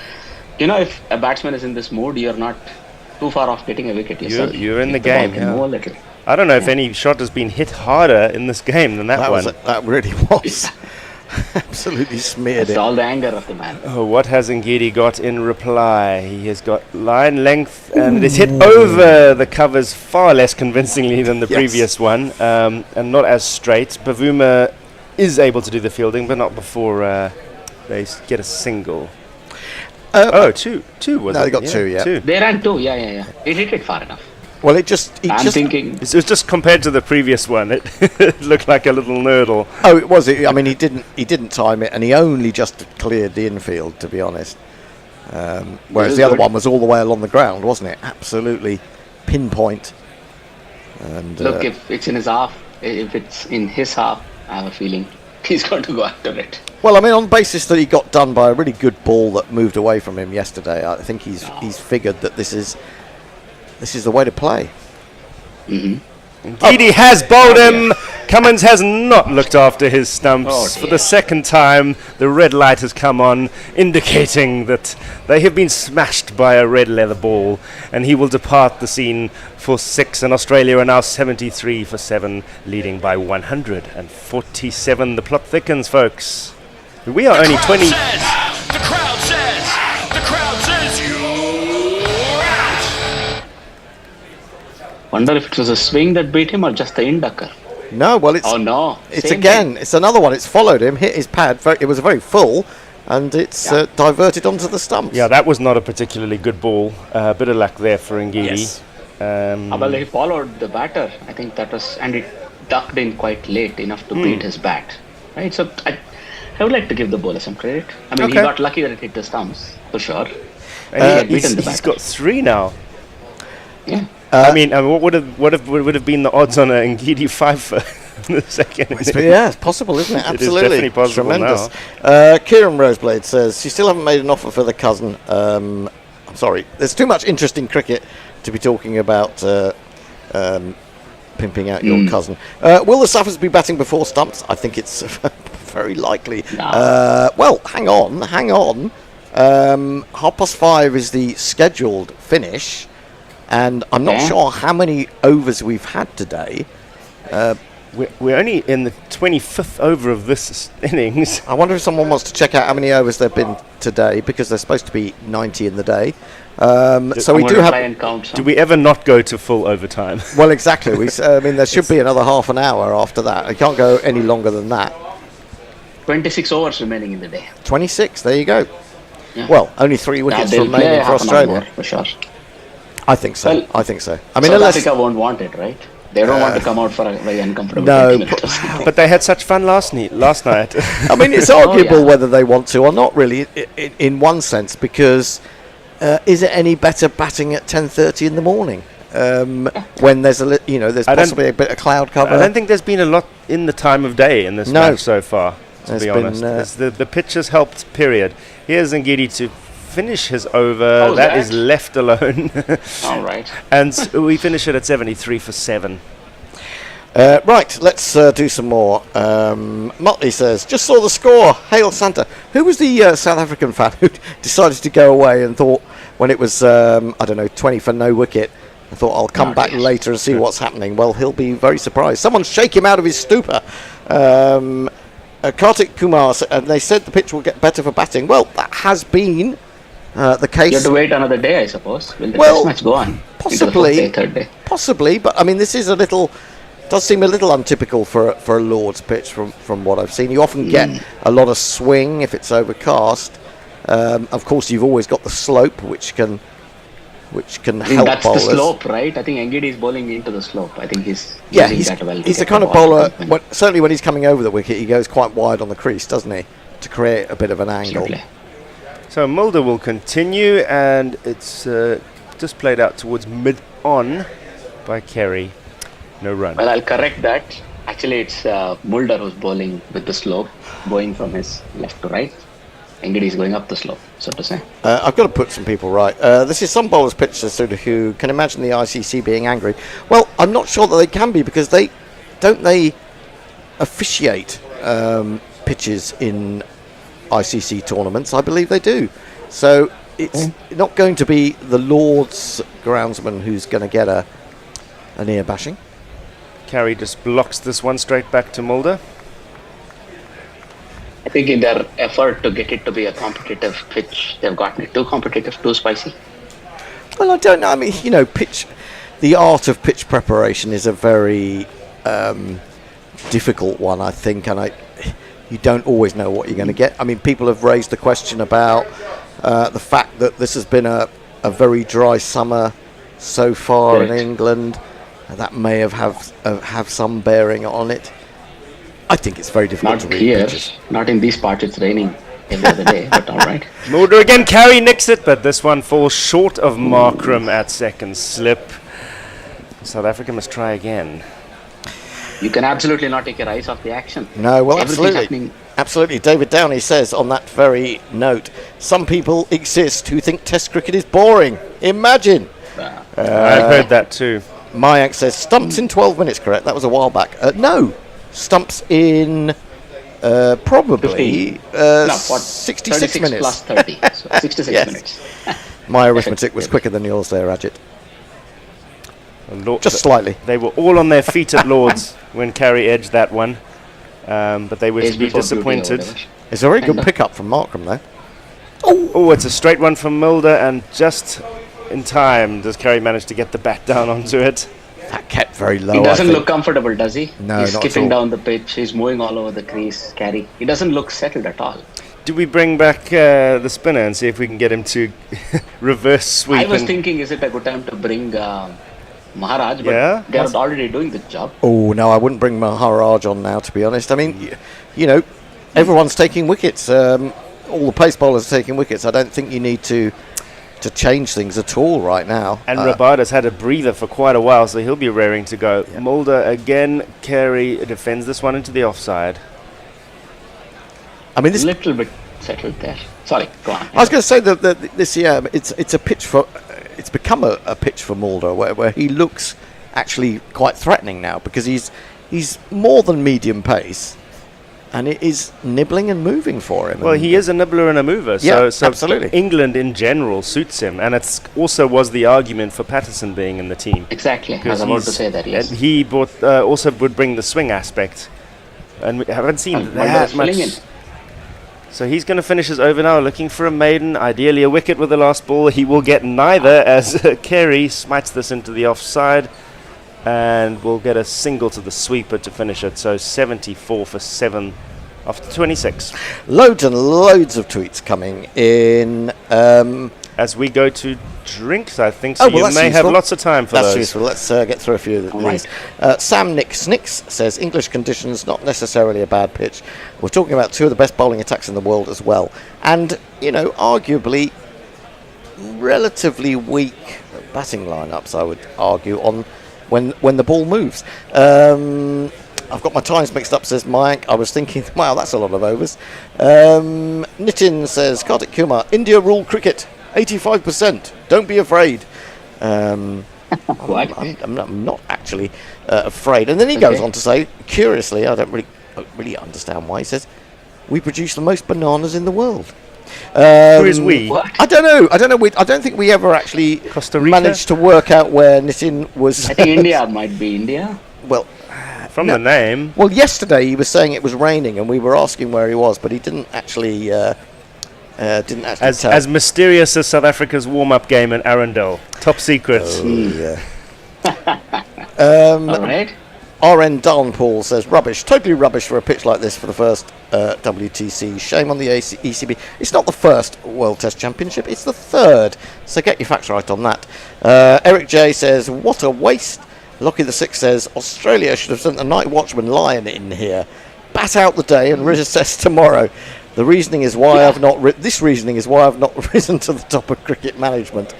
you know, if a batsman is in this mood, you're not too far off getting a wicket yourself. You're in the If ball game. can Yeah. move a little. I don't know if any shot has been hit harder in this game than that one. That really was. Absolutely smeared That's it. all the anger of the man. Oh, what has Ngidi got in reply? He has got line length, and it is hit over the covers far less convincingly than the previous one, and not as straight. Bavuma is able to do the fielding, but not before they get a single. Two was No, it? they got two, yeah. Two. They ran 2, yeah. It hit it far enough. Well, I'm thinking. It was just compared to the previous one, it looked like a little nurdle. Oh, it was. I mean, he didn't time it, and he only just cleared the infield, to be honest. Whereas the other one was all the way along the ground, wasn't it? Absolutely pinpoint. And Look, if it's in his half, I have a feeling he's going to go after it. Well, I mean, on the basis that he got done by a really good ball that moved away from him yesterday, I think he's figured that this is the way to play. Ngidi has bowled him. Cummins has not looked after his stumps. For the second time, the red light has come on, indicating that they have been smashed by a red leather ball, and he will depart the scene for 6. And Australia are now 73 for 7, leading by 147. The plot thickens, folks. We are only 20. The crowd says you're out. Wonder if it was a swing that beat him or just the inducker. No, well, it's. Oh no! It's Same again. thing. It's another one. It's followed him, hit his pad. It was very full, and it's diverted onto the stumps. Yeah, that was not a particularly good ball. Bit of luck there for Ngidi. Yes. Well, he followed the batter. I think that was, and it ducked in quite late enough to beat his bat. Right. So I would like to give the bowler some credit. I mean, he got lucky that it hit the stumps for sure. And he's got 3 now. Yeah. I mean, what would have been the odds on a Ngidi 5 for the second? It's possible, isn't it? Absolutely. It is definitely possible. Tremendous. Kieran Roseblade says she still haven't made an offer for the cousin. I'm sorry, there's too much interesting cricket to be talking about pimping out your cousin. Will the Saffers be batting before stumps? I think it's very likely. No. Well, hang on. 5:30 is the scheduled finish. And I'm not sure how many overs we've had today. We're only in the 25th over of this innings. I wonder if someone wants to check out how many overs there have been today, because they're supposed to be 90 in the day. So we do have. Do we ever not go to full overtime? Well, exactly. I mean, there should be another half an hour after that. It can't go any longer than that. 26 overs remaining in the day. 26. There you go. Yeah. Well, only 3 wickets remaining for Australia. For sure. I think so. Well, I think so. I mean, South Africa won't want it, right? They don't want to come out for a very uncomfortable 20 minutes or something. But they had such fun last night. I mean, it's arguable whether they want to or not, really, in one sense, because is it any better batting at 10:30 in the morning when there's there's possibly a bit of cloud cover? I don't think there's been a lot in the time of day in this match so far. To be honest, the pitch has helped. Period. Here's Ngidi to finish his over. That is left alone. All right. And we finish it at 73 for 7. Right, let's do some more. Motley says, just saw the score. Hail Santa. Who was the South African fan who decided to go away and thought, when it was, 20 for no wicket, I thought I'll come back later and see what's happening? Well, he'll be very surprised. Someone shake him out of his stupor. Kartik Kumar, and they said the pitch will get better for batting. Well, that has been the case. You have to wait another day, I suppose. Will the test match go on? Possibly. Third day? Possibly, but I mean, this is does seem a little untypical for a Lord's pitch from what I've seen. You often get a lot of swing if it's overcast. Of course, you've always got the slope, which can help that's bowlers. the slope, right? I think Ngidi is bowling into the slope. I think he's that well. He's the kind of bowler. Certainly, when he's coming over the wicket, he goes quite wide on the crease, doesn't he, to create a bit of an angle. Absolutely. So Mulder will continue, and it's just played out towards mid-on by Kerry. No run. Well, I'll correct that. Actually, it's Mulder who's bowling with the slope, going from his left to right. Ngidi is going up the slope, so to say. I've got to put some people right. This is some bowlers' pitches who can imagine the ICC being angry. Well, I'm not sure that they can be, because they officiate pitches in ICC tournaments. I believe they do. So it's not going to be the Lord's groundsman who's going to get an ear bashing. Carey just blocks this one straight back to Mulder. I think in their effort to get it to be a competitive pitch, they've gotten it too competitive, too spicy. Well, I don't know. I mean, the art of pitch preparation is a very difficult one, I think, and you don't always know what you're going to get. I mean, people have raised the question about the fact that this has been a very dry summer so far in England. That may have some bearing on it. I think it's very difficult to read pitches. Not in these parts. It's raining every other day, but all right. Mulder again. Carey nicks it, but this one falls short of Markram at second slip. South Africa must try again. You can absolutely not take your eyes off the action. No, well, Everything's absolutely. Absolutely. David Downey says on that very note, some people exist who think Test cricket is boring. Imagine. I've heard that too. Mayank says stumps in 12 minutes, correct? That was a while back. No, stumps in probably 66 minutes. Plus 30, so 66 Yes. minutes. My arithmetic was quicker than yours there, Ajit. Just slightly. They were all on their feet at Lords when Carey edged that one, but they were to be disappointed. It's a very good pickup from Markram, though. Oh, it's a straight one from Mulder, and just in time does Carey manage to get the bat down onto it. That kept very low. He doesn't look comfortable, does he? No, he's not skipping at all. down the pitch. He's moving all over the crease. Carey. He doesn't look settled at all. Do we bring back the spinner and see if we can get him to reverse sweep? I was thinking, is it a good time to bring Maharaj? But they're already doing the job. Oh, no, I wouldn't bring Maharaj on now, to be honest. I mean, you know, everyone's taking wickets. All the pace bowlers are taking wickets. I don't think you need to change things at all right now. And Rabada's had a breather for quite a while, so he'll be raring to go. Yeah. Mulder again. Carey defends this one into the offside. I mean, this little bit settled there. Sorry, go on. I was going to say that this it's a pitch for it's become a pitch for Mulder where he looks actually quite threatening now because he's more than medium pace. And it is nibbling and moving for him. Well, he is a nibbler and a mover. Yeah, so absolutely. England in general suits him. And it's also was the argument for Patterson being in the team. Exactly. I was about to say that, yes. And he also would bring the swing aspect. And we haven't seen that much. So he's going to finish his over now, looking for a maiden, ideally a wicket with the last ball. He will get neither as Carey smites this into the offside. And we'll get a single to the sweeper to finish it. So 74 for 7 after 26. Loads and loads of tweets coming in. As we go to drinks, I think. So you may have lots of time for those. That's useful. Let's get through a few of these. Sam Nick Snicks says, English conditions, not necessarily a bad pitch. We're talking about two of the best bowling attacks in the world as well. And, you know, arguably relatively weak batting lineups, I would argue, on when the ball moves. I've got my times mixed up, says Mike. I was thinking, wow, that's a lot of overs. Nitin says, Kartik Kumar, India rule cricket, 85%. Don't be afraid. I'm not actually afraid. And then he goes on to say, curiously, I don't really understand why. He says, we produce the most bananas in the world. Who is we? I don't know. I don't think we ever actually managed to work out where Nitin was. I think India might be India. Well, from the name. Well, yesterday he was saying it was raining, and we were asking where he was, but he didn't actually. As mysterious as South Africa's warm-up game in Arundel. Top secret. Oh, yeah. All right. RN Darnpool says, rubbish, totally rubbish for a pitch like this for the first WTC. Shame on the ECB. It's not the first World Test Championship, it's the third. So get your facts right on that. Eric J says, what a waste. Lockie the Six says, Australia should have sent the night watchman Lion in here. Bat out the day and reassess tomorrow. The reasoning is why I've not risen to the top of cricket management.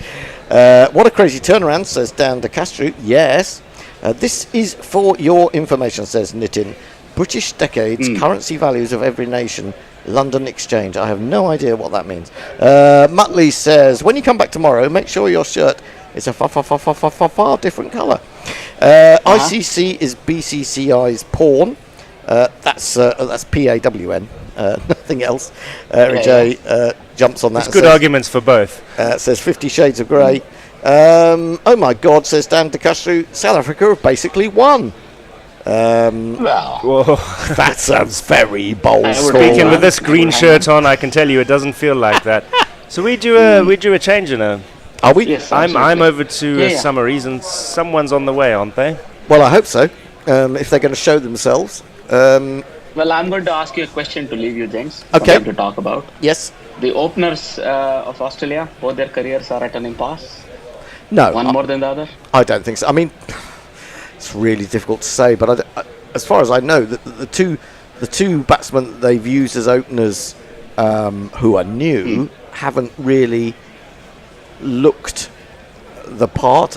What a crazy turnaround, says Dan de Castro. Yes. This is for your information, says Nitin. British decades, currency values of every nation, London Exchange. I have no idea what that means. Muttley says, when you come back tomorrow, make sure your shirt is a far different colour. ICC is BCCI's pawn. That's PAWN. Nothing else. Eric J jumps on that. There's good arguments for both. Says 50 Shades of Grey. Oh my God, says Dan de Castro, South Africa have basically won. That sounds very bold. Speaking with this green shirt on, I can tell you it doesn't feel like that. So we do a change in a. Are we? Yes, I'm over to Summaries, and someone's on the way, aren't they? Well, I hope so. If they're going to show themselves. Well, I'm going to ask you a question to leave you, gents. Okay. To talk about. Yes. The openers of Australia, both their careers are at an impasse. No. One more than the other? I don't think so. I mean, it's really difficult to say, but as far as I know, the two batsmen that they've used as openers who are new haven't really looked the part.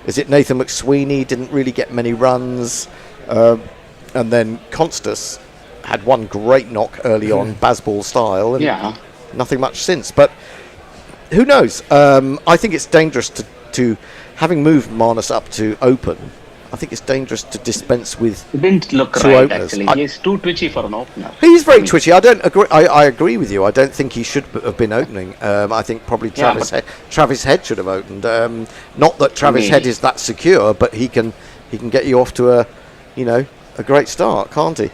Is it Nathan McSweeney didn't really get many runs, and then Constas had one great knock early on, Bazball style, and nothing much since. But who knows? I think it's dangerous to having moved Marnus up to open. I think it's dangerous to dispense with It didn't look two right, openers. actually. He's too twitchy for an opener. He's very twitchy. I don't agree. I agree with you. I don't think he should have been opening. I think probably Travis Head should have opened. Not that Travis Head is that secure, but he can get you off to a great start, can't he?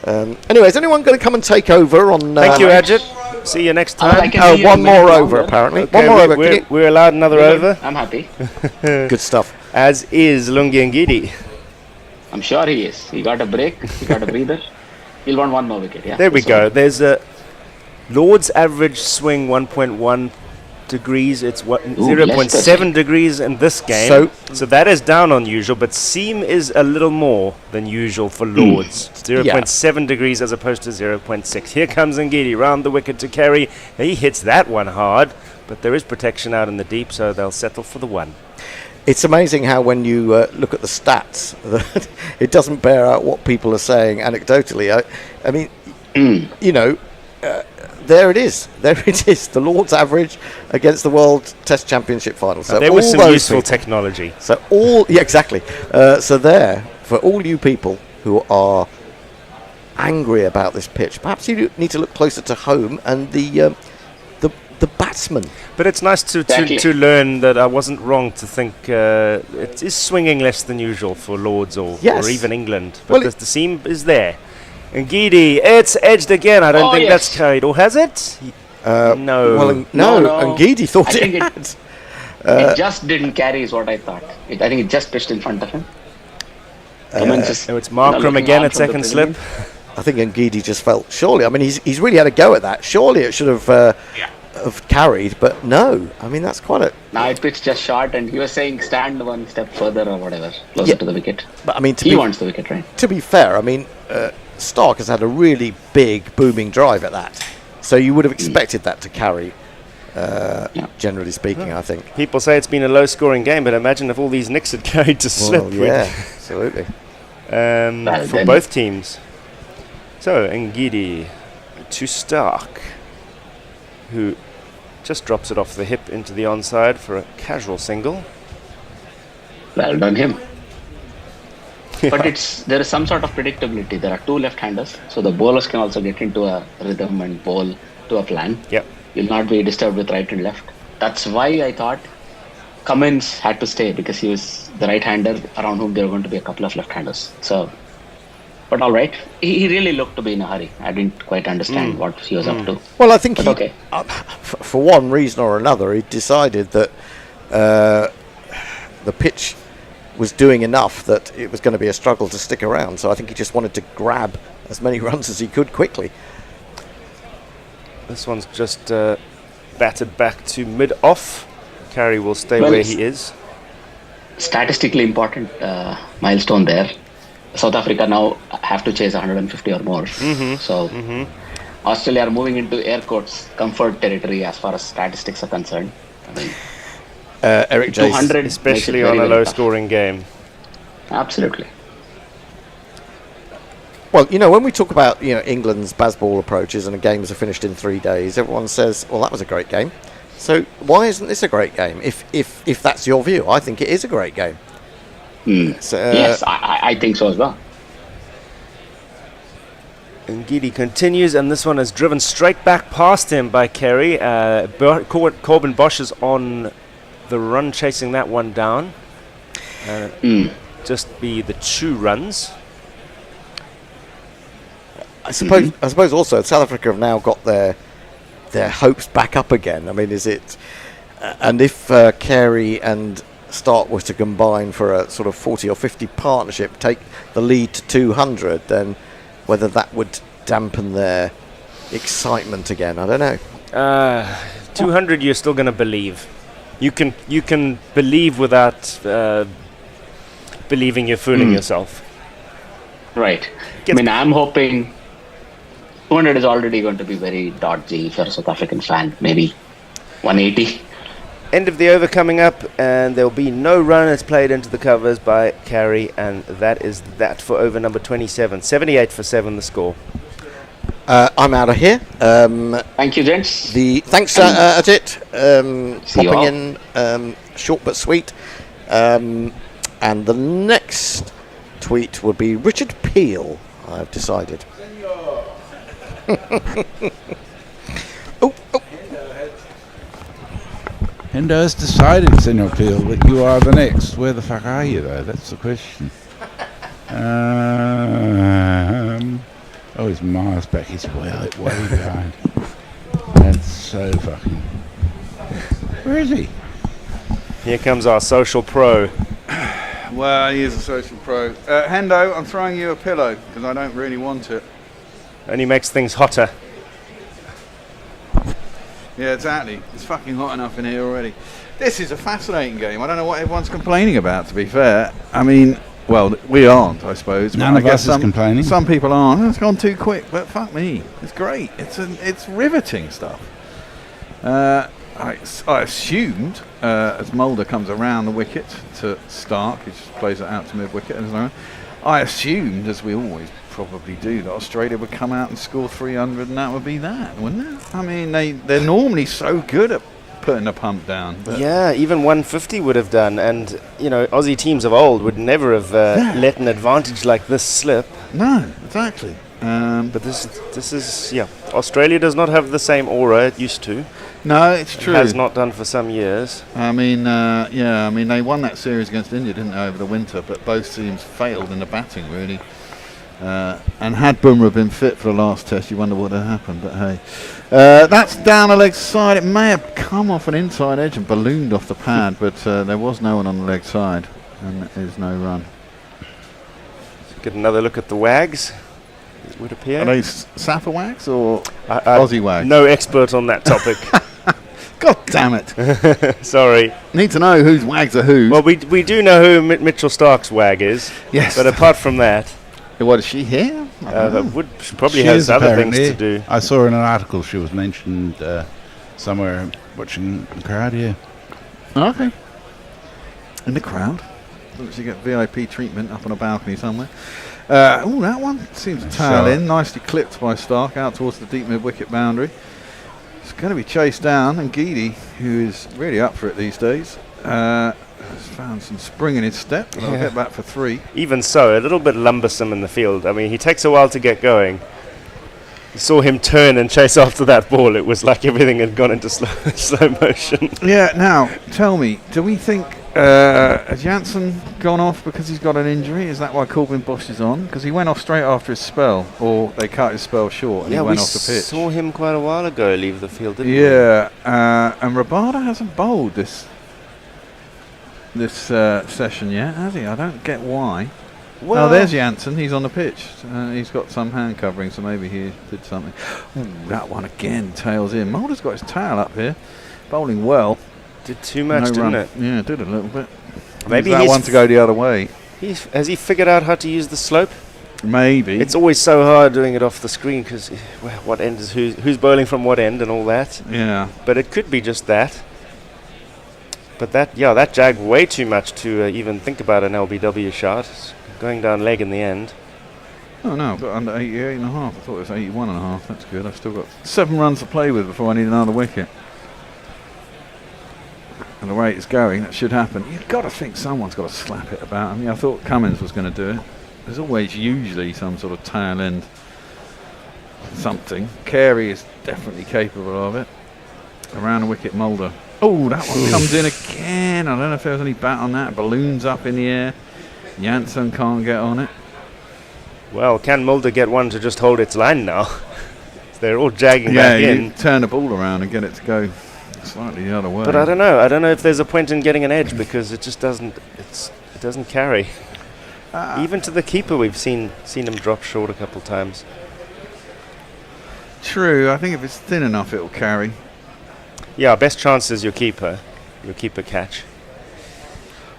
Anyway, is anyone going to come and take over on? Thank you, Ajit. See you next time. One more over, apparently. Okay, one more over. We're allowed another over. I'm happy. Good stuff. As is Lungi Ngidi. I'm sure he is. He got a break. He got a breather. He'll want one more wicket. Yeah. There we go. There's a Lord's average swing 1.1 degrees. It's 0.7 degrees in this game. So that is down on usual, but seam is a little more than usual for Lords. 0.7 degrees as opposed to 0.6. Here comes Ngidi round the wicket to carry. He hits that one hard, but there is protection out in the deep, so they'll settle for the one. It's amazing how when you look at the stats, it doesn't bear out what people are saying anecdotally. I mean, there it is. There it is. The Lord's average against the World Test Championship final. So there was some useful technology. So exactly. So there, for all you people who are angry about this pitch, perhaps you need to look closer to home and the batsman. But it's nice to learn that I wasn't wrong to think it is swinging less than usual for Lords or even England. But the seam is there. Ngidi, it's edged again. I don't think that's carried. Or has it? No. Well, no. Ngidi thought it had. It just didn't carry is what I thought. I think it just pitched in front of him. It's Markram again at second slip. I think Ngidi just felt, surely, I mean, he's really had a go at that. Surely it should have carried, but no. I mean, that's quite a... Now it pitched just short, and he was saying stand one step further or whatever, closer to the wicket. But I mean, he wants the wicket, right? To be fair, I mean, Stark has had a really big, booming drive at that. So you would have expected that to carry, generally speaking, I think. People say it's been a low-scoring game, but imagine if all these nicks had carried to slip. Yeah, absolutely. For both teams. So, Ngidi to Stark, who just drops it off the hip into the onside for a casual single. Well done him. But there is some sort of predictability. There are two left-handers, so the bowlers can also get into a rhythm and bowl to a plan. Yep. You'll not be disturbed with right and left. That's why I thought Cummins had to stay, because he was the right-hander around whom there were going to be a couple of left-handers. So, but all right. He really looked to be in a hurry. I didn't quite understand what he was up to. Well, I think for one reason or another, he decided that the pitch was doing enough that it was going to be a struggle to stick around. So I think he just wanted to grab as many runs as he could quickly. This one's just batted back to mid-off. Carey will stay where he is. Statistically important milestone there. South Africa now have to chase 150 or more. So Australia are moving into air quotes comfort territory as far as statistics are concerned. I mean, Eric Jace, 200, especially on a low-scoring game. Absolutely. Well, when we talk about England's Bazball approaches and games are finished in 3 days, everyone says, "Well, that was a great game." So why isn't this a great game? If that's your view, I think it is a great game. Yes, I think so as well. Ngidi continues, and this one is driven straight back past him by Carey. Corbin Bosch is on the run, chasing that one down. Just be the 2 runs. I suppose also South Africa have now got their hopes back up again. I mean, is it? And if Carey and Stark were to combine for a sort of 40 or 50 partnership, take the lead to 200, then whether that would dampen their excitement again, I don't know. 200, you're still going to believe. You can believe without believing you're fooling yourself. Right. I mean, I'm hoping 200 is already going to be very dodgy if you're a South African fan. Maybe 180. End of the over coming up, and there'll be no run. It's played into the covers by Carey, and that is that for over number 27. 78 for 7, the score. I'm out of here. Thank you, gents. Thanks, Ajit, popping in. short but sweet. And the next tweet would be Richard Peel, I've decided. Hendo has decided, Senor Peel, that you are the next. Where the fuck are you, though? That's the question. He's miles back. He's way behind. That's so fucking... Where is he? Here comes our social pro. Well, he is a social pro. Hendo, I'm throwing you a pillow because I don't really want it. Only makes things hotter. Yeah, exactly. It's fucking hot enough in here already. This is a fascinating game. I don't know what everyone's complaining about, to be fair. I mean, well, we aren't, I suppose. None of us is complaining. Some people aren't. It's gone too quick, but fuck me. It's great. It's riveting stuff. I assumed, as Mulder comes around the wicket to Stark, he just plays it out to mid-wicket, I assumed, as we always probably do, that Australia would come out and score 300 and that would be that, wouldn't it? I mean, they're normally so good at putting a pump down. But yeah, even 150 would have done, and Aussie teams of old would never have let an advantage like this slip. No, exactly. But this is Australia does not have the same aura it used to. No, it's true. It has not done for some years. I mean, they won that series against India, didn't they, over the winter? But both teams failed in the batting, really. And had Bumrah been fit for the last test, you wonder what had happened. But hey, that's down the leg side. It may have come off an inside edge and ballooned off the pad, but there was no one on the leg side, and there's no run. Let's get another look at the wags. It would appear. Are they Safa wags or Aussie wags? No expert on that topic. God damn it! Sorry. Need to know whose wags are whose. Well, we do know who Mitchell Stark's wag is. Yes. But apart from that, what is she here? She probably has other things to do. I saw in an article she was mentioned somewhere watching the crowd here. Okay. In the crowd. Doesn't she get VIP treatment up on a balcony somewhere? That one seems to tail in. Nicely clipped by Stark out towards the deep mid-wicket boundary. It's going to be chased down, and Geedy, who is really up for it these days, has found some spring in his step. I'll get back for 3. Even so, a little bit lumbersome in the field. I mean, he takes a while to get going. You saw him turn and chase after that ball. It was like everything had gone into slow motion. Yeah, now, tell me, do we think, has Jansen gone off because he's got an injury? Is that why Corbin Bosch is on? Because he went off straight after his spell, or they cut his spell short and he went off the pitch. We saw him quite a while ago leave the field, didn't we? Yeah, and Rabada hasn't bowled this session yet, has he? I don't get why. Well, there's Jansen. He's on the pitch. He's got some hand covering, so maybe he did something. Ooh, that one again tails in. Mulder's got his tail up here, bowling well. Did too much, didn't it? Yeah, did a little bit. Maybe that one to go the other way. Has he figured out how to use the slope? Maybe. It's always so hard doing it off the screen because what end is who's bowling from what end and all that. Yeah. But it could be just that. But that jagged way too much to even think about an LBW shot. It's going down leg in the end. Oh no, I've got under 88.5. I thought it was 81.5. That's good. I've still got 7 runs to play with before I need another wicket. And the way it's going, that should happen. You've got to think someone's got to slap it about. I mean, I thought Cummins was going to do it. There's always usually some sort of tail end something. Carey is definitely capable of it. Around the wicket, Mulder. Oh, that one comes in again. I don't know if there was any bat on that. Balloons up in the air. Jansen can't get on it. Well, can Mulder get one to just hold its line now? They're all jagging back in. Yeah, turn the ball around and get it to go slightly the other way. But I don't know. I don't know if there's a point in getting an edge because it just doesn't. It doesn't carry. Even to the keeper, we've seen him drop short a couple times. True. I think if it's thin enough, it'll carry. Yeah, best chance is your keeper catch.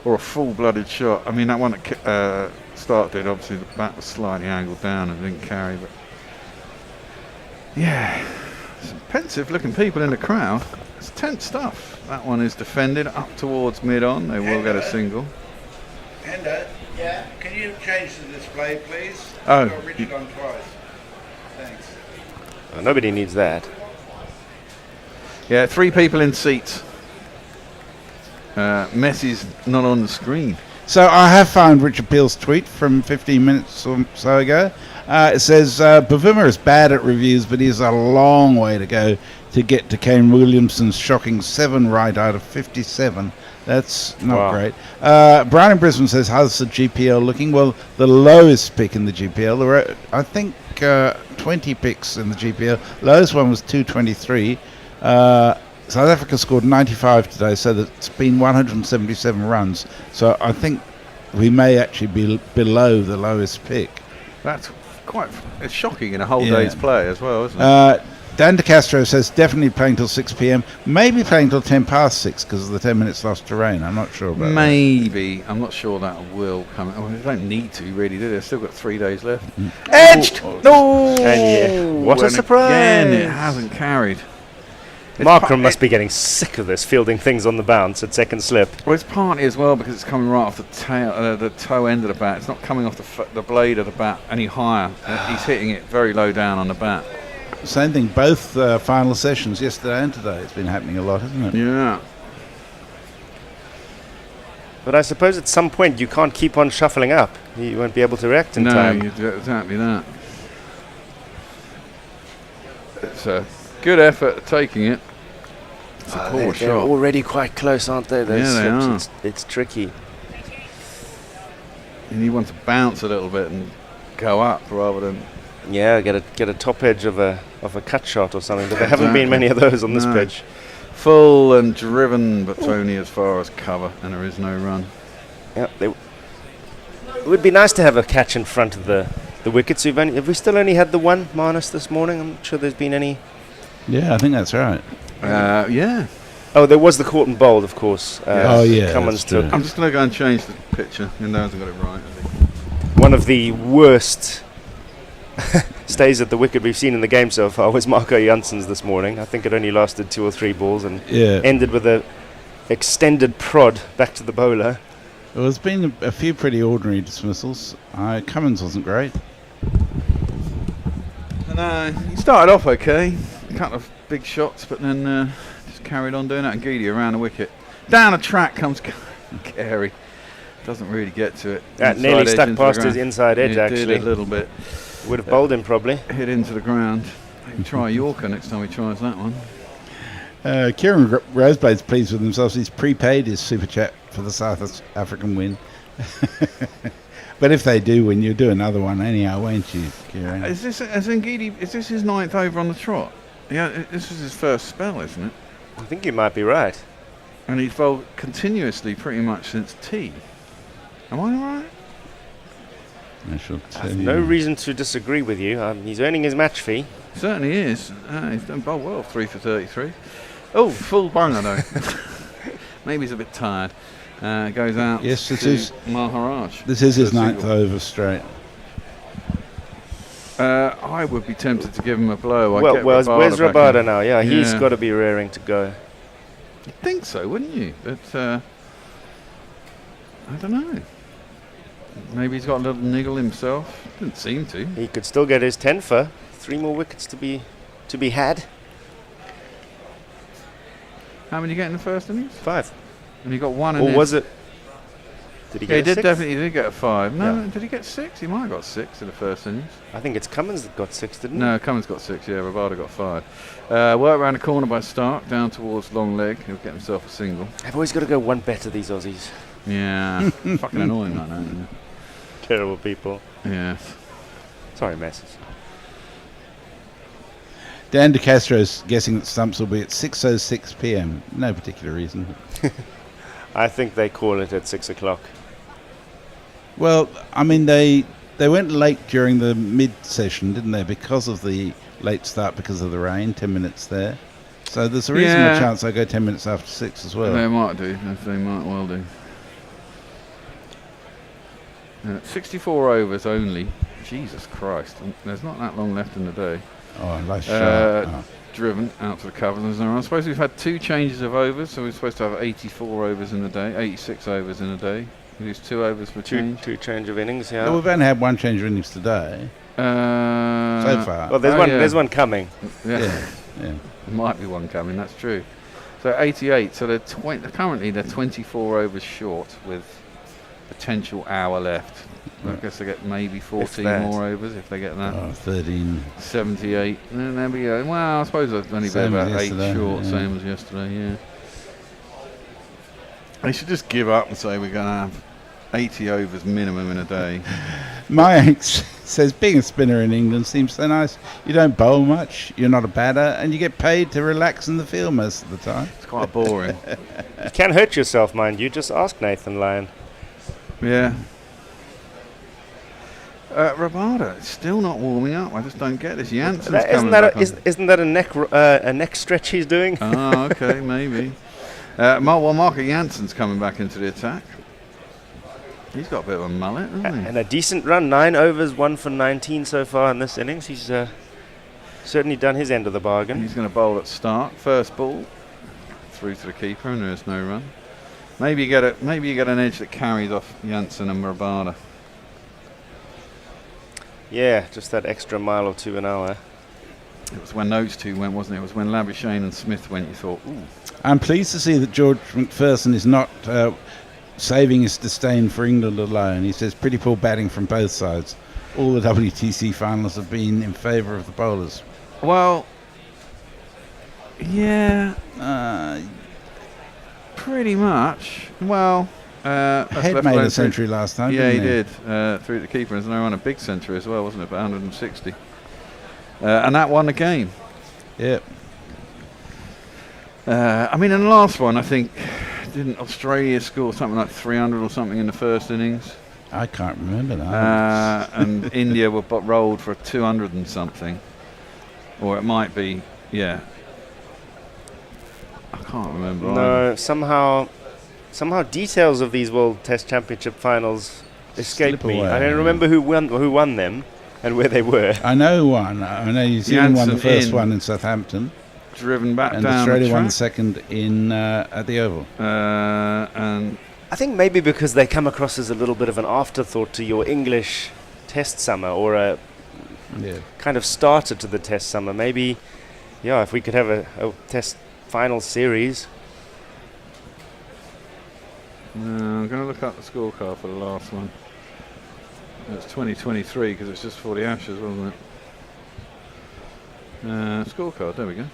Or a full-blooded shot. I mean, that one at Stark did, obviously the bat was slightly angled down and didn't carry, but yeah, some pensive-looking people in the crowd. It's tense stuff. That one is defended up towards mid-on. They will get a single. Hendo, can you change the display, please? Oh. I've got Richard on twice. Thanks. Well, nobody needs that. Yeah, 3 people in seats. Messi's not on the screen. So I have found Richard Peel's tweet from 15 minutes or so ago. It says, Bavuma is bad at reviews, but he's a long way to go to get to Kane Williamson's shocking 7 right out of 57. That's not great. Brian in Brisbane says, how's the GPL looking? Well, the lowest pick in the GPL, there were, I think, 20 picks in the GPL. Lowest one was 223. South Africa scored 95 today, so that's been 177 runs. So I think we may actually be below the lowest pick. That's quite shocking in a whole day's play as well, isn't it? Dan De Castro says definitely playing till 6 p.m. Maybe playing till 10 past 6 because of the 10 minutes lost to rain. I'm not sure about Maybe. I'm not sure that will come. Oh, they don't need to, really, do they? They've still got 3 days left. Edged! No! And what a surprise! Again, it hasn't carried. Markram must be getting sick of this, fielding things on the bounce at second slip. Well, it's partly as well because it's coming right off the tail, the toe end of the bat. It's not coming off the blade of the bat any higher. He's hitting it very low down on the bat. Same thing, both final sessions, yesterday and today. It's been happening a lot, hasn't it? Yeah. But I suppose at some point you can't keep on shuffling up. You won't be able to react in time. No, you do exactly that. It's a good effort at taking it. It's a poor shot. They're already quite close, aren't they? Those yeah, they slips? are. It's tricky. And you want to bounce a little bit and go up rather than... Yeah, get a top edge of a cut shot or something, but there haven't been many of those on this pitch. Full and driven, but only as far as cover, and there is no run. Yeah, it would be nice to have a catch in front of the wickets. Have we still only had the one Marnus this morning? I'm not sure there's been any. Yeah, I think that's right. Yeah. Oh, there was the caught and bowled, of course. Cummins took. I'm just going to go and change the picture. And I hasn't got it right. One of the worst stays at the wicket we've seen in the game so far was Marco Janssens this morning. I think it only lasted 2 or 3 balls and ended with a extended prod back to the bowler. Well, there's been a few pretty ordinary dismissals. Cummins wasn't great. No, he started off okay. A couple of big shots, but then just carried on doing that. And Geedy around the wicket. Down the track comes Carey. Doesn't really get to it. That nearly stuck past his inside edge, actually. Did a little bit. Would have bowled him probably. Hit into the ground. Maybe try Yorker next time he tries that one. Kieran Roseblade's pleased with himself. He's prepaid his super chat for the South African win. But if they do win, you'll do another one anyhow, won't you, Kieran? Is this his 9th over on the trot? Yeah, this is his first spell, isn't it? I think you might be right. And he's bowled continuously pretty much since tea. Am I right? I shall tell I have you. no reason to disagree with you. He's earning his match fee. Certainly is. He's done bowled well, 3 for 33. Oh, full bunger though. Maybe he's a bit tired. Goes out. Yes, this to is Maharaj. This is his 9th over straight. I would be tempted to give him a blow. Where's Rabada now? Yeah, he's got to be raring to go. You'd think so, wouldn't you? But I don't know. Maybe he's got a little niggle himself. Didn't seem to. He could still get his 10 for 3 more wickets to be had. How many did you get in the first innings? 5. And he got 1 in Or was it? Did he get he a did 6? definitely did get a 5. No, Yeah. did he get 6? He might have got 6 in the first innings. I think it's Cummins that got 6, didn't he? No, Cummins got 6, yeah, Rabada got 5. Work around the corner by Stark, down towards long leg. He'll get himself a single. I've always got to go one better, these Aussies. Yeah, fucking annoying, that, isn't it? Terrible people. Yeah. Sorry, messes. Dan De Castro's guessing that stumps will be at 6:06 p.m. No particular reason. I think they call it at 6 o'clock. Well, I mean, they went late during the mid-session, didn't they? Because of the late start, because of the rain, 10 minutes there. So there's a reasonable chance I go 10 minutes after 6 as well. They might do. They might well do. 64 overs only. Jesus Christ. There's not that long left in the day. Oh, nice shot. Driven out to the covers. I suppose we've had 2 changes of overs, so we're supposed to have 84 overs in a day, 86 overs in a day. We use 2 overs for change. 2 change of innings, yeah. Well, we've only had 1 change of innings today. So far. Well, there's one coming. Yeah. Yeah. There might be one coming, that's true. So 88. So they're currently they're 24 overs short with potential hour left. I guess they get maybe 14 more overs if they get that. 13. 78. And there we go. Well, I suppose they'll only be about 8 short, same as yesterday, yeah. They should just give up and say we're going to have 80 overs minimum in a day. Mike says being a spinner in England seems so nice. You don't bowl much, you're not a batter, and you get paid to relax in the field most of the time. It's quite boring. You can hurt yourself, mind you. Just ask Nathan Lyon. Yeah. Rabada, it's still not warming up. I just don't get this. Jansen's isn't that a neck stretch he's doing? Oh, okay, maybe. Marco Jansen's coming back into the attack. He's got a bit of a mullet, hasn't he? And a decent run. 9 overs, 1 for 19 so far in this innings. He's certainly done his end of the bargain. He's going to bowl at start. First ball through to the keeper, and there's no run. Maybe you get an edge that carries off Jansen and Rabada. Yeah, just that extra mile or two an hour. It was when those two went, wasn't it? It was when Labuschagne and Smith went, you thought, ooh. I'm pleased to see that George McPherson is not saving his disdain for England alone. He says pretty poor batting from both sides. All the WTC finals have been in favour of the bowlers. Well, yeah, pretty much. Well, Head made a century last time. Yeah, he didn't did. Through the keeper, and they ran a big century as well, wasn't it? About 160, and that won the game. Yep. I mean, in the last one, I think, didn't Australia score something like 300 or something in the first innings? I can't remember that. And India were rolled for 200 and something, or it might be, yeah. I can't remember. No, somehow details of these World Test Championship finals escape me. I don't remember who won them and where they were. I know one. I know New Zealand won the first one in Southampton. Driven back and down Australia the won the second in at the Oval. And I think maybe because they come across as a little bit of an afterthought to your English Test summer, or a kind of starter to the Test summer. Maybe, yeah, if we could have a Test final series. I'm going to look up the scorecard for the last one. It's 2023 because it's just for the Ashes, wasn't it? Scorecard, there we go.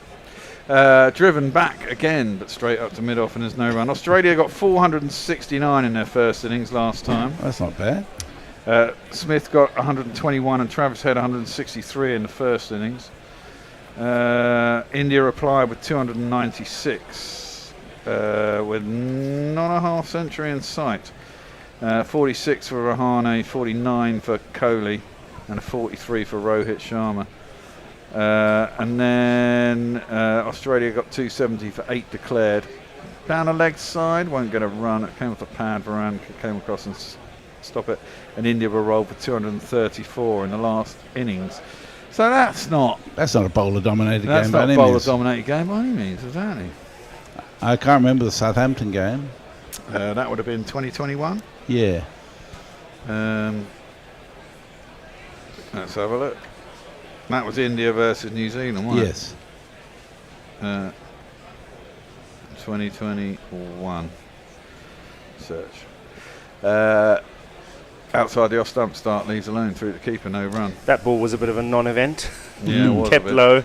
Driven back again, but straight up to mid-off, and there's no run. Australia got 469 in their first innings last time. That's not bad. Smith got 121 and Travis Head 163 in the first innings. India replied with 296 with not a half century in sight. 46 for Rahane, 49 for Kohli, and a 43 for Rohit Sharma. And then Australia got 270 for 8 declared. Down the leg side, won't get a run. It came off the pad. Varane came across and stop it. And India were rolled for 234 in the last innings. So that's not a bowler-dominated game by any means. That's not a bowler-dominated game by any means, exactly. I can't remember the Southampton game. That would have been 2021. Yeah. Let's have a look. That was India versus New Zealand, wasn't it? Yes. 2021. Search. Outside the off-stump start, leaves alone through the keeper, no run. That ball was a bit of a non-event. Yeah, it was kept low,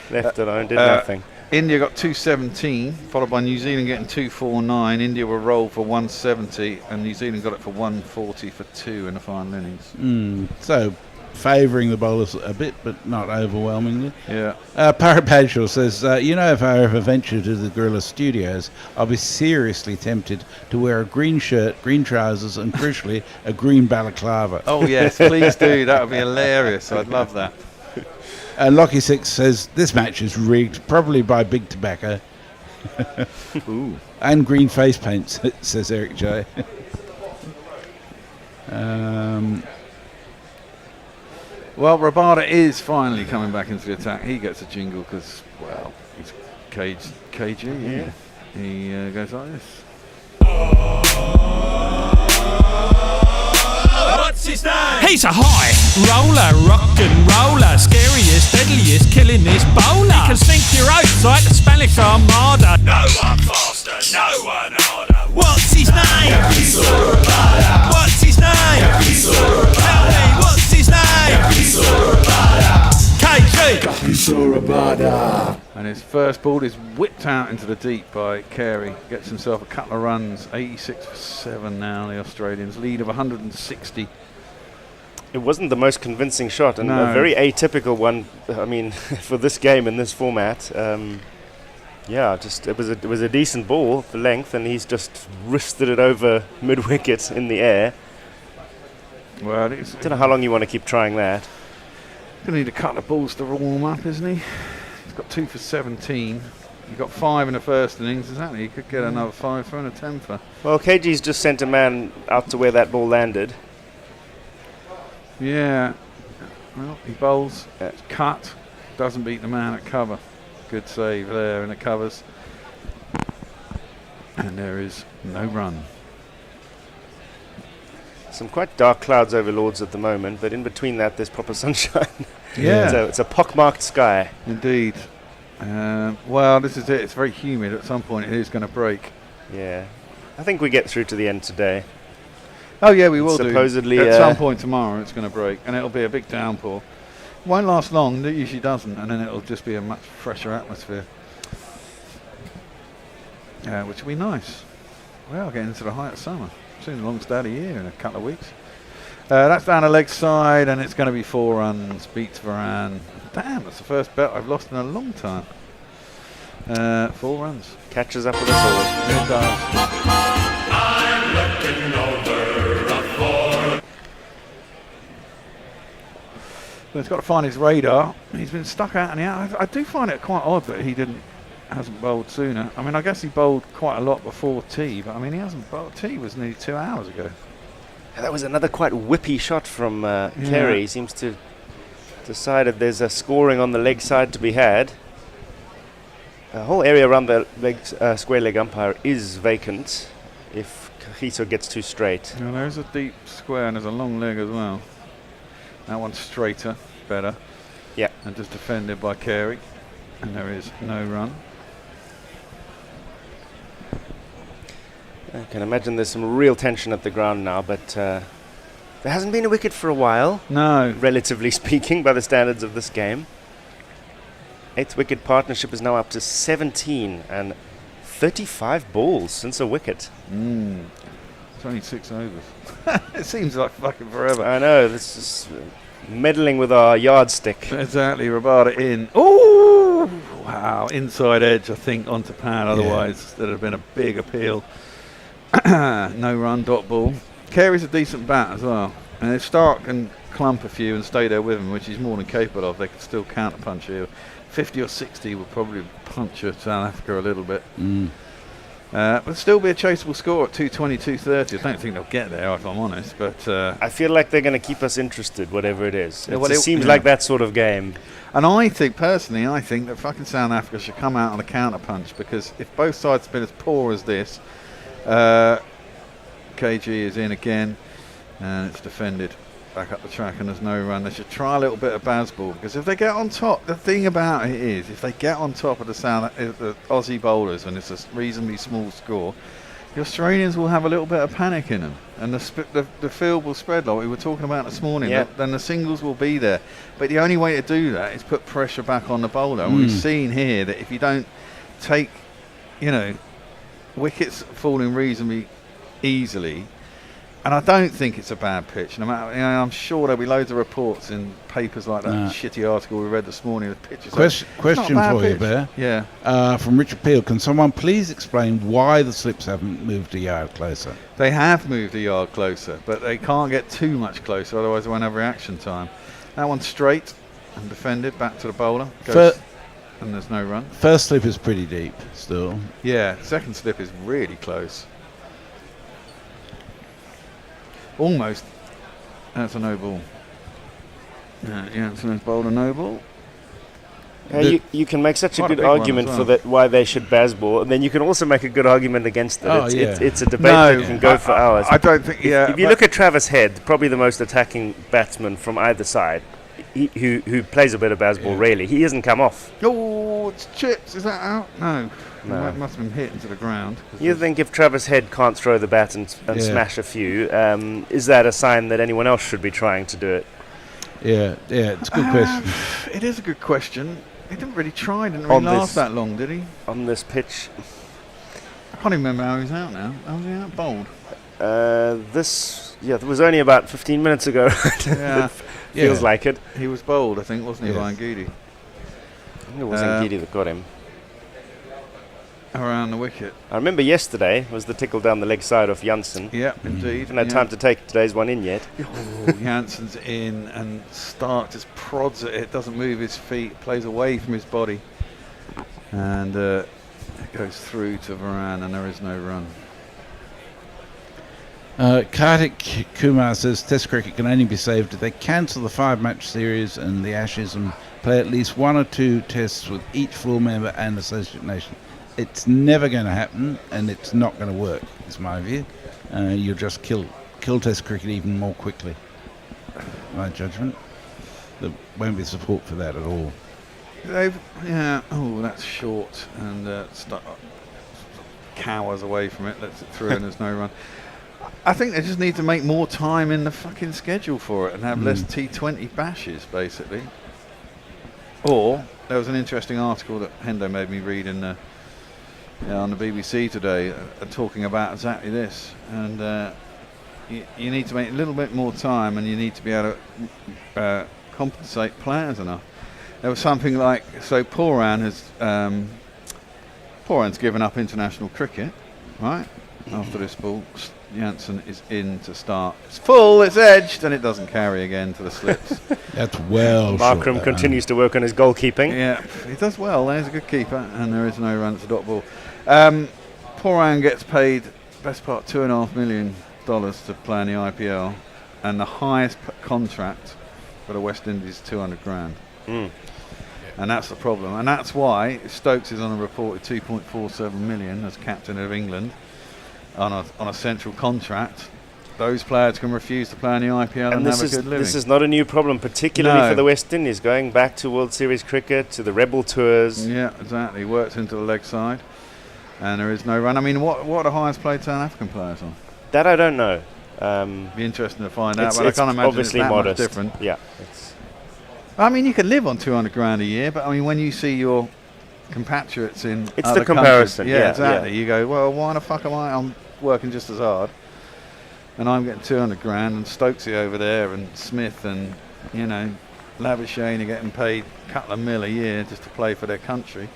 left alone, did nothing. India got 217, followed by New Zealand getting 249. India were rolled for 170, and New Zealand got it for 140 for 2 in the final innings. So, favouring the bowlers a bit, but not overwhelmingly. Yeah. Parapagel says, if I ever venture to the Gorilla Studios, I'll be seriously tempted to wear a green shirt, green trousers, and crucially, a green balaclava. Oh, yes, please do. That would be hilarious. I'd love that. Lockie Six says, this match is rigged, probably by Big Tobacco. Ooh. And green face paint, says Eric J. Well, Rabada is finally coming back into the attack. He gets a jingle because, well, he's KG, yeah. He goes like this. What's his name? He's a high roller, rock and roller, scariest, deadliest, killing this bowler. He can sink your oats like the Spanish Armada. No one faster, no one harder. What's his name? What's his name? Tell me, what's his name? KG. And his first ball is whipped out into the deep by Carey. Gets himself a couple of runs. 86 for 7 now. The Australians lead of 160. It wasn't the most convincing shot, and No. a very atypical one. I mean, for this game in this format. It was a decent ball for length, and he's just wristed it over mid wicket in the air. Well, don't know how long you want to keep trying that. Gonna need a couple of balls to warm up, isn't he? He's got 2 for 17. He got 5 in the first innings, exactly. He could get another 5 for and a 10 for. Well, KG's just sent a man out to where that ball landed. Yeah. Well, he bowls. It's cut. Doesn't beat the man at cover. Good save there in the covers. And there is no run. Some quite dark clouds over Lords at the moment, but in between that there's proper sunshine. Yeah. It's a pockmarked sky. Indeed. Well, this is it. It's very humid. At some point it is going to break. Yeah. I think we get through to the end today. Oh, yeah, we will supposedly, do. At some point tomorrow it's going to break, and it'll be a big downpour. Won't last long, it usually doesn't, and then it'll just be a much fresher atmosphere. Which will be nice. We are getting into the height of summer. Soon the longest day of the year in a couple of weeks. That's down the leg side, and it's going to be 4 runs. Beats Varane. Damn, that's the first bet I've lost in a long time. 4 runs. Catches up with us all. It does. I'm looking over a 4. But he's got to find his radar. He's been stuck out in the out. I do find it quite odd that he hasn't bowled sooner. I mean, I guess he bowled quite a lot before tea, but I mean, he hasn't bowled. Tea was nearly 2 hours ago. That was another quite whippy shot from Carey. He seems to decided there's a scoring on the leg side to be had. The whole area around the square leg umpire is vacant if Kagiso gets too straight. Now, there's a deep square and there's a long leg as well. That one's straighter, better. Yeah. And just defended by Carey. And there is no run. I can imagine there's some real tension at the ground now, but there hasn't been a wicket for a while. No. Relatively speaking, by the standards of this game. 8th wicket partnership is now up to 17 and 35 balls since a wicket. It's only 6 overs. It seems like fucking forever. I know, this is meddling with our yardstick. Exactly, Rabada in. Oh, wow, inside edge, I think, onto pad. Otherwise, there'd have been a big appeal. No run, dot ball. Carey's a decent bat as well. And if Stark can clump a few and stay there with him, which he's more than capable of, they could still counter-punch here. 50 or 60 would probably puncture South Africa a little bit. But still be a chaseable score at 220, 230. I don't think they'll get there, if I'm honest. But I feel like they're going to keep us interested, whatever it is. Yeah, it seems like that sort of game. And I think, personally, that fucking South Africa should come out on a counter-punch, because if both sides have been as poor as this, KG is in again, and it's defended back up the track, and there's no run. They should try a little bit of Bazball, because if they get on top, the thing about it is, if they get on top of the Aussie bowlers, and it's a reasonably small score, the Australians will have a little bit of panic in them, and the field will spread like we were talking about this morning. Then the singles will be there, but the only way to do that is put pressure back on the bowler. And we've seen here that if you don't take, wickets falling reasonably easily, and I don't think it's a bad pitch. No matter, I'm sure there'll be loads of reports in papers like that shitty article we read this morning. The pitches. Question for you, Bear. Yeah. From Richard Peel, can someone please explain why the slips haven't moved a yard closer? They have moved a yard closer, but they can't get too much closer, otherwise they won't have reaction time. That one's straight and defended back to the bowler. And there's no run. First slip is pretty deep still. Yeah, second slip is really close. Almost. That's a no ball. Anthony's bowled a no ball. You can make such a good argument for that why they should Bazball, and then you can also make a good argument against it. It's a debate that can go for hours. I don't think. If you look at Travis Head, probably the most attacking batsman from either side, who plays a bit of baseball, really, he hasn't come off. Oh, it's chips. Is that out? No. No. It must have been hit into the ground. You think if Travis Head can't throw the bat and smash a few, is that a sign that anyone else should be trying to do it? Yeah, it's a good question. It is a good question. He didn't really try, didn't really last that long, did he? On this pitch. I can't even remember how he was out now. How was he out? Bowled? It was only about 15 minutes ago. Yeah. Feels like it. He was bowled, I think, wasn't he, by Ngidi? I think it was Ngidi that got him. Around the wicket. I remember yesterday was the tickle down the leg side of Janssen. Yeah, indeed. Haven't had time to take today's one in yet. Janssen's in and Stark just prods at it, doesn't move his feet, plays away from his body. And it goes through to Varane and there is no run. Kartik Kumar says Test cricket can only be saved if they cancel the 5-match series and the Ashes and play at least 1 or 2 tests with each full member and associate nation. It's never going to happen, and it's not going to work, is my view. You'll just kill Test cricket even more quickly. My judgment. There won't be support for that at all. That's short, and cowers away from it, lets it through, and there's no run. I think they just need to make more time in the fucking schedule for it and have less T20 bashes, basically. Or there was an interesting article that Hendo made me read on the BBC today, talking about exactly this. And you need to make a little bit more time, and you need to be able to compensate players enough. There was something like, so Pooran's given up international cricket, right? After this ball, Janssen is in to start. It's full, it's edged, and it doesn't carry again to the slips. That's well. Markram continues to work on his goalkeeping. Yeah, he does well. There's a good keeper, and there is no run. It's a dot ball. Pooran gets paid best part $2.5 million to play in the IPL, and the highest contract for the West Indies is 200 grand. And that's the problem, and that's why Stokes is on a reported 2.47 million as captain of England on a central contract. Those players can refuse to play in the IPL and have a good living. This is not a new problem, particularly for the West Indies, going back to World Series cricket, to the Rebel Tours. Yeah, exactly. Works into the leg side, and there is no run. I mean, what are the highest paid South African players on? That I don't know. Be interesting to find out, but I can't imagine obviously it's that modest. much different. Yeah. I mean, you can live on 200 grand a year, but I mean, when you see your compatriots in it's other the comparison. countries, exactly. You go, well, why the fuck am I? I'm working just as hard, and I'm getting 200 grand, and Stokesy over there, and Smith, and Labuschagne are getting paid a couple of mil a year just to play for their country.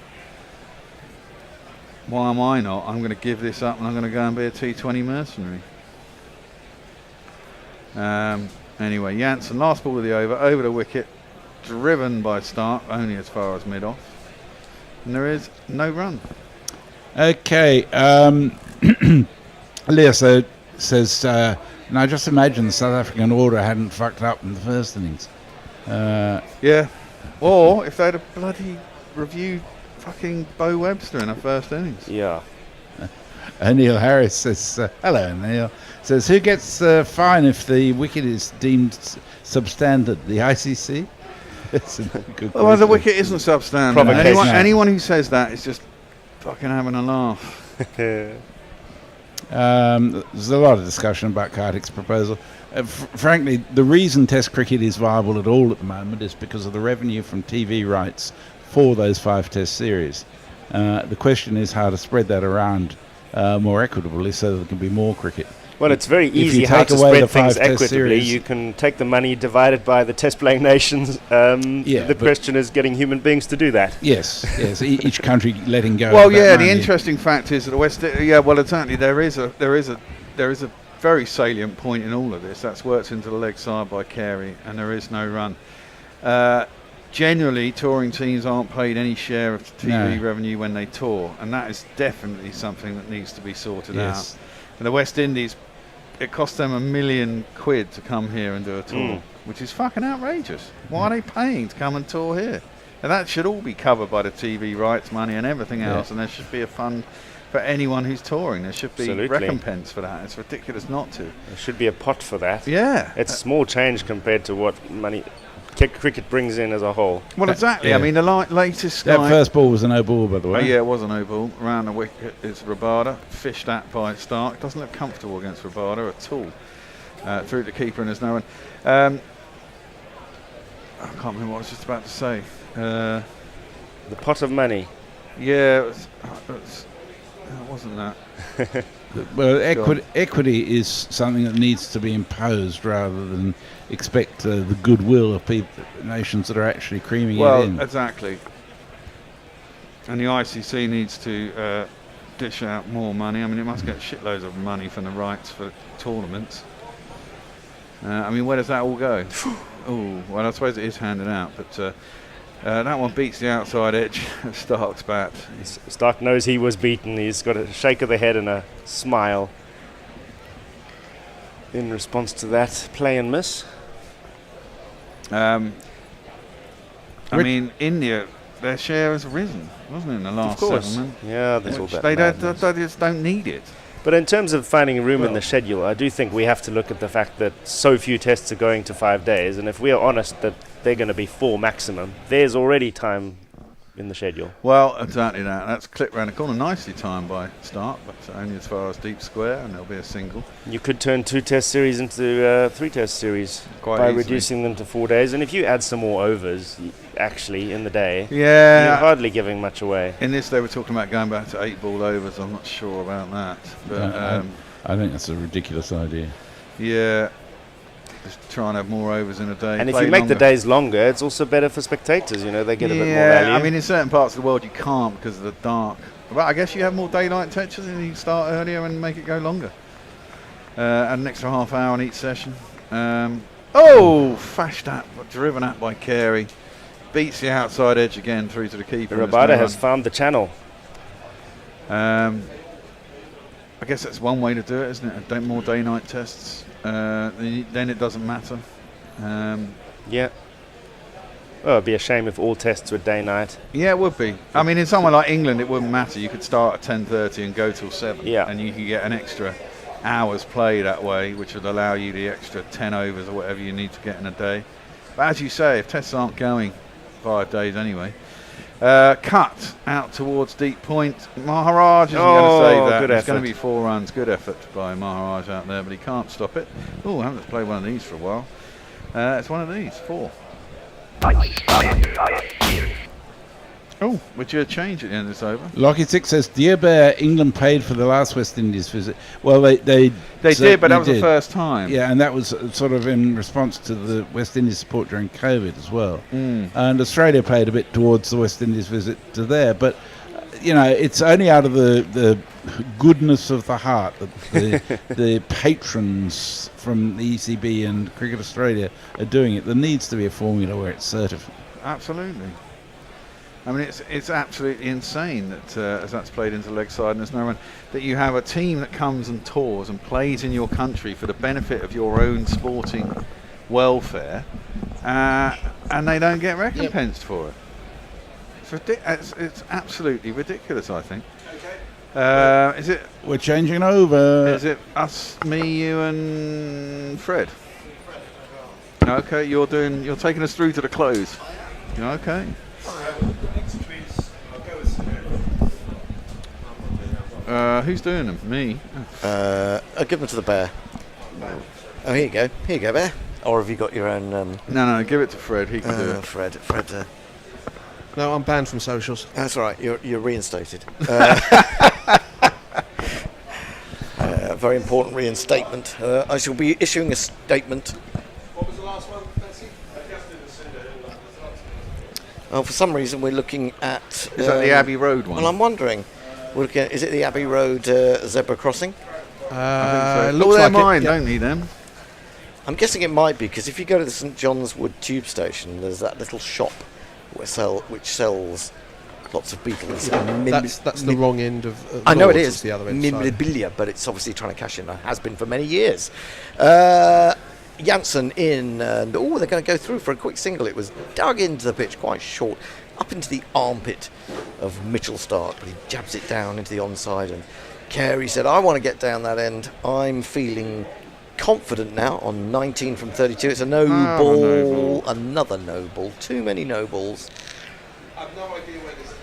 Why am I not? I'm going to give this up, and I'm going to go and be a T20 mercenary. Anyway, Janssen, last ball of the over the wicket, driven by Stark, only as far as mid-off, and there is no run. Okay, Leo says, now just imagine the South African order hadn't fucked up in the first innings. Yeah, or if they'd have bloody reviewed fucking Bo Webster in the first innings. Yeah. Neil Harris says, hello Neil, says, who gets the fine if the wicket is deemed substandard? The ICC? That's a good well, the wicket isn't substandard. Anyone who says that is just fucking having a laugh. There's a lot of discussion about Kartik's proposal. Frankly, the reason Test cricket is viable at all at the moment is because of the revenue from TV rights for those 5 Test series. The question is how to spread that around more equitably so that there can be more cricket. Well, it's very easy how to spread things equitably. You can take the money, divide it by the test-playing nations. The question is getting human beings to do that. Yes. Each country letting go. Well, yeah. The interesting fact is that the West. Yeah. Well, exactly. There is a very salient point in all of this. That's worked into the leg side by Carey, and there is no run. Generally, touring teams aren't paid any share of TV revenue when they tour, and that is definitely something that needs to be sorted out. And the West Indies, it cost them £1 million to come here and do a tour, which is fucking outrageous. Why are they paying to come and tour here? And that should all be covered by the TV rights money and everything else, and there should be a fund for anyone who's touring. There should be recompense for that. It's ridiculous not to. There should be a pot for that. Yeah. It's small change compared to what money cricket brings in as a whole. Well, exactly. I mean, the latest That guy. first ball was a no ball, by the way. Oh, yeah, it was a no ball. Around the wicket is Rabada. Fished at by Stark. Doesn't look comfortable against Rabada at all. Through the keeper and there's no one. I can't remember what I was just about to say. The pot of money. Yeah, it wasn't that. Well, equity is something that needs to be imposed rather than expect the goodwill of nations that are actually creaming it in. Well, exactly. And the ICC needs to dish out more money. I mean, it must get shitloads of money from the rights for tournaments. I mean, where does that all go? Oh, well, I suppose it is handed out, but that one beats the outside edge of Stark's bat. Stark knows he was beaten. He's got a shake of the head and a smile in response to that play and miss. I mean, India, their share has risen, wasn't it, in the last settlement? Yeah, there's all that. They just don't need it. But in terms of finding room in the schedule, I do think we have to look at the fact that so few tests are going to 5 days, and if we are honest that they're going to be 4 maximum, there's already time in the schedule. Well, exactly that. That's clipped round the corner, nicely timed by Stark, but only as far as deep square, and there'll be a single. You could turn 2 test series into 3 test series quite by easily. reducing them to 4 days, and if you add some more overs, actually, in the day, you're hardly giving much away. In this, they were talking about going back to 8-ball overs. I'm not sure about that. But I think that's a ridiculous idea. Yeah, just try and have more overs in a day. And if you make the days longer, it's also better for spectators. You know, they get a bit more value. I mean, in certain parts of the world, you can't because of the dark. But I guess you have more daylight textures and you start earlier and make it go longer. And an extra half hour on each session. Fashed at, driven at by Carey. Beats the outside edge again through to the keeper. Rabada has found the channel. I guess that's one way to do it, isn't it? More day-night tests. Then it doesn't matter. Yeah. Well, it'd be a shame if all tests were day-night. Yeah, it would be. I mean, in somewhere like England, it wouldn't matter. You could start at 10:30 and go till 7. Yeah. And you could get an extra hour's play that way, which would allow you the extra 10 overs or whatever you need to get in a day. But as you say, if tests aren't going 5 days anyway. Cut out towards deep point. Maharaj isn't going to save that. It's going to be 4 runs. Good effort by Maharaj out there, but he can't stop it. Oh, I haven't played one of these for a while. It's one of these, 4. Oh, would you change at the end of this over? Lockheed 6 says, Dear Bear, England paid for the last West Indies visit. Well, they did, but that was the first time. Yeah, and that was sort of in response to the West Indies support during COVID as well. And Australia paid a bit towards the West Indies visit to there. But, you know, it's only out of the goodness of the heart that the patrons from the ECB and Cricket Australia are doing it. There needs to be a formula where it's certified. Absolutely. I mean, it's absolutely insane that as that's played into leg side and there's no one, that you have a team that comes and tours and plays in your country for the benefit of your own sporting welfare, and they don't get recompensed for it. It's absolutely ridiculous, I think. Okay. Is it? We're changing over. Is it us, me, you, and Fred? Okay, you're taking us through to the close. Okay. Who's doing them? Me. I'll give them to the Bear. Oh, here you go. Here you go, Bear. Or have you got your own? No, give it to Fred. He can do it. Fred. No, I'm banned from socials. That's all right. You're reinstated. Very important reinstatement. I shall be issuing a statement. What was the last one, Betsy? Oh, for some reason we're looking at... Is that the Abbey Road one? Well, I'm wondering. Is it the Abbey Road zebra crossing? I think so. They're mine, don't need them. I'm guessing it might be, because if you go to the St John's Wood tube station, there's that little shop which sells lots of Beatles. That's the wrong end of I know it is. The other end. Memorabilia, but it's obviously trying to cash in. It has been for many years. Janssen in, and they're going to go through for a quick single. It was dug into the pitch, quite short, up into the armpit of Mitchell Stark, but he jabs it down into the onside, and Carey said, I want to get down that end. I'm feeling confident now on 19 from 32. It's a no Ah, ball. no ball. Another no ball. Too many no balls. I've no idea where this is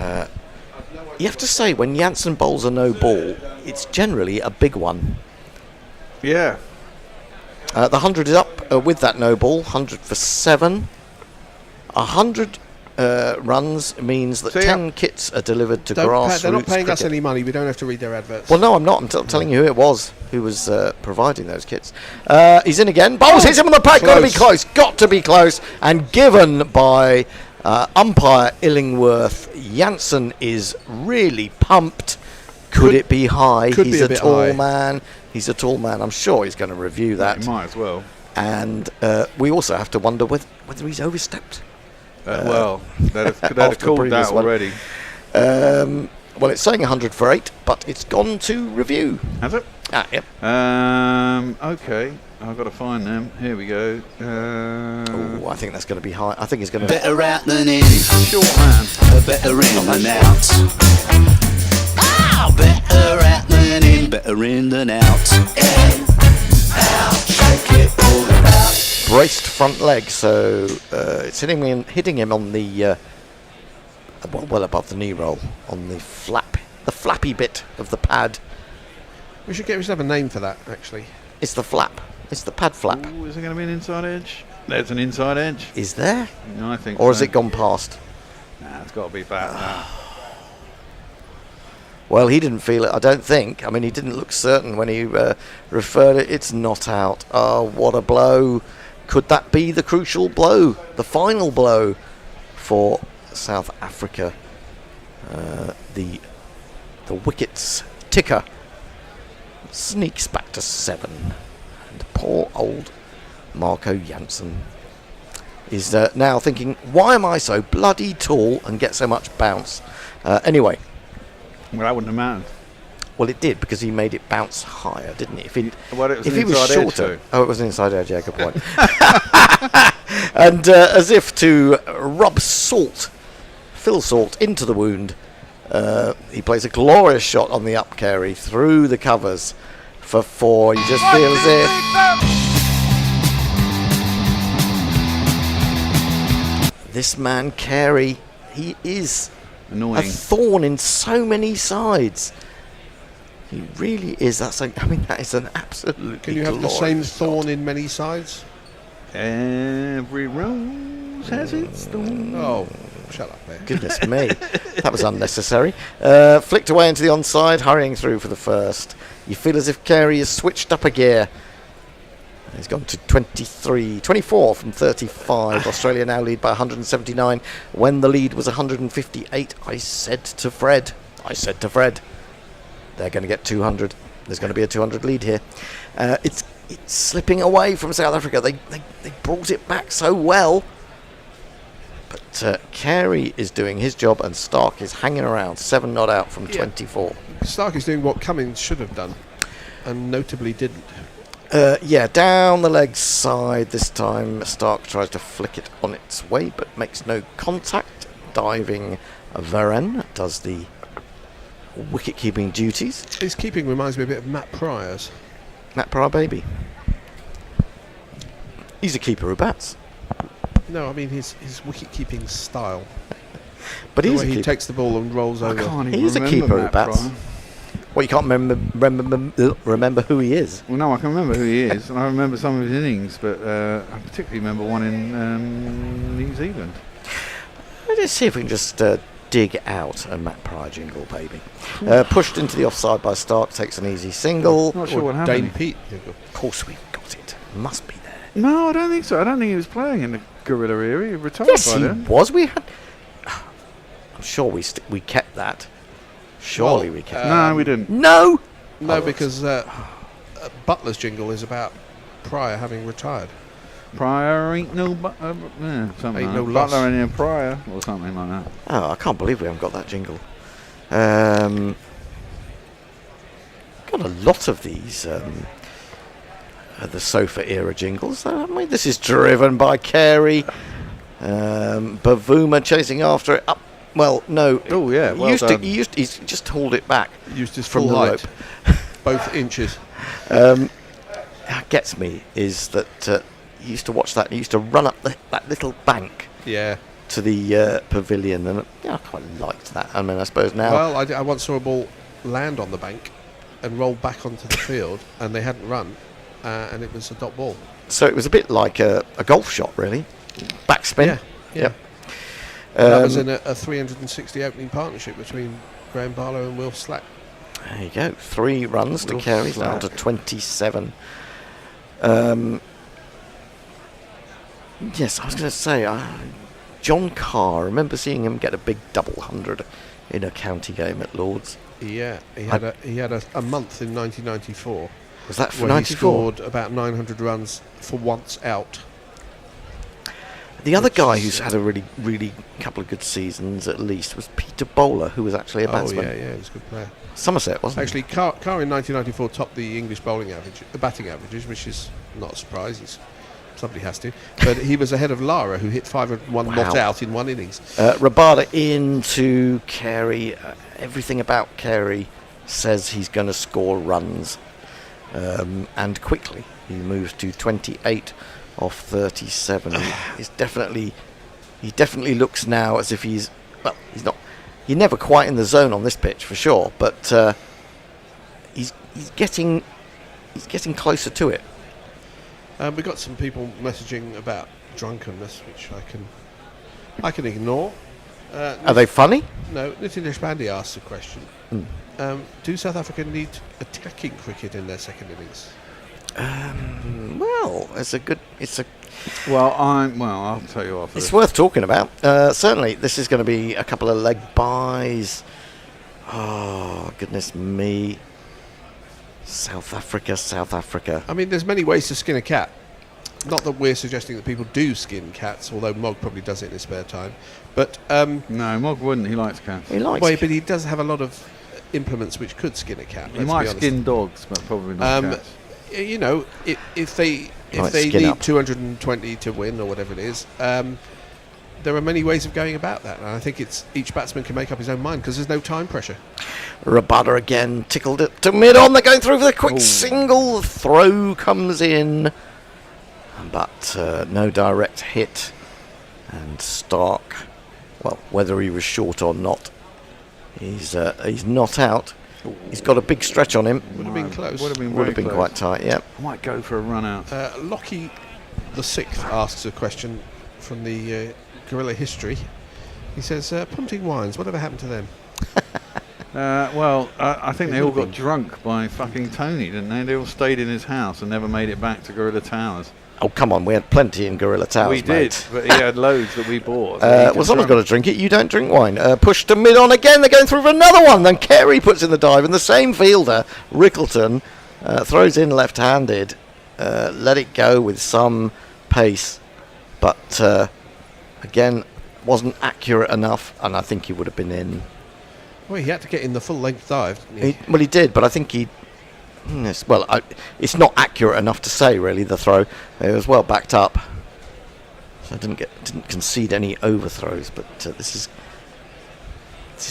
happening. You have to say, when Janssen bowls a no ball, it's generally a big one. Yeah. The 100 is up with that no ball. 100 for 7. 100 runs means that 10 kits are delivered to grassroots They're not paying us cricket. any money. We don't have to read their adverts. Well, no, I'm not. I'm telling you who it was who was providing those kits. He's in again. Bowls hits him on the pack. Got to be close. Got to be close. And given by umpire Illingworth, Janssen is really pumped. Could it be high? could He's be a a bit tall high. man. He's a tall man. I'm sure he's going to review that. He might as well. And we also have to wonder whether he's overstepped. Well, they'd have after the called previous that one. already. Well, it's saying 100 for 8, but it's gone to review. Has it? Yep. Okay, I've got to find them. Here we go. I think that's going to be high. I think it's going to Better out than in. Short man. Better in than out. Better out than in. Better in than out. In, out, shake it all about. braced front leg, so it's hitting him on the well above the knee roll, on the flappy bit of the pad. We should have a name for that, actually. It's the flap. It's the pad flap. Ooh, is there going to be an inside edge? There's an inside edge. Is there? No, I think. Or so. has it gone past? Nah, it's got to be back now. Well, he didn't feel it, I don't think. I mean, he didn't look certain when he referred it. It's not out. Oh, what a blow. Could that be the crucial blow? The final blow for South Africa? The wickets ticker sneaks back to 7. And poor old Marco Jansen is now thinking, why am I so bloody tall and get so much bounce? Anyway. Well, that wouldn't have mattered. Well, it did, because he made it bounce higher, didn't it? Well, it was if an he was inside edge, shorter. too. Oh, it was an inside edge, yeah, good point. And as if to rub fill salt into the wound, he plays a glorious shot on the up carry through the covers for 4. You just feel as if this man Carey, he is annoying, a thorn in so many sides. He really is. That is an absolutely. Can you have the same thorn in many sides? Every rose has its thorn. Oh, shut up there. Goodness me. That was unnecessary. Flicked away into the onside, hurrying through for the first. You feel as if Carey has switched up a gear. He's gone to 24 from 35. Australia now lead by 179. When the lead was 158, I said to Fred, they're going to get 200. There's going to be a 200 lead here. It's slipping away from South Africa. They brought it back so well. But Carey is doing his job and Stark is hanging around. 7 not out from 24. Stark is doing what Cummins should have done and notably didn't. Down the leg side this time. Stark tries to flick it on its way but makes no contact. Diving Varane does the wicket-keeping duties. His keeping reminds me a bit of Matt Pryor's. Matt Pryor, baby. He's a keeper who bats. No, I mean his wicket-keeping style. But the he's way a he keeper. takes the ball and rolls over. He's a keeper who bats. Well, you can't remember who he is. Well, no, I can remember who he is, and I remember some of his innings, but I particularly remember one in New Zealand. Let's see if we can just dig out a Matt Pryor jingle, baby. Pushed into the offside by Stark, takes an easy single. Not sure what happened. Dane Pete. Of course we've got it. Must be there. No, I don't think so. I don't think he was playing in the Gorilla era. He retired Yes, by he then. was. We had. I'm sure we kept that. Surely we kept. No, we didn't. No. No, because Butler's jingle is about Pryor having retired. Pryor ain't no something Ain't like no that. loss. Butler ain't a Pryor or something like that. Oh, I can't believe we haven't got that jingle. Got a lot of these. The sofa era jingles, haven't we? This is driven by Carey. Bavuma chasing after it up. Well, no. Oh yeah. Well He's just hauled it back. Used his from full the height. rope. both inches. What gets me is that you used to watch that and you used to run up that little bank to the pavilion, and I quite liked that. I mean, I suppose now... Well, I once saw a ball land on the bank and roll back onto the field, and they hadn't run, and it was a dot ball. So it was a bit like a golf shot, really. Backspin. Yeah. That was in a 360 opening partnership between Graham Barlow and Will Slack. There you go. 3 runs to Carey, down to 27. Yes, I was going to say, John Carr, I remember seeing him get a big double 100 in a county game at Lord's. Yeah, he had a month in 1994. Was that for where 94? He scored about 900 runs for once out. The other guy who's had a really couple of good seasons at least was Peter Bowler, who was actually a batsman. Oh yeah, he was a good player. Somerset, wasn't Actually, Carr in 1994 topped the English batting averages, which is not a surprise. Somebody has to. But he was ahead of Lara, who hit 501 not out in one innings. Rabada into Carey. Everything about Carey says he's going to score runs, and quickly. He moves to 28 off 37. He definitely looks now as if he's not. He's never quite in the zone on this pitch for sure, but he's getting closer to it. We got some people messaging about drunkenness, which I can ignore. Are they funny? No, Nitin Deshpande asked a question. Do South Africa need attacking cricket in their second innings? Well, I'll tell you off. It's worth talking about. Certainly, this is going to be a couple of leg byes. Oh, goodness me. South Africa. I mean, there's many ways to skin a cat. Not that we're suggesting that people do skin cats, although Mog probably does it in his spare time. But no, Mog wouldn't. He likes cats. But he does have a lot of implements which could skin a cat. He might skin dogs, but probably not cats. You know, if they need 220 to win or whatever it is, there are many ways of going about that, and I think each batsman can make up his own mind because there's no time pressure. Rabada again tickled it to mid-on. They're going through for the quick single. Throw comes in, but no direct hit. And Stark, well, whether he was short or not, he's not out. He's got a big stretch on him. Would have been close. Would have been quite tight, yeah. I might go for a run out. Lockie the Sixth asks a question from the Gorilla history. He says, punting wines, whatever happened to them? I think they all got drunk by fucking Tony, didn't they? They all stayed in his house and never made it back to Gorilla Towers. Oh, come on, we had plenty in Gorilla Towers, We did, but he had loads that we bought. Well, someone's got to drink it. You don't drink wine. Push to mid-on again. They're going through for another one. Then Carey puts in the dive, and the same fielder, Rickleton, throws in left-handed. Let it go with some pace, but again, wasn't accurate enough, and I think he would have been in. Well, he had to get in the full-length dive, didn't he? He did, but I think he... Yes, well, it's not accurate enough to say, really, the throw. It was well backed up. So I didn't concede any overthrows, but this is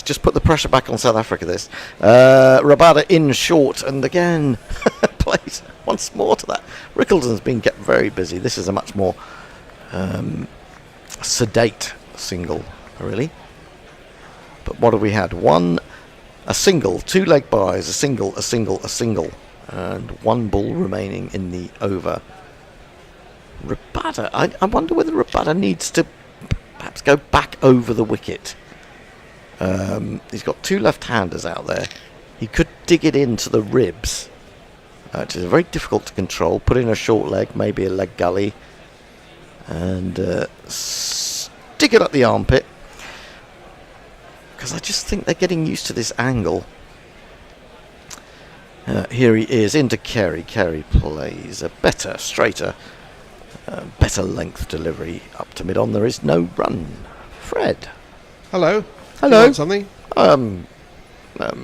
just put the pressure back on South Africa, this. Rabada in short, and again, plays once more to that. Rickleton's been kept very busy. This is a much more sedate single, really. But what have we had? A single, 2 leg byes, a single, and 1 ball remaining in the over. Rabada, I wonder whether Rabada needs to perhaps go back over the wicket. He's got 2 left-handers out there. He could dig it into the ribs, which is very difficult to control. Put in a short leg, maybe a leg gully, and stick it up the armpit. Because I just think they're getting used to this angle. Here he is, into Carey. Carey plays a better, straighter, better length delivery up to mid-on. There is no run. Fred. Hello. Hello. You want something?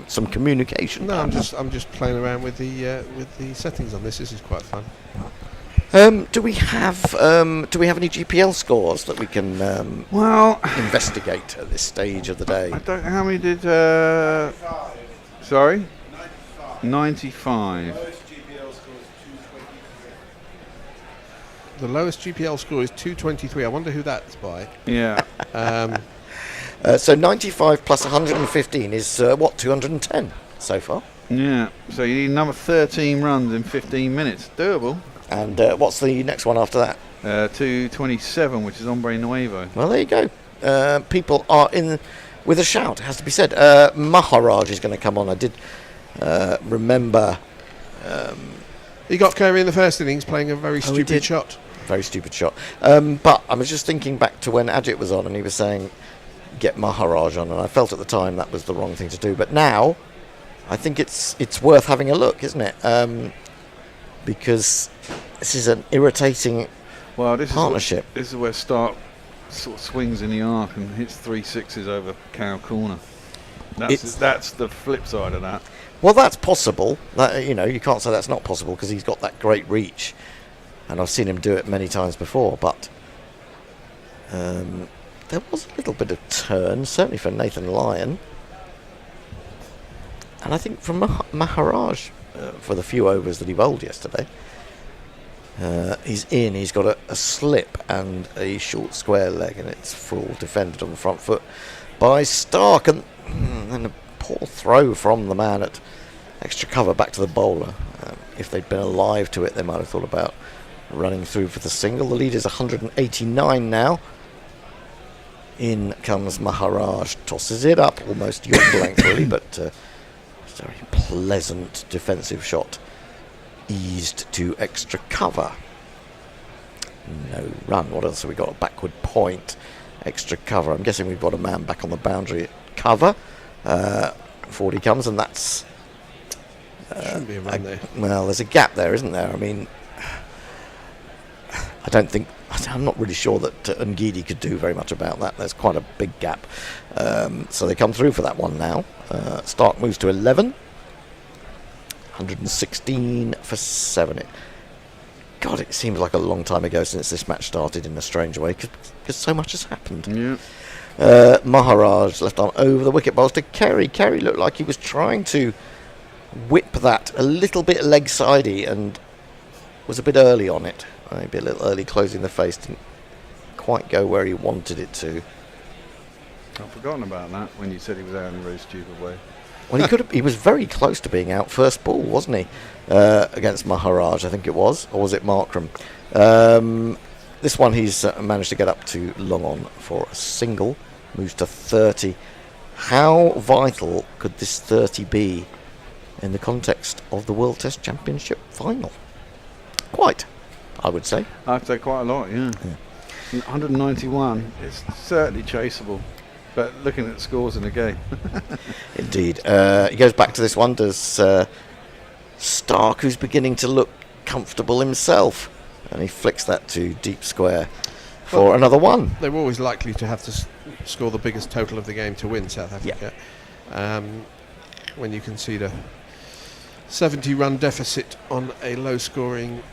Some communication. No, I'm just playing around with the settings on this. This is quite fun. Do we have any GPL scores that we can investigate at this stage of the day? I don't know how many did. Sorry? 95. The lowest GPL score is 223. I wonder who that's by. Yeah. So 95 plus 115 is, 210 so far? Yeah, so you need another 13 runs in 15 minutes. Doable. And what's the next one after that? 227, which is Hombre Nuevo. Well, there you go. People are in with a shout, it has to be said. Maharaj is going to come on. I did remember... he got Carey in the first innings playing a very stupid shot. Very stupid shot. But I was just thinking back to when Ajit was on and he was saying, get Maharaj on, and I felt at the time that was the wrong thing to do. But now, I think it's worth having a look, isn't it? Because this is an irritating partnership. This is where Stark sort of swings in the arc and hits 3 sixes over cow corner. That's the flip side of that. Well, that's possible. That, you can't say that's not possible because he's got that great reach, and I've seen him do it many times before. But there was a little bit of turn, certainly for Nathan Lyon, and I think from Maharaj for the few overs that he bowled yesterday. He's in. He's got a slip and a short square leg, and it's full defended on the front foot by Stark, and a poor throw from the man at extra cover back to the bowler. If they'd been alive to it, they might have thought about running through for the single. The lead is 189 now. In comes Maharaj, tosses it up, almost yacht length really, but it's a very pleasant defensive shot. Eased to extra cover. No run. What else have we got? A backward point. Extra cover. I'm guessing we've got a man back on the boundary at cover. Forward he comes, and that's... shouldn't be a run there. Well, there's a gap there, isn't there? I mean, I'm not really sure that Ngidi could do very much about that. There's quite a big gap. So they come through for that one now. Stark moves to 11. 116 for 7. God, it seems like a long time ago since this match started in a strange way, because so much has happened. Yeah. Maharaj left arm over the wicket bowls to Carey. Carey looked like he was trying to whip that a little bit leg-sidey and was a bit early on it. Maybe a little early closing the face. Didn't quite go where he wanted it to. I've forgotten about that when you said he was out in a very stupid way. Well, he was very close to being out first ball, wasn't he? Against Maharaj, I think it was. Or was it Markram? This one he's managed to get up to long on for a single. Moves to 30. How vital could this 30 be in the context of the World Test Championship final? Quite, I would say. I'd say quite a lot, yeah. 191. It's certainly chaseable. But looking at scores in the game. Indeed. He goes back to this one. Does Stark, who's beginning to look comfortable himself. And he flicks that to deep square for another one. They were always likely to have to score the biggest total of the game to win, South Africa. Yeah. When you concede a 70-run deficit on a low-scoring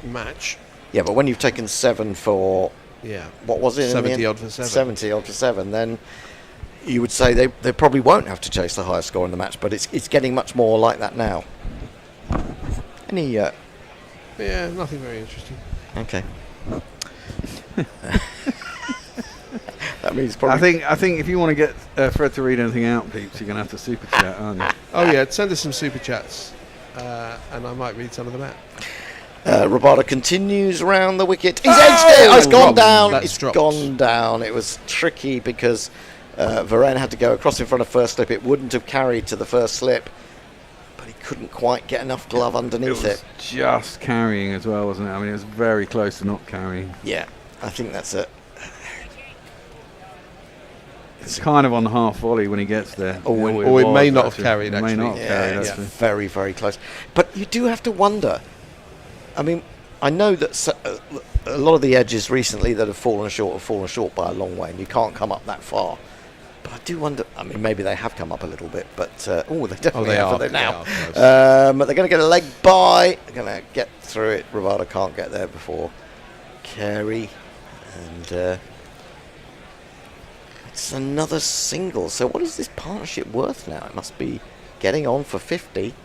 match. Yeah, but when you've taken 7 for... Yeah. What was it? 70 odd for 7. 70 odd for 7. Then you would say they probably won't have to chase the highest score in the match, but it's getting much more like that now. Any... Yeah, nothing very interesting. Okay. That means probably... I think if you want to get Fred to read anything out, peeps, you're going to have to super chat, aren't you? Oh, yeah, send us some super chats, and I might read some of them out. Rabada continues round the wicket. He's edged it. Oh, it's gone down. That's dropped. Gone down. It was tricky because Varane had to go across in front of first slip. It wouldn't have carried to the first slip, but he couldn't quite get enough glove underneath it. Just carrying as well, wasn't it? I mean, it was very close to not carrying. Yeah, I think that's it. It's kind of on the half volley when he gets there. Or it may not have carried, actually. It may not have carried, actually. Very, very close. But you do have to wonder. I mean, I know that a lot of the edges recently that have fallen short by a long way, and you can't come up that far. But I do wonder, I mean, maybe they have come up a little bit, but, they definitely have now. But they're going to get a leg by, they're going to get through it. Rabada can't get there before Carey, and it's another single. So what is this partnership worth now? It must be getting on for 50.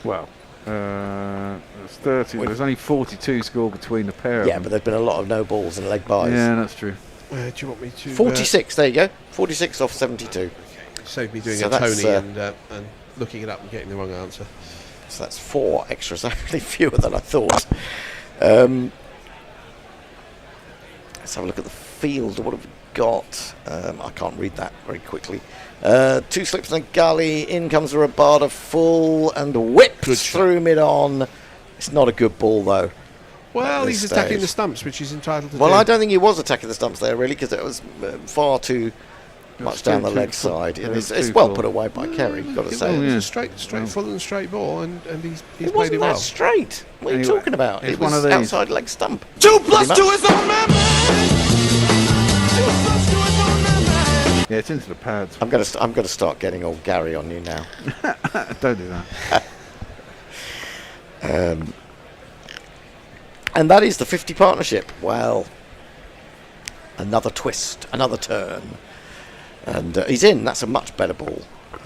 Well, there's 30. There's only 42 scored between the pair. Yeah, but there's been a lot of no balls and leg byes. Yeah, that's true. Do you want me to? 46. There you go. 46 off 72. Save me doing So a that's, Tony and looking it up and getting the wrong answer. So that's 4 extras, actually fewer than I thought. Let's have a look at the field. What have we got? I can't read that very quickly. 2 slips and a gully. In comes a Rabada full and whips through mid-on. It's not a good ball, though. Well, he's attacking the stumps, which he's entitled to do. Well, I don't think he was attacking the stumps there, really, because it was far too much down the leg side. It's well put away by Kerry, got to say. It was a straight full and straight ball, and he's It played wasn't it well. that straight. What are you talking about? it's It one was of these. outside leg stump. 2 plus 2 is on member. Yeah, it's into the pads. I'm going to start getting old Gary on you now. Don't do that. And that is the 50 partnership. Well, another twist, another turn. And he's in. That's a much better ball,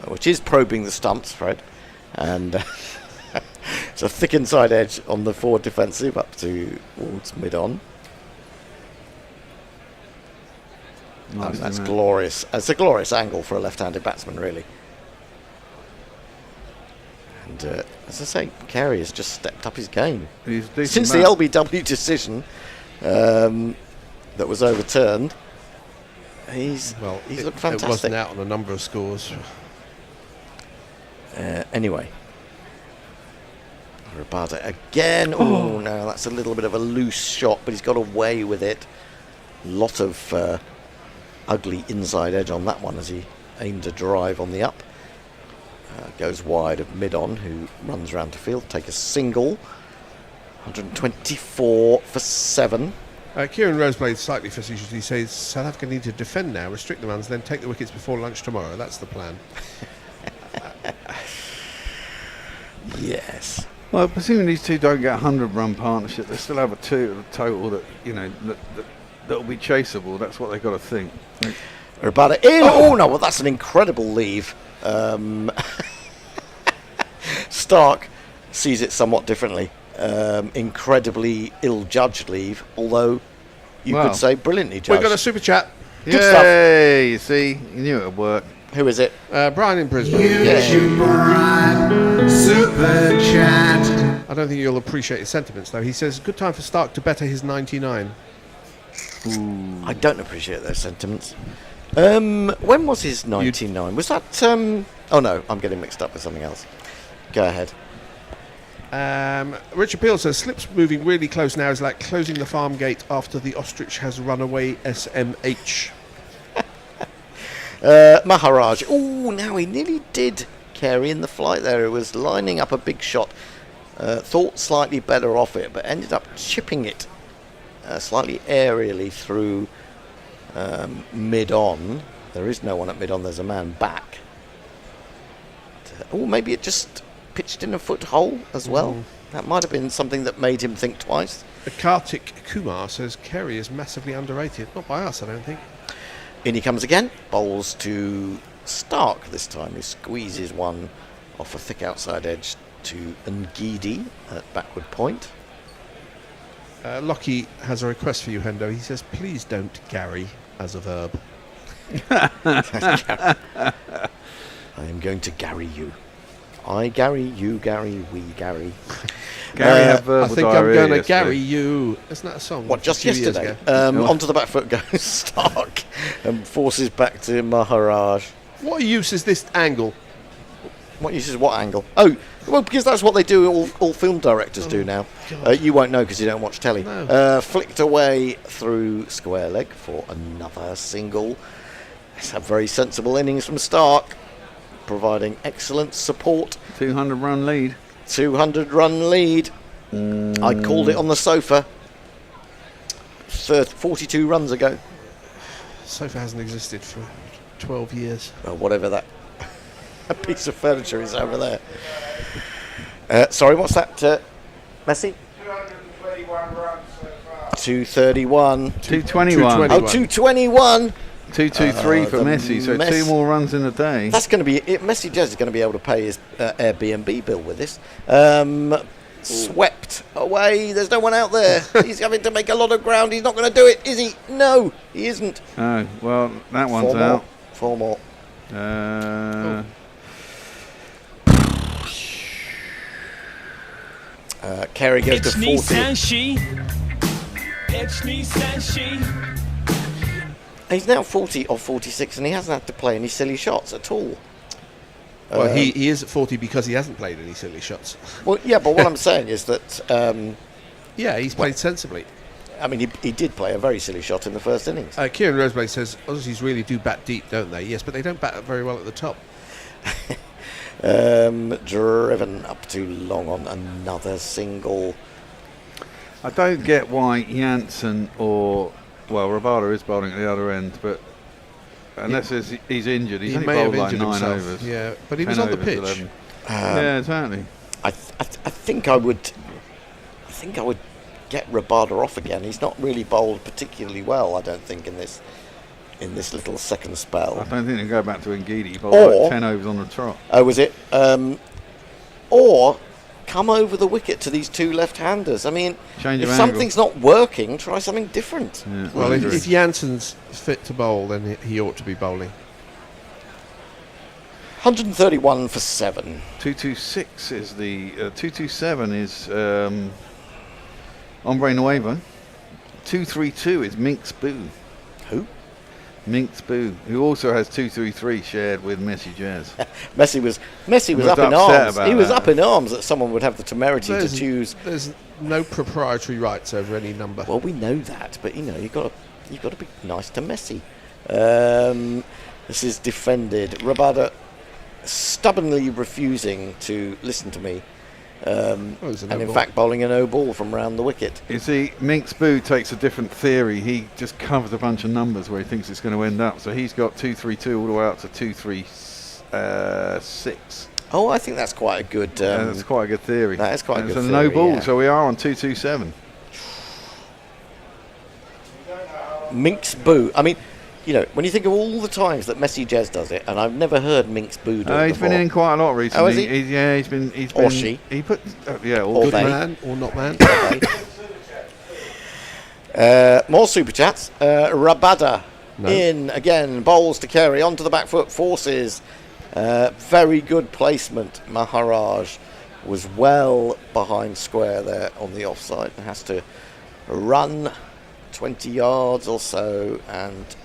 which is probing the stumps, Fred. And it's a thick inside edge on the forward defensive up towards mid-on. Nice, That's isn't it? glorious. It's a glorious angle for a left-handed batsman, really. And as I say, Carey has just stepped up his game. He's a decent Since the man. LBW decision that was overturned, he's looked fantastic. It wasn't out on a number of scores. Anyway. Rabada again. Oh, no, that's a little bit of a loose shot, but he's got away with it. Lot of ugly inside edge on that one as he aimed a drive on the up. Goes wide of mid-on, who runs round to field, take a single. 124 for 7. Kieran Roseblade slightly facetiously says South Africa need to defend now, restrict the runs, then take the wickets before lunch tomorrow. That's the plan. Yes. Well, presuming these two don't get a 100-run partnership, they still have a 2 total that that'll be chaseable. That's what they've got to think. Rabada in. Oh no! Well, that's an incredible leave. Stark sees it somewhat differently. Incredibly ill-judged leave, although you could say brilliantly judged. We've got a super chat. Good stuff. Yay! You see, you knew it would work. Who is it? Brian in Brisbane. Super chat. I don't think you'll appreciate his sentiments, though. He says, good time for Stark to better his 99. I don't appreciate those sentiments. When was his 99? Was that... oh no, I'm getting mixed up with something else. Go ahead. Richard Peel says, slips moving really close now is like closing the farm gate after the ostrich has run away SMH. Maharaj. Oh, now he nearly did carry in the flight there. It was lining up a big shot. Thought slightly better off it, but ended up chipping it slightly aerially through mid-on. There is no one at mid-on. There's a man back. Oh, maybe it just pitched in a foot-hole as well. That might have been something that made him think twice. Kartik Kumar says, Kerry is massively underrated. Not by us, I don't think. In he comes again. Bowls to Stark this time. He squeezes one off a thick outside edge to Ngidi at backward point. Lockie has a request for you, Hendo. He says, please don't Gary as a verb. I am going to Gary you. I Gary, you Gary, we Gary. Gary had verbal I think I'm diarrhea going to yesterday. Gary you. Isn't that a song? What, just a few years yesterday? ago? Onto the back foot goes Stark and forces back to Maharaj. What use is this angle? What use is what angle? Oh, well, because that's what they do, all film directors do now. You won't know because you don't watch telly. No. Flicked away through square leg for another single. It's a very sensible innings from Stark, providing excellent support. 200-run lead. 200-run lead. I called it on the sofa 42 runs ago. Sofa hasn't existed for 12 years. Well, whatever that a piece of furniture is over there. Sorry, what's that, Messi? 221 runs so far. 231. 221. Oh, 221. 2-2-3 for Messi, so 2 more runs in a day. That's going to be it. Messi Jez is going to be able to pay his Airbnb bill with this. Swept away. There's no one out there. He's having to make a lot of ground. He's not going to do it, is he? No, he isn't. Oh, well, that one's out. 4 more. Carey goes to 40. He's now 40 or 46, and he hasn't had to play any silly shots at all. Well, he is at 40 because he hasn't played any silly shots. Well, yeah, but what I'm saying is that... yeah, he's played sensibly. I mean, he did play a very silly shot in the first innings. Kieran Roseblade says, Aussies really do bat deep, don't they? Yes, but they don't bat very well at the top. Driven up too long on another single. I don't get why Janssen or... Well, Rabada is bowling at the other end, but unless he's injured, he's only bowled like 9 overs. Yeah, but he was on the pitch. Yeah, exactly. I think I would get Rabada off again. He's not really bowled particularly well, I don't think, in this little second spell. I don't think they go back to Ngidi. He bowled like 10 overs on the trot. Oh, was it? Or come over the wicket to these 2 left-handers. I mean, if something's not working, try something different. Yeah, well, if Janssen's fit to bowl, then he ought to be bowling. 131 for 7. 226 is the 227 is Hombre Nuevo. 232 is Minx Boo. Who? Minx Boo, who also has 233 shared with Messi Jez. Messi was up in arms. He was up in arms that someone would have the temerity to choose. There's no proprietary rights over any number. Well, we know that, but you've got to be nice to Messi. This is defended. Rabada stubbornly refusing to listen to me. And in fact bowling a no ball from round the wicket. You see, Minx Boo takes a different theory. He just covers a bunch of numbers where he thinks it's going to end up. So he's got 232 all the way up to 236. Oh, I think that's quite a good... that's quite a good theory. That is quite a good theory. It's a no ball, so we are on 227. Minx Boo. I mean... when you think of all the times that Messi Jez does it, and I've never heard Minx Boo do it he's before. been in quite a lot recently. Oh, has he? He's been. Or she. He put. Or good man or not man. More super chats. Rabada in again, bowls to Carey onto the back foot, forces. Very good placement. Maharaj was well behind square there on the offside and has to run 20 yards or so and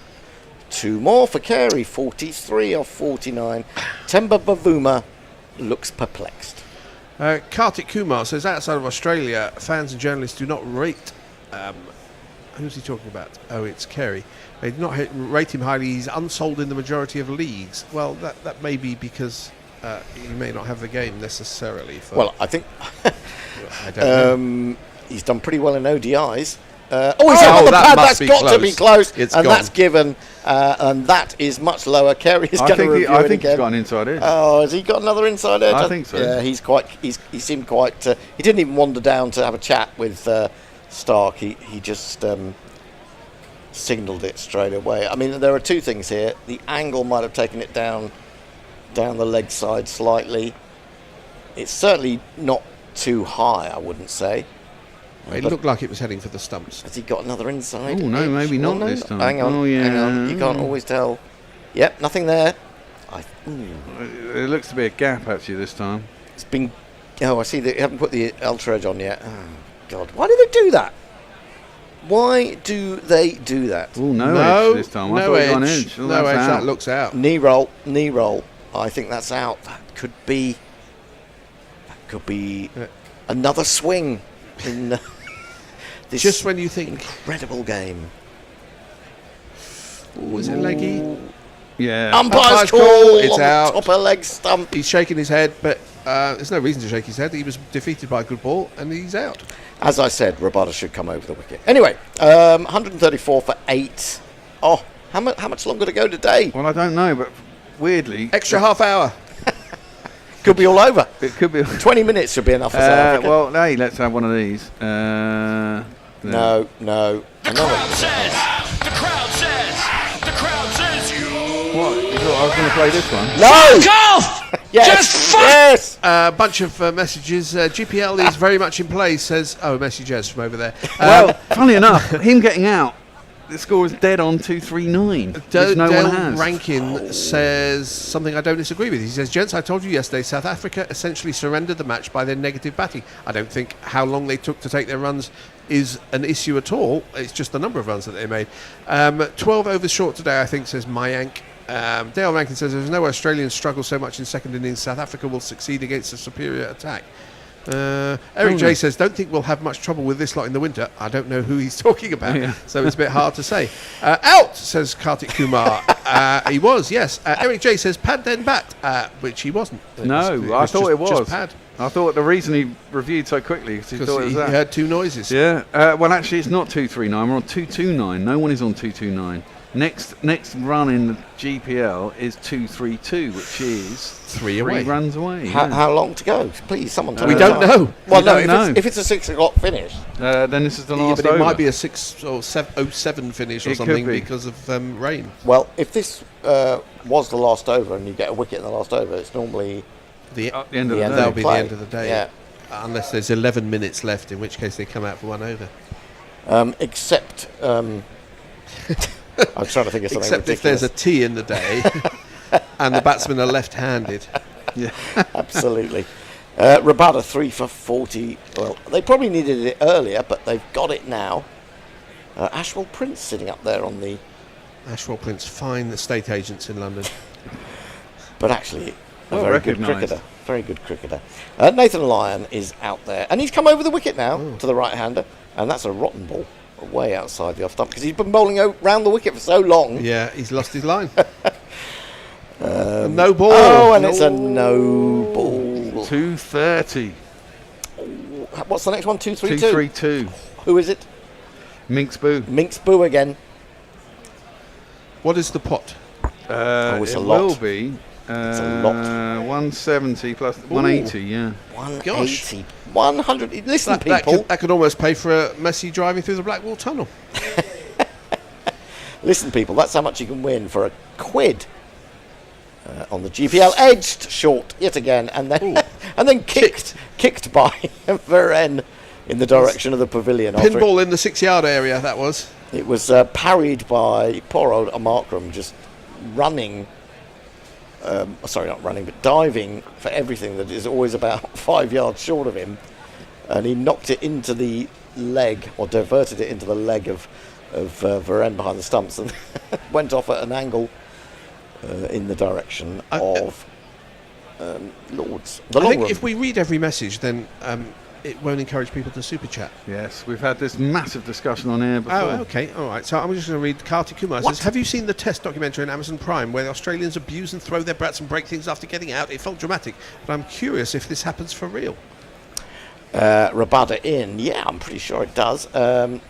2 more for Carey, 43 of 49. Temba Bavuma looks perplexed. Kartik Kumar says, outside of Australia, fans and journalists do not rate... who's he talking about? Oh, it's Carey. They do not rate him highly. He's unsold in the majority of leagues. Well, that may be because he may not have the game necessarily. Well, I think... I don't know. He's done pretty well in ODIs. He's on the pad. That's got to be close. It's and gone. That's given. And that is much lower. Carey is going to review it I think again. he's got an inside edge. Oh, has he got another inside edge? I think so. Yeah, he seemed quite... he didn't even wander down to have a chat with Stark. He just signalled it straight away. I mean, there are 2 things here. The angle might have taken it down the leg side slightly. It's certainly not too high, I wouldn't say. It looked like it was heading for the stumps. Has he got another inside? Oh, no, maybe not this time. Hang on, hang on. You can't always tell. Yep, nothing there. It looks to be a gap, actually, this time. It's been... Oh, I see they haven't put the ultra edge on yet. Oh, God. Why do they do that? Why do they do that? Oh, no edge this time. I thought edge. it was on edge. Oh, no edge, out. that looks out. Knee roll. I think that's out. That could be another swing in this just when you think incredible game. Was it leggy? Yeah. Umpire's call. It's out. Top of leg stump. He's shaking his head, but there's no reason to shake his head. He was defeated by a good ball, and he's out. As I said, Rabada should come over the wicket. Anyway, 134 for 8. Oh, how much longer to go today? Well, I don't know, but weirdly... Extra half hour. Could be all over. It could be. 20 minutes should be enough for South Africa. Well, hey, let's have one of these. No. The crowd says, the crowd says, the crowd says. I was going to play this one. No! Golf! Yes! Yes! A bunch of messages. GPL is very much in play, says... Oh, messages from over there. Well, funny enough, him getting out, the score is dead on 239, which no one has. Rankin says something I don't disagree with. He says, gents, I told you yesterday, South Africa essentially surrendered the match by their negative batting. I don't think how long they took to take their runs is an issue at all. It's just the number of runs that they made. 12 overs short today, I think, says Mayank. Dale Rankin says, there's no Australians struggle so much in second innings. South Africa will succeed against a superior attack. Eric J says, don't think we'll have much trouble with this lot in the winter. I don't know who he's talking about, so it's a bit hard to say. Out, says Kartik Kumar. He was, yes. Eric J says, pad then bat, which he wasn't. I thought it was. Just pad. I thought the reason he reviewed so quickly because he thought it was that. He heard two noises. Yeah. Well, actually, it's not 239. We're on 229. No one is on 229. Next run in the GPL is 232, which is three runs away. How long to go? Please, someone tell me. We don't know. Well, no, if it's a 6 o'clock finish. Then this is the last but it over. might be a 6 or 07 finish or something because of rain. Well, if this was the last over and you get a wicket in the last over, it's normally the end of the day. That'll be the end of the day. Yeah. Unless there's 11 minutes left, in which case they come out for one over. Except... I was trying to think of something Except ridiculous. if there's a T in the day and the batsmen are left-handed. Yeah, absolutely. Rabada 3 for 40. Well, they probably needed it earlier, but they've got it now. Ashwell Prince sitting up there on the... Ashwell Prince, fine estate agents in London. But actually, a very good cricketer. Very good cricketer. Nathan Lyon is out there, and he's come over the wicket now to the right-hander, and that's a rotten ball. Way outside the off stump because he's been bowling round the wicket for so long. Yeah, he's lost his line. No ball. Oh, and it's a no ball. 230. What's the next one? 232. 232. Who is it? Minx Boo. Minx Boo again. What is the pot? It's it a lot. will be. It's a lot. 170 plus 180. Yeah. 180. 100. Listen, people. That could almost pay for Messi driving through the Blackwall Tunnel. Listen, people. That's how much you can win for £1 on the GPL. Edged short yet again, and then kicked by Varen in the direction of the pavilion. Pinball in the 6-yard area. That was. It was parried by poor old Amarkram, just running. Sorry, not running, but diving for everything that is always about 5 yards short of him, and he knocked it into the leg, or diverted it into the leg of Varane behind the stumps, and went off at an angle in the direction of Lords. I think if we read every message, then it won't encourage people to super chat. Yes, we've had this massive discussion on air before. Oh, okay, all right. So I'm just going to read. Kartik Kumar says, have you seen the Test documentary on Amazon Prime where the Australians abuse and throw their bats and break things after getting out? It felt dramatic, but I'm curious if this happens for real. Rabada in. Yeah, I'm pretty sure it does.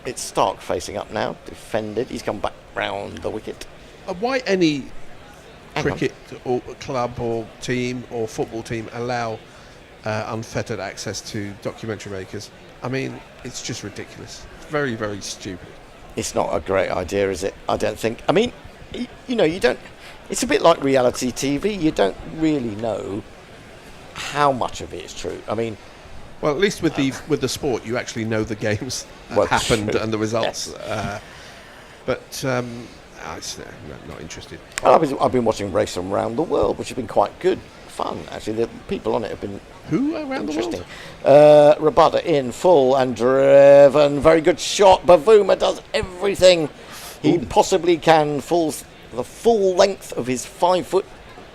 It's Stark facing up now, defended. He's come back round the wicket. Why any cricket or club or team or football team allow unfettered access to documentary makers? I mean, it's just ridiculous. Very, very stupid. It's not a great idea, is it? I don't think. I mean, you don't. It's a bit like reality TV. You don't really know how much of it is true. I mean, well, at least with the sport, you actually know the games that happened and the results. Yes. But I'm not interested. Well, I've been watching Race Around the World, which has been quite good fun. Actually, the people on it have been around interesting. The world? Rabada in full and driven. Very good shot. Bavuma does everything he possibly can. The full length of his 5 foot,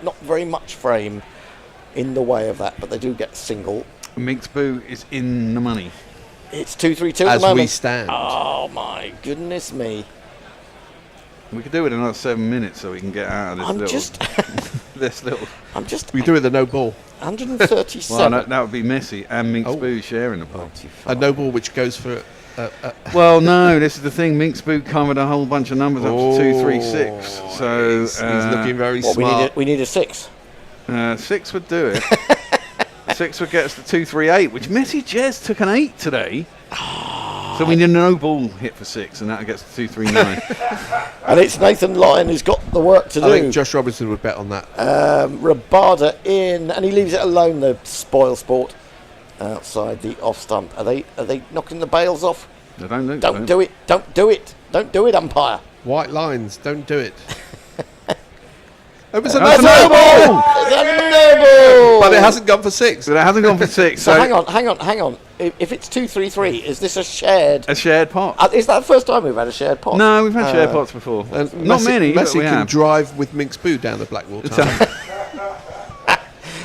not very much frame, in the way of that. But they do get single. Minx Boo is in the money. It's 2-3-2 as at the moment. We stand. Oh my goodness me! We could do it in another 7 minutes so we can get out of this We do it the no ball. 137. Well, that would be Messi and Minx Boo sharing the ball. A no ball which goes for. Well, no, this is the thing. Minx Boo covered a whole bunch of numbers up to 236. So he's looking very smart. We need a 6. 6 would do it. 6 would get us to 238, which Messi Jez took an 8 today. So we need a no ball hit for 6, and that gets to 239. And it's Nathan Lyon who's got the work to do. I think Josh Robinson would bet on that. Rabada in, and he leaves it alone, the spoil sport, outside the off stump. Are they knocking the bails off? They don't do Don't do it. Don't do it. Don't do it, umpire. White lines, don't do it. It was a That's no ball! It's a no ball! But it hasn't gone for 6. But it hasn't gone for 6. So hang on. If it's 2-3-3, is this a shared pot? Is that the first time we've had a shared pot? No, we've had shared pots before. Not many, but Messi we can have. drive with Minx Boo down the Blackwall Tunnel.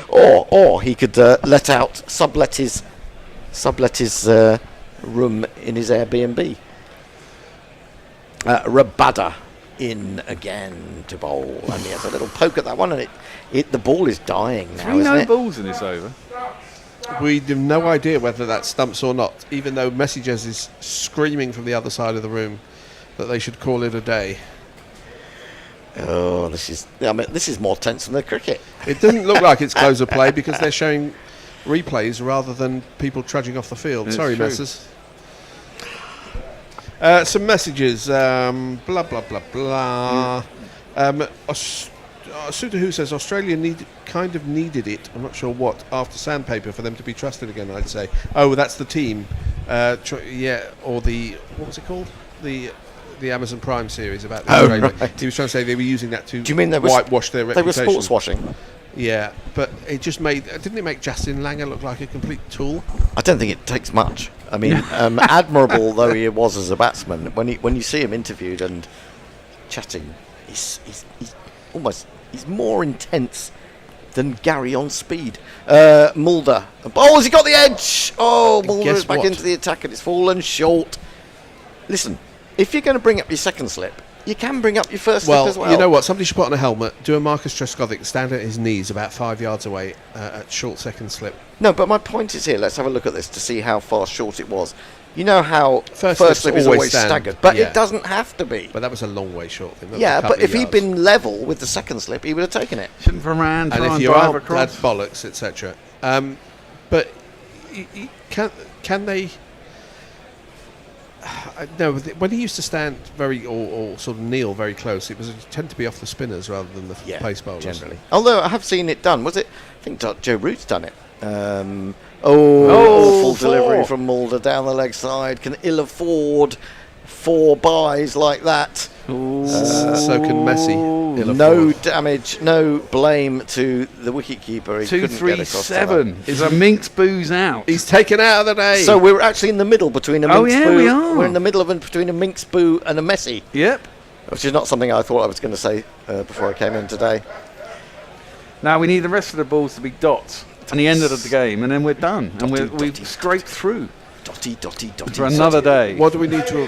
Or he could sublet his room in his Airbnb. Rabada in again to bowl, and he has a little poke at that one, and the ball is dying now. 3 isn't no it? balls in this over. We have no idea whether that stumps or not, even though Messages is screaming from the other side of the room that they should call it a day. Oh, this is more tense than the cricket. It doesn't look like it's close of play because they're showing replays rather than people trudging off the field. It's Sorry, true. Messers. Some messages. Blah, blah, blah, blah. Sudahu says Australia needed it. I'm not sure what, after sandpaper for them to be trusted again, I'd say. Oh, that's the team. Or what was it called? The Amazon Prime series about the Australia. Right. He was trying to say they were using that to Do you mean whitewash their reputation. They were sports washing? Yeah, but it just didn't it make Justin Langer look like a complete tool? I don't think it takes much. I mean, admirable though he was as a batsman, when you see him interviewed and chatting, he's more intense than Gary on speed. Mulder. Oh, has he got the edge? Oh, Mulder Guess is back what? into the attack and it's fallen short. Listen, if you're going to bring up your second slip, you can bring up your first slip as well. You know what? Somebody should put on a helmet, do a Marcus Trescothic, stand at his knees about 5 yards away at short second slip. No, but my point is here, let's have a look at this to see how far short it was. You know how first slips slip is always staggered, but it doesn't have to be. But that was a long way short. Yeah, but if he'd been level with the second slip, he would have taken it. Shouldn't Varane and if you drive are across? that's bollocks, etc. But can they? No, when he used to stand or sort of kneel very close, it tend to be off the spinners rather than the pace bowlers. Generally. Although I have seen it done. Was it? I think Joe Root's done it. Awful delivery from Mulder down the leg side. Can ill afford 4 byes like that. So can Messi. No damage, no blame to the wicketkeeper. 2-3-7. Is a Minx Boo's out? He's taken out of the day. So we're actually in the middle between a Minx Boo. we are. We're in the middle between a Minx Boo and a Messi. Yep. Which is not something I thought I was going to say before I came in today. Now we need the rest of the balls to be dots and the end of the game, and then we're done, and we've scraped through. Dotty. For another day. What do we need to?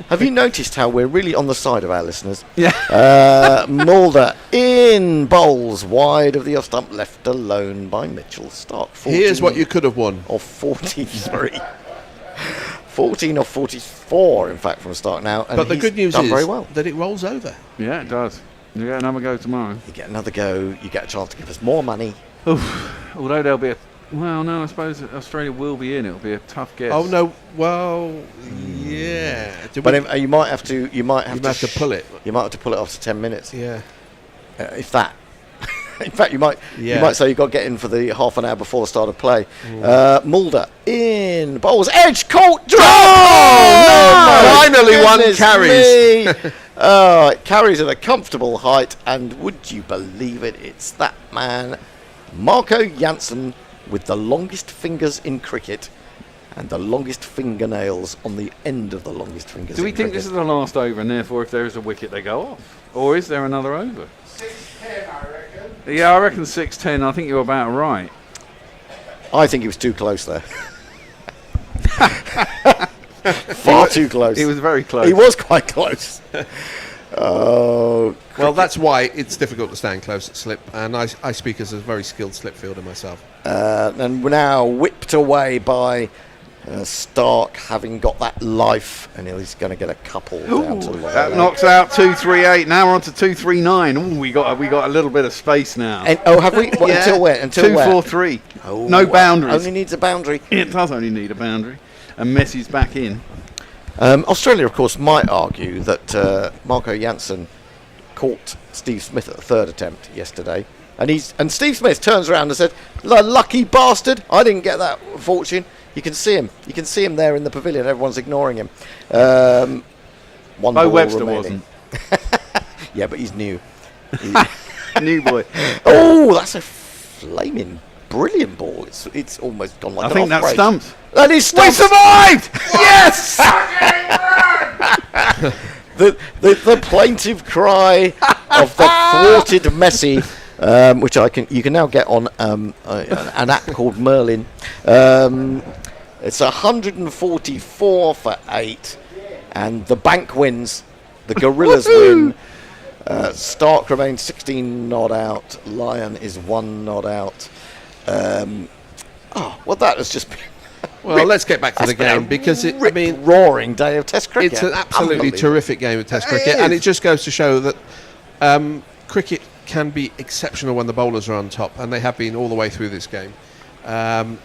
Have you noticed how we're really on the side of our listeners? Yeah. Mulder in bowls wide of the off stump, left alone by Mitchell Stark. Here's what you could have won. Or 43. 14 or 44, in fact, from Stark now. And but the good news done is very well. that it rolls over. Yeah, it does. You get another go tomorrow. You get another go. You get a chance to give us more money. Oof. Although there'll be no, I suppose Australia will be in. It'll be a tough guess. Oh no! Well, yeah. But you might have to. You might have to pull it. You might have to pull it after 10 minutes. Yeah. If that. In fact, you might say you've got to get in for the half an hour before the start of play. Mulder in bowls edge caught drop. Finally one carries. It carries at a comfortable height, and would you believe it? It's that man, Marco Jansen, with the longest fingers in cricket and the longest fingernails on the end of the longest fingers. Do we think this is the last over, and therefore, if there is a wicket, they go off, or is there another over? 6-10, I reckon. Yeah, I reckon 6-10. I think you're about right. I think he was too close there. Far too close. He was very close. He was quite close. Oh, well, that's why it's difficult to stand close at slip, and I speak as a very skilled slip fielder myself. And we're now whipped away by Stark, having got that life, and he's going to get a couple down to that knocks out 238. Now we're on to 239. Oh, we got a little bit of space now. And, have we? Until where? Until 243. Oh, no boundaries. Only needs a boundary. It does only need a boundary. and Messi's back in. Australia, of course, might argue that Marco Jansen caught Steve Smith at the third attempt yesterday, and Steve Smith turns around and said, "Lucky bastard! I didn't get that fortune." You can see him. You can see him there in the pavilion. Everyone's ignoring him. One ball Webster remaining. wasn't. Yeah, but he's new. New boy. Oh, that's a flaming brilliant ball. It's almost gone like I think that's stumped. That is stumped. We survived! Yes! the plaintive cry of the thwarted Messi, which you can now get on an app called Merlin. It's 144 for 8, and the bank wins. The Gorillas win. Stark remains 16 not out. Lion is 1 not out. Well, that has just been. Well, let's get back to the game because roaring day of Test cricket. It's an absolutely terrific game of Test cricket, and it just goes to show that cricket can be exceptional when the bowlers are on top, and they have been all the way through this game. And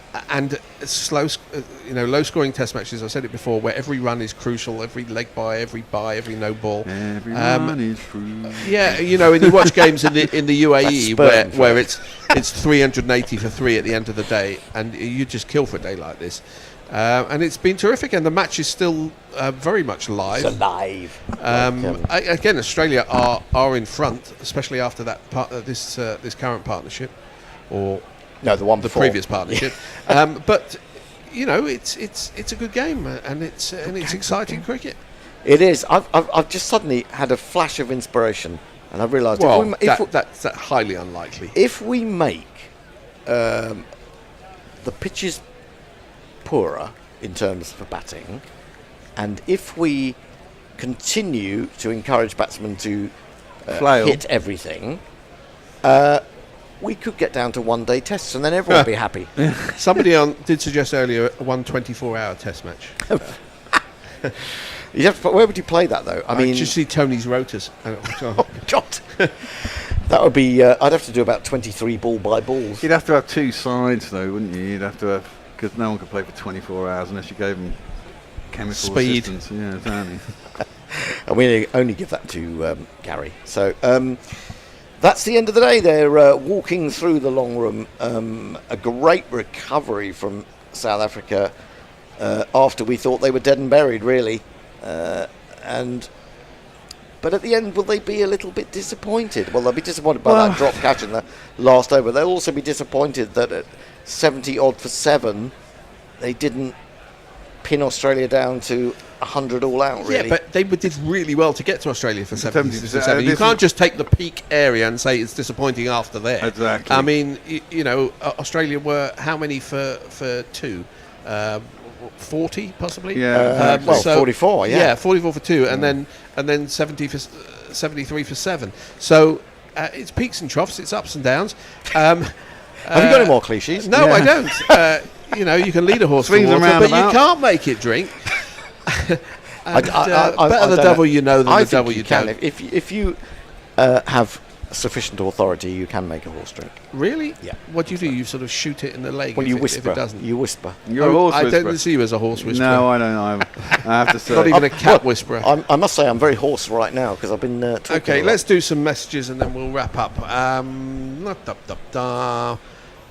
low-scoring Test matches. I've said it before, where every run is crucial, every leg bye, every no ball. Every run is crucial. Yeah, and you watch games in the UAE where it's 380 for 3 at the end of the day, and you just kill for a day like this. And it's been terrific, and the match is still very much live. It's alive. Again, Australia are in front, especially after that this current partnership, or. No, the one before. The previous partnership. But it's a good game, and it's exciting cricket. It is. I've just suddenly had a flash of inspiration, and I've realised that's highly unlikely. If we make the pitches poorer in terms for batting, and if we continue to encourage batsmen to hit everything. We could get down to one-day tests, and then everyone would be happy. Somebody did suggest earlier a 24-hour test match. Where would you play that, though? I mean, just see Tony's rotors. Oh, God. That would be. I'd have to do about 23 ball by balls. You'd have to have 2 sides, though, wouldn't you? You'd have to have, because no one could play for 24 hours unless you gave them chemical speed. Assistance. Yeah, exactly. And we only give that to Gary. So. That's the end of the day. They're walking through the long room. A great recovery from South Africa after we thought they were dead and buried, really. But at the end, will they be a little bit disappointed? Well, they'll be disappointed by that drop catch in the last over. They'll also be disappointed that at 70-odd for 7, they didn't pin Australia down to 100 all out, really. Yeah, but they did really well to get to Australia for 70%. You can't just take the peak area and say it's disappointing after there. Exactly. I mean, Australia were how many for 2? 40 possibly. Yeah. 44. Yeah. 44 for 2, and then 73 for 7. So it's peaks and troughs. It's ups and downs. Have you got any more cliches? No, I don't. You can lead a horse to water, but you can't make it drink. Better the devil you know than the devil you don't. If you have sufficient authority, you can make a horse drink. Really? Yeah. What do? You sort of shoot it in the leg. Well, you whisper. whisper. If it doesn't. You whisper. You're a horse whisperer. I don't see you as a horse whisperer. No, I don't know. I have to say. Not even a cat whisperer. I must say I'm very hoarse right now because I've been talking. Okay, let's do some messages and then we'll wrap up.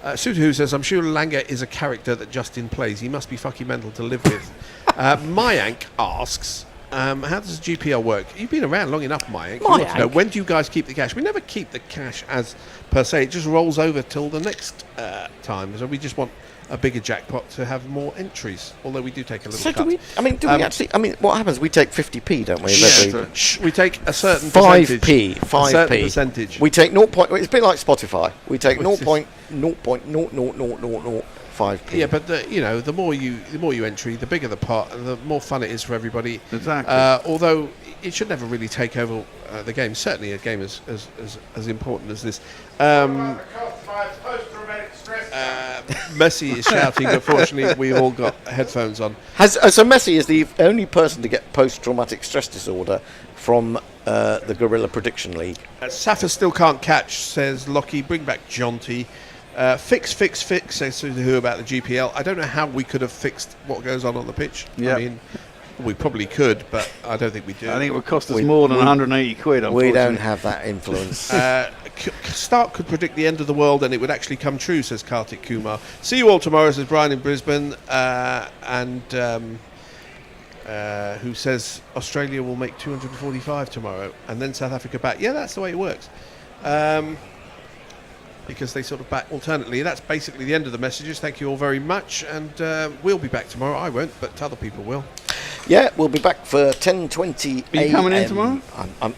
Sutu says, I'm sure Langer is a character that Justin plays. He must be fucking mental to live with. Mayank asks, how does GPL work? You've been around long enough, Mayank. You want to know, when do you guys keep the cash? We never keep the cash as per se. It just rolls over till the next time. So we just want a bigger jackpot to have more entries, although we do take a little cut. Do we actually? What happens? We take 50p, don't we? We take a certain 5p. 5p. A certain percentage. We take 0. It's a bit like Spotify. We take 0.00005p. Yeah, but the more you entry, the bigger the pot, and the more fun it is for everybody. Exactly. Although it should never really take over the game. Certainly, a game as important as this. Messi is shouting. Unfortunately, we've all got headphones on. So Messi is the only person to get post-traumatic stress disorder from the Gorilla Prediction League. Safa still can't catch, says Lockie. Bring back Jonty. Fix, says who about the GPL. I don't know how we could have fixed what goes on the pitch. Yep. I mean, we probably could, but I don't think we do. I think it would cost us more than 180 quid. We don't have that influence. Stark could predict the end of the world and it would actually come true, says Kartik Kumar. See you all tomorrow, says Brian in Brisbane. Who says Australia will make 245 tomorrow and then South Africa back. Yeah, that's the way it works. Because they sort of back alternately. That's basically the end of the messages. Thank you all very much, and we'll be back tomorrow. I won't, but other people will. Yeah, we'll be back for 10:20 Are you coming in tomorrow?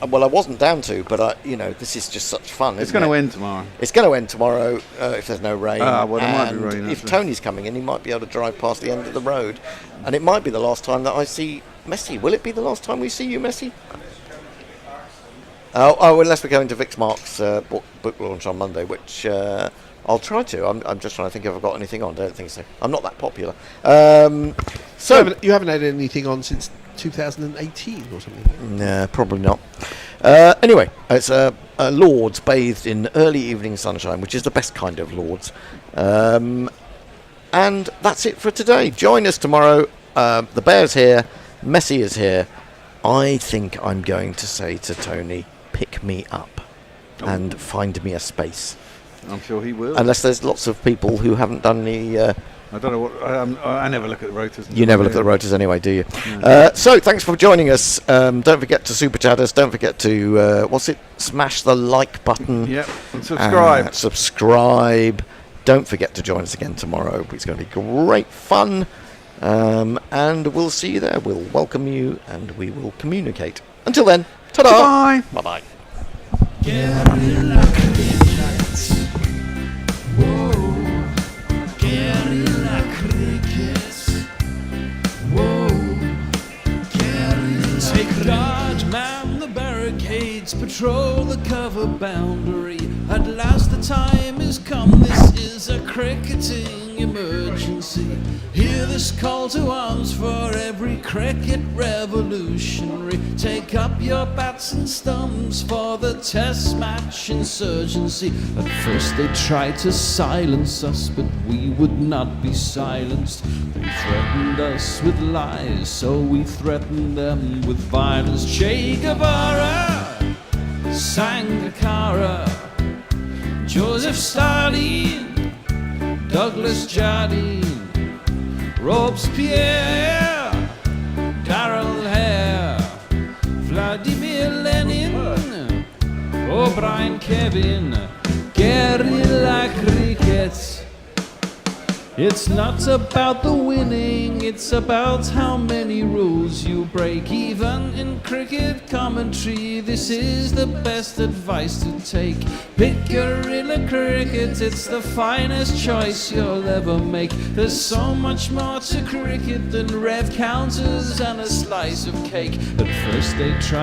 Well, I wasn't down to, but this is just such fun. It's going to end tomorrow. It's going to end tomorrow if there's no rain. Well, there might be rain. If Tony's coming in, he might be able to drive past the end of the road, and it might be the last time that I see Messi. Will it be the last time we see you, Messi? Oh, unless we're going to Vix Mark's book launch on Monday, which I'll try to. I'm just trying to think if I've got anything on. Don't think so. I'm not that popular. So you haven't had anything on since 2018 or something? Nah, probably not. Anyway, it's Lords bathed in early evening sunshine, which is the best kind of Lords. And that's it for today. Join us tomorrow. The Bear's here. Messi is here. I think I'm going to say to Tony, pick me up and find me a space. I'm sure he will. Unless there's lots of people who haven't done the... I don't know what... I never look at the rotors. You never look at the rotors anyway, do you? No. So, thanks for joining us. Don't forget to super chat us. Don't forget to, smash the like button. Yep, and subscribe. Subscribe. Don't forget to join us again tomorrow. It's going to be great fun. And we'll see you there. We'll welcome you and we will communicate. Until then, ta-da! Bye. Bye-bye. Guerrilla cricket. Whoa. Guerrilla cricket. Whoa. Guerrilla. Take guard, man the barricades, patrol the cover boundary. At last the time has come. This is a cricketing emergency. Hear this call to arms for every cricket revolutionary. Take up your bats and stumps for the test match insurgency. At first they tried to silence us, but we would not be silenced. They threatened us with lies, so we threatened them with violence. Che Guevara, Sangakkara, Joseph Stalin, Douglas Jardine, Robespierre, Darrell Hare, Vladimir Lenin, O'Brien Kevin, guerrilla cricket. It's not about the winning, it's about how many rules you break. Even in cricket commentary, this is the best advice to take. Pick guerrilla cricket, it's the finest choice you'll ever make. There's so much more to cricket than rev counters and a slice of cake. At first they tried